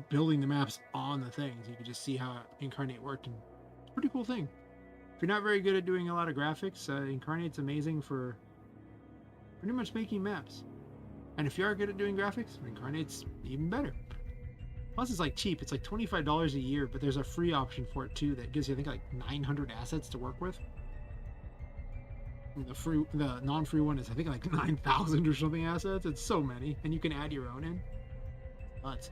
building the maps on the things. You could just see how Incarnate worked, and it's a pretty cool thing. If you're not very good at doing a lot of graphics, Incarnate's amazing for pretty much making maps. And if you are good at doing graphics, Incarnate's even better. Plus, it's like cheap. It's like $25 a year, but there's a free option for it too that gives you, I think, like 900 assets to work with. And the non-free one is, I think, like 9,000 or something assets. It's so many, and you can add your own in. But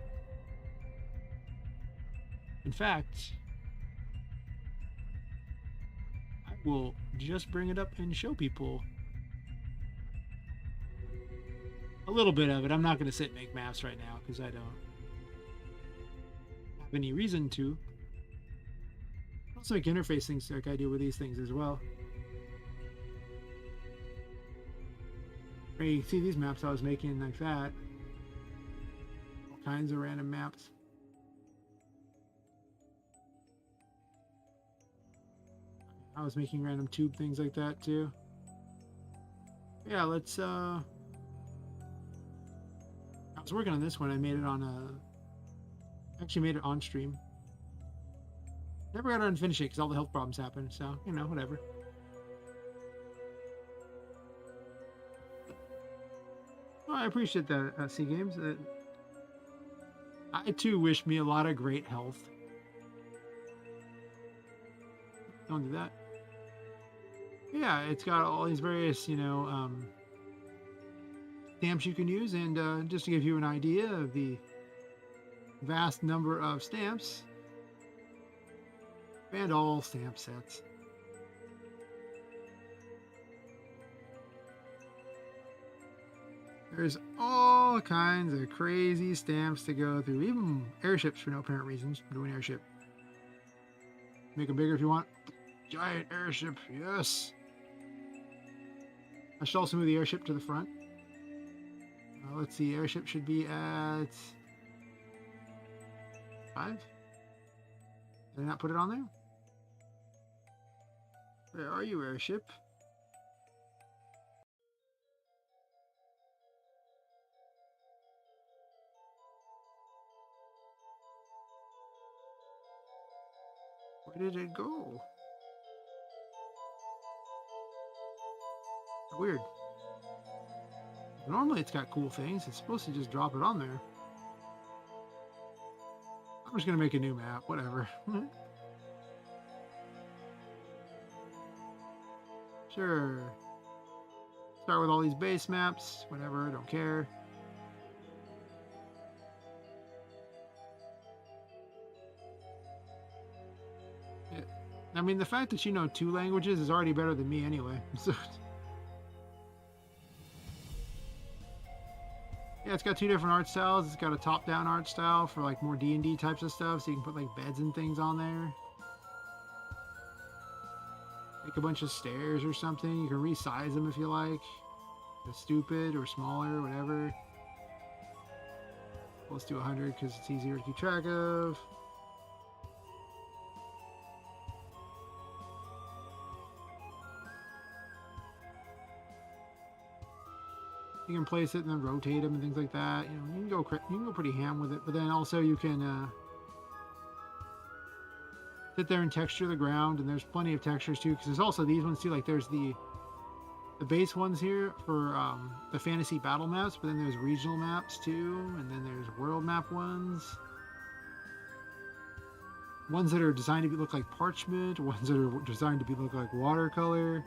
in fact, I will just bring it up and show people a little bit of it. I'm not going to sit and make maps right now because I don't have any reason to. Also, make interface things like I do with these things as well. You see these maps I was making like that. All kinds of random maps. I was making random tube things like that too. Yeah, let's I was working on this one. I made it on actually made it on stream. Never got around to finish it because all the health problems happened, so whatever. Well, I appreciate that, C Games. I too wish me a lot of great health. Don't do that. Yeah, it's got all these various, stamps you can use, and just to give you an idea of the vast number of stamps and all stamp sets. There's all kinds of crazy stamps to go through, even airships for no apparent reasons. I'm doing airship. Make them bigger if you want. Giant airship, yes. I should also move the airship to the front. Let's see, airship should be at 5. Did I not put it on there? Where are you, airship? Where did it go? Weird. Normally it's got cool things. It's supposed to just drop it on there. I'm just going to make a new map. Whatever. Sure. Start with all these base maps. Whatever. Don't care. Yeah. I mean, the fact that you know 2 languages is already better than me anyway. So... yeah, it's got 2 different art styles. It's got a top-down art style for like more D&D types of stuff, so you can put like beds and things on there. Make a bunch of stairs or something. You can resize them if you like. Stupid or smaller, whatever. Let's do 100 because it's easier to keep track of. You can place it and then rotate them and things like that. You know, you can go pretty ham with it. But then also you can sit there and texture the ground, and there's plenty of textures too. Because there's also these ones too. Like there's the base ones here for the fantasy battle maps, but then there's regional maps too, and then there's world map ones. Ones that are designed to look like parchment, ones that are designed to look like watercolor.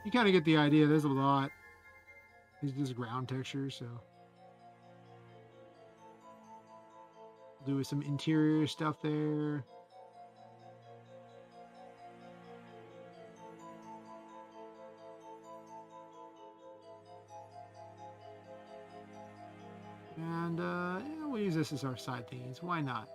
You kind of get the idea. There's a lot. These are just ground textures, so do some interior stuff there. And yeah, we'll use this as our side things. Why not?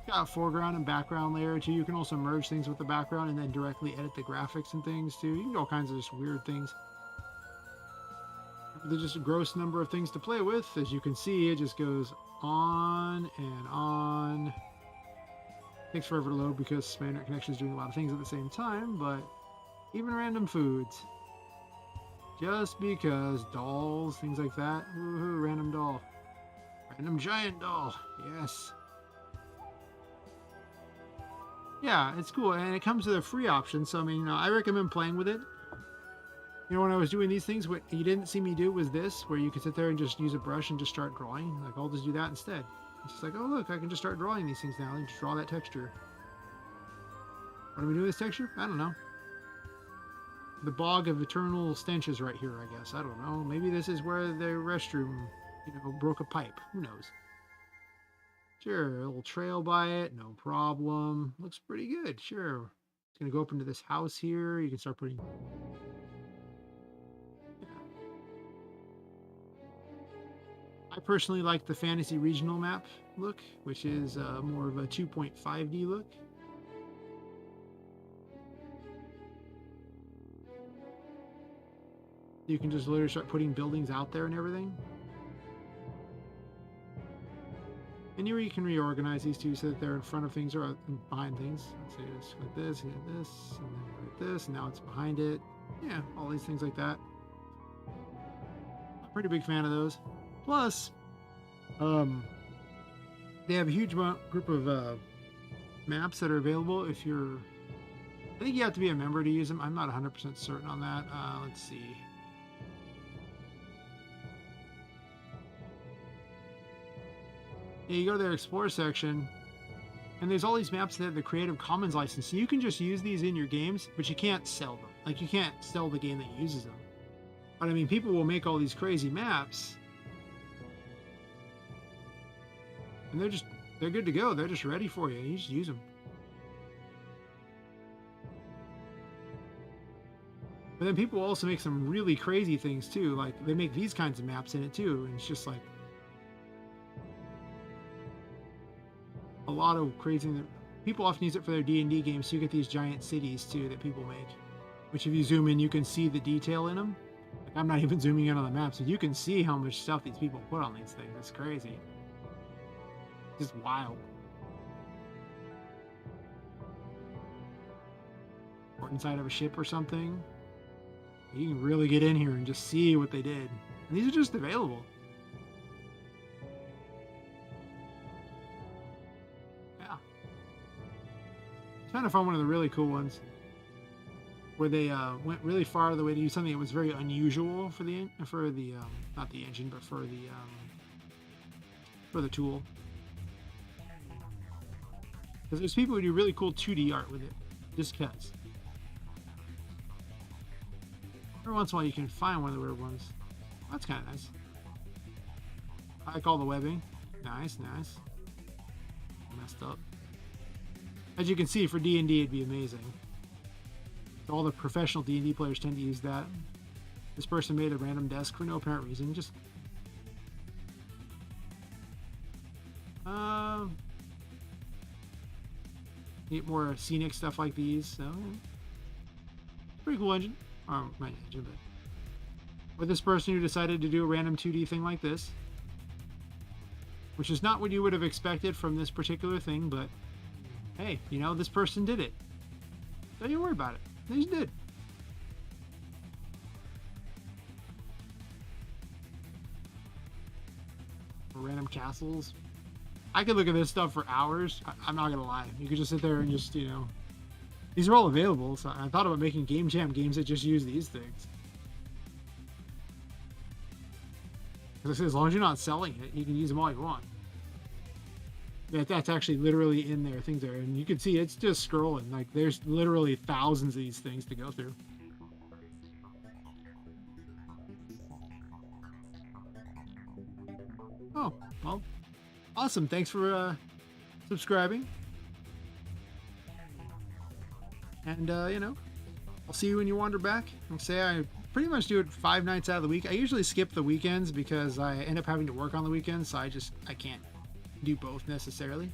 Got a foreground and background layer too. You can also merge things with the background and then directly edit the graphics and things too. You can do all kinds of just weird things. There's just a gross number of things to play with. As you can see, it just goes on and on. Takes forever to load because my internet connection is doing a lot of things at the same time, but even random foods. Just because dolls, things like that. Woohoo, random doll. Random giant doll. Yes. Yeah, it's cool, and it comes with a free option. So I mean, I recommend playing with it. You know, when I was doing these things, what you didn't see me do was this, where you could sit there and just use a brush and just start drawing. Like, I'll just do that instead. It's just like, oh look, I can just start drawing these things now and just draw that texture. What am I doing with this texture? I don't know. The bog of eternal stenches right here, I guess. I don't know. Maybe this is where the restroom, broke a pipe. Who knows? Sure, a little trail by it, no problem. Looks pretty good, sure. It's gonna go up into this house here. You can start putting... yeah. I personally like the fantasy regional map look, which is more of a 2.5D look. You can just literally start putting buildings out there and everything. And you can reorganize these two so that they're in front of things or behind things. Let's say it's like this, and this, and then like this, and now it's behind it. Yeah, all these things like that. Pretty big fan of those. Plus, they have a huge group of maps that are available if you're... I think you have to be a member to use them. I'm not 100% certain on that. Let's see. Yeah, you go to their Explore section, and there's all these maps that have the Creative Commons license. So you can just use these in your games, but you can't sell them. Like, you can't sell the game that uses them. But, I mean, people will make all these crazy maps, and they're good to go. They're just ready for you. You just use them. But then people also make some really crazy things too. Like they make these kinds of maps in it too, and it's just like a lot of crazy. People often use it for their D&D games, so you get these giant cities too that people make. Which, if you zoom in, you can see the detail in them. Like I'm not even zooming in on the map, so you can see how much stuff these people put on these things. It's crazy. Just wild. Or inside of a ship or something. You can really get in here and just see what they did. And these are just available. Yeah. Kind of found one of the really cool ones where they went really far of the way to do something that was very unusual for the not the engine, but for the tool. Because there's people who do really cool 2D art with it, just because. Every once in a while you can find one of the weird ones. That's kind of nice. I like all the webbing. Nice, nice. Messed up. As you can see, for D&D it'd be amazing. All the professional D&D players tend to use that. This person made a random desk for no apparent reason. Just need more scenic stuff like these. So pretty cool engine. Not engine, but with this person who decided to do a random 2D thing like this, which is not what you would have expected from this particular thing, but hey, you know, this person did it. Don't you worry about it. They just did. Random castles. I could look at this stuff for hours. I'm not gonna lie. You could just sit there and just, you know, these are all available. So I thought about making Game Jam games that just use these things. As long as you're not selling it, you can use them all you want. That's actually literally in there, things there, and you can see it's just scrolling. Like there's literally thousands of these things to go through. Oh, well, awesome. Thanks for subscribing. And, you know, I'll see you when you wander back. I'll say I pretty much do it 5 nights out of the week. I usually skip the weekends because I end up having to work on the weekends, so I can't do both necessarily.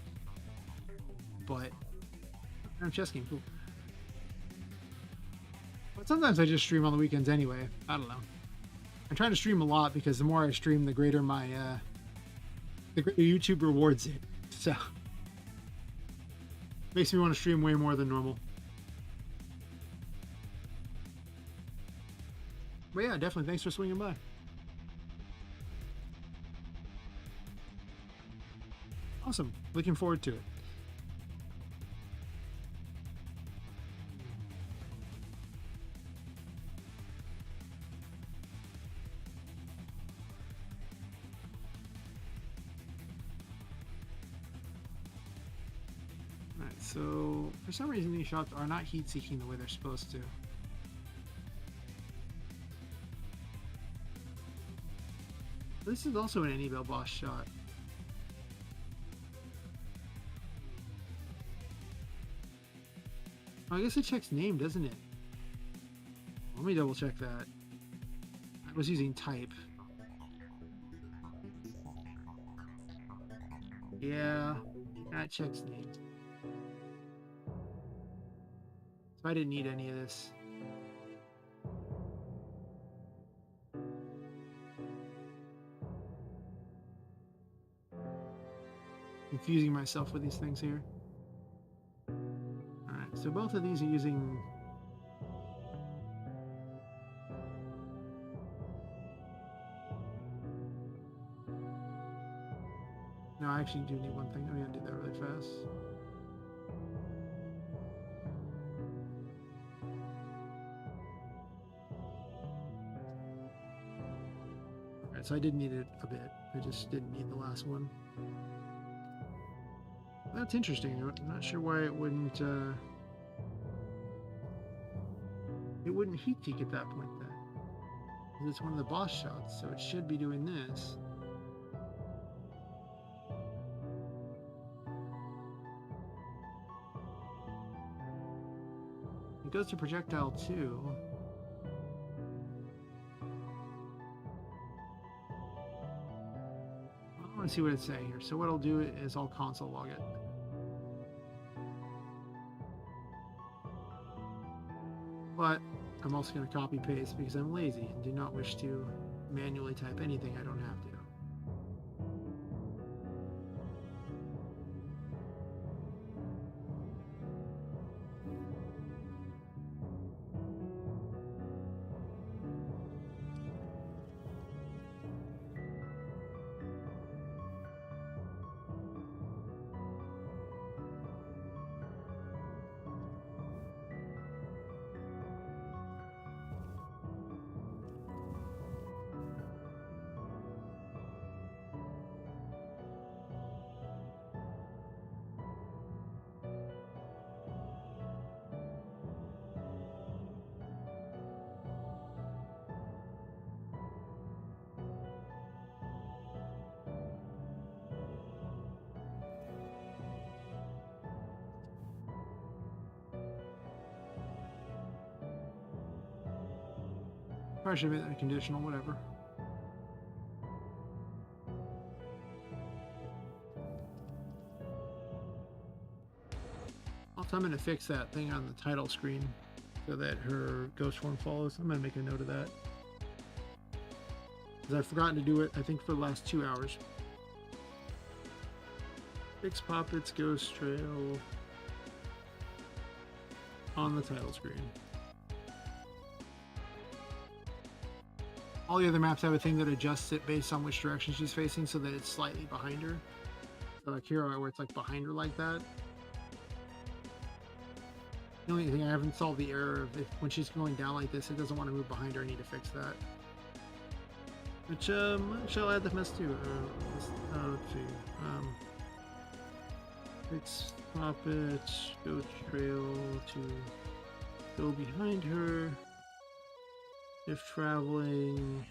But chess game, cool. But sometimes I just stream on the weekends anyway. I don't know. I'm trying to stream a lot because the more I stream, the greater my the greater YouTube rewards it. So makes me want to stream way more than normal. But yeah, definitely. Thanks for swinging by. Awesome. Looking forward to it. Alright, so for some reason these shots are not heat seeking the way they're supposed to. This is also an Annibale boss shot. Oh, I guess it checks name, doesn't it? Let me double check that. I was using type. Yeah, that checks name. So I didn't need any of this. Confusing myself with these things here. Alright, so both of these are using... No, I actually do need one thing. I'm gonna do that really fast. Alright, so I did need it a bit. I just didn't need the last one. That's interesting. I'm not sure why it wouldn't heat seek at that point then. Because it's one of the boss shots, so it should be doing this. It goes to projectile 2. Let's see what it's saying here. So what I'll do is I'll console log it. But I'm also going to copy paste because I'm lazy and do not wish to manually type anything I don't have to. Probably should have made that a conditional, whatever. Also, I'm going to fix that thing on the title screen so that her ghost form follows. I'm going to make a note of that. Because I've forgotten to do it, I think, for the last 2 hours. Fix Poppet's ghost trail on the title screen. All the other maps have a thing that adjusts it based on which direction she's facing so that it's slightly behind her. So like here, where it's like behind her like that. The only thing I haven't solved the error of if when she's going down like this, it doesn't want to move behind her. I need to fix that. Which shall add the mess too. Let's see. Fix Poppet, go trail to go behind her. If traveling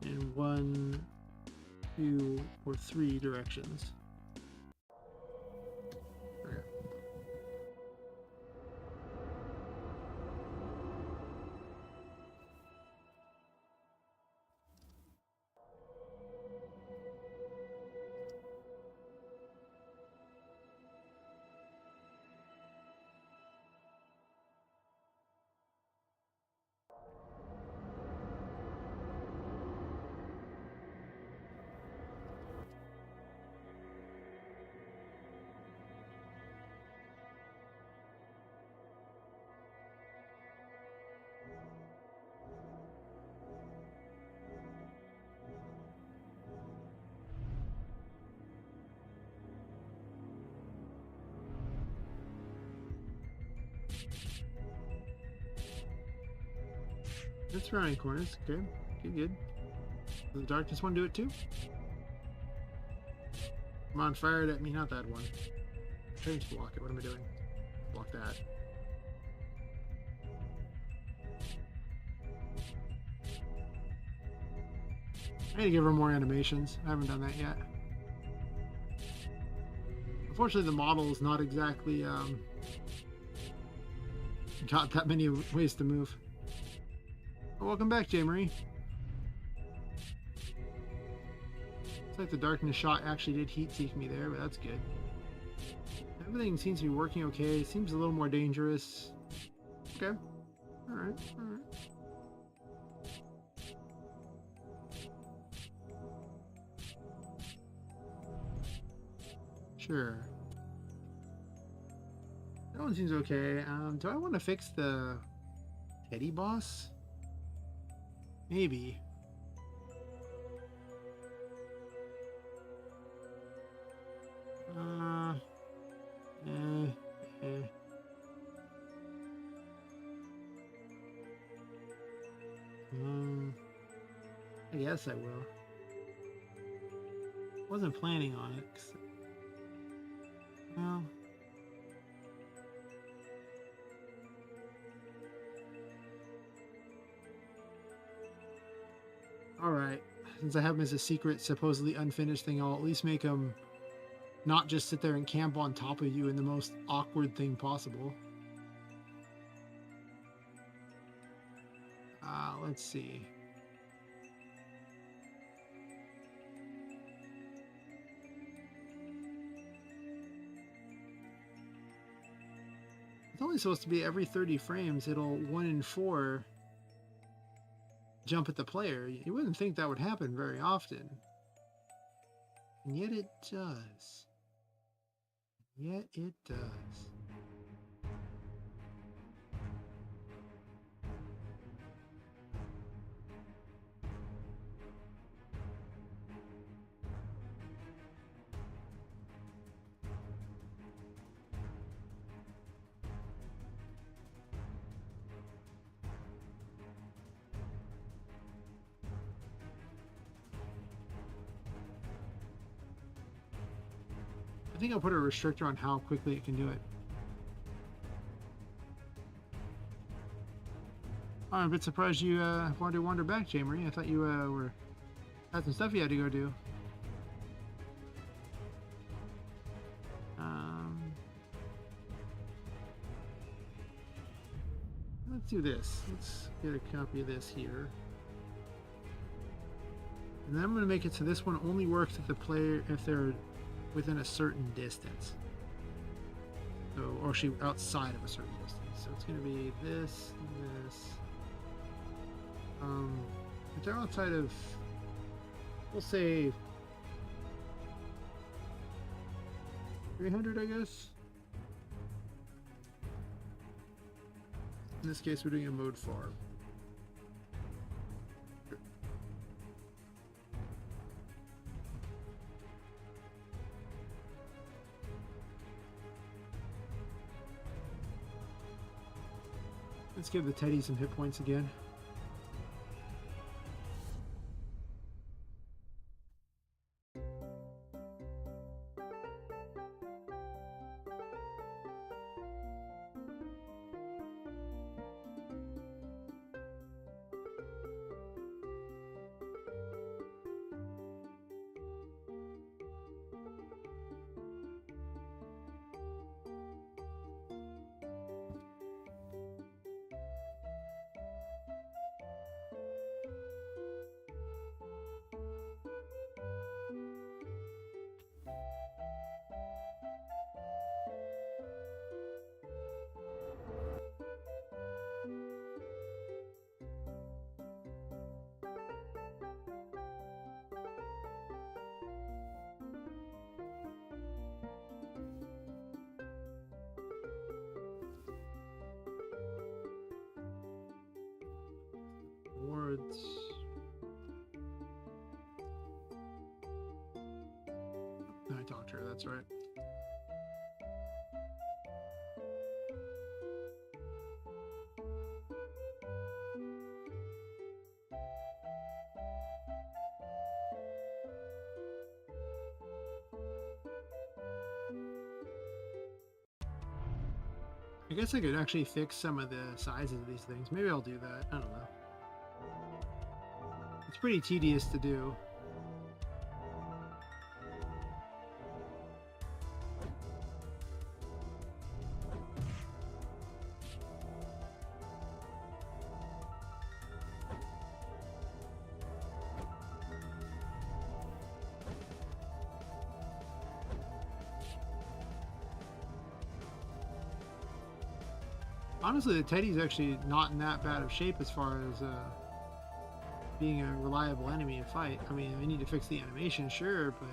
in 1, 2, or 3 directions. Okay. It's surrounding corners. Okay, good. Does the darkness one do it too? Come on, fire it at me, not that one. I'm trying to block it. What am I doing? Block that. I need to give her more animations. I haven't done that yet. Unfortunately, the model is not exactly got that many ways to move. Oh, welcome back, J. Marie. Looks like the darkness shot actually did heat seek me there, but that's good. Everything seems to be working okay. Seems a little more dangerous. Okay. Alright, alright. Sure. That one seems okay. Do I want to fix the Teddy boss? Maybe. I guess I will. Wasn't planning on it. Well. Alright. Since I have him as a secret, supposedly unfinished thing, I'll at least make him not just sit there and camp on top of you in the most awkward thing possible. Let's see. only supposed to be every 30 frames, it'll 1 in 4 jump at the player. You wouldn't think that would happen very often. And yet it does. Yet it does. I think I'll put a restrictor on how quickly it can do it. I'm a bit surprised you wanted to wander back, J. Marie. I thought you had some stuff you had to go do. Let's do this. Let's get a copy of this here. And then I'm going to make it so this one only works if the player, if they're within a certain distance. So, or actually outside of a certain distance. So it's going to be this, and this. If they're outside of, we'll say 300, I guess. In this case, we're doing a mode farm. Let's give the Teddy some hit points again. Words. I talked to her, that's right. I guess I could actually fix some of the sizes of these things. Maybe I'll do that. I don't know. It's pretty tedious to do. Honestly, the Teddy's actually not in that bad of shape as far as being a reliable enemy to fight. I mean, I need to fix the animation, sure, but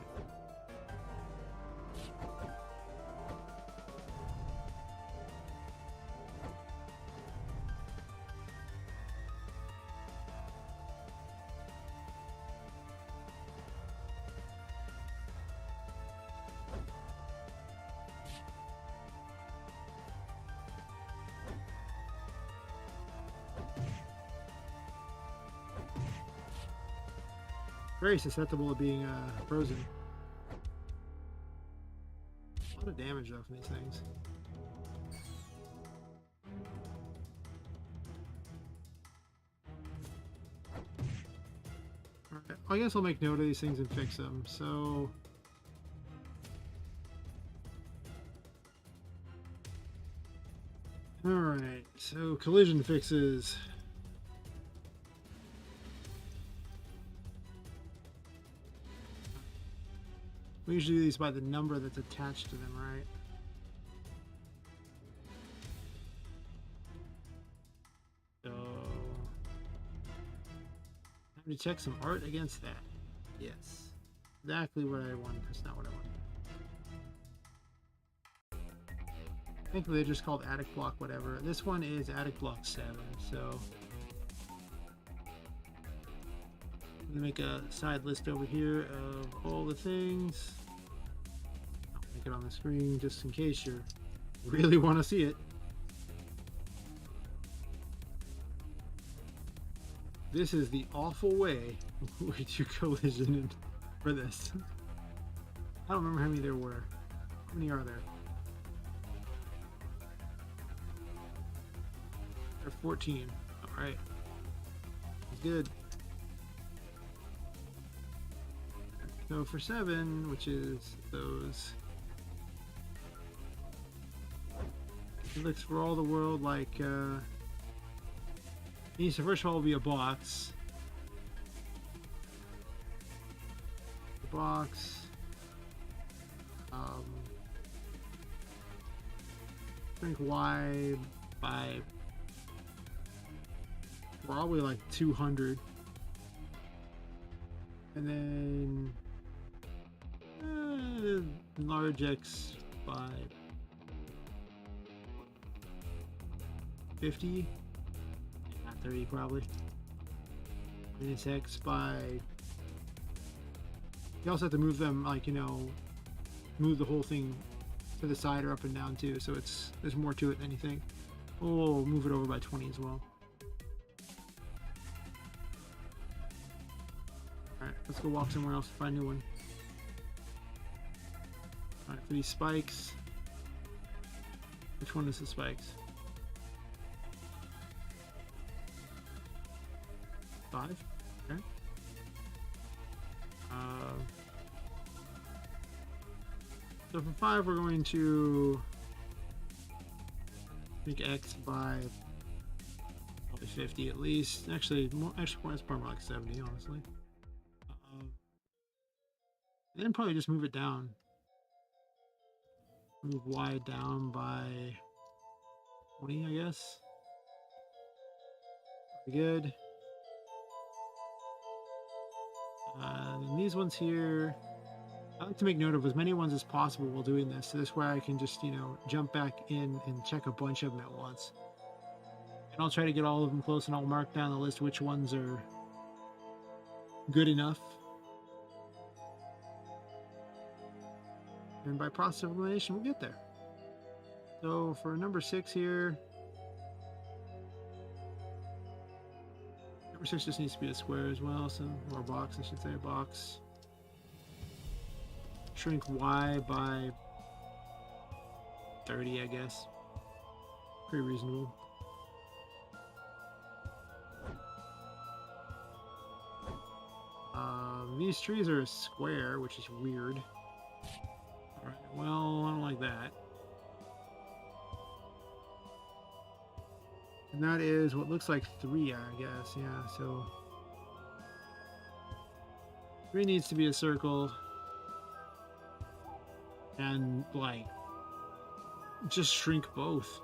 very susceptible to being frozen. A lot of damage though from these things. Alright, I guess I'll make note of these things and fix them. So alright, so collision fixes. We usually do these by the number that's attached to them, right? to check some art against that. Yes. Exactly what I wanted. That's not what I wanted. Thankfully, they're just called attic block whatever. This one is attic block 7, so I'm gonna make a side list over here of all the things. I'll make it on the screen just in case you really want to see it. This is the awful way we do collision for this. I don't remember how many there were. How many are there? There are 14. Alright. Good. So for 7, which is those, it looks for all the world like so first of all will be a box. The box. Shrink Y by probably like 200, and then large X by 50, not 30 probably. And it's X by. You also have to move them, like, move the whole thing to the side or up and down too. So there's more to it than you think. Oh, move it over by 20 as well. Alright, let's go walk somewhere else to find a new one. Alright, for these spikes. Which one is the spikes? 5? Okay. So for 5, we're going to make X by probably 50 at least. Actually, it's probably more like 70, honestly. And then probably just move it down. Move Y down by 20, I guess. Pretty good. And these ones here, I like to make note of as many ones as possible while doing this. So this way I can just, jump back in and check a bunch of them at once. And I'll try to get all of them close, and I'll mark down the list which ones are good enough. And by process of elimination, we'll get there. So for number 6 here, number 6 just needs to be a square as well, or a box, I should say, a box. Shrink Y by 30, I guess. Pretty reasonable. These trees are a square, which is weird. Alright, well, I don't like that. And that is what looks like 3, I guess. Yeah, so 3 needs to be a circle. And, like, just shrink both.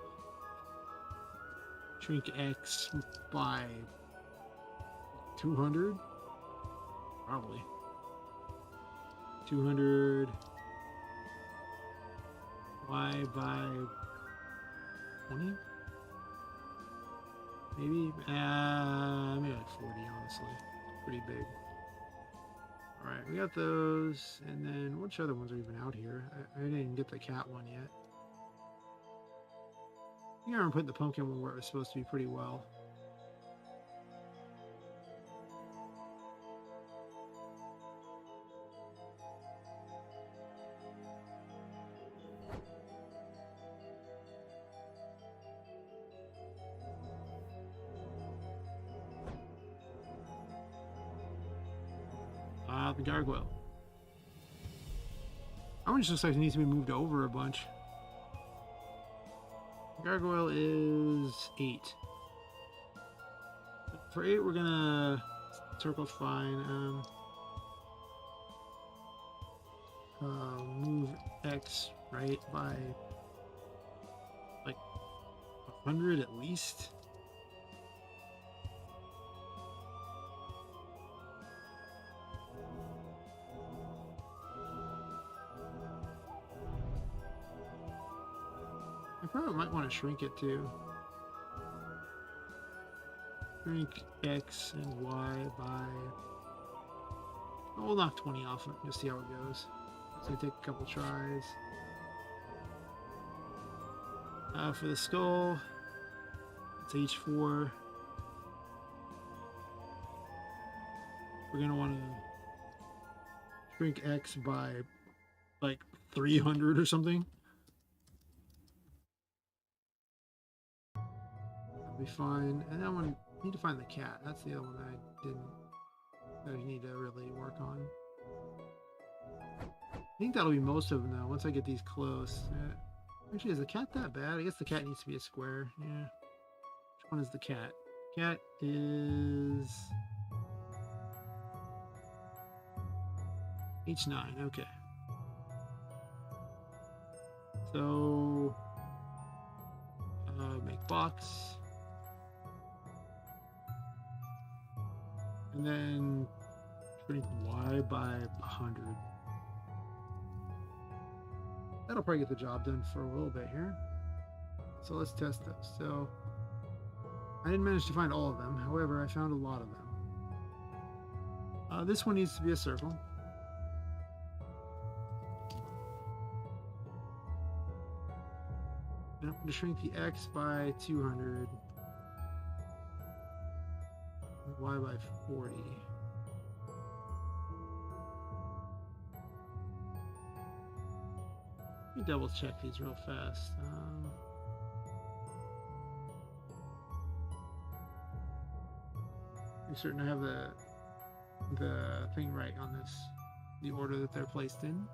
Shrink X by 200? Probably. 200. Y by 20? Maybe? Maybe like 40, honestly. Pretty big. Alright, we got those. And then, which other ones are even out here? I didn't even get the cat one yet. I think I remember putting the pumpkin one where it was supposed to be pretty well. The gargoyle. That one just looks like it needs to be moved over a bunch. The gargoyle is 8. For 8, we're gonna circle fine. Move X right by like 100 at least. probably might want to shrink it too. Shrink X and Y by... We'll knock 20 off and just see how it goes. It's gonna take a couple tries. For the skull, it's H4. We're gonna want to shrink X by like 300 or something. That'll be fine. And then I need to find the cat. That's the other one that I need to really work on. I think that'll be most of them though, once I get these close. Actually, is the cat that bad? I guess the cat needs to be a square. Yeah. Which one is the cat? Cat is... H9, okay. So... make box. And then shrink Y by 100. That'll probably get the job done for a little bit here. So let's test those. So I didn't manage to find all of them. However, I found a lot of them. This one needs to be a circle. And I'm going to shrink the X by 200. And Y by 40. Let me double check these real fast. I'm certain I have the thing right on this, the order that they're placed in.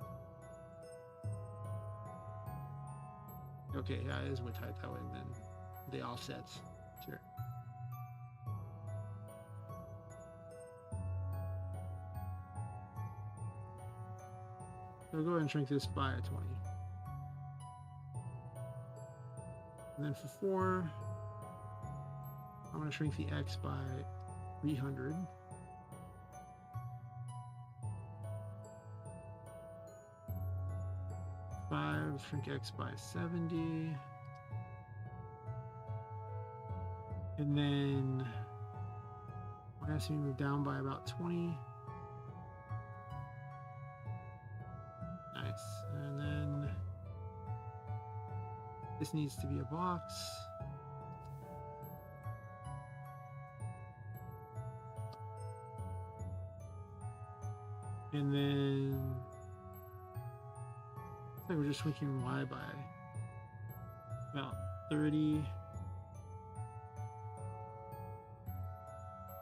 Okay, yeah, it is type that way, then the offsets. Sure. So I'll go ahead and shrink this by 20. And then for 4, I'm going to shrink the X by 300. Shrink X by 70. And then I have to move down by about 20. Nice. And then this needs to be a box. And then looks like we're just shrinking Y by about 30.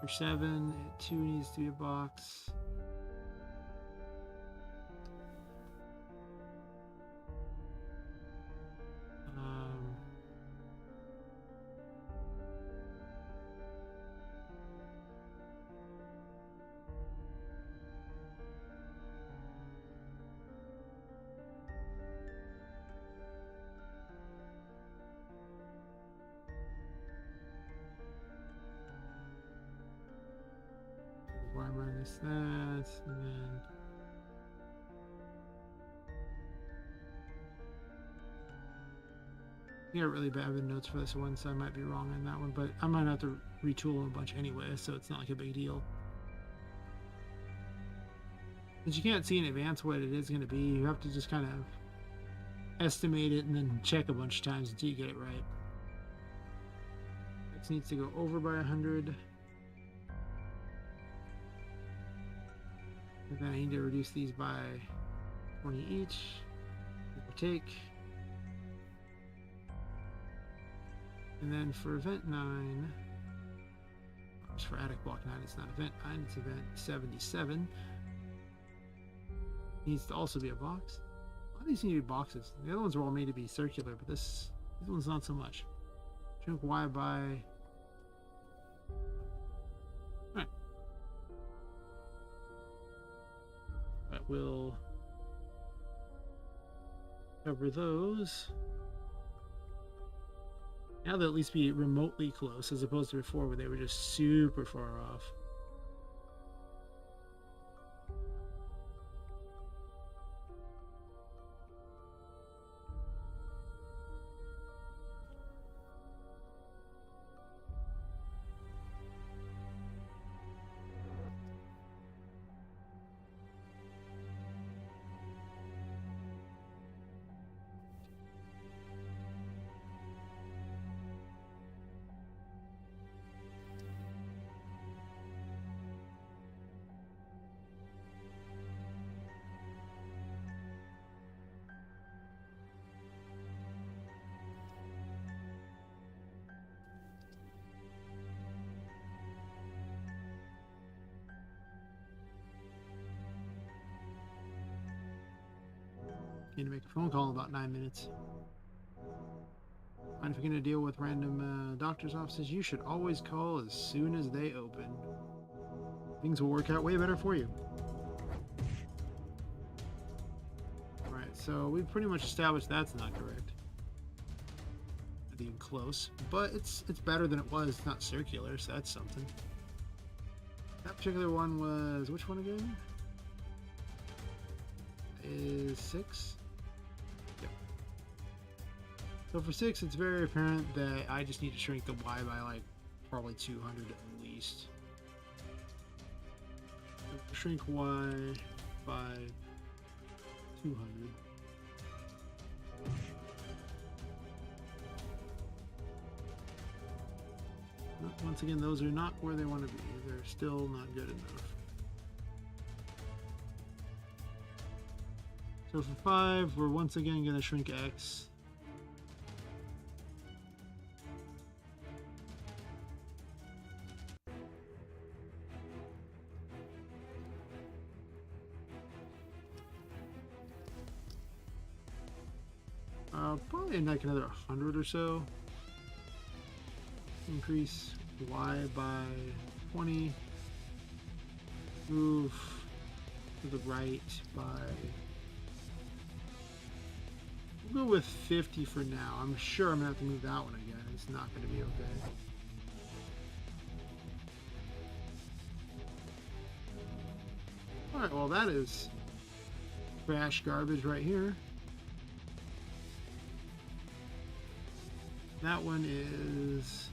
For 7, 2 needs to be a box. Y minus that, and then I got really bad notes for this one, so I might be wrong on that one, but I might have to retool them a bunch anyway, so it's not like a big deal. Since you can't see in advance what it is going to be, you have to just kind of estimate it and then check a bunch of times until you get it right. X needs to go over by 100. And then I need to reduce these by 20 each, give or take. And then for event 9, just for attic block 9, it's not event 9, it's event 77. Needs to also be a box. A lot of these need to be boxes. The other ones were all made to be circular, but this one's not so much. Shrink Y by... Alright. That will cover those. Now they'll at least be remotely close, as opposed to before where they were just super far off. Need to make a phone call in about 9 minutes. And if you're going to deal with random doctor's offices, you should always call as soon as they open. Things will work out way better for you. Alright, so we've pretty much established that's not correct. Not even close. But it's better than it was. It's not circular, so that's something. That particular one was... which one again? Is 6? Yep. So for 6, it's very apparent that I just need to shrink the Y by like probably 200 at least. So shrink Y by 200. Once again, those are not where they want to be. They're still not good enough. So for 5, we're once again going to shrink X. Probably in like another 100 or so. Increase Y by 20. Move to the right by... we'll go with 50 for now. I'm sure I'm going to have to move that one again. It's not going to be okay. Alright, well that is trash garbage right here. That one is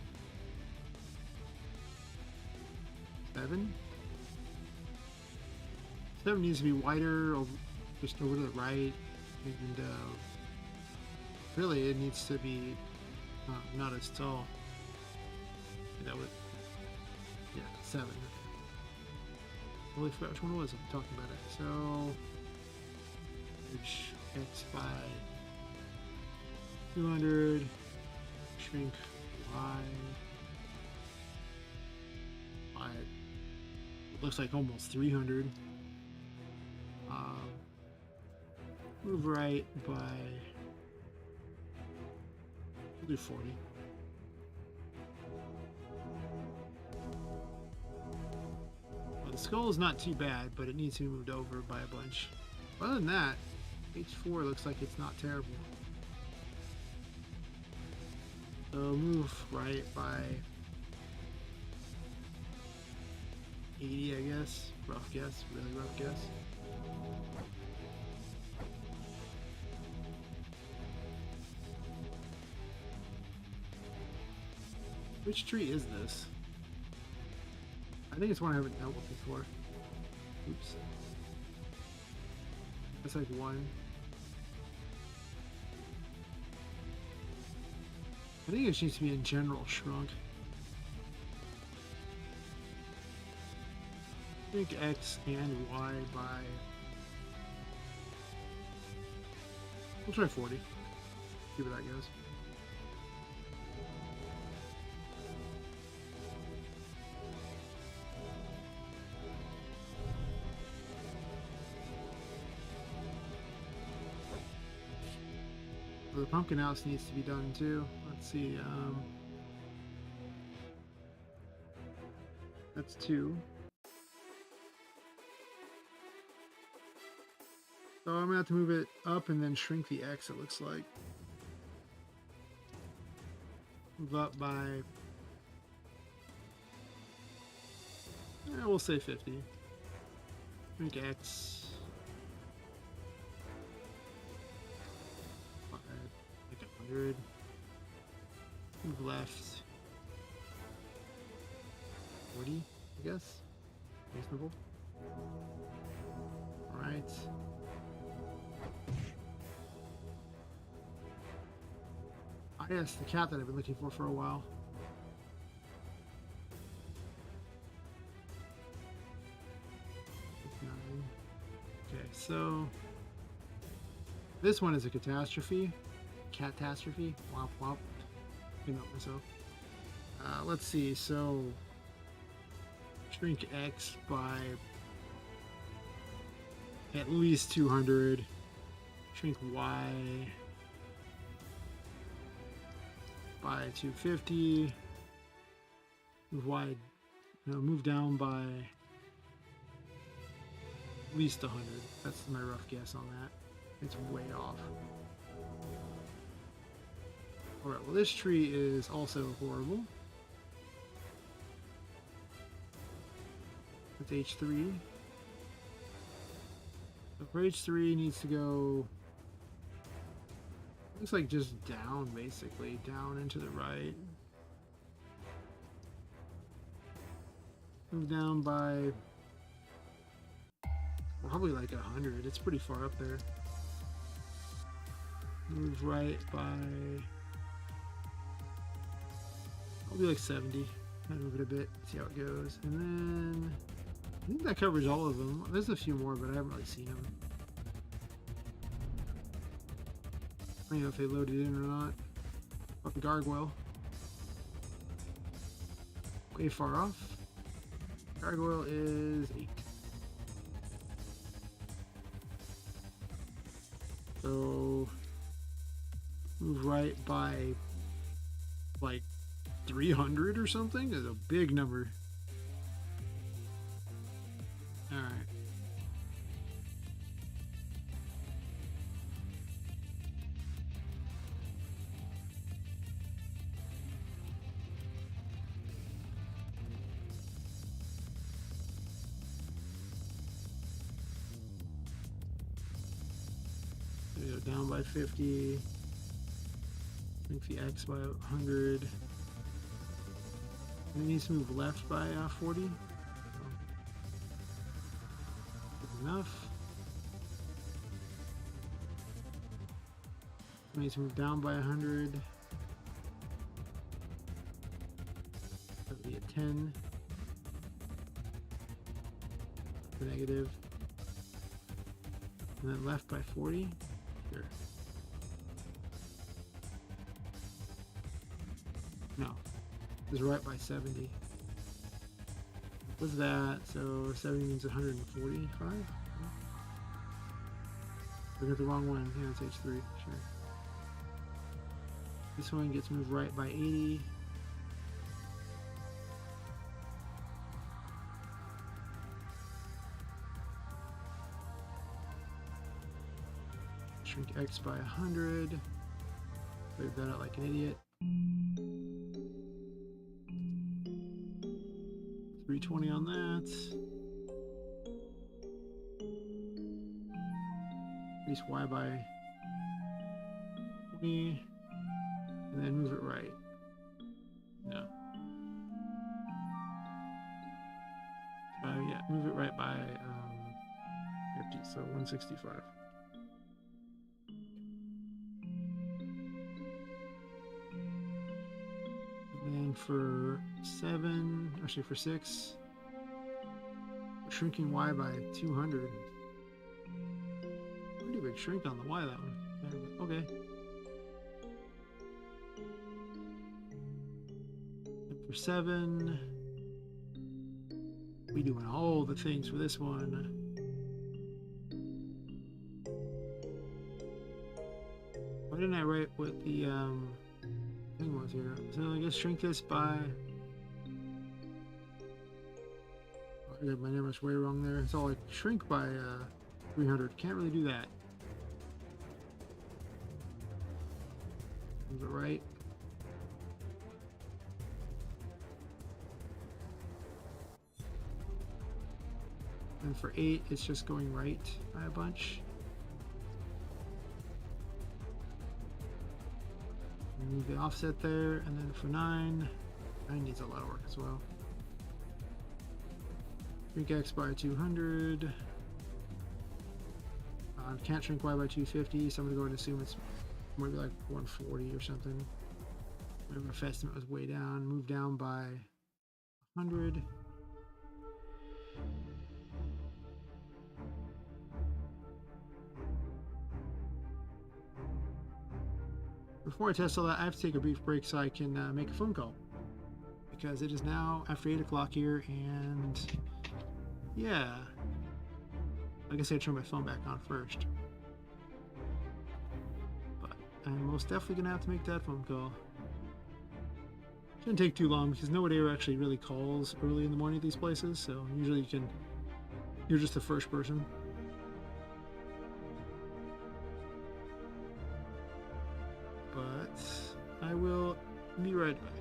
7. 7 needs to be wider, just over to the right, and really it needs to be not as tall. That would, yeah, 7. Totally forgot which one it was. I'm talking about it. So, X by 200. Shrink Y. It looks like almost 300. Move right by... we'll do 40. Well, the skull is not too bad, but it needs to be moved over by a bunch. Other than that, H4 looks like it's not terrible. So move right by 80, I guess. Rough guess, really rough guess. Which tree is this? I think it's one I haven't dealt with before. Oops. That's like 1. I think it needs to be in general shrunk. Shrink X and Y by... we'll try 40. See where that goes. The pumpkin house needs to be done too. Let's see. That's 2. So I'm gonna have to move it up and then shrink the X, it looks like. Move up by... we'll say 50. Shrink X. Like 100. Move left. 40, I guess. Reasonable. Alright. Yes, the cat that I've been looking for a while. Okay, so this one is a catastrophe. Catastrophe. Womp womp. Came up myself. Let's see. So shrink X by at least 200. Shrink Y by 250. Move Y, no, move down by at least 100. That's my rough guess on that. It's way off. Alright, well, this tree is also horrible. That's H3. So for H3 needs to go, looks like just down, basically. Down and to the right. Move down by probably like 100. It's pretty far up there. Move right by probably like 70. Kind of move it a bit, see how it goes. And then I think that covers all of them. There's a few more, but I haven't really seen them. I don't know if they loaded in or not. About the gargoyle. Way far off. Gargoyle is 8. So move right by like 300 or something. That's a big number. All right. Go down by 50. Shrink the X by 100. And it needs to move left by 40. Enough. It needs to move down by 100. That'd be a 10. The negative. And then left by 40. There. No. It was right by 70. What's that? So 70 means 145? I got the wrong one. Yeah, it's H3. Sure. This one gets moved right by 80. Shrink X by 100. Leave that out like an idiot. 320 on that. Increase Y by 20. And then move it right. No. Yeah, move it right by 50, so 165. And then for 7, actually for 6, we're shrinking Y by 200. Pretty big shrink on the Y, that one. Okay. And for 7, we doing all the things for this one. Why didn't I write what the thing was here? So I guess shrink this by, I got my numbers way wrong there. So like shrink by 300. Can't really do that. Move it right. And for 8, it's just going right by a bunch. Move the offset there, and then for 9 needs a lot of work as well. Shrink X by 200. Can't shrink Y by 250, so I'm gonna go ahead and assume it's maybe like 140 or something. My rough estimate was way down. Move down by 100. Before I test all that, I have to take a brief break so I can make a phone call, because it is now after 8 o'clock here, and yeah, I guess I gotta turn my phone back on first. I'm most definitely gonna have to make that phone call. Shouldn't take too long because nobody ever actually really calls early in the morning at these places, so usually you're just the first person. But I will be right back.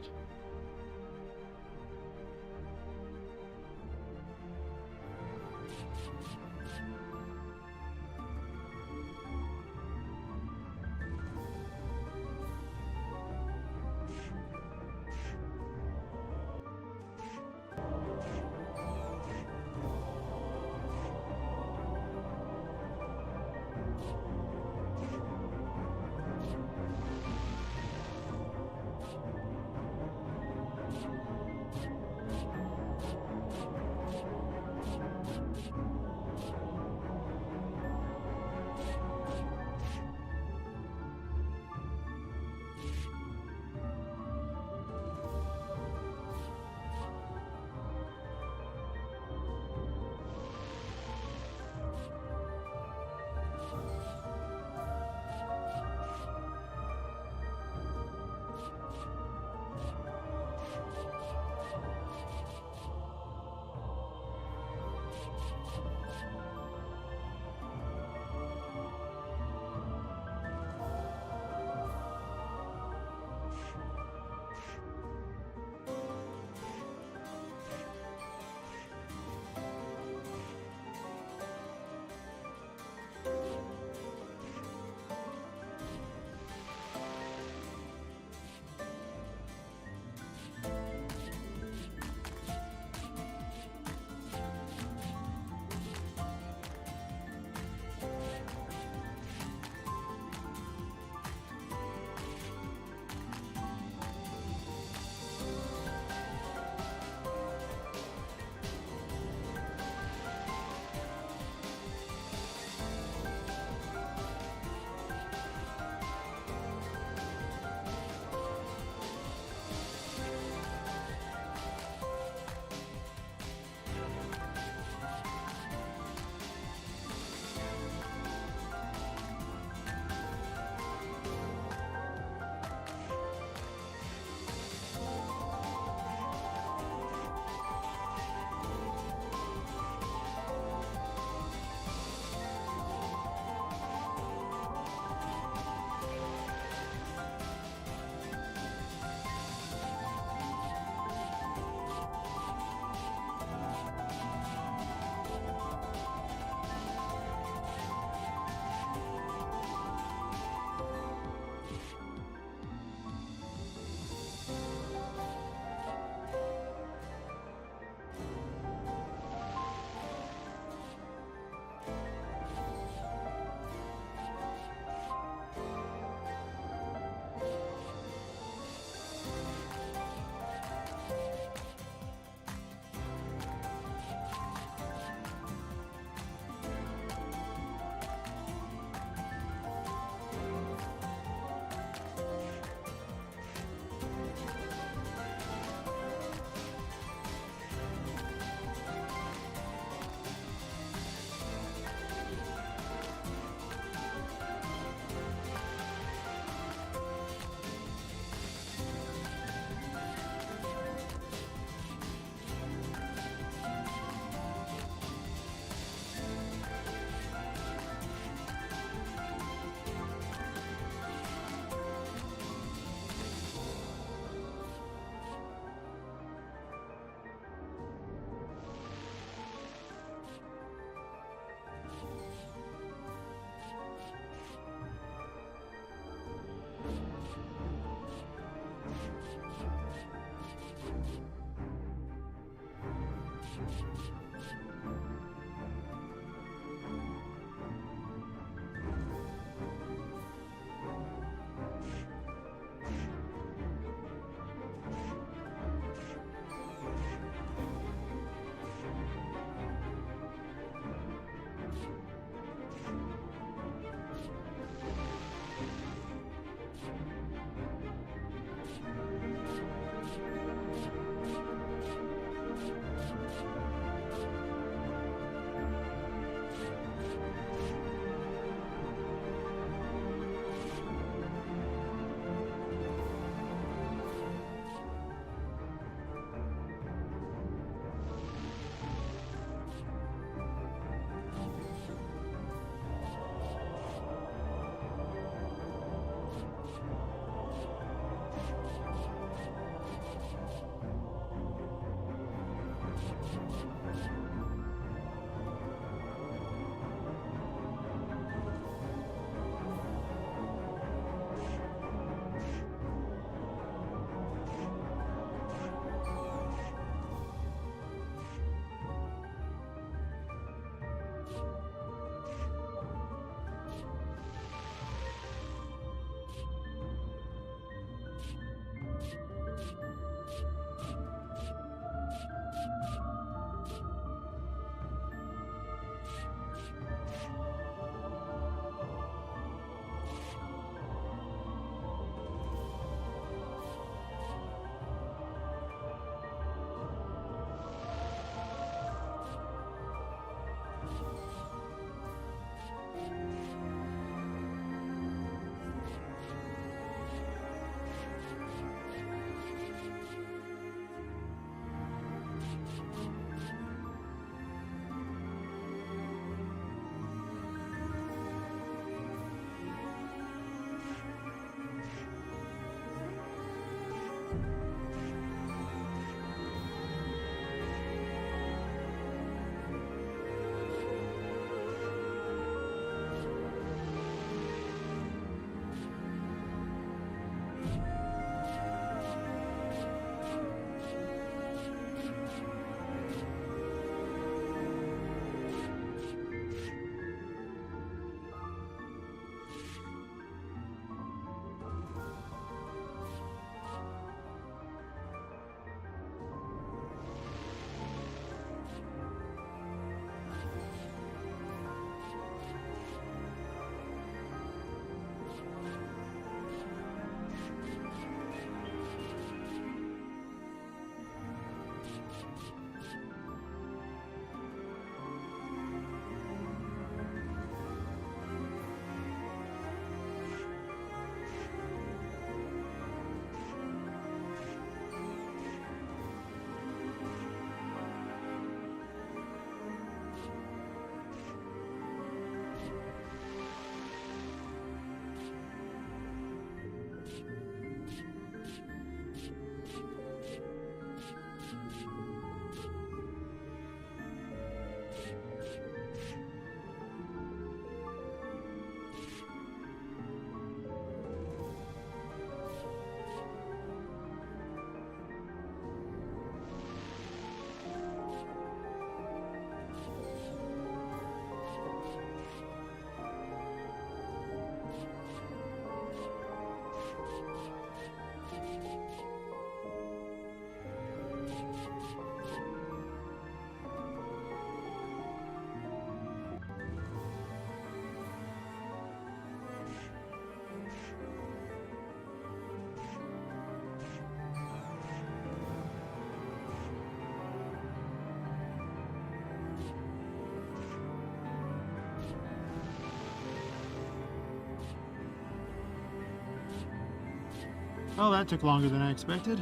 Well, that took longer than I expected.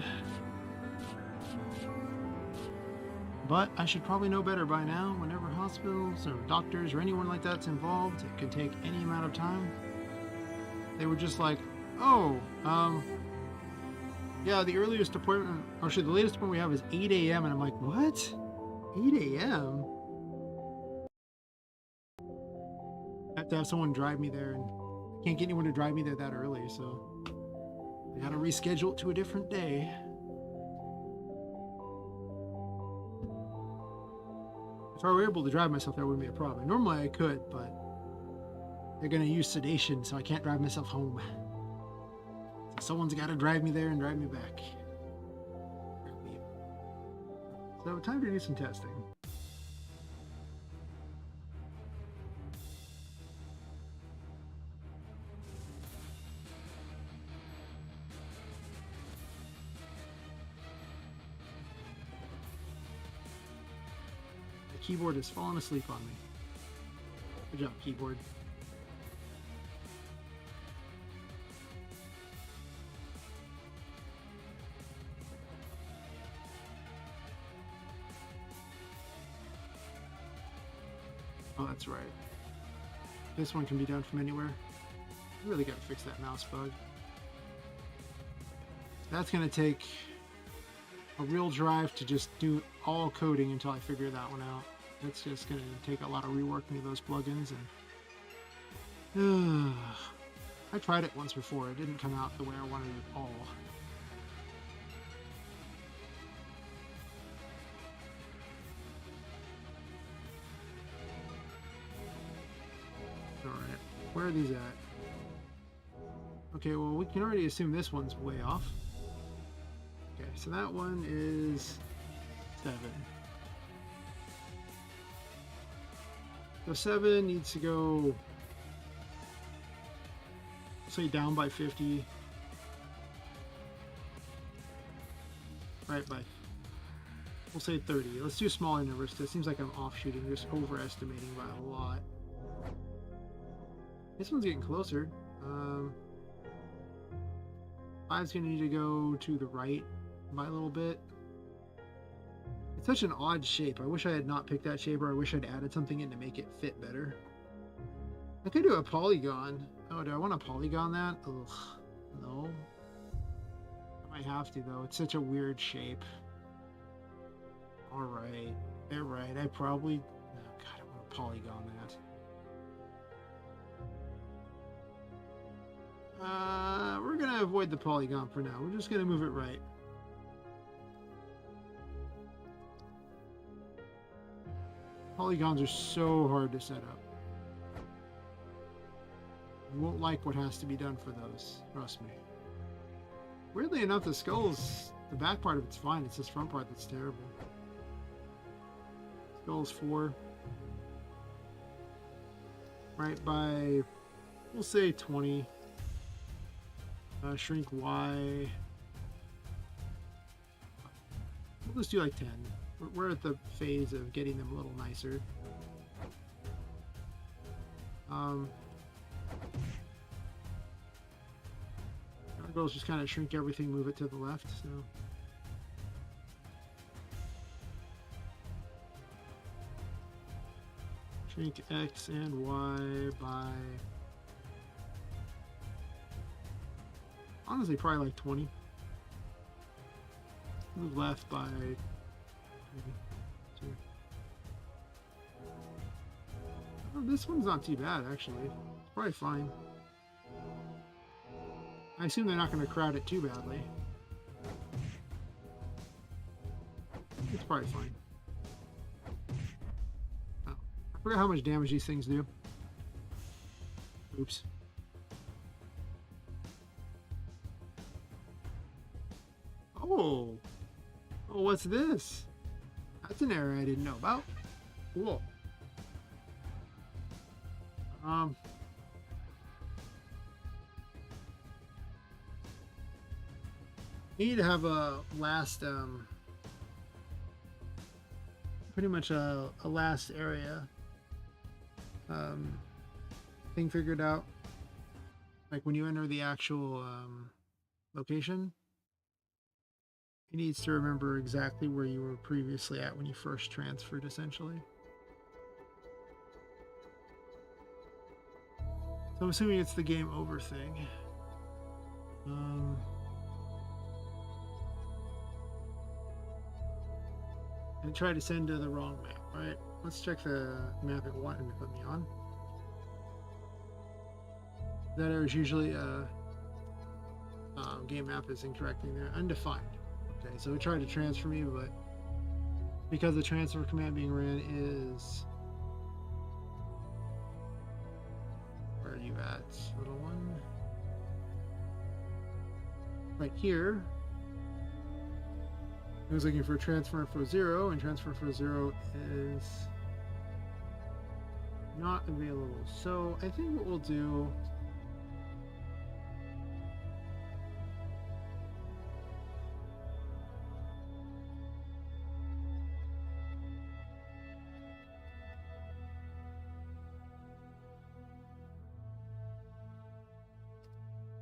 But I should probably know better by now. Whenever hospitals or doctors or anyone like that's involved, it could take any amount of time. They were just like, oh, yeah, the earliest appointment, or actually the latest appointment we have is 8 a.m. And I'm like, what? 8 a.m.? I have to have someone drive me there, and I can't get anyone to drive me there that early, so I gotta reschedule it to a different day. If I were able to drive myself there, it wouldn't be a problem. Normally I could, but they're gonna use sedation, so I can't drive myself home. So someone's gotta drive me there and drive me back. So time to do some testing. The keyboard has fallen asleep on me. Good job, keyboard. Oh, that's right. This one can be done from anywhere. I really gotta fix that mouse bug. That's gonna take a real drive to just do all coding until I figure that one out. It's just gonna take a lot of reworking of those plugins, and I tried it once before. It didn't come out the way I wanted it at all. Alright, where are these at? Okay, well, we can already assume this one's way off. Okay, so that one is 7. So 7 needs to go, say, down by 50. Right, by, we'll say 30. Let's do smaller numbers, because it seems like I'm offshooting, just overestimating by a lot. This one's getting closer. 5's going to need to go to the right by a little bit. It's such an odd shape. I wish I had not picked that shape, or I wish I'd added something in to make it fit better. I could do a polygon. Oh, do I want to polygon that? Ugh, no. I might have to, though. It's such a weird shape. Alright. They're right. I probably... Oh, God, I want to polygon that. We're going to avoid the polygon for now. We're just going to move it right. Polygons are so hard to set up. You won't like what has to be done for those. Trust me. Weirdly enough, the skull's... the back part of it's fine. It's this front part that's terrible. Skull's 4. Right by... we'll say 20. Shrink Y. We'll just do like 10. We're at the phase of getting them a little nicer. Our goal is just kind of shrink everything, move it to the left. So shrink X and Y by, honestly, probably like 20. Move left by maybe 2. Oh, this one's not too bad, actually. It's probably fine. I assume they're not going to crowd it too badly. It's probably fine. Oh, I forgot how much damage these things do. Oops. Oh! Oh, what's this? That's an error I didn't know about. Cool. You need to have a last, pretty much a last area thing figured out. Like when you enter the actual location, it needs to remember exactly where you were previously at when you first transferred, essentially. So I'm assuming it's the game over thing. And try to send to the wrong map, right? Let's check the map it wanted to put me on. That error is usually game map is incorrect in there. Undefined. Okay, so it tried to transfer me, but because the transfer command being ran is... Where are you at, little one? Right here. I was looking for transfer info 0, and transfer info 0 is not available. So I think what we'll do...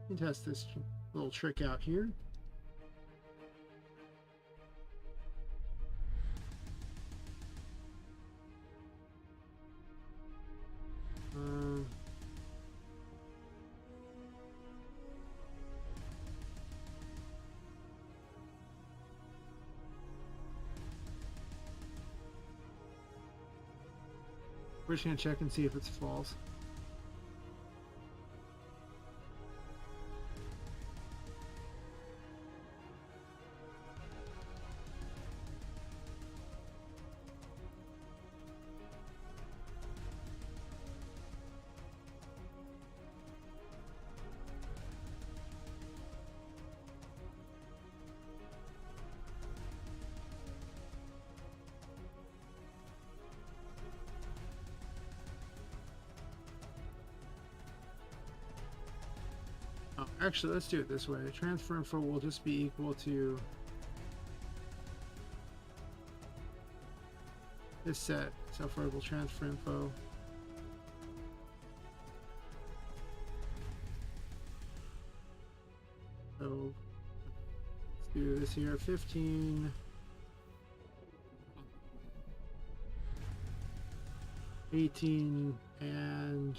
Let me test this little trick out here. We're just going to check and see if it's false. Oh, actually, let's do it this way. Transfer info will just be equal to this set, self-variable transfer info. So let's do this here, 15, 18, and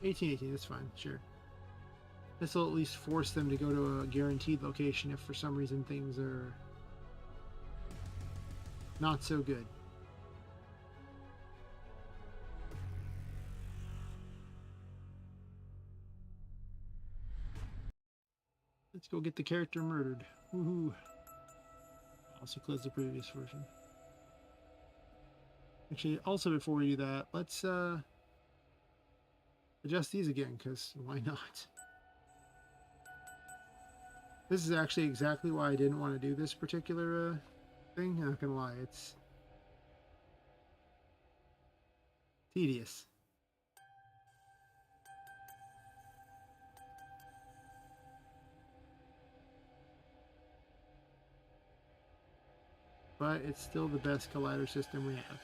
18, that's fine, sure. This will at least force them to go to a guaranteed location if for some reason things are not so good. Let's go get the character murdered. Woohoo. Also close the previous version. Actually, also before we do that, let's adjust these again, because why not? This is actually exactly why I didn't want to do this particular thing. I'm not gonna lie, it's tedious. But it's still the best collider system we have.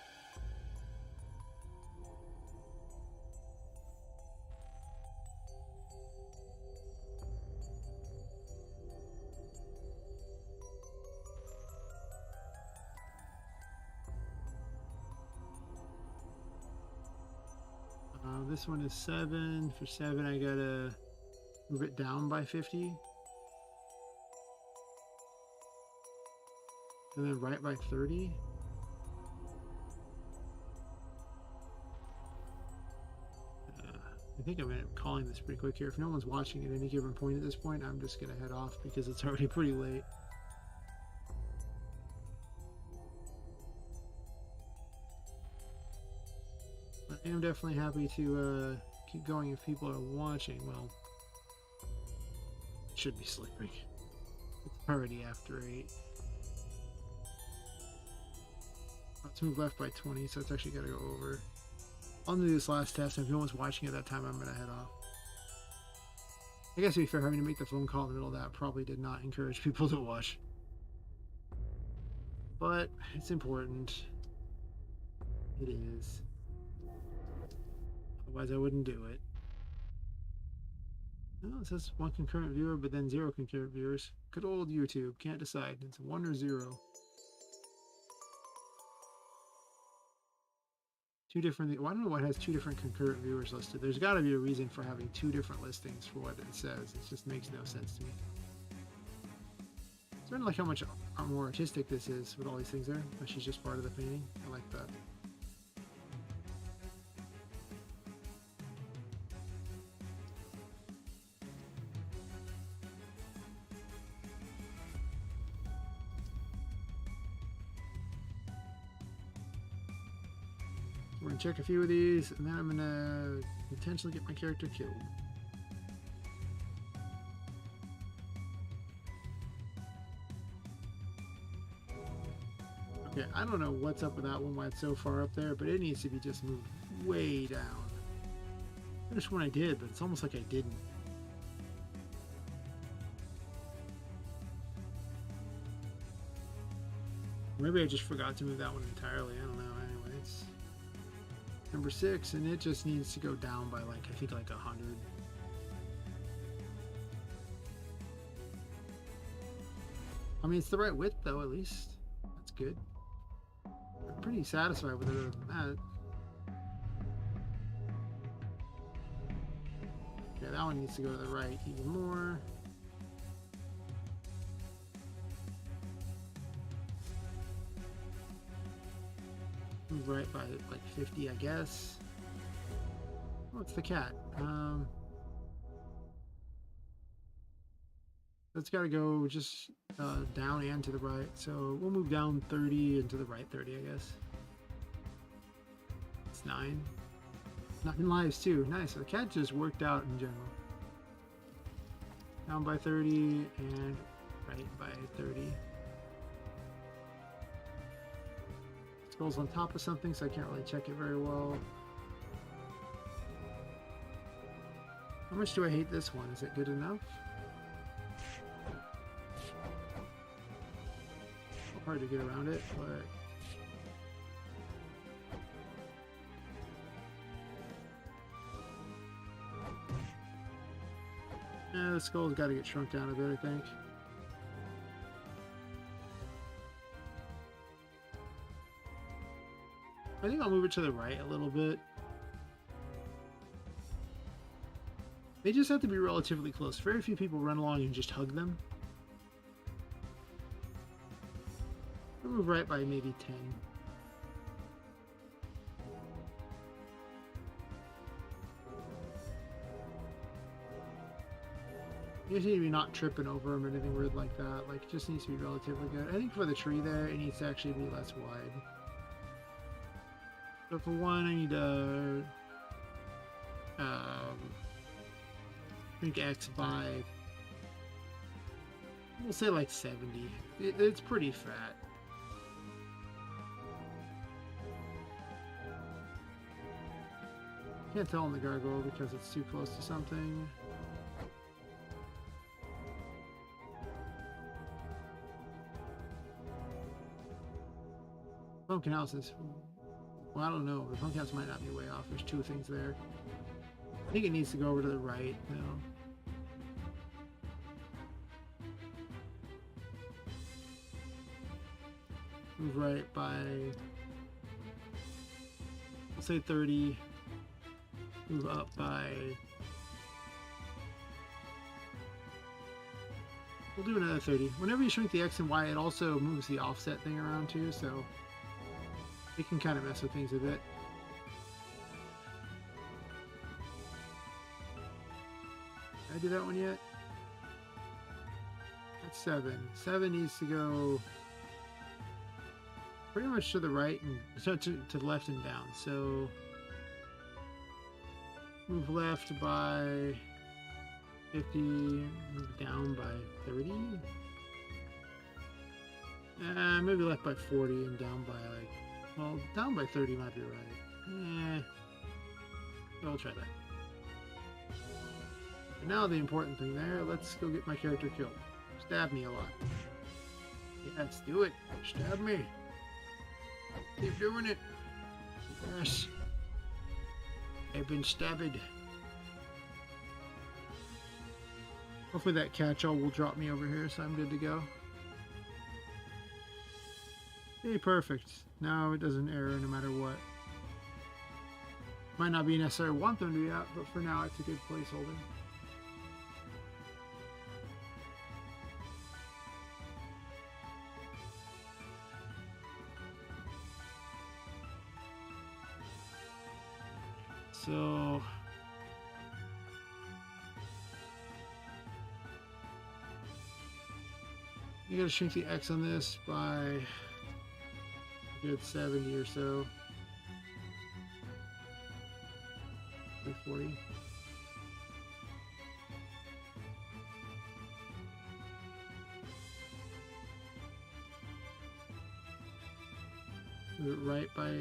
This one is 7. For 7, I gotta move it down by 50. And then right by 30. I think I'm going to end up calling this pretty quick here. If no one's watching at any given point at this point, I'm just going to head off because it's already pretty late. I am definitely happy to keep going if people are watching. Well, should be sleeping. It's already after 8. Let's move left by 20, so it's actually got to go over. I'll do this last test, and if no one's watching at that time, I'm going to head off. I guess to be fair, having to make the phone call in the middle of that probably did not encourage people to watch. But it's important. It is. Otherwise, I wouldn't do it. Oh, it says 1 concurrent viewer, but then 0 concurrent viewers. Good old YouTube. Can't decide. It's 1 or 0. 2 different. Well, I don't know what has 2 different concurrent viewers listed. There's got to be a reason for having 2 different listings for what it says. It just makes no sense to me. It's starting to like how much more artistic this is with all these things there. But she's just part of the painting. I like that. We're gonna check a few of these, and then I'm gonna potentially get my character killed. Okay, I don't know what's up with that one, why it's so far up there, but it needs to be just moved way down. I just when I did, but it's almost like I didn't. Maybe I just forgot to move that one entirely. I don't know. Anyway, it's number 6, and it just needs to go down by like, I think like 100. I mean, it's the right width though, at least. That's good. I'm pretty satisfied with it other than that. Okay, that one needs to go to the right even more. Move right by like 50, I guess. Oh, it's the cat. That's got to go just down and to the right. So we'll move down 30 and to the right 30, I guess. It's 9. 9 lives too. Nice. So the cat just worked out in general. Down by 30 and right by 30. Scroll's on top of something, so I can't really check it very well. How much do I hate this one? Is it good enough? Hard to get around it, but yeah, the skull's got to get shrunk down a bit, I think. I think I'll move it to the right a little bit. They just have to be relatively close. Very few people run along and just hug them. I'll move right by maybe 10. You just need to be not tripping over them or anything weird like that. Like, it just needs to be relatively good. I think for the tree there, it needs to actually be less wide. So for one, I need to think X by, we'll say like 70. It's pretty fat. Can't tell on the gargoyle because it's too close to something. Pumpkin house is, well, I don't know. The pumpkin house might not be way off. There's 2 things there. I think it needs to go over to the right now. Move right by, let's say 30. Move up by, we'll do another 30. Whenever you shrink the X and Y, it also moves the offset thing around too, so it can kind of mess with things a bit. Did I do that one yet? That's 7. 7 needs to go pretty much to the right and so to the left and down. So move left by 50, move down by 30. Maybe left by 40 and down by like, well, down by 30 might be right. I'll try that. And now the important thing there, let's go get my character killed. Stab me a lot. Yes, do it. Stab me. Keep doing it. Yes. I've been stabbed. Hopefully that catch-all will drop me over here, so I'm good to go. Okay, perfect. Now it doesn't error no matter what. Might not be necessary I want them to be at, but for now it's a good placeholder. So you gotta shrink the X on this by a good 70 or so. 40. Move it right by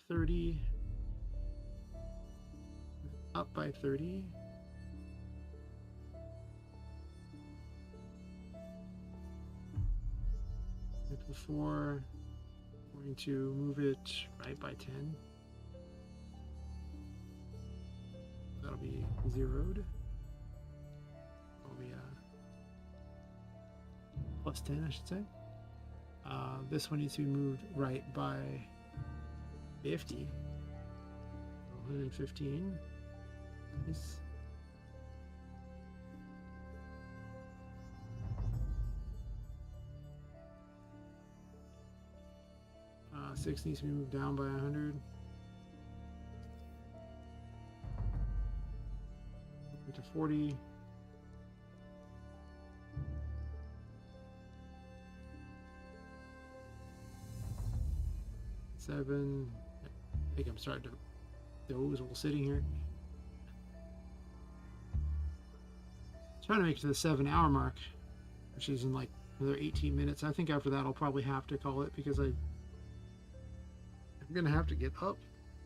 30. Up by 30. Like before, I'm going to move it right by 10. That'll be zeroed. That'll be plus 10, I should say. This one needs to be moved right by 50. 115. Nice. 6 needs to be moved down by 100. To 40. 7. I think I'm starting to doze while sitting here. Trying to make it to the 7-hour mark, which is in like another 18 minutes. I think after that I'll probably have to call it because I'm gonna have to get up.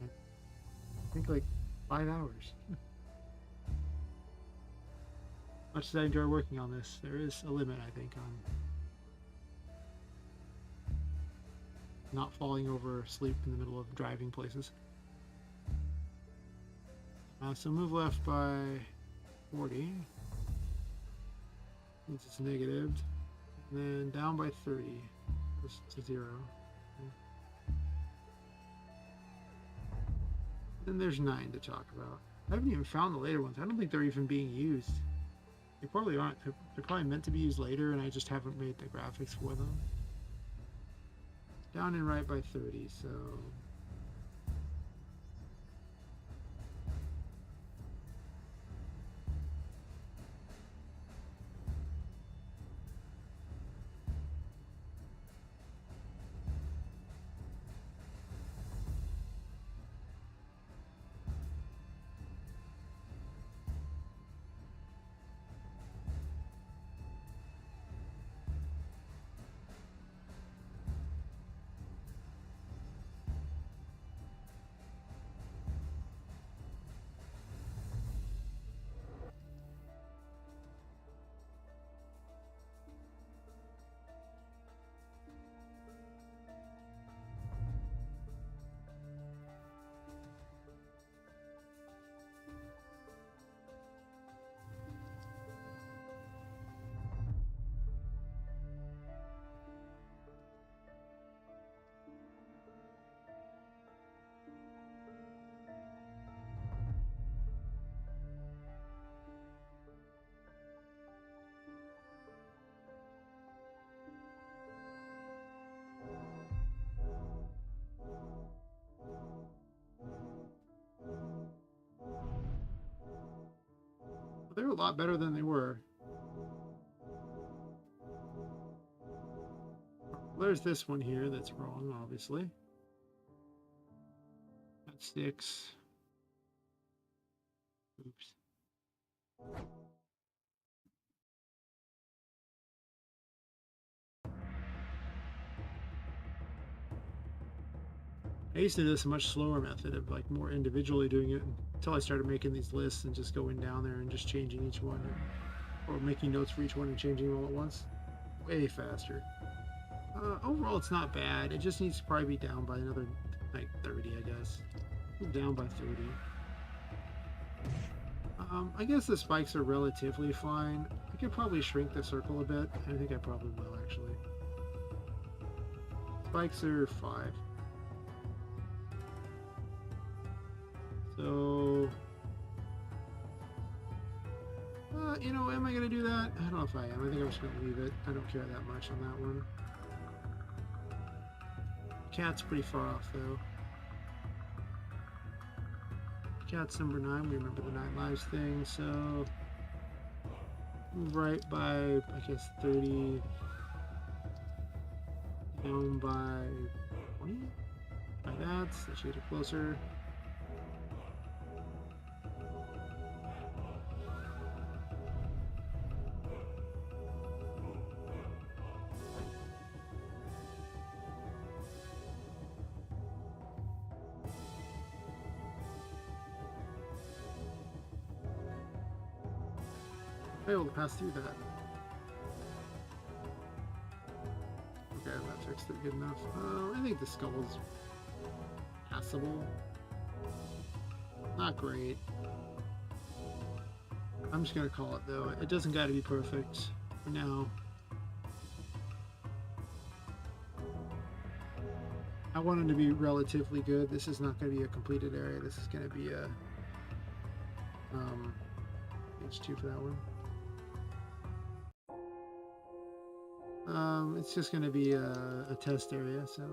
I think like 5 hours. Much as I enjoy working on this, there is a limit, I think, on not falling over asleep in the middle of driving places. So move left by 40. Means it's negative. And then down by 30. Goes to 0. Then there's 9 to talk about. I haven't even found the later ones. I don't think they're even being used. They probably aren't. They're probably meant to be used later, and I just haven't made the graphics for them. Down and right by 30, so... They're a lot better than they were. There's this one here that's wrong, obviously. That's 6. Oops. I used to do this a much slower method of like more individually doing it until I started making these lists and just going down there and just changing each one, or making notes for each one and changing them all at once. Way faster. Overall, it's not bad. It just needs to probably be down by another like 30, I guess. Down by 30. I guess the spikes are relatively fine. I could probably shrink the circle a bit. I think I probably will, actually. Spikes are 5. So... you know, am I going to do that? I don't know if I am. I think I'm just going to leave it. I don't care that much on that one. Cat's pretty far off, though. Cat's number 9. We remember the 9 lives thing, so... move right by, I guess, 30. Down by 20? By that should get it closer. I'm able to pass through that. Okay, that fixed it good enough. I think the skull is passable. Not great. I'm just gonna call it though. It doesn't got to be perfect for now. I want it to be relatively good. This is not going to be a completed area. This is going to be a H2 for that one. It's just going to be a test area, so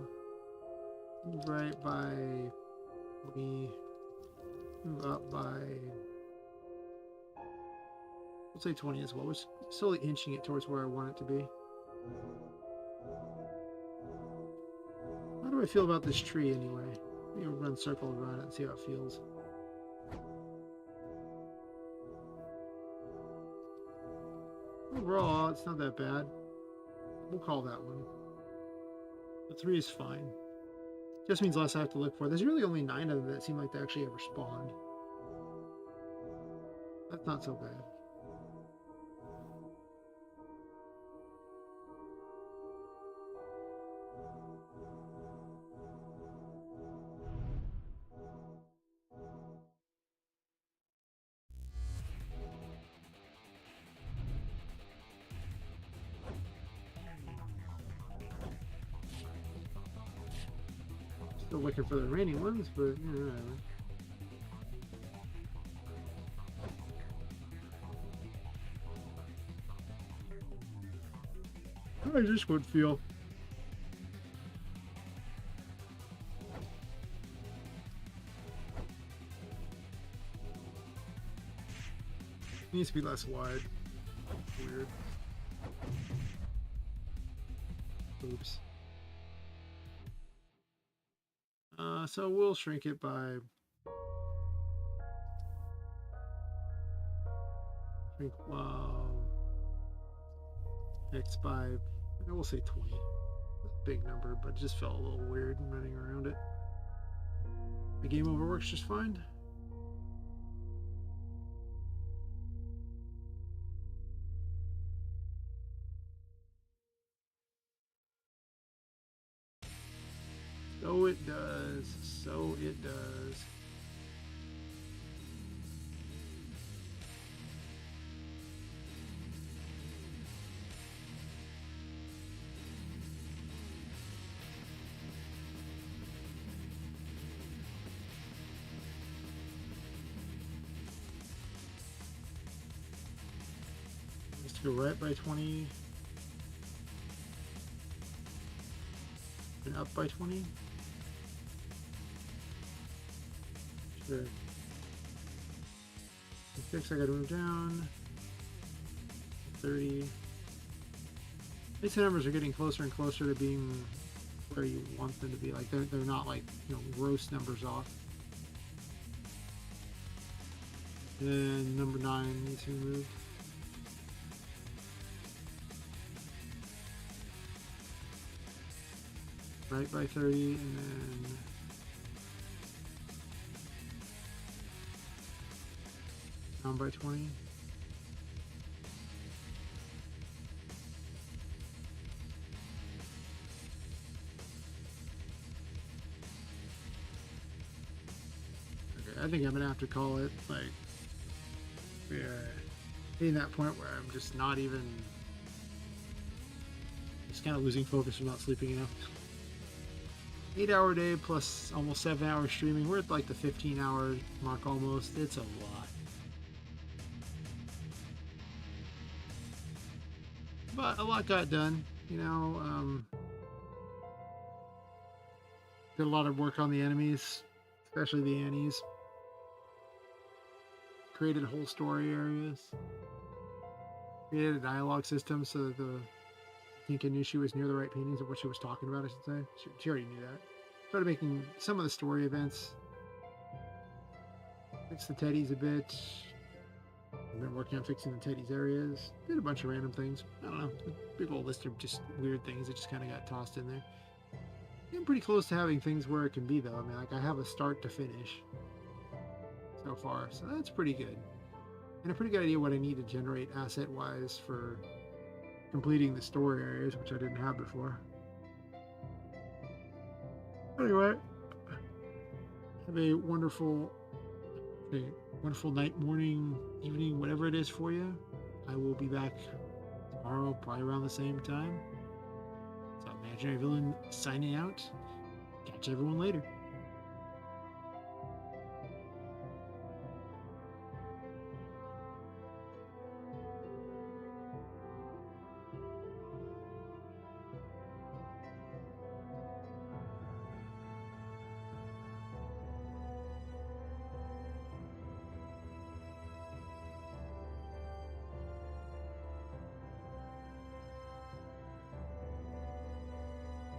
move right by me, move up by, we'll say 20 as well. We're slowly inching it towards where I want it to be. How do I feel about this tree anyway? Maybe we'll run circles around it and see how it feels. Overall, it's not that bad. We'll call that one. The 3 is fine. Just means less I have to look for. There's really only 9 of them that seem like they actually ever spawned. That's not so bad. Still looking for the remaining ones, but yeah, whatever. How does this one feel? Needs to be less wide. Weird. Oops. So we'll shrink it by shrink X by, we'll say 20. Big number, but it just felt a little weird running around it. The game over works just fine. So it does. So it does. Just go right by 20 and up by 20. Sure. 6, I gotta move down. 30. These numbers are getting closer and closer to being where you want them to be. Like they're not like, you know, gross numbers off. And number 9 needs to be moved. Right by 30, and then down by 20. Okay, I think I'm gonna have to call it like, yeah. Hitting that point where I'm just not even, just kind of losing focus from not sleeping enough. 8-hour day plus almost 7 hours streaming. We're at like the 15-hour mark almost. It's a lot. But a lot got done. Did a lot of work on the enemies, especially the Annies. Created whole story areas. Created a dialogue system so that the Tinka knew she was near the right paintings of what she was talking about, I should say. She already knew that. Started making some of the story events. Fixed the teddies a bit. I've been working on fixing the teddies areas. Did a bunch of random things. I don't know. A big old list of just weird things that just kind of got tossed in there. I'm pretty close to having things where it can be, though. I mean, like, I have a start to finish so far, so that's pretty good. And a pretty good idea what I need to generate asset-wise for completing the story areas, which I didn't have before. Anyway, have a wonderful night, morning, evening, whatever it is for you. I will be back tomorrow, probably around the same time. So, Imaginary Villain signing out. Catch everyone later.